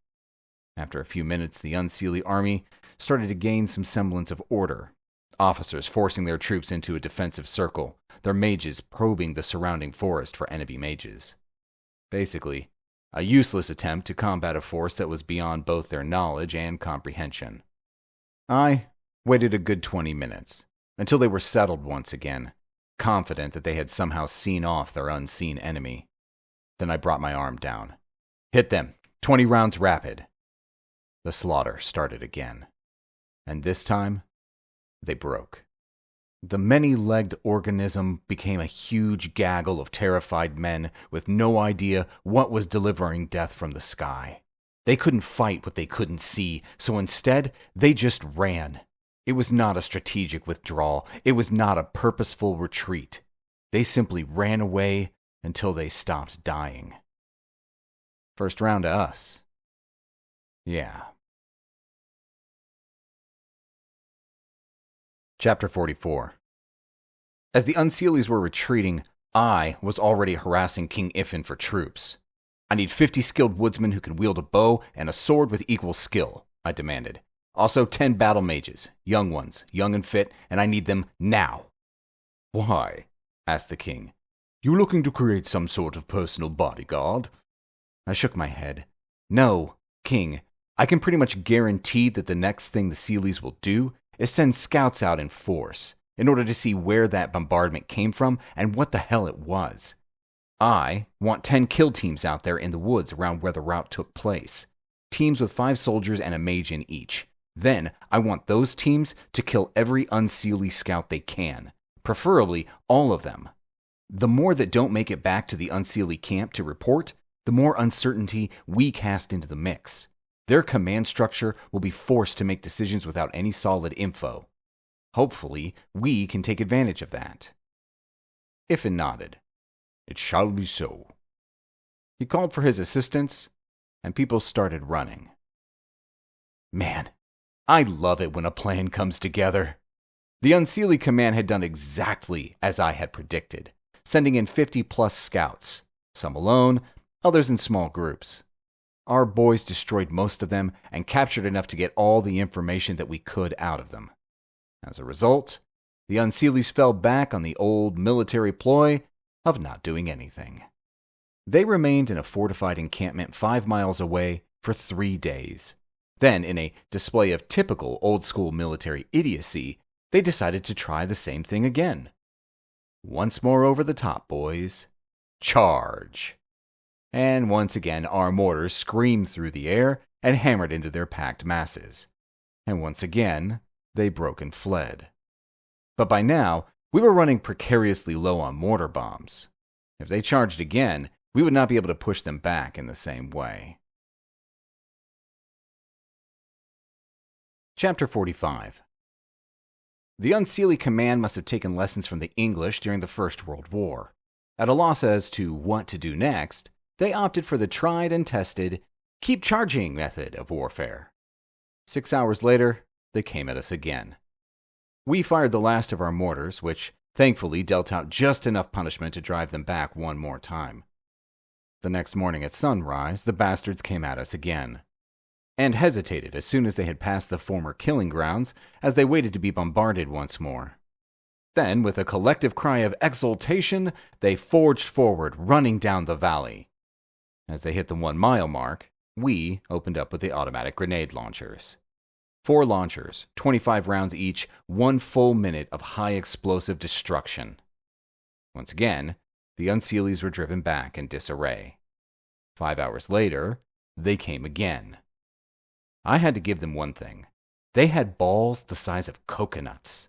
After a few minutes, the unseelie army started to gain some semblance of order. Officers forcing their troops into a defensive circle, their mages probing the surrounding forest for enemy mages. Basically, a useless attempt to combat a force that was beyond both their knowledge and comprehension. I waited a good 20 minutes, until they were settled once again, confident that they had somehow seen off their unseen enemy. Then I brought my arm down. Hit them, 20 rounds rapid. The slaughter started again. And this time, they broke. The many-legged organism became a huge gaggle of terrified men with no idea what was delivering death from the sky. They couldn't fight what they couldn't see, so instead, they just ran. It was not a strategic withdrawal. It was not a purposeful retreat. They simply ran away until they stopped dying. First round to us. Yeah. Chapter 44. As the Unseelies were retreating, I was already harassing King Iffin for troops. I need 50 skilled woodsmen who can wield a bow and a sword with equal skill, I demanded. Also 10 battle mages, young ones, young and fit, and I need them now. Why? Asked the king. You looking to create some sort of personal bodyguard? I shook my head. No, king, I can pretty much guarantee that the next thing the Seelies will do is send scouts out in force in order to see where that bombardment came from and what the hell it was. I want 10 kill teams out there in the woods around where the rout took place. Teams with 5 soldiers and a mage in each. Then I want those teams to kill every Unseelie scout they can, preferably all of them. The more that don't make it back to the Unseelie camp to report, the more uncertainty we cast into the mix. Their command structure will be forced to make decisions without any solid info. Hopefully, we can take advantage of that. Iffin nodded. It shall be so. He called for his assistants, and people started running. Man, I love it when a plan comes together. The Unseelie command had done exactly as I had predicted, sending in 50-plus scouts, some alone, others in small groups. Our boys destroyed most of them and captured enough to get all the information that we could out of them. As a result, the Unseelies fell back on the old military ploy of not doing anything. They remained in a fortified encampment 5 miles away for 3 days. Then, in a display of typical old-school military idiocy, they decided to try the same thing again. Once more over the top, boys. Charge! And once again, our mortars screamed through the air and hammered into their packed masses. And once again, they broke and fled. But by now, we were running precariously low on mortar bombs. If they charged again, we would not be able to push them back in the same way. Chapter 45. The Unseelie command must have taken lessons from the English during the First World War. At a loss as to what to do next, they opted for the tried and tested, keep charging method of warfare. 6 hours later, they came at us again. We fired the last of our mortars, which thankfully dealt out just enough punishment to drive them back one more time. The next morning at sunrise, the bastards came at us again, and hesitated as soon as they had passed the former killing grounds as they waited to be bombarded once more. Then, with a collective cry of exultation, they forged forward, running down the valley. As they hit the 1-mile mark, we opened up with the automatic grenade launchers. 4 launchers, 25 rounds each, 1 full minute of high explosive destruction. Once again, the Unseelies were driven back in disarray. 5 hours later, they came again. I had to give them one thing. They had balls the size of coconuts.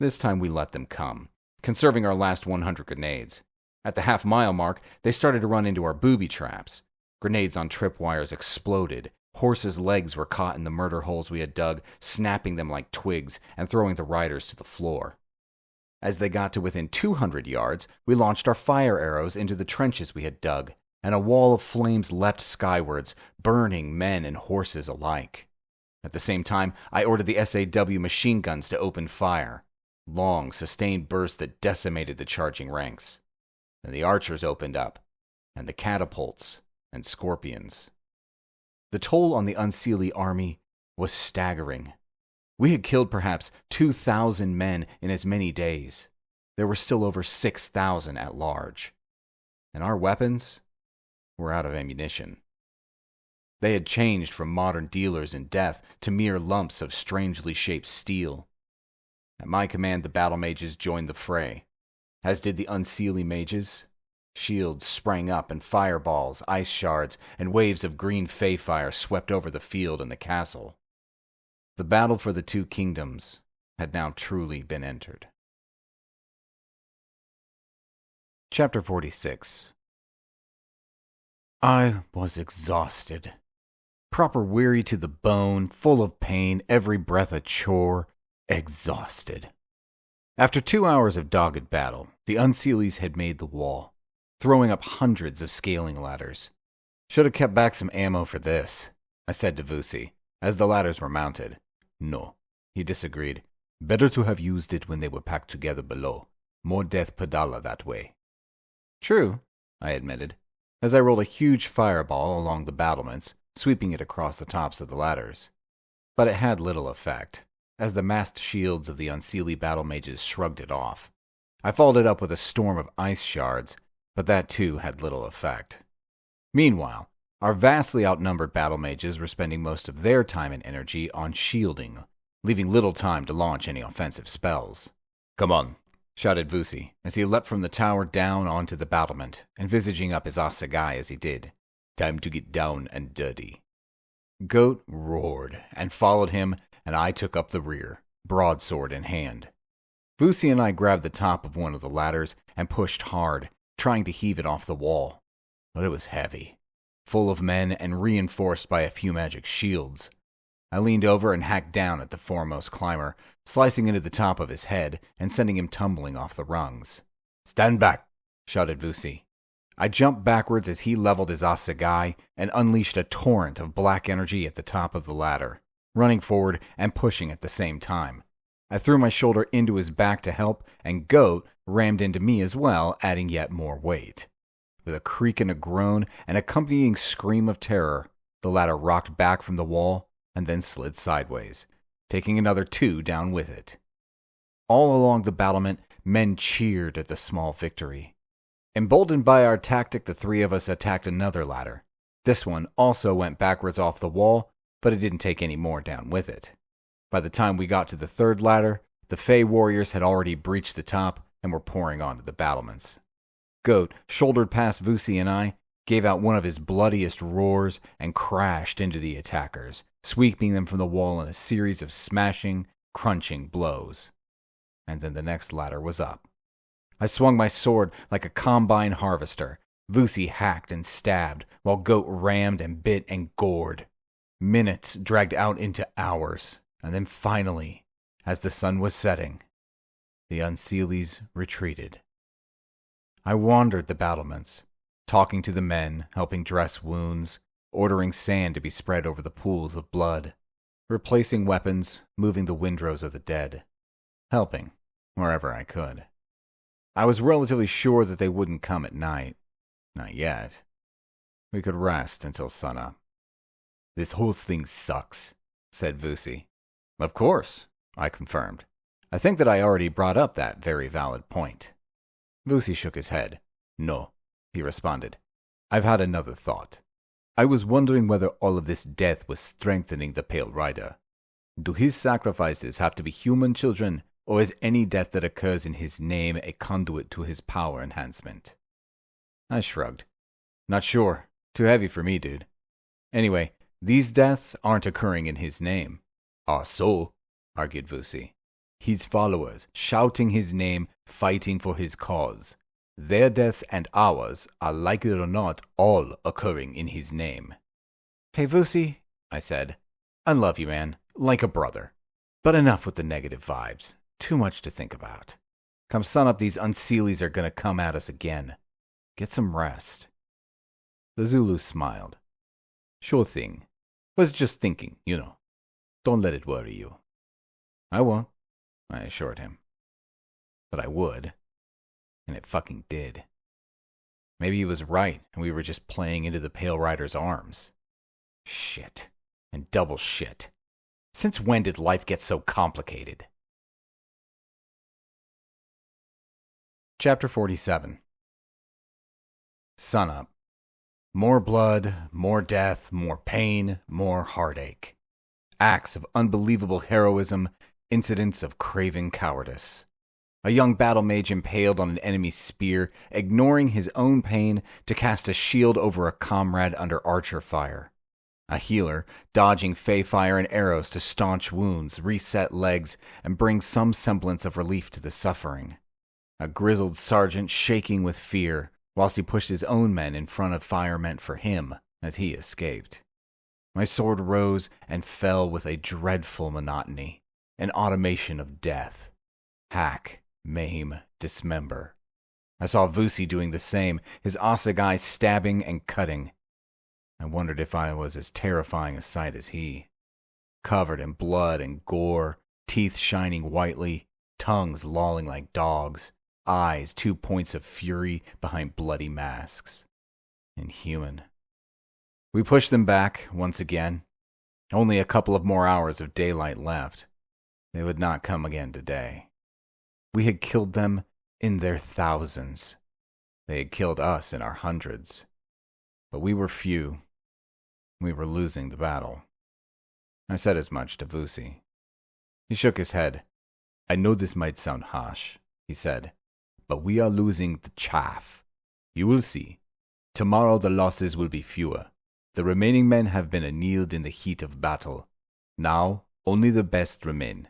This time we let them come, conserving our last 100 grenades. At the half-mile mark, they started to run into our booby traps. Grenades on tripwires exploded. Horses' legs were caught in the murder holes we had dug, snapping them like twigs and throwing the riders to the floor. As they got to within 200 yards, we launched our fire arrows into the trenches we had dug, and a wall of flames leapt skywards, burning men and horses alike. At the same time, I ordered the SAW machine guns to open fire. Long, sustained bursts that decimated the charging ranks. Then the archers opened up, and the catapults and scorpions. The toll on the Unseelie army was staggering. We had killed perhaps 2,000 men in as many days. There were still over 6,000 at large. And our weapons were out of ammunition. They had changed from modern dealers in death to mere lumps of strangely shaped steel. At my command, the battle mages joined the fray, as did the unseelie mages. Shields sprang up, and fireballs, ice shards, and waves of green fey fire swept over the field and the castle. The battle for the two kingdoms had now truly been entered. Chapter 46. I was exhausted. Proper weary to the bone, full of pain, every breath a chore, exhausted. After 2 hours of dogged battle, the unseelies had made the wall, throwing up hundreds of scaling ladders. Should have kept back some ammo for this, I said to Vusi, as the ladders were mounted. No, he disagreed. Better to have used it when they were packed together below. More death per dollar that way. True, I admitted, as I rolled a huge fireball along the battlements, sweeping it across the tops of the ladders. But it had little effect, as the massed shields of the unseelie battle mages shrugged it off. I followed it up with a storm of ice shards, but that too had little effect. Meanwhile, our vastly outnumbered battle mages were spending most of their time and energy on shielding, leaving little time to launch any offensive spells. Come on, shouted Vusi, as he leapt from the tower down onto the battlement, envisaging up his assegai as he did. Time to get down and dirty. Goat roared and followed him, and I took up the rear, broadsword in hand. Vusi and I grabbed the top of one of the ladders and pushed hard, trying to heave it off the wall. But it was heavy, full of men and reinforced by a few magic shields. I leaned over and hacked down at the foremost climber, slicing into the top of his head and sending him tumbling off the rungs. Stand back, shouted Vusi. I jumped backwards as he leveled his assegai and unleashed a torrent of black energy at the top of the ladder, running forward and pushing at the same time. I threw my shoulder into his back to help, and Goat rammed into me as well, adding yet more weight. With a creak and a groan, an accompanying scream of terror, the ladder rocked back from the wall and then slid sideways, taking another 2 down with it. All along the battlement, men cheered at the small victory. Emboldened by our tactic, the 3 of us attacked another ladder. This one also went backwards off the wall, but it didn't take any more down with it. By the time we got to the 3rd ladder, the Fey warriors had already breached the top and were pouring onto the battlements. Goat shouldered past Vusi and I, gave out one of his bloodiest roars, and crashed into the attackers, sweeping them from the wall in a series of smashing, crunching blows. And then the next ladder was up. I swung my sword like a combine harvester. Vusi hacked and stabbed, while Goat rammed and bit and gored. Minutes dragged out into hours, and then finally, as the sun was setting, the unseelies retreated. I wandered the battlements, talking to the men, helping dress wounds, ordering sand to be spread over the pools of blood, replacing weapons, moving the windrows of the dead, helping wherever I could. I was relatively sure that they wouldn't come at night. Not yet. We could rest until sunup. This whole thing sucks, said Vusi. Of course, I confirmed. I think that I already brought up that very valid point. Vusi shook his head. No, he responded. I've had another thought. I was wondering whether all of this death was strengthening the Pale Rider. Do his sacrifices have to be human children, or is any death that occurs in his name a conduit to his power enhancement? I shrugged. Not sure. Too heavy for me, dude. Anyway, these deaths aren't occurring in his name. Ah, so, argued Vusi. His followers, shouting his name, fighting for his cause. Their deaths and ours are, like it or not, all occurring in his name. Hey, Vusi, I said. I love you, man, like a brother. But enough with the negative vibes. Too much to think about. Come sunup, these unseelies are going to come at us again. Get some rest. The Zulu smiled. Sure thing. Was just thinking, you know. Don't let it worry you. I won't, I assured him. But I would. And it fucking did. Maybe he was right, and we were just playing into the Pale Rider's arms. Shit. And double shit. Since when did life get so complicated? Chapter 47. Sunup. More blood, more death, more pain, more heartache. Acts of unbelievable heroism, incidents of craven cowardice. A young battle mage impaled on an enemy's spear, ignoring his own pain to cast a shield over a comrade under archer fire. A healer dodging fey fire and arrows to staunch wounds, reset legs, and bring some semblance of relief to the suffering. A grizzled sergeant shaking with fear, whilst he pushed his own men in front of fire meant for him as he escaped. My sword rose and fell with a dreadful monotony, an automation of death. Hack, maim, dismember. I saw Vusi doing the same, his assegai stabbing and cutting. I wondered if I was as terrifying a sight as he. Covered in blood and gore, teeth shining whitely, tongues lolling like dogs, eyes 2 points of fury behind bloody masks. Inhuman. We pushed them back once again. Only a couple of more hours of daylight left. They would not come again today. We had killed them in their thousands. They had killed us in our hundreds. But we were few. We were losing the battle. I said as much to Vusi. He shook his head. I know this might sound harsh, he said, but we are losing the chaff. You will see. Tomorrow the losses will be fewer. The remaining men have been annealed in the heat of battle. Now only the best remain.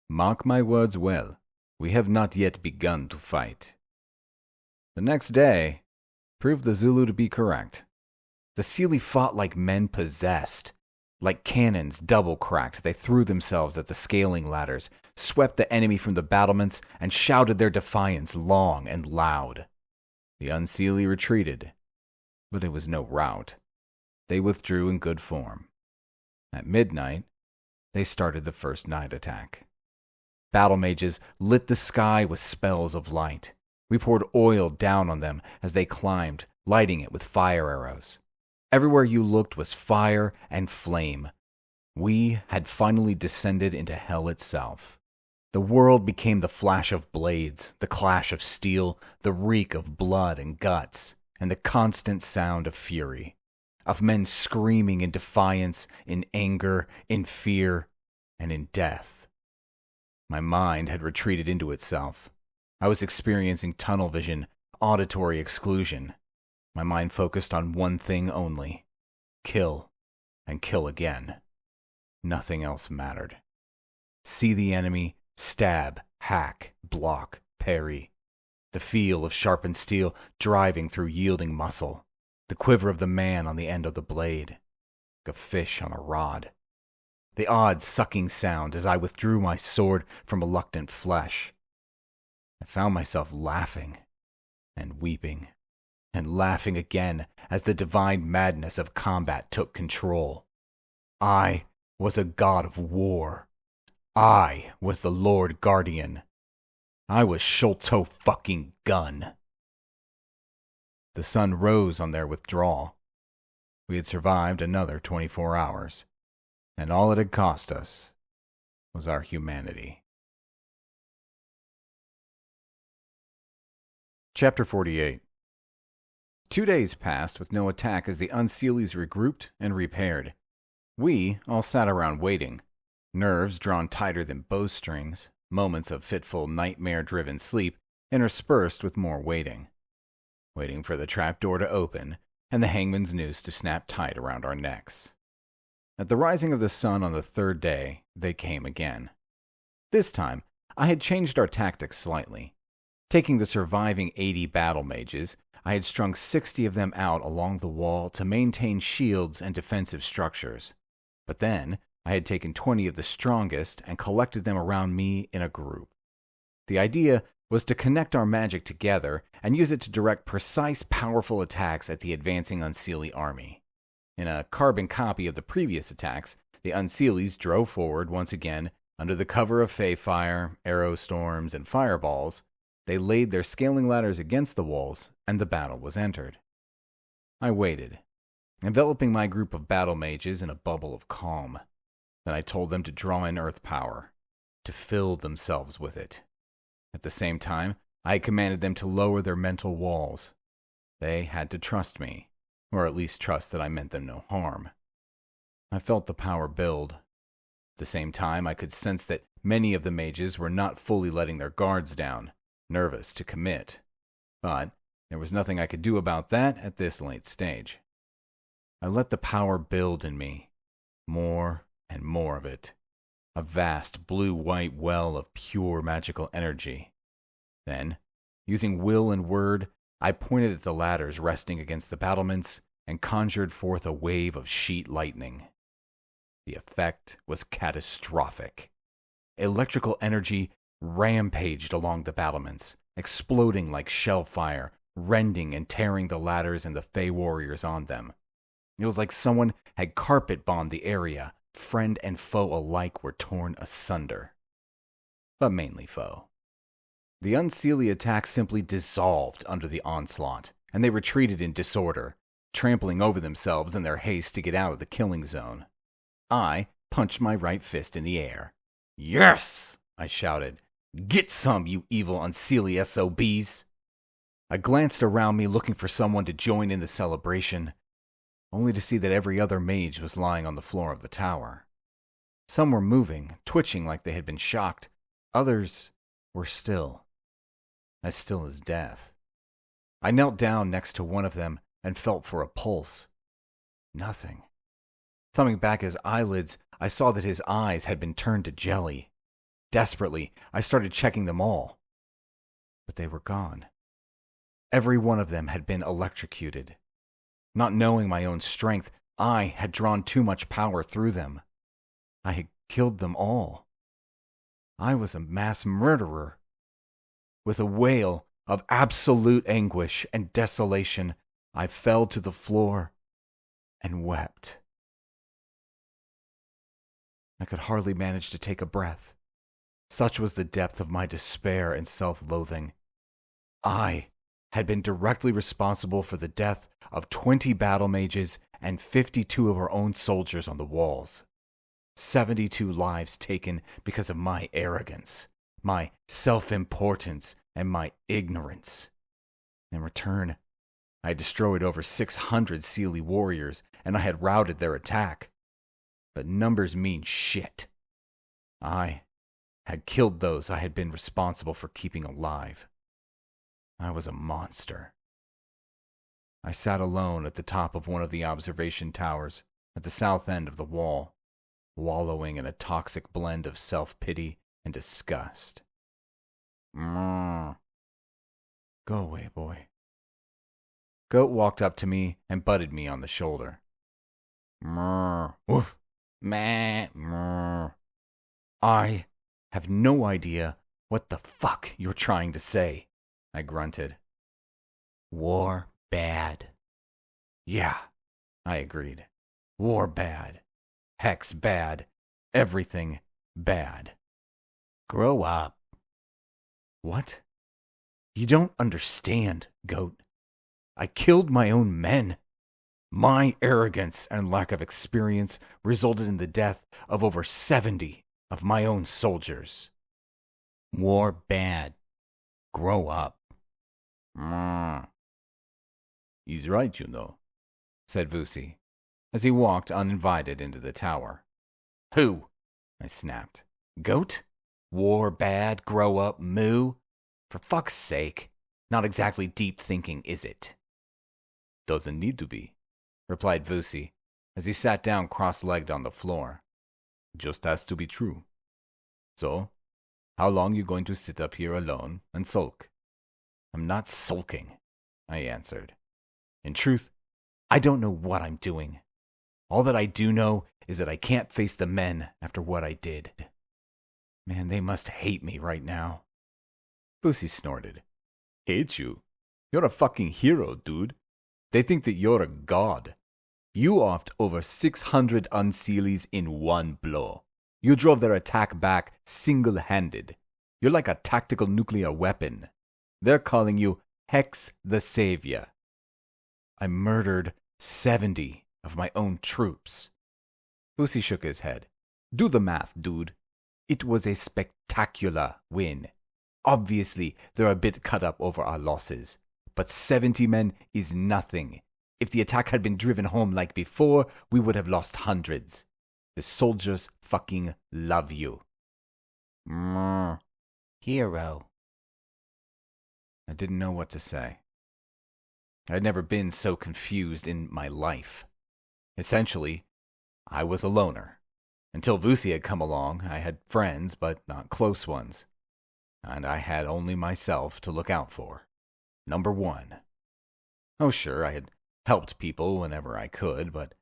Mark my words well. We have not yet begun to fight. The next day proved the Zulu to be correct. The Seelie fought like men possessed. Like cannons double-cracked, they threw themselves at the scaling ladders, swept the enemy from the battlements, and shouted their defiance long and loud. The Unseelie retreated, but it was no rout. They withdrew in good form. At midnight, they started the first night attack. Battle mages lit the sky with spells of light. We poured oil down on them as they climbed, lighting it with fire arrows. Everywhere you looked was fire and flame. We had finally descended into hell itself. The world became the flash of blades, the clash of steel, the reek of blood and guts, and the constant sound of fury, of men screaming in defiance, in anger, in fear, and in death. My mind had retreated into itself. I was experiencing tunnel vision, auditory exclusion. My mind focused on one thing only: kill, and kill again. Nothing else mattered. See the enemy, stab, hack, block, parry. The feel of sharpened steel driving through yielding muscle. The quiver of the man on the end of the blade. Like a fish on a rod. The odd sucking sound as I withdrew my sword from reluctant flesh. I found myself laughing and weeping. And laughing again as the divine madness of combat took control. I was a god of war. I was the Lord Guardian. I was Sholto fucking Gunn. The sun rose on their withdrawal. We had survived another 24 hours, and all it had cost us was our humanity. Chapter 48. 2 days passed with no attack as the Unseelies regrouped and repaired. We all sat around waiting, nerves drawn tighter than bowstrings, moments of fitful, nightmare-driven sleep interspersed with more waiting. Waiting for the trapdoor to open and the hangman's noose to snap tight around our necks. At the rising of the sun on the third day, they came again. This time, I had changed our tactics slightly. Taking the surviving 80 battle mages, I had strung 60 of them out along the wall to maintain shields and defensive structures. But then, I had taken 20 of the strongest and collected them around me in a group. The idea was to connect our magic together and use it to direct precise, powerful attacks at the advancing Unseelie army. In a carbon copy of the previous attacks, the Unseelies drove forward once again under the cover of fey fire, arrow storms, and fireballs. They laid their scaling ladders against the walls, and the battle was entered. I waited, enveloping my group of battle mages in a bubble of calm. Then I told them to draw in earth power, to fill themselves with it. At the same time, I commanded them to lower their mental walls. They had to trust me, or at least trust that I meant them no harm. I felt the power build. the same time, I could sense that many of the mages were not fully letting their guards down, nervous to commit. But there was nothing I could do about that at this late stage. I let the power build in me, more and more of it, a vast blue-white well of pure magical energy. Then, using will and word, I pointed at the ladders resting against the battlements and conjured forth a wave of sheet lightning. The effect was catastrophic. Electrical energy rampaged along the battlements, exploding like shellfire, rending and tearing the ladders and the Fey warriors on them. It was like someone had carpet-bombed the area. Friend and foe alike were torn asunder. But mainly foe. The unseelie attack simply dissolved under the onslaught, and they retreated in disorder, trampling over themselves in their haste to get out of the killing zone. I punched my right fist in the air. "Yes!" I shouted. "Get some, you evil unseelie SOBs!" I glanced around me looking for someone to join in the celebration, only to see that every other mage was lying on the floor of the tower. Some were moving, twitching like they had been shocked. Others were still. As still as death. I knelt down next to one of them and felt for a pulse. Nothing. Thumbing back his eyelids, I saw that his eyes had been turned to jelly. Desperately, I started checking them all. But they were gone. Every one of them had been electrocuted. Not knowing my own strength, I had drawn too much power through them. I had killed them all. I was a mass murderer. With a wail of absolute anguish and desolation, I fell to the floor and wept. I could hardly manage to take a breath. Such was the depth of my despair and self-loathing. I had been directly responsible for the death of 20 battle mages and 52 of our own soldiers on the walls. 72 lives taken because of my arrogance, my self-importance, and my ignorance. In return, I had destroyed over 600 Seelie warriors, and I had routed their attack. But numbers mean shit. I had killed those I had been responsible for keeping alive. I was a monster. I sat alone at the top of one of the observation towers at the south end of the wall, wallowing in a toxic blend of self-pity and disgust. Go away, boy. Goat walked up to me and butted me on the shoulder. Woof. Meh. I have no idea what the fuck you're trying to say, I grunted. War bad. Yeah, I agreed. War bad. Hex bad. Everything bad. Grow up. What? You don't understand, Goat. I killed my own men. My arrogance and lack of experience resulted in the death of over 70 of my own soldiers. War bad. Grow up. He's right, you know, said Vusi, as he walked uninvited into the tower. Who? I snapped. Goat? War bad, grow up, moo? For fuck's sake, not exactly deep thinking, is it? Doesn't need to be, replied Vusi, as he sat down cross-legged on the floor. Just has to be true. So, how long you going to sit up here alone and sulk? I'm not sulking, I answered. In truth, I don't know what I'm doing. All that I do know is that I can't face the men after what I did. Man, they must hate me right now. Vusi snorted. Hate you? You're a fucking hero, dude. They think that you're a god. You offed over 600 unseelies in one blow. You drove their attack back single-handed. You're like a tactical nuclear weapon. They're calling you Hex the Savior. I murdered 70 of my own troops. Vusi shook his head. Do the math, dude. It was a spectacular win. Obviously, they're a bit cut up over our losses, but 70 men is nothing. If the attack had been driven home like before, we would have lost hundreds. The soldiers fucking love you. Hero. I didn't know what to say. I'd never been so confused in my life. Essentially, I was a loner. Until Vusi had come along, I had friends, but not close ones. And I had only myself to look out for. Number one. Oh, sure, I had helped people whenever I could, but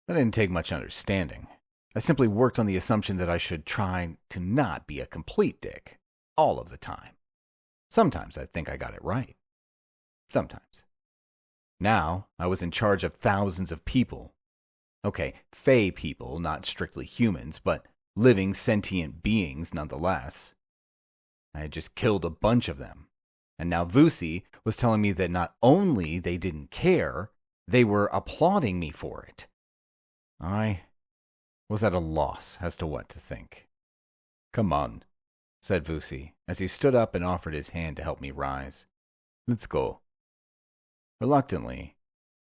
that didn't take much understanding. I simply worked on the assumption that I should try to not be a complete dick all of the time. Sometimes I think I got it right. Sometimes. Now, I was in charge of thousands of people. Okay, fey people, not strictly humans, but living sentient beings nonetheless. I had just killed a bunch of them. And now Vusi was telling me that not only they didn't care, they were applauding me for it. I was at a loss as to what to think. "Come on," said Vusi, as he stood up and offered his hand to help me rise. "Let's go." Reluctantly,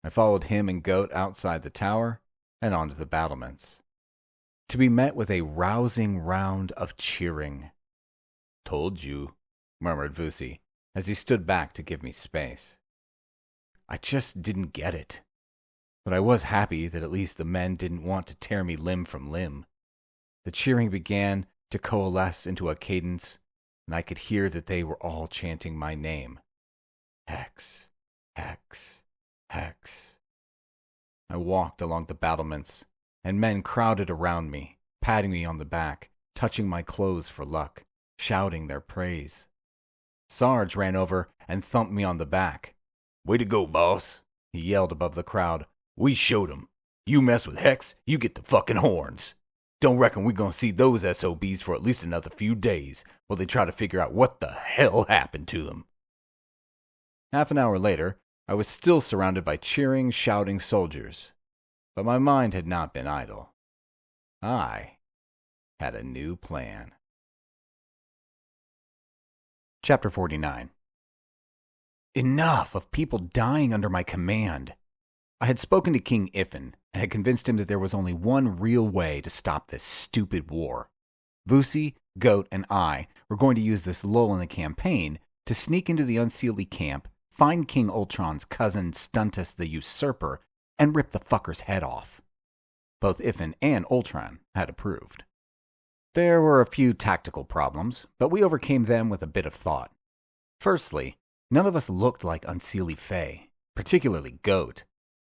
I followed him and Goat outside the tower and onto the battlements, to be met with a rousing round of cheering. "Told you," murmured Vusi, as he stood back to give me space. I just didn't get it. But I was happy that at least the men didn't want to tear me limb from limb. The cheering began to coalesce into a cadence, and I could hear that they were all chanting my name. Hex, Hex, Hex. I walked along the battlements, and men crowded around me, patting me on the back, touching my clothes for luck, shouting their praise. Sarge ran over and thumped me on the back. "Way to go, boss," he yelled above the crowd. "We showed 'em. You mess with Hex, you get the fucking horns. Don't reckon we're gonna see those SOBs for at least another few days, while they try to figure out what the hell happened to them." Half an hour later, I was still surrounded by cheering, shouting soldiers. But my mind had not been idle. I had a new plan. Chapter 49. Enough of people dying under my command. I had spoken to King Iffen and had convinced him that there was only one real way to stop this stupid war. Vusi, Goat, and I were going to use this lull in the campaign to sneak into the Unseelie camp, find King Ultron's cousin Stuntus the Usurper, and rip the fucker's head off. Both Iffen and Ultron had approved. There were a few tactical problems, but we overcame them with a bit of thought. Firstly, none of us looked like Unseelie Fae, particularly Goat.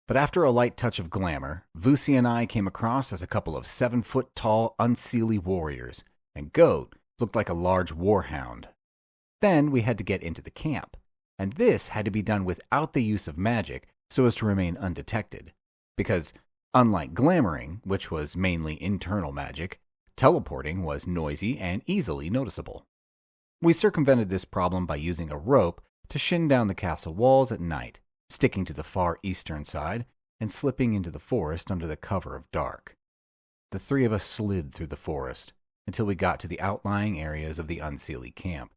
But after a light touch of glamour, Vusi and I came across as a couple of 7-foot-tall Unseelie warriors, and Goat looked like a large warhound. Then we had to get into the camp, and this had to be done without the use of magic so as to remain undetected, because, unlike glamoring, which was mainly internal magic, teleporting was noisy and easily noticeable. We circumvented this problem by using a rope to shin down the castle walls at night, sticking to the far eastern side and slipping into the forest under the cover of dark. The three of us slid through the forest until we got to the outlying areas of the Unseelie camp.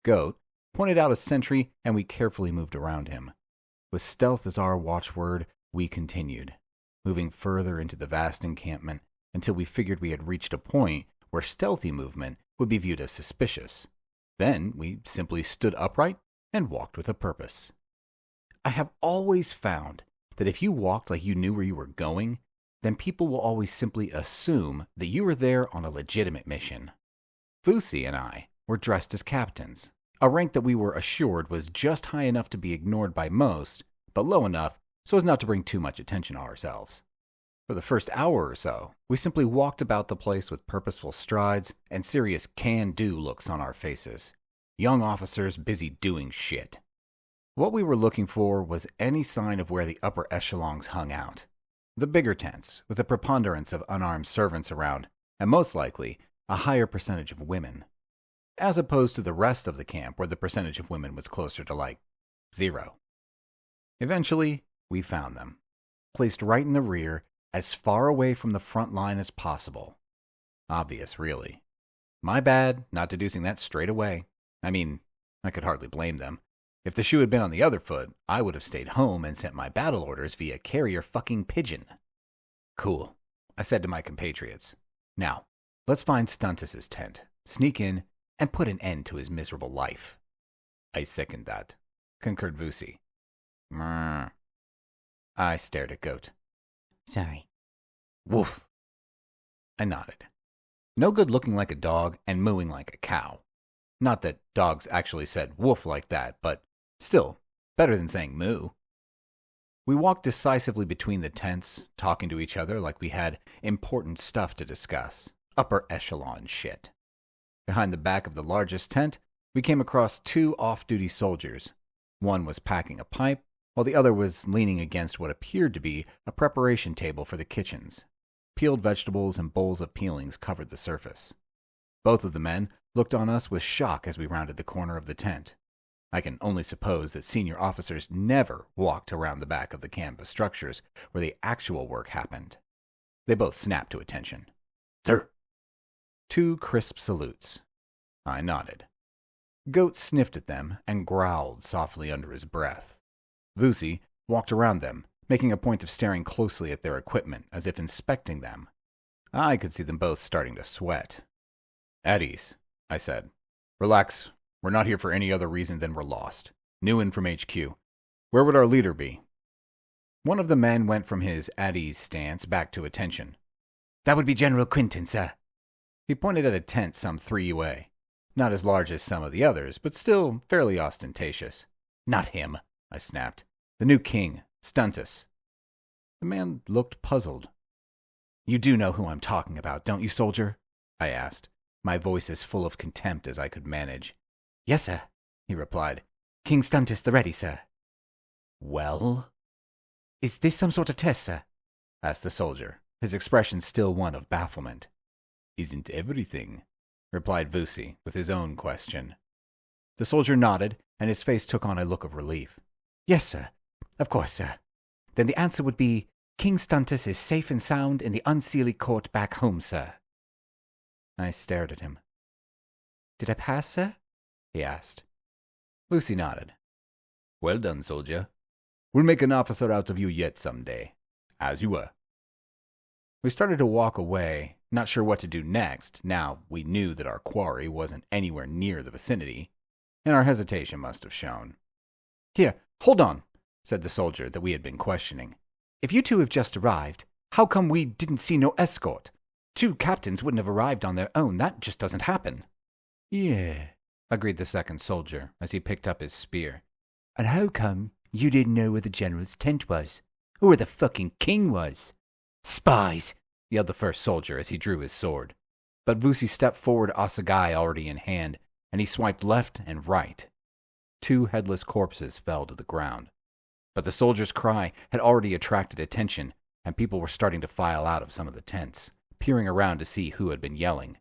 Goat pointed out a sentry, and we carefully moved around him. With stealth as our watchword, we continued, moving further into the vast encampment until we figured we had reached a point where stealthy movement would be viewed as suspicious. Then we simply stood upright and walked with a purpose. I have always found that if you walked like you knew where you were going, then people will always simply assume that you were there on a legitimate mission. Vusi and I were dressed as captains, a rank that we were assured was just high enough to be ignored by most, but low enough so as not to bring too much attention on ourselves. For the first hour or so, we simply walked about the place with purposeful strides and serious can-do looks on our faces. Young officers busy doing shit. What we were looking for was any sign of where the upper echelons hung out. The bigger tents, with a preponderance of unarmed servants around, and most likely a higher percentage of women. As opposed to the rest of the camp where the percentage of women was closer to like 0. Eventually, we found them, placed right in the rear, as far away from the front line as possible. Obvious, really. My bad not deducing that straight away. I mean, I could hardly blame them. If the shoe had been on the other foot, I would have stayed home and sent my battle orders via carrier fucking pigeon. Cool. I said to my compatriots. Now, let's find Stuntus's tent, sneak in, and put an end to his miserable life. I second that, concurred Vusi. Mrrr. I stared at Goat. Sorry. Woof. I nodded. No good looking like a dog and mooing like a cow. Not that dogs actually said woof like that, but still, better than saying moo. We walked decisively between the tents, talking to each other like we had important stuff to discuss. Upper echelon shit. Behind the back of the largest tent, we came across 2 off-duty soldiers. One was packing a pipe, while the other was leaning against what appeared to be a preparation table for the kitchens. Peeled vegetables and bowls of peelings covered the surface. Both of the men looked on us with shock as we rounded the corner of the tent. I can only suppose that senior officers never walked around the back of the canvas structures where the actual work happened. They both snapped to attention. Sir! 2 crisp salutes. I nodded. Goat sniffed at them and growled softly under his breath. Vusi walked around them, making a point of staring closely at their equipment as if inspecting them. I could see them both starting to sweat. At ease, I said. Relax. We're not here for any other reason than we're lost. New in from HQ. Where would our leader be? One of the men went from his at-ease stance back to attention. That would be General Quinton, sir. He pointed at a tent some 3 away. Not as large as some of the others, but still fairly ostentatious. Not him, I snapped. The new king, Stuntus. The man looked puzzled. You do know who I'm talking about, don't you, soldier? I asked, my voice as full of contempt as I could manage. Yes, sir, he replied. King Stuntus the ready, sir. Well? Is this some sort of test, sir? Asked the soldier, his expression still one of bafflement. Isn't everything? Replied Vusi with his own question. The soldier nodded, and his face took on a look of relief. Yes, sir. Of course, sir. Then the answer would be, King Stuntus is safe and sound in the unseelie court back home, sir. I stared at him. Did I pass, sir? He asked. Vusi nodded. Well done, soldier. We'll make an officer out of you yet someday, as you were. We started to walk away, not sure what to do next, now we knew that our quarry wasn't anywhere near the vicinity, and our hesitation must have shown. Here, hold on, said the soldier that we had been questioning. If you 2 have just arrived, how come we didn't see no escort? 2 captains wouldn't have arrived on their own, that just doesn't happen. Yeah, agreed the second soldier as he picked up his spear. And how come you didn't know where the general's tent was? Or where the fucking king was? Spies! Yelled the first soldier as he drew his sword. But Vusi stepped forward, assegai already in hand, and he swiped left and right. 2 headless corpses fell to the ground. But the soldier's cry had already attracted attention, and people were starting to file out of some of the tents, peering around to see who had been yelling.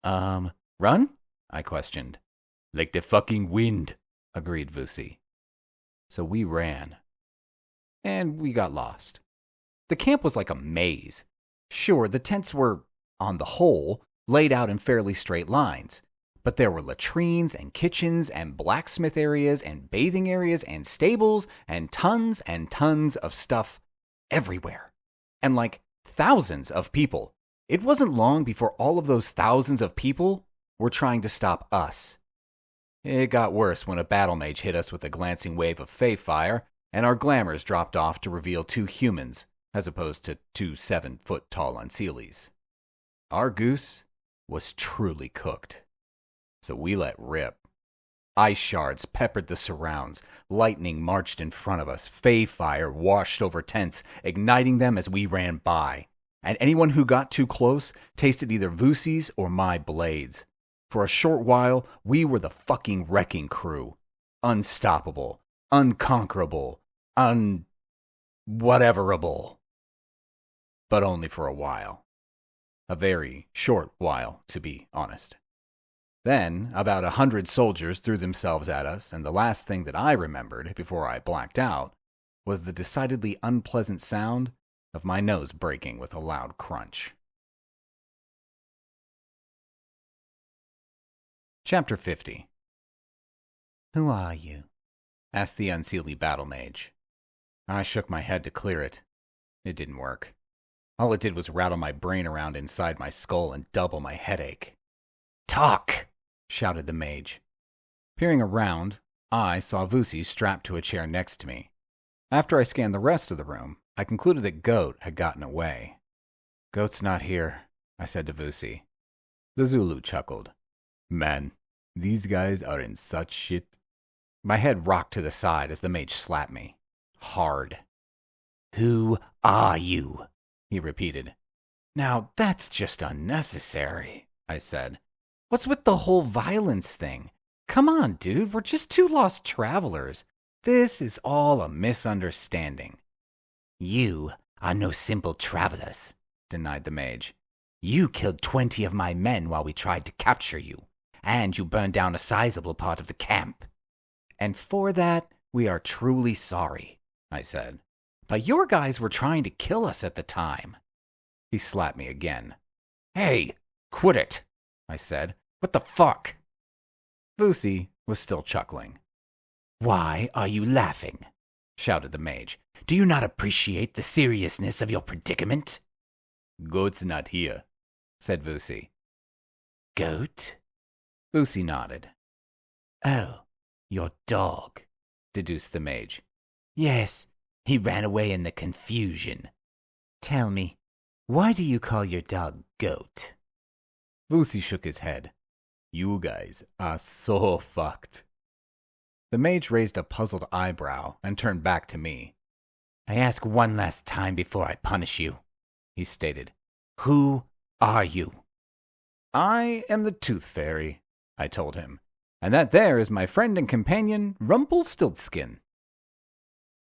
Run? I questioned. Like the fucking wind, agreed Vusi. So we ran. And we got lost. The camp was like a maze. Sure, the tents were, on the whole, laid out in fairly straight lines, but there were latrines and kitchens and blacksmith areas and bathing areas and stables and tons of stuff everywhere. And like thousands of people. It wasn't long before all of those thousands of people were trying to stop us. It got worse when a battle mage hit us with a glancing wave of fey fire, and our glamours dropped off to reveal 2 humans, as opposed to 2 7-foot-tall unseelies. Our goose was truly cooked. So we let rip. Ice shards peppered the surrounds, lightning marched in front of us, fey fire washed over tents, igniting them as we ran by, and anyone who got too close tasted either Vusi's or my blades. For a short while, we were the fucking wrecking crew. Unstoppable, unconquerable, whateverable. But only for a while. A very short while, to be honest. Then, about 100 soldiers threw themselves at us, and the last thing that I remembered before I blacked out was the decidedly unpleasant sound of my nose breaking with a loud crunch. Chapter 50. Who are you? Asked the unseelie battle mage. I shook my head to clear it. It didn't work. All it did was rattle my brain around inside my skull and double my headache. Talk! Shouted the mage. Peering around, I saw Vusi strapped to a chair next to me. After I scanned the rest of the room, I concluded that Goat had gotten away. Goat's not here, I said to Vusi. The Zulu chuckled. Man, these guys are in such shit. My head rocked to the side as the mage slapped me. Hard. Who are you? He repeated. Now, that's just unnecessary, I said. What's with the whole violence thing? Come on, dude, we're just two lost travelers. This is all a misunderstanding. You are no simple travelers, denied the mage. You killed 20 of my men while we tried to capture you, and you burned down a sizable part of the camp. And for that, we are truly sorry, I said. But your guys were trying to kill us at the time. He slapped me again. Hey, quit it, I said. What the fuck? Vusi was still chuckling. Why are you laughing? Shouted the mage. Do you not appreciate the seriousness of your predicament? Goat's not here, said Vusi. Goat? Vusi nodded. Oh, your dog, deduced the mage. Yes, he ran away in the confusion. Tell me, why do you call your dog Goat? Vusi shook his head. You guys are so fucked. The mage raised a puzzled eyebrow and turned back to me. I ask one last time before I punish you, he stated. Who are you? I am the Tooth Fairy, I told him, and that there is my friend and companion, Rumpelstiltskin.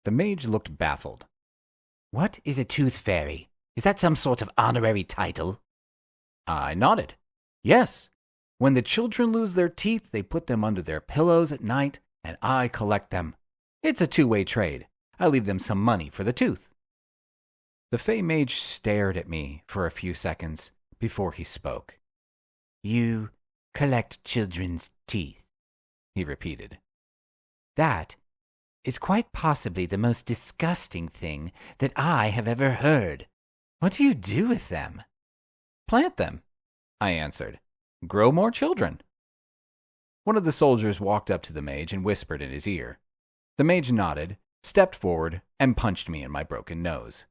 The mage looked baffled. What is a Tooth Fairy? Is that some sort of honorary title? I nodded. Yes. When the children lose their teeth, they put them under their pillows at night, and I collect them. It's a two-way trade. I leave them some money for the tooth. The Fey Mage stared at me for a few seconds before he spoke. You collect children's teeth, he repeated. That is quite possibly the most disgusting thing that I have ever heard. What do you do with them? Plant them, I answered. Grow more children. One of the soldiers walked up to the mage and whispered in his ear. The mage nodded, stepped forward, and punched me in my broken nose.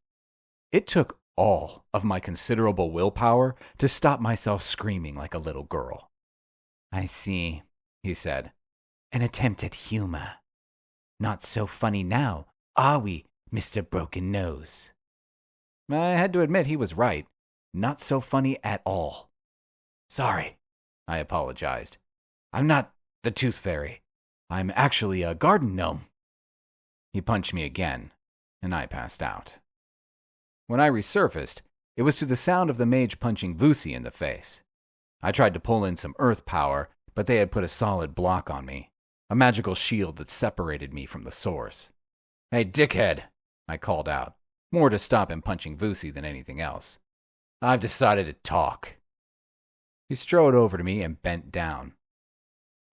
It took all of my considerable willpower to stop myself screaming like a little girl. I see, he said. An attempt at humor. Not so funny now, are we, Mr. Broken Nose? I had to admit he was right. Not so funny at all. Sorry, I apologized. I'm not the Tooth Fairy. I'm actually a garden gnome. He punched me again, and I passed out. When I resurfaced, it was to the sound of the mage punching Vusi in the face. I tried to pull in some earth power, but they had put a solid block on me, a magical shield that separated me from the source. Hey, dickhead, I called out, more to stop him punching Vusi than anything else. I've decided to talk. He strode over to me and bent down.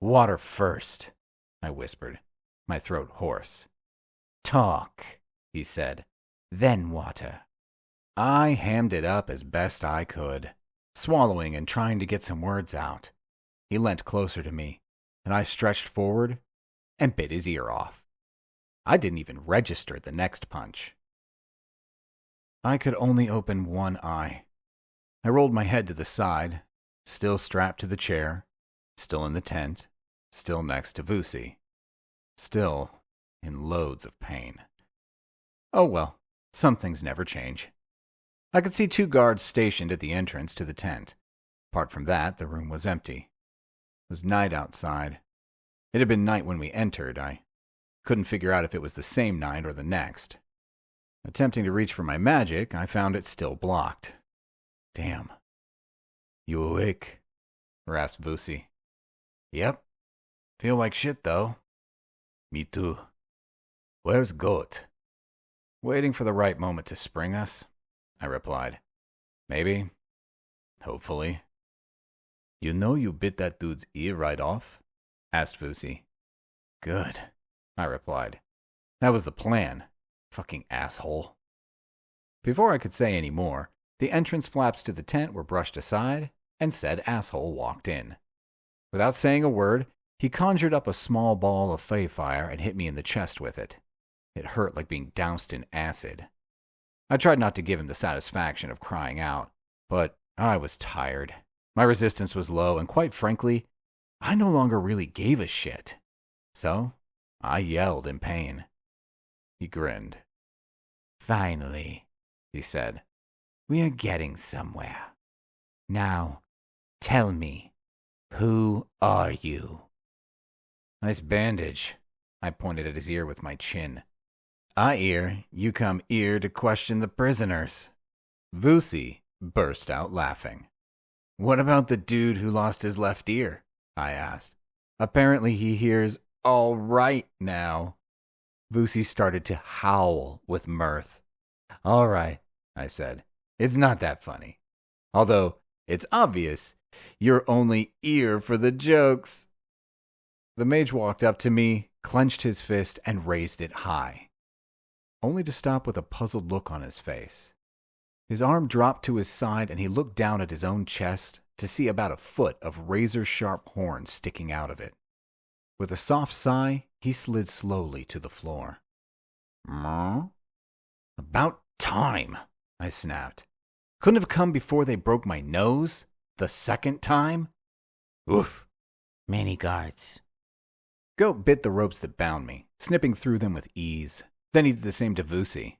Water first, I whispered, my throat hoarse. Talk, he said, then water. I hammed it up as best I could, swallowing and trying to get some words out. He leant closer to me, and I stretched forward and bit his ear off. I didn't even register the next punch. I could only open one eye. I rolled my head to the side, still strapped to the chair, still in the tent, still next to Vusi, still in loads of pain. Oh well, some things never change. I could see 2 guards stationed at the entrance to the tent. Apart from that, the room was empty. It was night outside. It had been night when we entered. I couldn't figure out if it was the same night or the next. Attempting to reach for my magic, I found it still blocked. Damn. You awake? Rasped Vusi. Yep. Feel like shit, though. Me too. Where's Goat? Waiting for the right moment to spring us, I replied. Maybe. Hopefully. You know you bit that dude's ear right off? Asked Vusi. Good, I replied. That was the plan. Fucking asshole. Before I could say any more, The entrance flaps to the tent were brushed aside, and said asshole walked in. Without saying a word, he conjured up a small ball of fey fire and hit me in the chest with it. It hurt like being doused in acid. I tried not to give him the satisfaction of crying out, but I was tired. My resistance was low, and quite frankly, I no longer really gave a shit. So, I yelled in pain. He grinned. Finally, he said, we are getting somewhere. Now, tell me, who are you? Nice bandage. I pointed at his ear with my chin. I hear you come here to question the prisoners. Vusi burst out laughing. What about the dude who lost his left ear? I asked. Apparently he hears all right now. Vusi started to howl with mirth. All right, I said. It's not that funny. Although, it's obvious you're only here for the jokes. The mage walked up to me, clenched his fist, and raised it high, only to stop with a puzzled look on his face. His arm dropped to his side, and he looked down at his own chest to see about a foot of razor-sharp horns sticking out of it. With a soft sigh, he slid slowly to the floor. About time, I snapped. Couldn't have come before they broke my nose? The second time? Oof. Many guards. Goat bit the ropes that bound me, snipping through them with ease. Then he did the same to Vusi.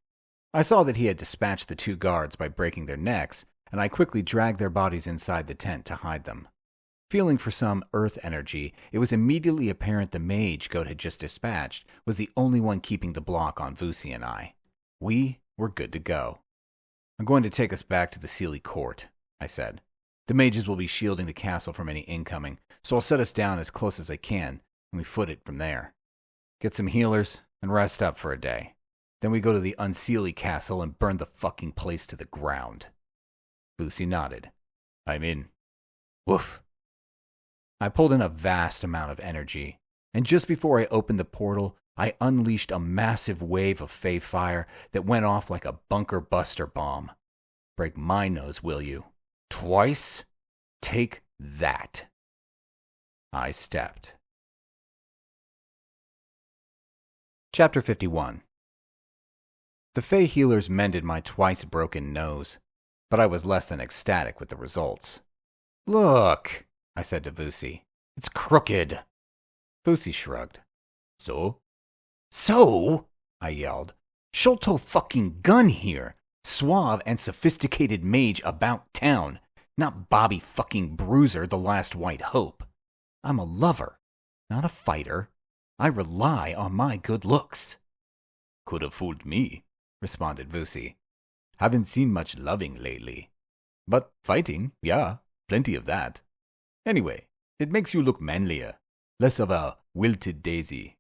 I saw that he had dispatched the 2 guards by breaking their necks, and I quickly dragged their bodies inside the tent to hide them. Feeling for some earth energy, it was immediately apparent the mage Goat had just dispatched was the only one keeping the block on Vusi and I. We were good to go. I'm going to take us back to the Sealy Court, I said. The mages will be shielding the castle from any incoming, so I'll set us down as close as I can, and we foot it from there. Get some healers, and rest up for a day. Then we go to the Unseelie Castle and burn the fucking place to the ground. Vusi nodded. I'm in. Woof. I pulled in a vast amount of energy, and just before I opened the portal, I unleashed a massive wave of fey fire that went off like a bunker buster bomb. Break my nose, will you? Twice? Take that. I stepped. Chapter 51. The fey healers mended my twice broken nose, but I was less than ecstatic with the results. Look, I said to Vusi. It's crooked. Vusi shrugged. So? So? I yelled. Sholto fucking Gunn here. Suave and sophisticated mage about town. Not Bobby fucking Bruiser, the last white hope. I'm a lover, not a fighter. I rely on my good looks. Could have fooled me, responded Vusi. Haven't seen much loving lately. But fighting, yeah, plenty of that. Anyway, it makes you look manlier, less of a wilted daisy.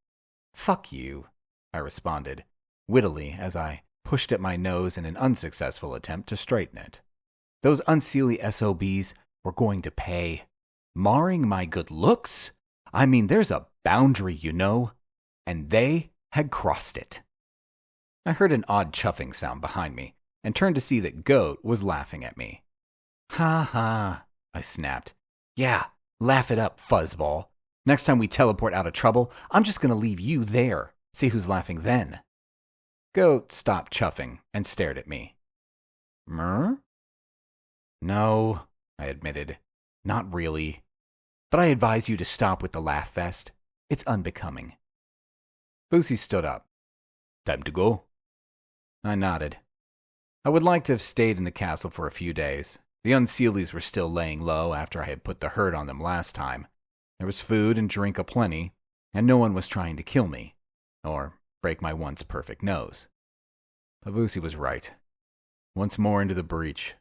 Fuck you, I responded, wittily as I pushed at my nose in an unsuccessful attempt to straighten it. Those Unseelie SOBs were going to pay. Marring my good looks? I mean, there's a boundary, you know, and they had crossed it. I heard an odd chuffing sound behind me and turned to see that Goat was laughing at me. Ha ha, I snapped. Yeah, laugh it up, fuzzball. Next time we teleport out of trouble, I'm just going to leave you there. See who's laughing then. Goat stopped chuffing and stared at me. Mer? No, I admitted. Not really. But I advise you to stop with the laugh fest. It's unbecoming. Vusi stood up. Time to go? I nodded. I would like to have stayed in the castle for a few days. The Unseelies were still laying low after I had put the hurt on them last time. There was food and drink aplenty, and no one was trying to kill me, or break my once perfect nose. But Vusi was right. Once more into the breach,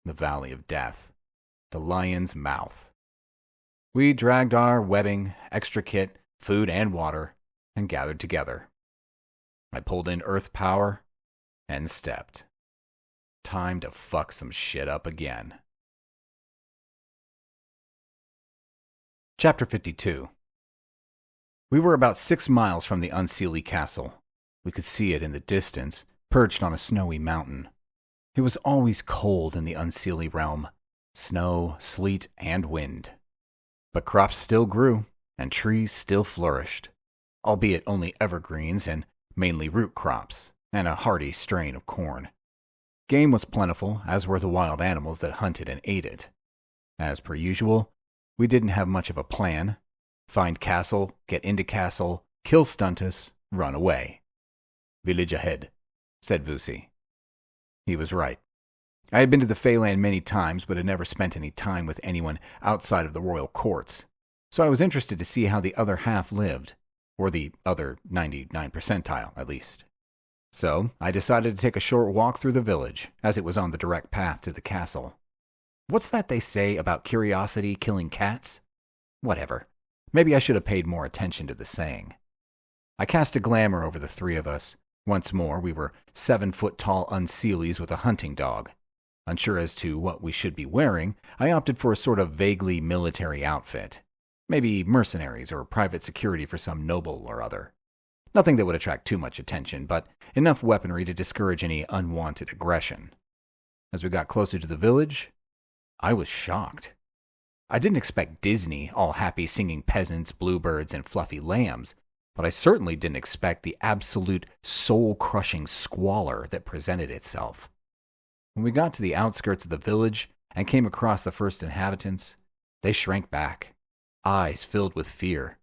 the valley of death, the lion's mouth. We dragged our webbing, extra kit, food, and water, and gathered together. I pulled in earth power and stepped. Time to fuck some shit up again. Chapter 52. We were about 6 miles from the Unseelie Castle. We could see it in the distance, perched on a snowy mountain. It was always cold in the unseelie realm. Snow, sleet, and wind. But crops still grew, and trees still flourished, albeit only evergreens and mainly root crops, and a hardy strain of corn. Game was plentiful, as were the wild animals that hunted and ate it. As per usual, we didn't have much of a plan. Find castle, get into castle, kill Stuntus, run away. "Village ahead," said Vusi. He was right. I had been to the Feyland many times, but had never spent any time with anyone outside of the royal courts, so I was interested to see how the other half lived, or the other 99 percentile, at least. So I decided to take a short walk through the village, as it was on the direct path to the castle. What's that they say about curiosity killing cats? Whatever. Maybe I should have paid more attention to the saying. I cast a glamour over the three of us. Once more, we were 7-foot-tall unseelies with a hunting dog. Unsure as to what we should be wearing, I opted for a sort of vaguely military outfit. Maybe mercenaries or private security for some noble or other. Nothing that would attract too much attention, but enough weaponry to discourage any unwanted aggression. As we got closer to the village, I was shocked. I didn't expect Disney, all happy singing peasants, bluebirds, and fluffy lambs, but I certainly didn't expect the absolute soul-crushing squalor that presented itself. When we got to the outskirts of the village and came across the first inhabitants, they shrank back, eyes filled with fear.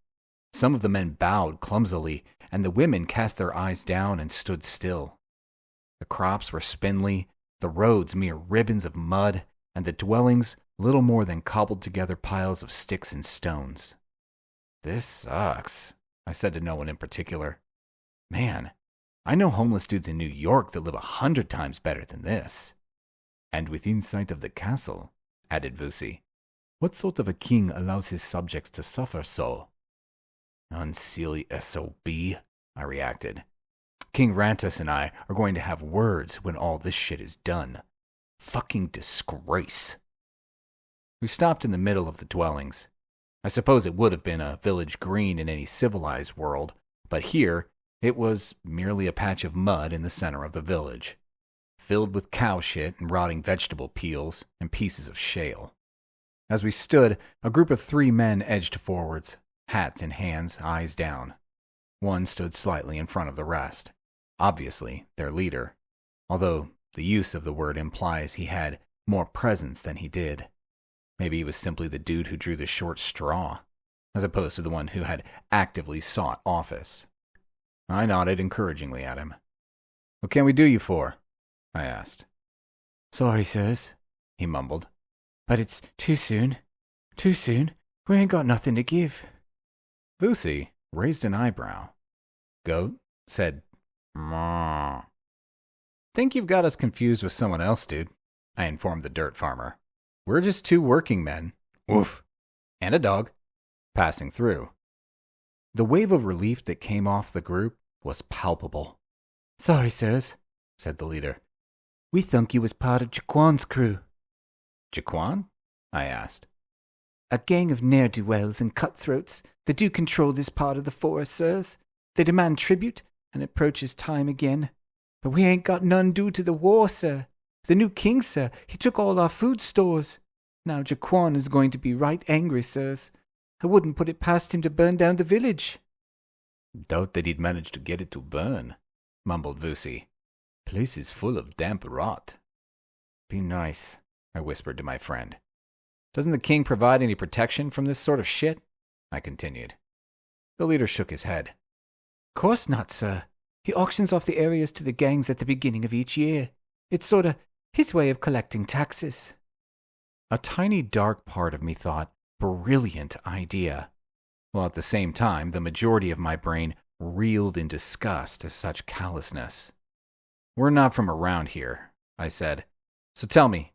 Some of the men bowed clumsily, and the women cast their eyes down and stood still. The crops were spindly, the roads mere ribbons of mud, and the dwellings little more than cobbled-together piles of sticks and stones. "This sucks," I said to no one in particular. "Man, I know homeless dudes in New York that live 100 times better than this." "And within sight of the castle," added Vusi. "What sort of a king allows his subjects to suffer so?" "Unseelie SOB," I reacted. "King Rantus and I are going to have words when all this shit is done. Fucking disgrace." We stopped in the middle of the dwellings. I suppose it would have been a village green in any civilized world, but here it was merely a patch of mud in the center of the village, filled with cow shit and rotting vegetable peels and pieces of shale. As we stood, a group of 3 men edged forwards, hats in hands, eyes down. One stood slightly in front of the rest, obviously their leader, although the use of the word implies he had more presence than he did. Maybe he was simply the dude who drew the short straw, as opposed to the one who had actively sought office. I nodded encouragingly at him. "What can we do you for?" I asked. "Sorry, sirs," he mumbled, "but it's too soon. Too soon. We ain't got nothing to give." Vusi raised an eyebrow. Goat said, "Mmm." "Think you've got us confused with someone else, dude," I informed the dirt farmer. "We're just 2 working men, woof, and a dog, passing through." The wave of relief that came off the group was palpable. "Sorry, sirs," said the leader. "We thunk you was part of Jaquan's crew." "Jaquan?" I asked. "A gang of ne'er-do-wells and cutthroats that do control this part of the forest, sirs. They demand tribute and approaches time again. But we ain't got none due to the war, sir. The new king, sir, he took all our food stores. Now Jaquan is going to be right angry, sirs. I wouldn't put it past him to burn down the village." "Doubt that he'd manage to get it to burn," mumbled Vusi. "Place is full of damp rot." "Be nice," I whispered to my friend. "Doesn't the king provide any protection from this sort of shit?" I continued. The leader shook his head. "Course not, sir. He auctions off the areas to the gangs at the beginning of each year. It's sorta his way of collecting taxes." A tiny dark part of me thought, brilliant idea, while at the same time the majority of my brain reeled in disgust at such callousness. "We're not from around here," I said. "So tell me,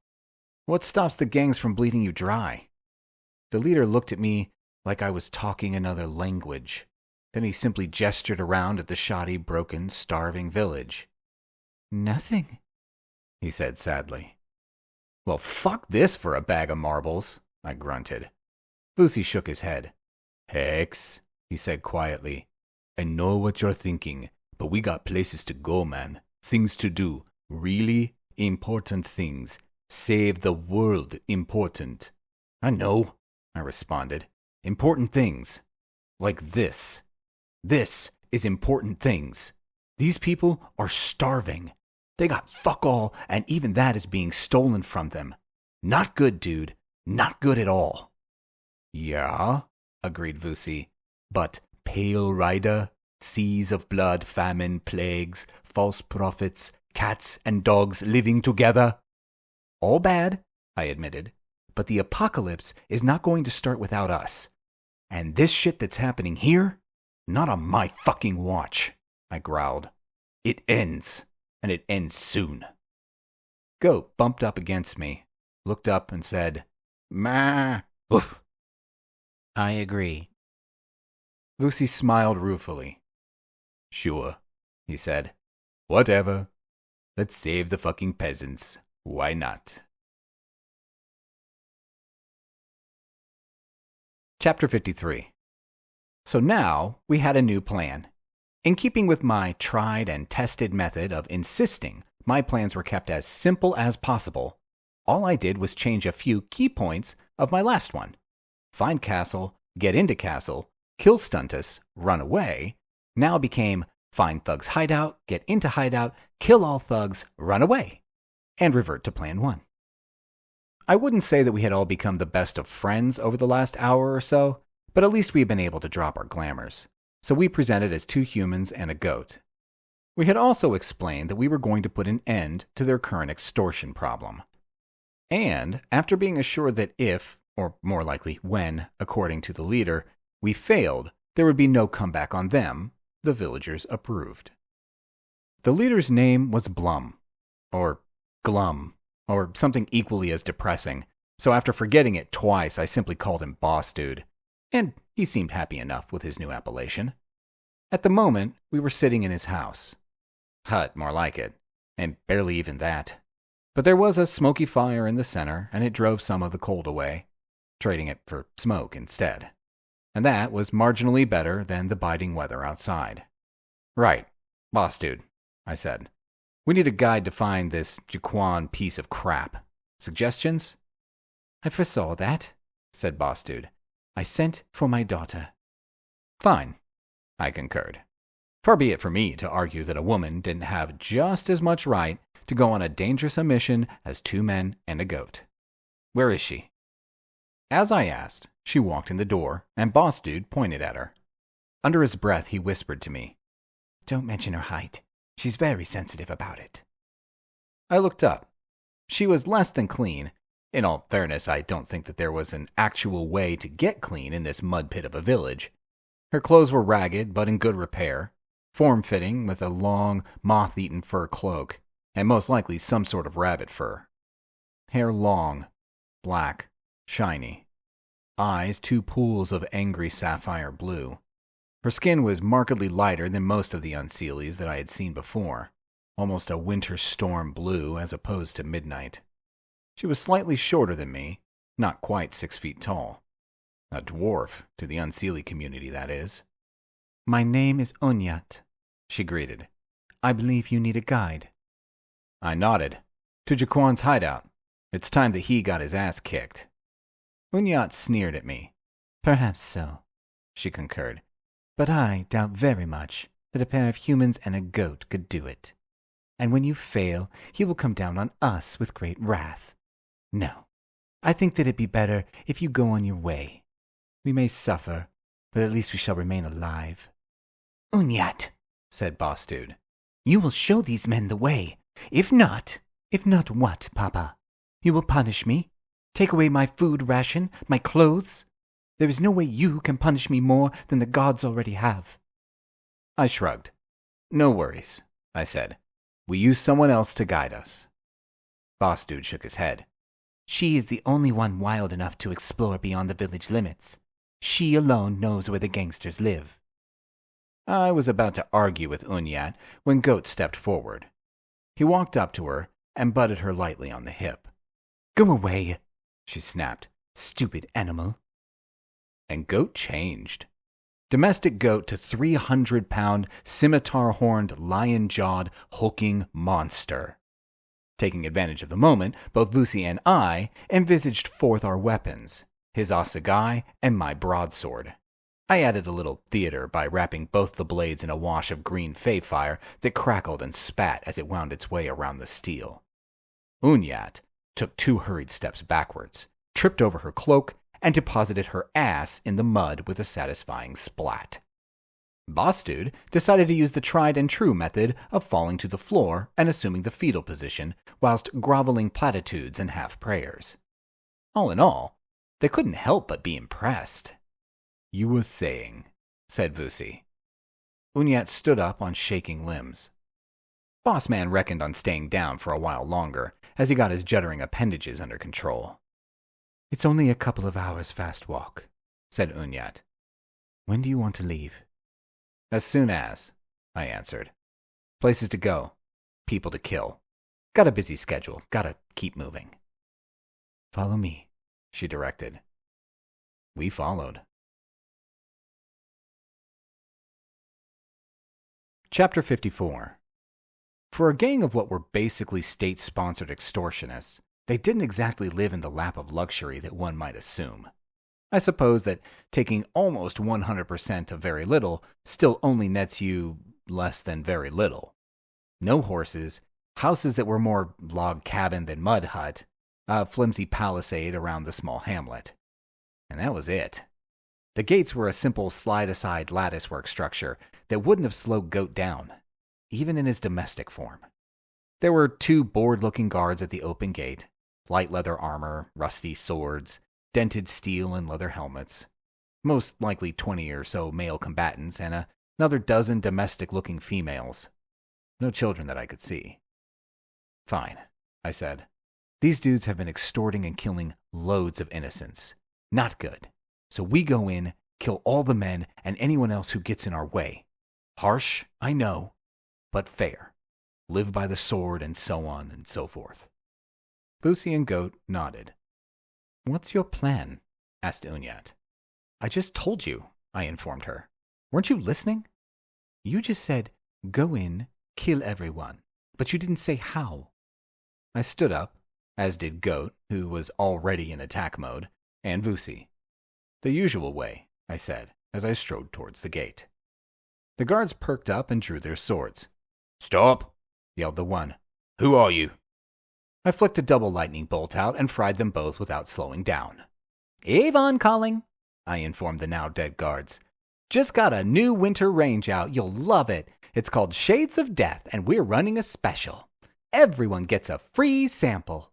what stops the gangs from bleeding you dry?" The leader looked at me like I was talking another language. Then he simply gestured around at the shoddy, broken, starving village. "Nothing," he said sadly. "Well, fuck this for a bag of marbles," I grunted. Vusi shook his head. "Hex," he said quietly. "I know what you're thinking, but we got places to go, man. Things to do. Really, Important things. Save the world important. I know, I responded. Important things. Like this. This is important things. These people are starving. They got fuck all, and even that is being stolen from them. Not good, dude. Not good at all. Yeah, agreed Vusi. But Pale Rider, seas of blood, famine, plagues, false prophets, cats and dogs living together. All bad, I admitted. But the apocalypse is not going to start without us. And this shit that's happening here? Not on my fucking watch, I growled. It ends, and it ends soon. Goat bumped up against me, looked up and said, "Ma, oof." I agree. Vusi smiled ruefully. Sure, he said. Whatever. Let's save the fucking peasants. Why not? Chapter 53. So now we had a new plan. In keeping with my tried and tested method of insisting my plans were kept as simple as possible, all I did was change a few key points of my last one. Find castle, get into castle, kill Stuntus, run away, now became find Thug's hideout, get into hideout, kill all thugs, run away, and revert to plan 1. I wouldn't say that we had all become the best of friends over the last hour or so, but at least we had been able to drop our glamours. So we presented as 2 humans and a goat. We had also explained that we were going to put an end to their current extortion problem. And after being assured that if, or more likely when, according to the leader, we failed, there would be no comeback on them, the villagers approved. The leader's name was Blum, or Glum, or something equally as depressing, so after forgetting it twice, I simply called him Boss Dude, and he seemed happy enough with his new appellation. At the moment, we were sitting in his house. Hut, more like it, and barely even that. But there was a smoky fire in the center, and it drove some of the cold away, trading it for smoke instead. And that was marginally better than the biting weather outside. Right, Boss Dude, I said. We need a guide to find this Jaquan piece of crap. Suggestions? I foresaw that, said Boss Dude. I sent for my daughter. Fine, I concurred. Far be it for me to argue that a woman didn't have just as much right to go on a dangerous mission as 2 men and a goat. Where is she? As I asked, she walked in the door, and Boss Dude pointed at her. Under his breath, he whispered to me, Don't mention her height. She's very sensitive about it. I looked up. She was less than clean. In all fairness, I don't think that there was an actual way to get clean in this mud pit of a village. Her clothes were ragged but in good repair, form-fitting with a long, moth-eaten fur cloak, and most likely some sort of rabbit fur. Hair long, black, shiny. Eyes 2 pools of angry sapphire blue. Her skin was markedly lighter than most of the unseelies that I had seen before, almost a winter storm blue as opposed to midnight. She was slightly shorter than me, not quite 6 feet tall. A dwarf, to the unseelie community, that is. My name is Unyat, she greeted. I believe you need a guide. I nodded. To Jaquan's hideout. It's time that he got his ass kicked. Unyat sneered at me. Perhaps so, she concurred. But I doubt very much that a pair of humans and a goat could do it. And when you fail, he will come down on us with great wrath. No, I think that it'd be better if you go on your way. We may suffer, but at least we shall remain alive. Unyat, said Boss Dude. You will show these men the way. If If not what, Papa? You will punish me? Take away my food ration, my clothes? There is no way you can punish me more than the gods already have. I shrugged. No worries, I said. We use someone else to guide us. Boss Dude shook his head. She is the only one wild enough to explore beyond the village limits. She alone knows where the gangsters live. I was about to argue with Unyat when Goat stepped forward. He walked up to her and butted her lightly on the hip. Go away, she snapped. Stupid animal. And Goat changed. Domestic goat to 300-pound, scimitar-horned, lion-jawed, hulking monster. Taking advantage of the moment, both Vusi and I envisaged forth our weapons, his assegai and my broadsword. I added a little theater by wrapping both the blades in a wash of green fey fire that crackled and spat as it wound its way around the steel. Unyat took 2 hurried steps backwards, tripped over her cloak, and deposited her ass in the mud with a satisfying splat. Boss Dude decided to use the tried and true method of falling to the floor and assuming the fetal position whilst groveling platitudes and half prayers. All in all, they couldn't help but be impressed. "You were saying," said Vusi. Unyat stood up on shaking limbs. Boss Man reckoned on staying down for a while longer as he got his juddering appendages under control. "It's only a couple of hours' fast walk," said Unyat. "When do you want to leave?" "As soon as," I answered. "Places to go, people to kill. Got a busy schedule, gotta keep moving." "Follow me," she directed. We followed. Chapter 54. For a gang of what were basically state-sponsored extortionists, they didn't exactly live in the lap of luxury that one might assume. I suppose that taking almost 100% of very little still only nets you less than very little. No horses, houses that were more log cabin than mud hut, a flimsy palisade around the small hamlet. And that was it. The gates were a simple slide-aside latticework structure that wouldn't have slowed Goat down, even in his domestic form. There were 2 bored-looking guards at the open gate, light leather armor, rusty swords, dented steel and leather helmets, most likely 20 or so male combatants, and another dozen domestic-looking females. No children that I could see. "Fine," I said. "These dudes have been extorting and killing loads of innocents. Not good. So we go in, kill all the men and anyone else who gets in our way. Harsh, I know, but fair. Live by the sword and so on and so forth." Vusi and Goat nodded. "What's your plan?" asked Unyat. "I just told you," I informed her. "Weren't you listening? You just said, go in, kill everyone, but you didn't say how." I stood up, as did Goat, who was already in attack mode, and Vusi. "The usual way," I said, as I strode towards the gate. The guards perked up and drew their swords. "Stop!" yelled the one. "Who are you?" I flicked a double lightning bolt out and fried them both without slowing down. "Avon calling," I informed the now dead guards. "Just got a new winter range out. You'll love it. It's called Shades of Death, and we're running a special. Everyone gets a free sample."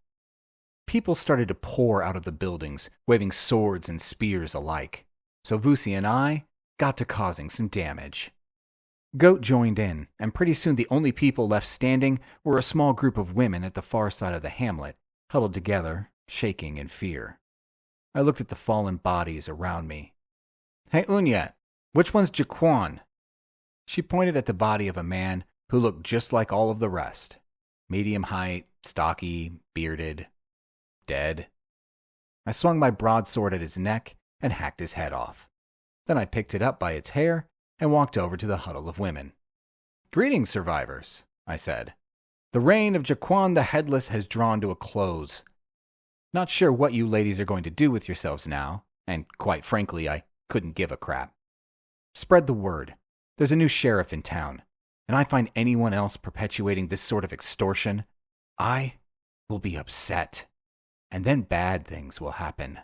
People started to pour out of the buildings, waving swords and spears alike. So Vusi and I got to causing some damage. Goat joined in, and pretty soon the only people left standing were a small group of women at the far side of the hamlet, huddled together, shaking in fear. I looked at the fallen bodies around me. "Hey, Unyat, which one's Jaquan?" She pointed at the body of a man who looked just like all of the rest. Medium height, stocky, bearded, dead. I swung my broadsword at his neck and hacked his head off. Then I picked it up by its hair and walked over to the huddle of women. "Greetings, survivors," I said. "The reign of Jaquan the Headless has drawn to a close. Not sure what you ladies are going to do with yourselves now, and quite frankly, I couldn't give a crap. Spread the word. There's a new sheriff in town, and I find anyone else perpetuating this sort of extortion, I will be upset, and then bad things will happen.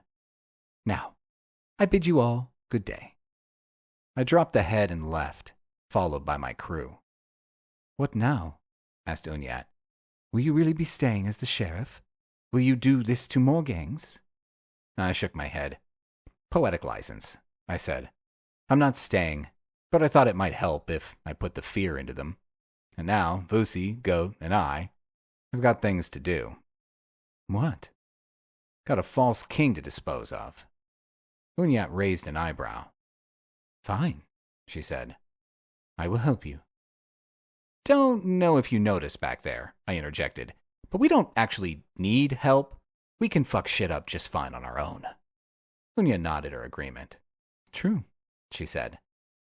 Now, I bid you all good day." I dropped the head and left, followed by my crew. "What now?" asked Unyat. "Will you really be staying as the sheriff? Will you do this to more gangs?" I shook my head. "Poetic license," I said. "I'm not staying, but I thought it might help if I put the fear into them. And now, Vusi, Goat, and I have got things to do." "What?" "Got a false king to dispose of." Unyat raised an eyebrow. "Fine," she said. "I will help you." "Don't know if you noticed back there," I interjected, "but we don't actually need help. We can fuck shit up just fine on our own." Unya nodded her agreement. "True," she said,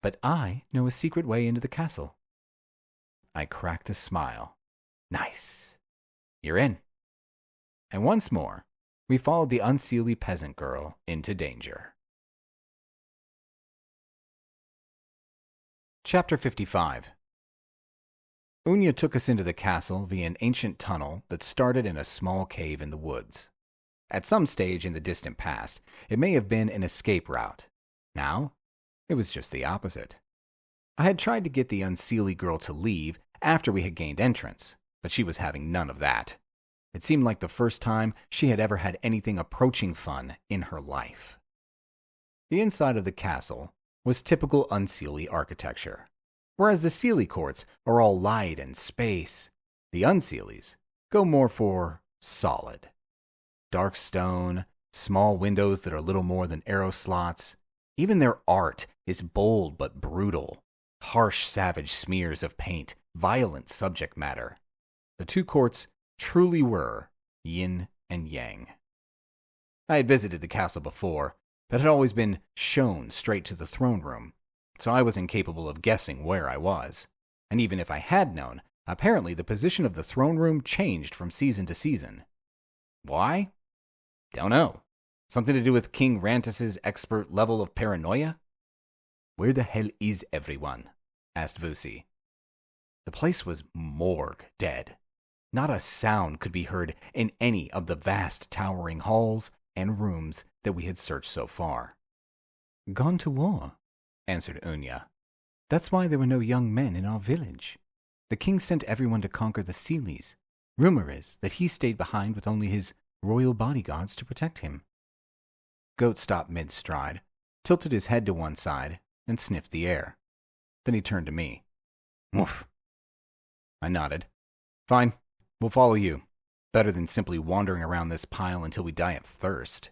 "but I know a secret way into the castle." I cracked a smile. Nice. You're in. And once more, we followed the unseelie peasant girl into danger. Chapter 55. Unya took us into the castle via an ancient tunnel that started in a small cave in the woods. At some stage in the distant past, it may have been an escape route. Now, it was just the opposite. I had tried to get the unseelie girl to leave after we had gained entrance, but she was having none of that. It seemed like the first time she had ever had anything approaching fun in her life. The inside of the castle was typical unseelie architecture. Whereas the seelie courts are all light and space, the unseelies go more for solid. Dark stone, small windows that are little more than arrow slots. Even their art is bold but brutal. Harsh, savage smears of paint, violent subject matter. The two courts truly were yin and yang. I had visited the castle before, but had always been shown straight to the throne room, so I was incapable of guessing where I was. And even if I had known, apparently the position of the throne room changed from season to season. Why? Don't know. Something to do with King Rantis's expert level of paranoia? Where the hell is everyone? Asked Vusi. The place was morgue dead. Not a sound could be heard in any of the vast towering halls and rooms that we had searched so far. Gone to war, answered Unya. That's why there were no young men in our village. The king sent everyone to conquer the Seelies. Rumor is that he stayed behind with only his royal bodyguards to protect him. Goat stopped mid-stride, tilted his head to one side, and sniffed the air. Then he turned to me. Woof. I nodded. Fine, we'll follow you. Better than simply wandering around this pile until we die of thirst.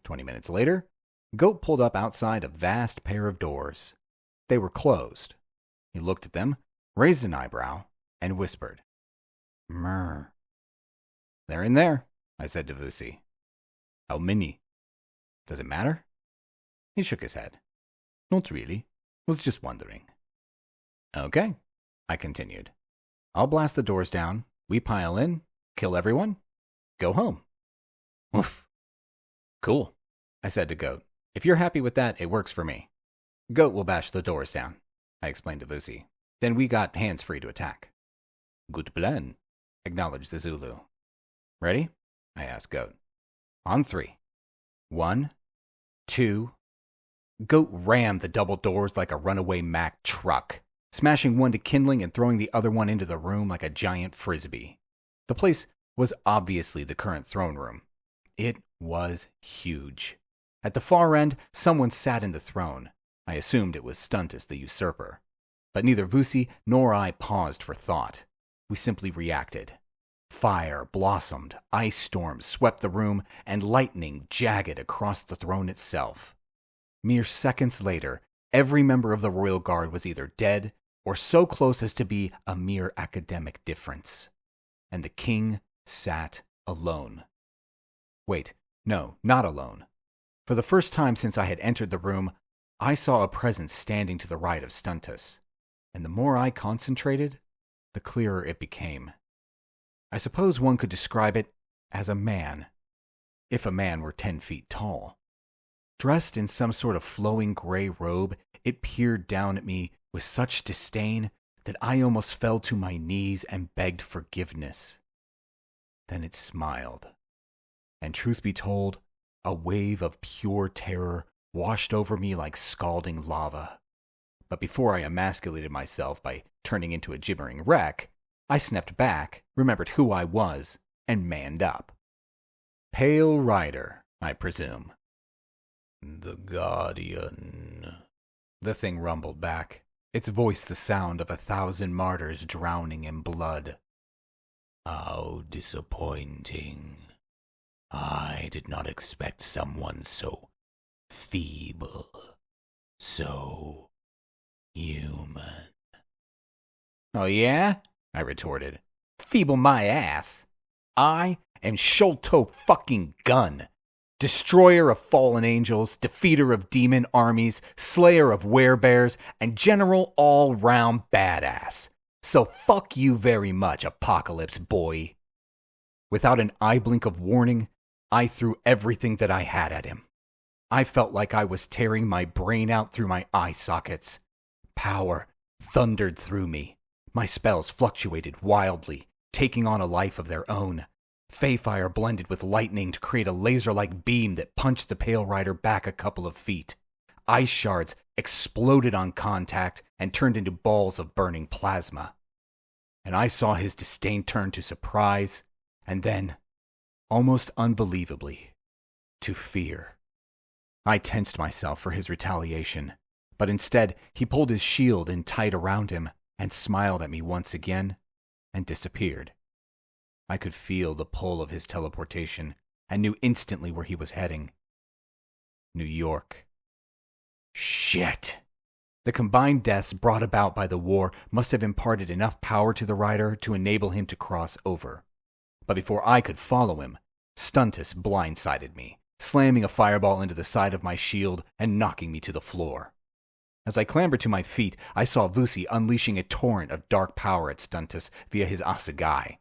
20 minutes later, Goat pulled up outside a vast pair of doors. They were closed. He looked at them, raised an eyebrow, and whispered. Mrr. They're in there, I said to Vusi. How many? Does it matter? He shook his head. Not really. Was just wondering. Okay, I continued. I'll blast the doors down, we pile in, kill everyone, go home. Oof. Cool, I said to Goat. If you're happy with that, it works for me. Goat will bash the doors down, I explained to Vusi. Then we got hands free to attack. Good plan, acknowledged the Zulu. Ready? I asked Goat. On 3. 1, 2. Goat rammed the double doors like a runaway Mack truck, smashing one to kindling and throwing the other one into the room like a giant frisbee. The place was obviously the current throne room. It was huge. At the far end, someone sat in the throne. I assumed it was Stuntus the usurper. But neither Vusi nor I paused for thought. We simply reacted. Fire blossomed, ice storms swept the room, and lightning jagged across the throne itself. Mere seconds later, every member of the royal guard was either dead or so close as to be a mere academic difference. And the king sat alone. Wait, no, not alone. For the first time since I had entered the room, I saw a presence standing to the right of Stuntus, and the more I concentrated, the clearer it became. I suppose one could describe it as a man, if a man were 10 feet tall. Dressed in some sort of flowing gray robe, it peered down at me with such disdain that I almost fell to my knees and begged forgiveness. Then it smiled, and truth be told, a wave of pure terror washed over me like scalding lava. But before I emasculated myself by turning into a gibbering wreck, I snapped back, remembered who I was, and manned up. Pale Rider, I presume. The Guardian, the thing rumbled back, its voice the sound of 1,000 martyrs drowning in blood. How disappointing. I did not expect someone so feeble, so human. Oh yeah? I retorted. Feeble my ass. I am Sholto fucking Gunn. Destroyer of fallen angels, defeater of demon armies, slayer of werebears, and general all-round badass. So fuck you very much, Apocalypse boy. Without an eye blink of warning, I threw everything that I had at him. I felt like I was tearing my brain out through my eye sockets. Power thundered through me. My spells fluctuated wildly, taking on a life of their own. Feyfire blended with lightning to create a laser-like beam that punched the Pale Rider back a couple of feet. Ice shards exploded on contact and turned into balls of burning plasma. And I saw his disdain turn to surprise, and then, almost unbelievably, to fear. I tensed myself for his retaliation, but instead he pulled his shield in tight around him and smiled at me once again and disappeared. I could feel the pull of his teleportation and knew instantly where he was heading. New York. Shit! The combined deaths brought about by the war must have imparted enough power to the rider to enable him to cross over. But before I could follow him, Stuntus blindsided me, slamming a fireball into the side of my shield and knocking me to the floor. As I clambered to my feet, I saw Vusi unleashing a torrent of dark power at Stuntus via his assegai.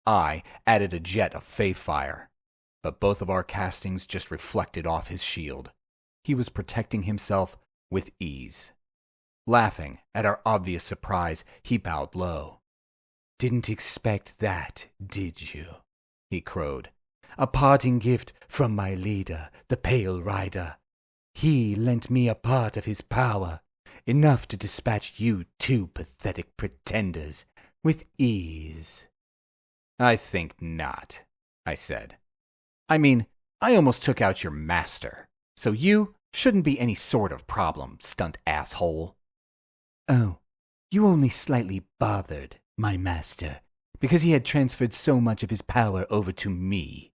I added a jet of Fey fire, but both of our castings just reflected off his shield. He was protecting himself with ease. Laughing at our obvious surprise, he bowed low. "Didn't expect that, did you?" he crowed. "A parting gift from my leader, the Pale Rider. He lent me a part of his power, enough to dispatch you two pathetic pretenders with ease." "I think not," I said. "I mean, I almost took out your master, so you shouldn't be any sort of problem, stunt asshole." "Oh, you only slightly bothered my master, because he had transferred so much of his power over to me,"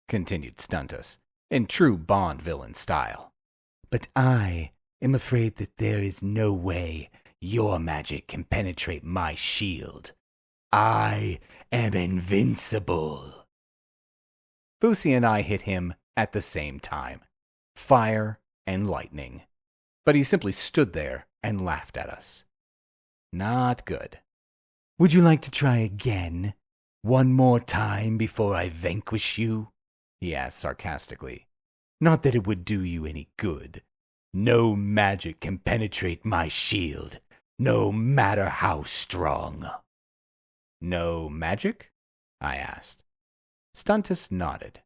continued Stuntus, in true Bond villain style. "But I am afraid that there is no way your magic can penetrate my shield. I am invincible." Vusi and I hit him at the same time, fire and lightning. But he simply stood there and laughed at us. Not good. "Would you like to try again? One more time before I vanquish you?" he asked sarcastically. "Not that it would do you any good. No magic can penetrate my shield, no matter how strong." "No magic?" I asked. Stuntus nodded.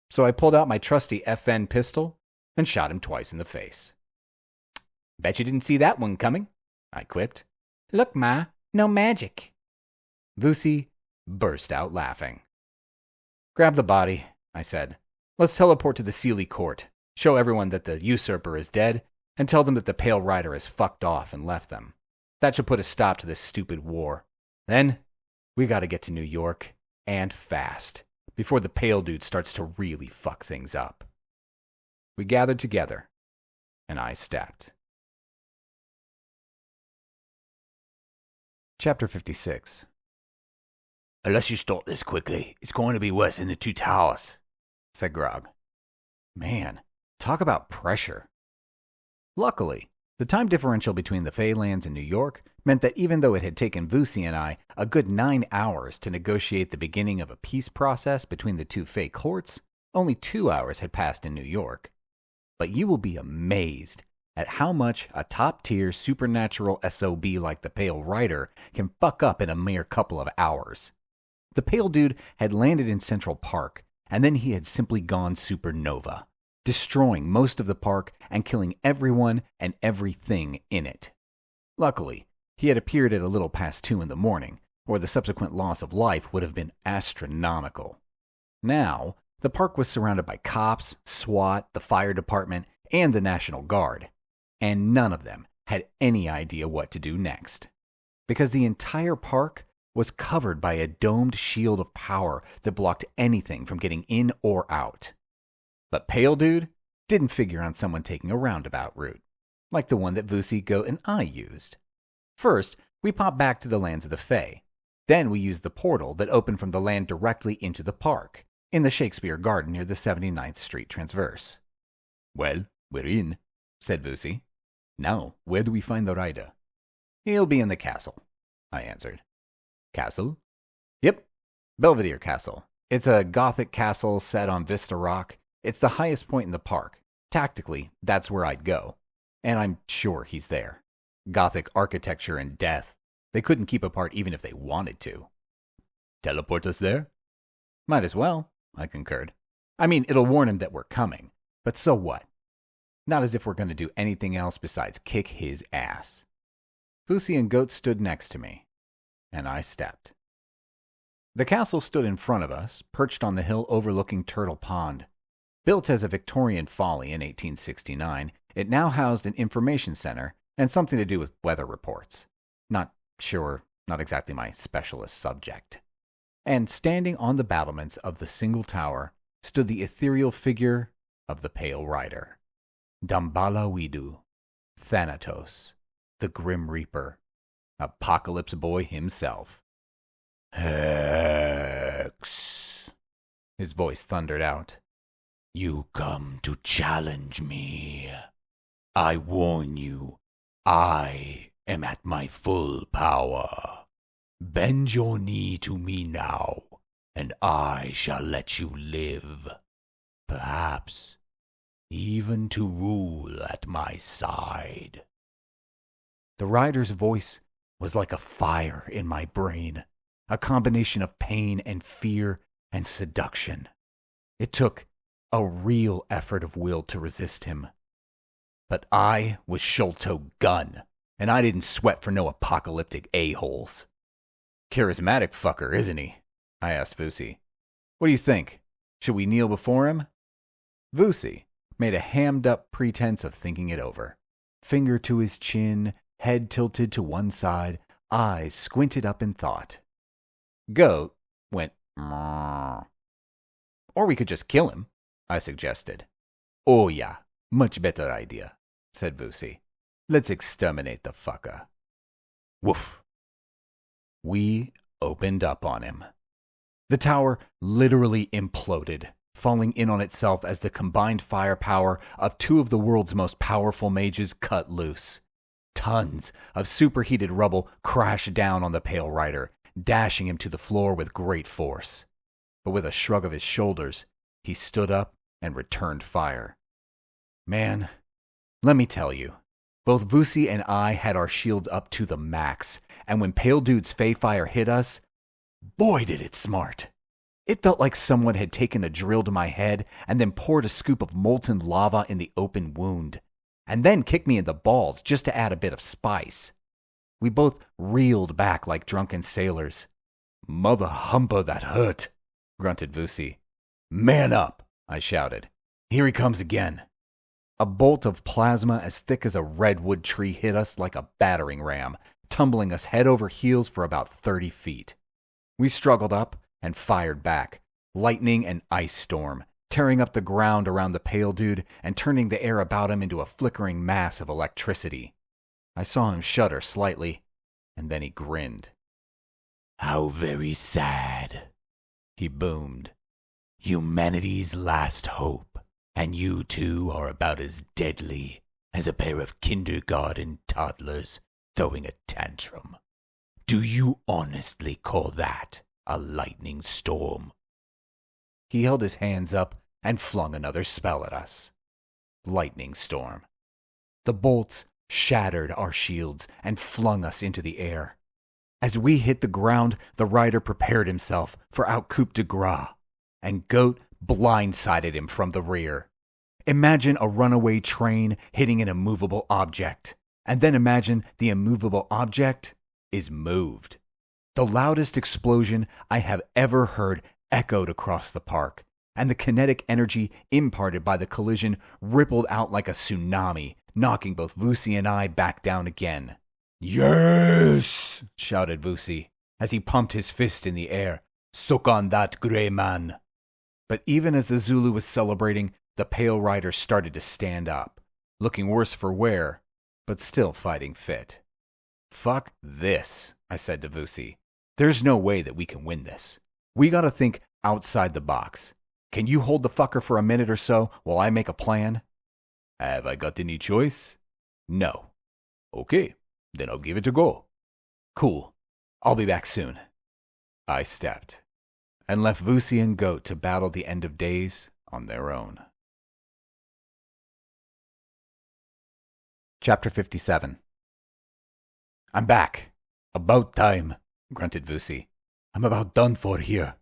So I pulled out my trusty FN pistol and shot him twice in the face. "Bet you didn't see that one coming," I quipped. "Look, Ma, no magic." Vusi burst out laughing. "Grab the body," I said. "Let's teleport to the Sealy Court, show everyone that the usurper is dead, and tell them that the Pale Rider has fucked off and left them. That should put a stop to this stupid war. Then, we gotta get to New York, and fast, before the Pale Dude starts to really fuck things up." We gathered together, and I stepped. Chapter 56. "Unless you stop this quickly, it's going to be worse than the Two Towers," said Grog. Man, talk about pressure. Luckily, the time differential between the Feylands and New York meant that even though it had taken Vusi and I a good 9 hours to negotiate the beginning of a peace process between the two Fey courts, only 2 hours had passed in New York. But you will be amazed at how much a top-tier supernatural SOB like the Pale Rider can fuck up in a mere couple of hours. The Pale Dude had landed in Central Park, and then he had simply gone supernova, destroying most of the park and killing everyone and everything in it. Luckily, he had appeared at a little past 2 in the morning, or the subsequent loss of life would have been astronomical. Now, the park was surrounded by cops, SWAT, the fire department, and the National Guard, and none of them had any idea what to do next. Because the entire park was covered by a domed shield of power that blocked anything from getting in or out. But Pale Dude didn't figure on someone taking a roundabout route, like the one that Vusi, Goat, and I used. First, we popped back to the lands of the Fey. Then we used the portal that opened from the land directly into the park, in the Shakespeare Garden near the 79th Street Transverse. "Well, we're in," said Vusi. "Now, where do we find the rider?" "He'll be in the castle," I answered. "Castle?" "Yep, Belvedere Castle. It's a Gothic castle set on Vista Rock. It's the highest point in the park. Tactically, that's where I'd go. And I'm sure he's there. Gothic architecture and death. They couldn't keep apart even if they wanted to. Teleport us there? Might as well, I concurred. I mean, it'll warn him that we're coming. But so what? Not as if we're going to do anything else besides kick his ass. Vusi and Goat stood next to me, and I stepped. The castle stood in front of us, perched on the hill overlooking Turtle Pond. Built as a Victorian folly in 1869, it now housed an information center and something to do with weather reports. Not exactly my specialist subject. And standing on the battlements of the single tower stood the ethereal figure of the Pale Rider. Dambala Widu, Thanatos, the Grim Reaper, Apocalypse Boy himself. Hex, his voice thundered out. You come to challenge me. I warn you, I am at my full power. Bend your knee to me now, and I shall let you live. Perhaps even to rule at my side. The rider's voice was like a fire in my brain, a combination of pain and fear and seduction. It took a real effort of will to resist him. But I was Sholto Gunn, and I didn't sweat for no apocalyptic a-holes. Charismatic fucker, isn't he? I asked Vusi. What do you think? Should we kneel before him? Vusi made a hammed-up pretense of thinking it over. Finger to his chin, head tilted to one side, eyes squinted up in thought. Goat went, "Mrrr." Or we could just kill him, I suggested. Oh yeah, much better idea, said Vusi. Let's exterminate the fucker. Woof. We opened up on him. The tower literally imploded, falling in on itself as the combined firepower of two of the world's most powerful mages cut loose. Tons of superheated rubble crashed down on the Pale Rider, dashing him to the floor with great force. But with a shrug of his shoulders, he stood up and returned fire. Man, let me tell you, both Vusi and I had our shields up to the max, and when Pale Dude's Fey Fire hit us, boy did it smart. It felt like someone had taken a drill to my head and then poured a scoop of molten lava in the open wound, and then kicked me in the balls just to add a bit of spice. We both reeled back like drunken sailors. Mother humper, that hurt, grunted Vusi. Man up, I shouted. Here he comes again. A bolt of plasma as thick as a redwood tree hit us like a battering ram, tumbling us head over heels for about 30 feet. We struggled up and fired back, lightning and ice storm, tearing up the ground around the Pale Dude and turning the air about him into a flickering mass of electricity. I saw him shudder slightly, and then he grinned. How very sad, he boomed. Humanity's last hope, and you two are about as deadly as a pair of kindergarten toddlers throwing a tantrum. Do you honestly call that a lightning storm? He held his hands up and flung another spell at us. Lightning storm. The bolts shattered our shields and flung us into the air. As we hit the ground, the rider prepared himself for out coup de grace, and Goat blindsided him from the rear. Imagine a runaway train hitting an immovable object, and then imagine the immovable object is moved. The loudest explosion I have ever heard echoed across the park, and the kinetic energy imparted by the collision rippled out like a tsunami, knocking both Vusi and I back down again. Yes, shouted Vusi, as he pumped his fist in the air. Suck on that, grey man. But even as the Zulu was celebrating, the Pale Rider started to stand up, looking worse for wear, but still fighting fit. Fuck this, I said to Vusi. There's no way that we can win this. We gotta think outside the box. Can you hold the fucker for a minute or so while I make a plan? Have I got any choice? No. Okay, then I'll give it a go. Cool. I'll be back soon. I stepped. and left Vusi and Goat to battle the end of days on their own. Chapter 57. I'm back. About time, grunted Vusi. I'm about done for here.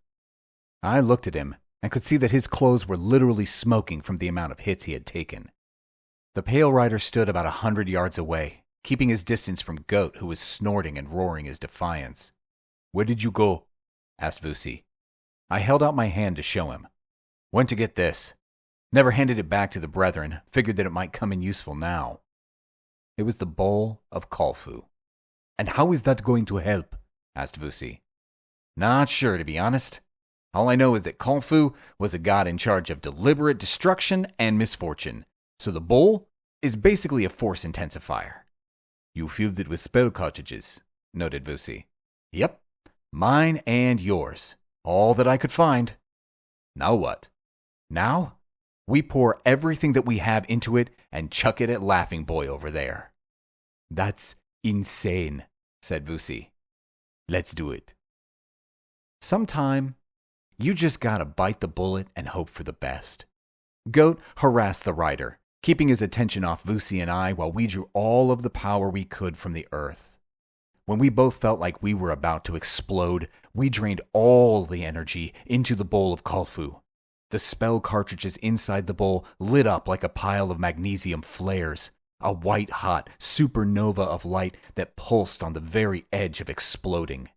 I looked at him and could see that his clothes were literally smoking from the amount of hits he had taken. The Pale Rider stood about 100 yards away, keeping his distance from Goat, who was snorting and roaring his defiance. Where did you go? Asked Vusi. I held out my hand to show him. Went to get this. Never handed it back to the brethren, figured that it might come in useful now. It was the Bowl of Khalfu. And how is that going to help? Asked Vusi. Not sure, to be honest. All I know is that Khalfu was a god in charge of deliberate destruction and misfortune, so the bowl is basically a force intensifier. You filled it with spell cartridges, noted Vusi. Yep, mine and yours. All that I could find. Now what? Now, we pour everything that we have into it and chuck it at Laughing Boy over there. That's insane, said Vusi. Let's do it. Sometime, you just gotta bite the bullet and hope for the best. Goat harassed the rider, keeping his attention off Vusi and I while we drew all of the power we could from the earth. When we both felt like we were about to explode, we drained all the energy into the Bowl of Khalfu. The spell cartridges inside the bowl lit up like a pile of magnesium flares, a white-hot supernova of light that pulsed on the very edge of exploding.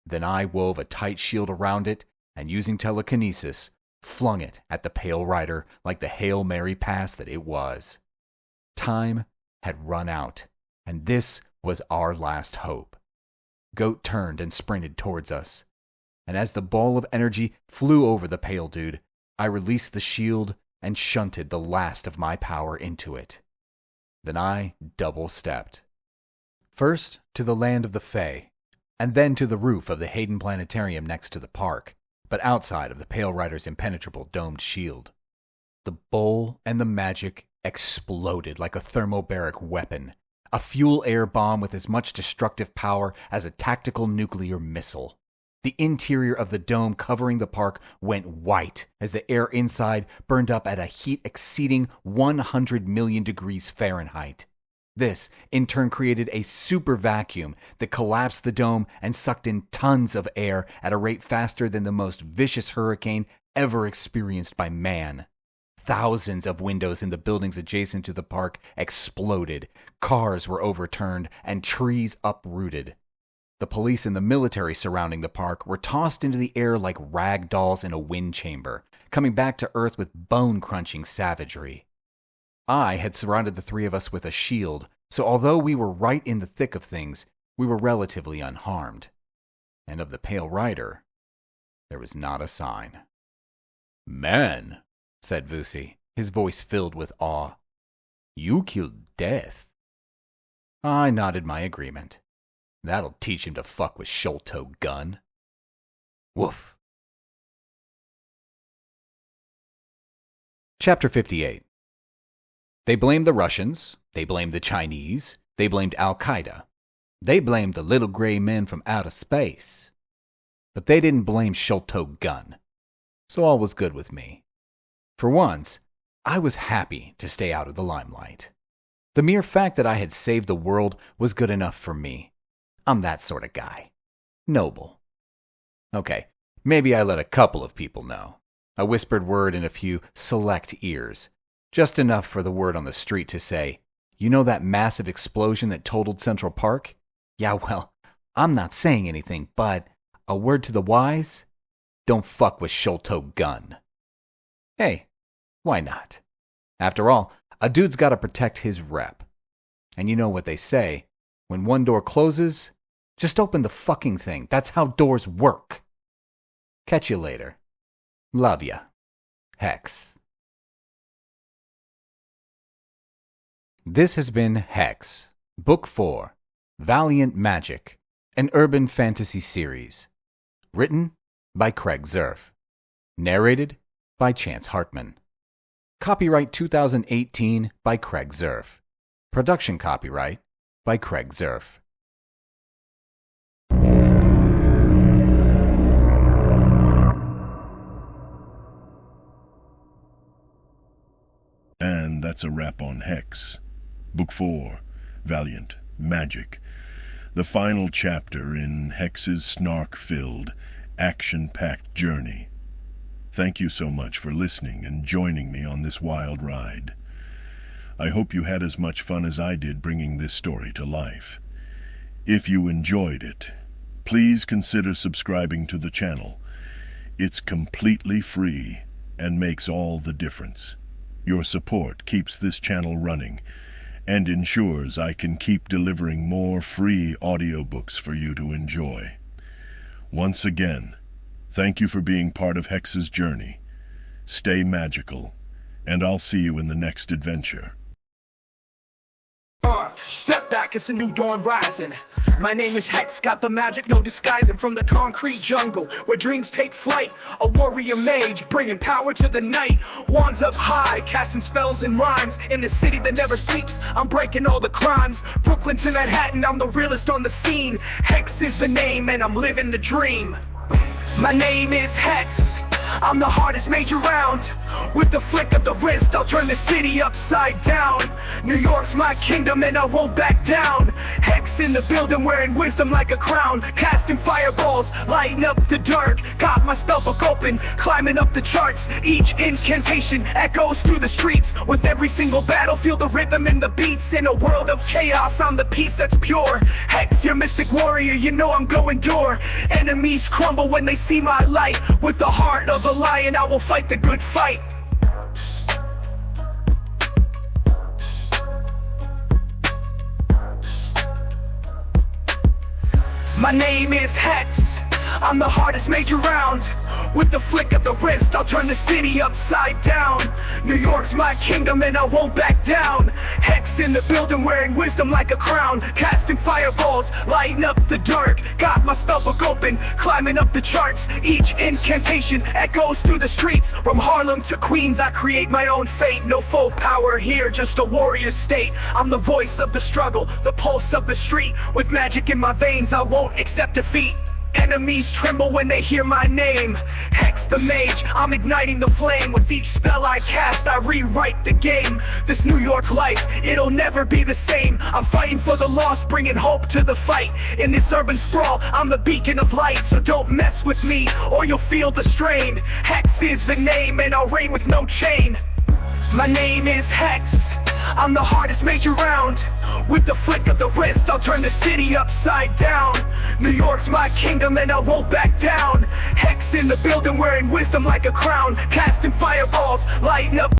Then I wove a tight shield around it, and using telekinesis, flung it at the Pale Rider like the Hail Mary pass that it was. Time had run out, and this was our last hope. Goat turned and sprinted towards us, and as the ball of energy flew over the Pale Dude, I released the shield and shunted the last of my power into it. Then I double-stepped. First to the land of the Fae, and then to the roof of the Hayden Planetarium next to the park, but outside of the Pale Rider's impenetrable domed shield. The bowl and the magic exploded like a thermobaric weapon, a fuel-air bomb with as much destructive power as a tactical nuclear missile. The interior of the dome covering the park went white as the air inside burned up at a heat exceeding 100 million degrees Fahrenheit. This, in turn, created a super vacuum that collapsed the dome and sucked in tons of air at a rate faster than the most vicious hurricane ever experienced by man. Thousands of windows in the buildings adjacent to the park exploded, cars were overturned, and trees uprooted. The police and the military surrounding the park were tossed into the air like rag dolls in a wind chamber, coming back to Earth with bone-crunching savagery. I had surrounded the three of us with a shield, so although we were right in the thick of things, we were relatively unharmed. And of the Pale Rider, there was not a sign. Man, said Vusi, his voice filled with awe. You killed Death. I nodded my agreement. That'll teach him to fuck with Sholto Gun. Woof. Chapter 58. They blamed the Russians, they blamed the Chinese, they blamed Al-Qaeda. They blamed the little gray men from outer space. But they didn't blame Sholto Gun. So all was good with me. For once, I was happy to stay out of the limelight. The mere fact that I had saved the world was good enough for me. I'm that sort of guy. Noble. Okay, maybe I let a couple of people know. A whispered word in a few select ears. Just enough for the word on the street to say, you know that massive explosion that totaled Central Park? Yeah, well, I'm not saying anything, but a word to the wise? Don't fuck with Sholto Gun. Hey, why not? After all, a dude's gotta protect his rep. And you know what they say, when one door closes, just open the fucking thing. That's how doors work. Catch you later. Love ya. Hex. This has been Hex, Book 4, Valiant Magic, an urban fantasy series. Written by Craig Zerf. Narrated by Chance Hartman. Copyright 2018 by Craig Zerf. Production copyright by Craig Zerf. that's a wrap on Hex. Book 4, Valiant, Magic. The final chapter in Hex's snark-filled, action-packed journey. Thank you so much for listening and joining me on this wild ride. I hope you had as much fun as I did bringing this story to life. If you enjoyed it, please consider subscribing to the channel. It's completely free and makes all the difference. Your support keeps this channel running and ensures I can keep delivering more free audiobooks for you to enjoy. Once again, thank you for being part of Hex's journey. Stay magical, and I'll see you in the next adventure. Step back, it's a new dawn rising. My name is Hex, got the magic, no disguising. From the concrete jungle, where dreams take flight. A warrior mage, bringing power to the night. Wands up high, casting spells and rhymes. In the city that never sleeps, I'm breaking all the crimes. Brooklyn to Manhattan, I'm the realest on the scene. Hex is the name, and I'm living the dream. My name is Hex, I'm the hardest mage around. With the flick of the wrist, I'll turn the city upside down. New York's my kingdom and I won't back down. Hex in the building, wearing wisdom like a crown. Casting fireballs, lighting up the dark. Got my spellbook open, climbing up the charts. Each incantation echoes through the streets. With every single battle, feel the rhythm and the beats. In a world of chaos, I'm the peace that's pure. Hex, your mystic warrior, you know I'm going door. Enemies crumble when they see my light. With the heart of a lion, I will fight the good fight. My name is Hex, I'm the hardest mage around. With the flick of the wrist, I'll turn the city upside down. New York's my kingdom and I won't back down. Hex in the building, wearing wisdom like a crown. Casting fireballs, lighting up the dark. Got my spellbook open, climbing up the charts. Each incantation echoes through the streets. From Harlem to Queens, I create my own fate. No full power here, just a warrior state. I'm the voice of the struggle, the pulse of the street. With magic in my veins, I won't accept defeat. Enemies tremble when they hear my name. Hex the mage, I'm igniting the flame. With each spell I cast, I rewrite the game. This New York life, it'll never be the same. I'm fighting for the lost, bringing hope to the fight. In this urban sprawl, I'm the beacon of light. So don't mess with me, or you'll feel the strain. Hex is the name, and I'll reign with no chain. My name is Hex, I'm the hardest mage around. With the flick of the wrist, I'll turn the city upside down. New York's my kingdom and I won't back down. Hex in the building, wearing wisdom like a crown. Casting fireballs, lighting up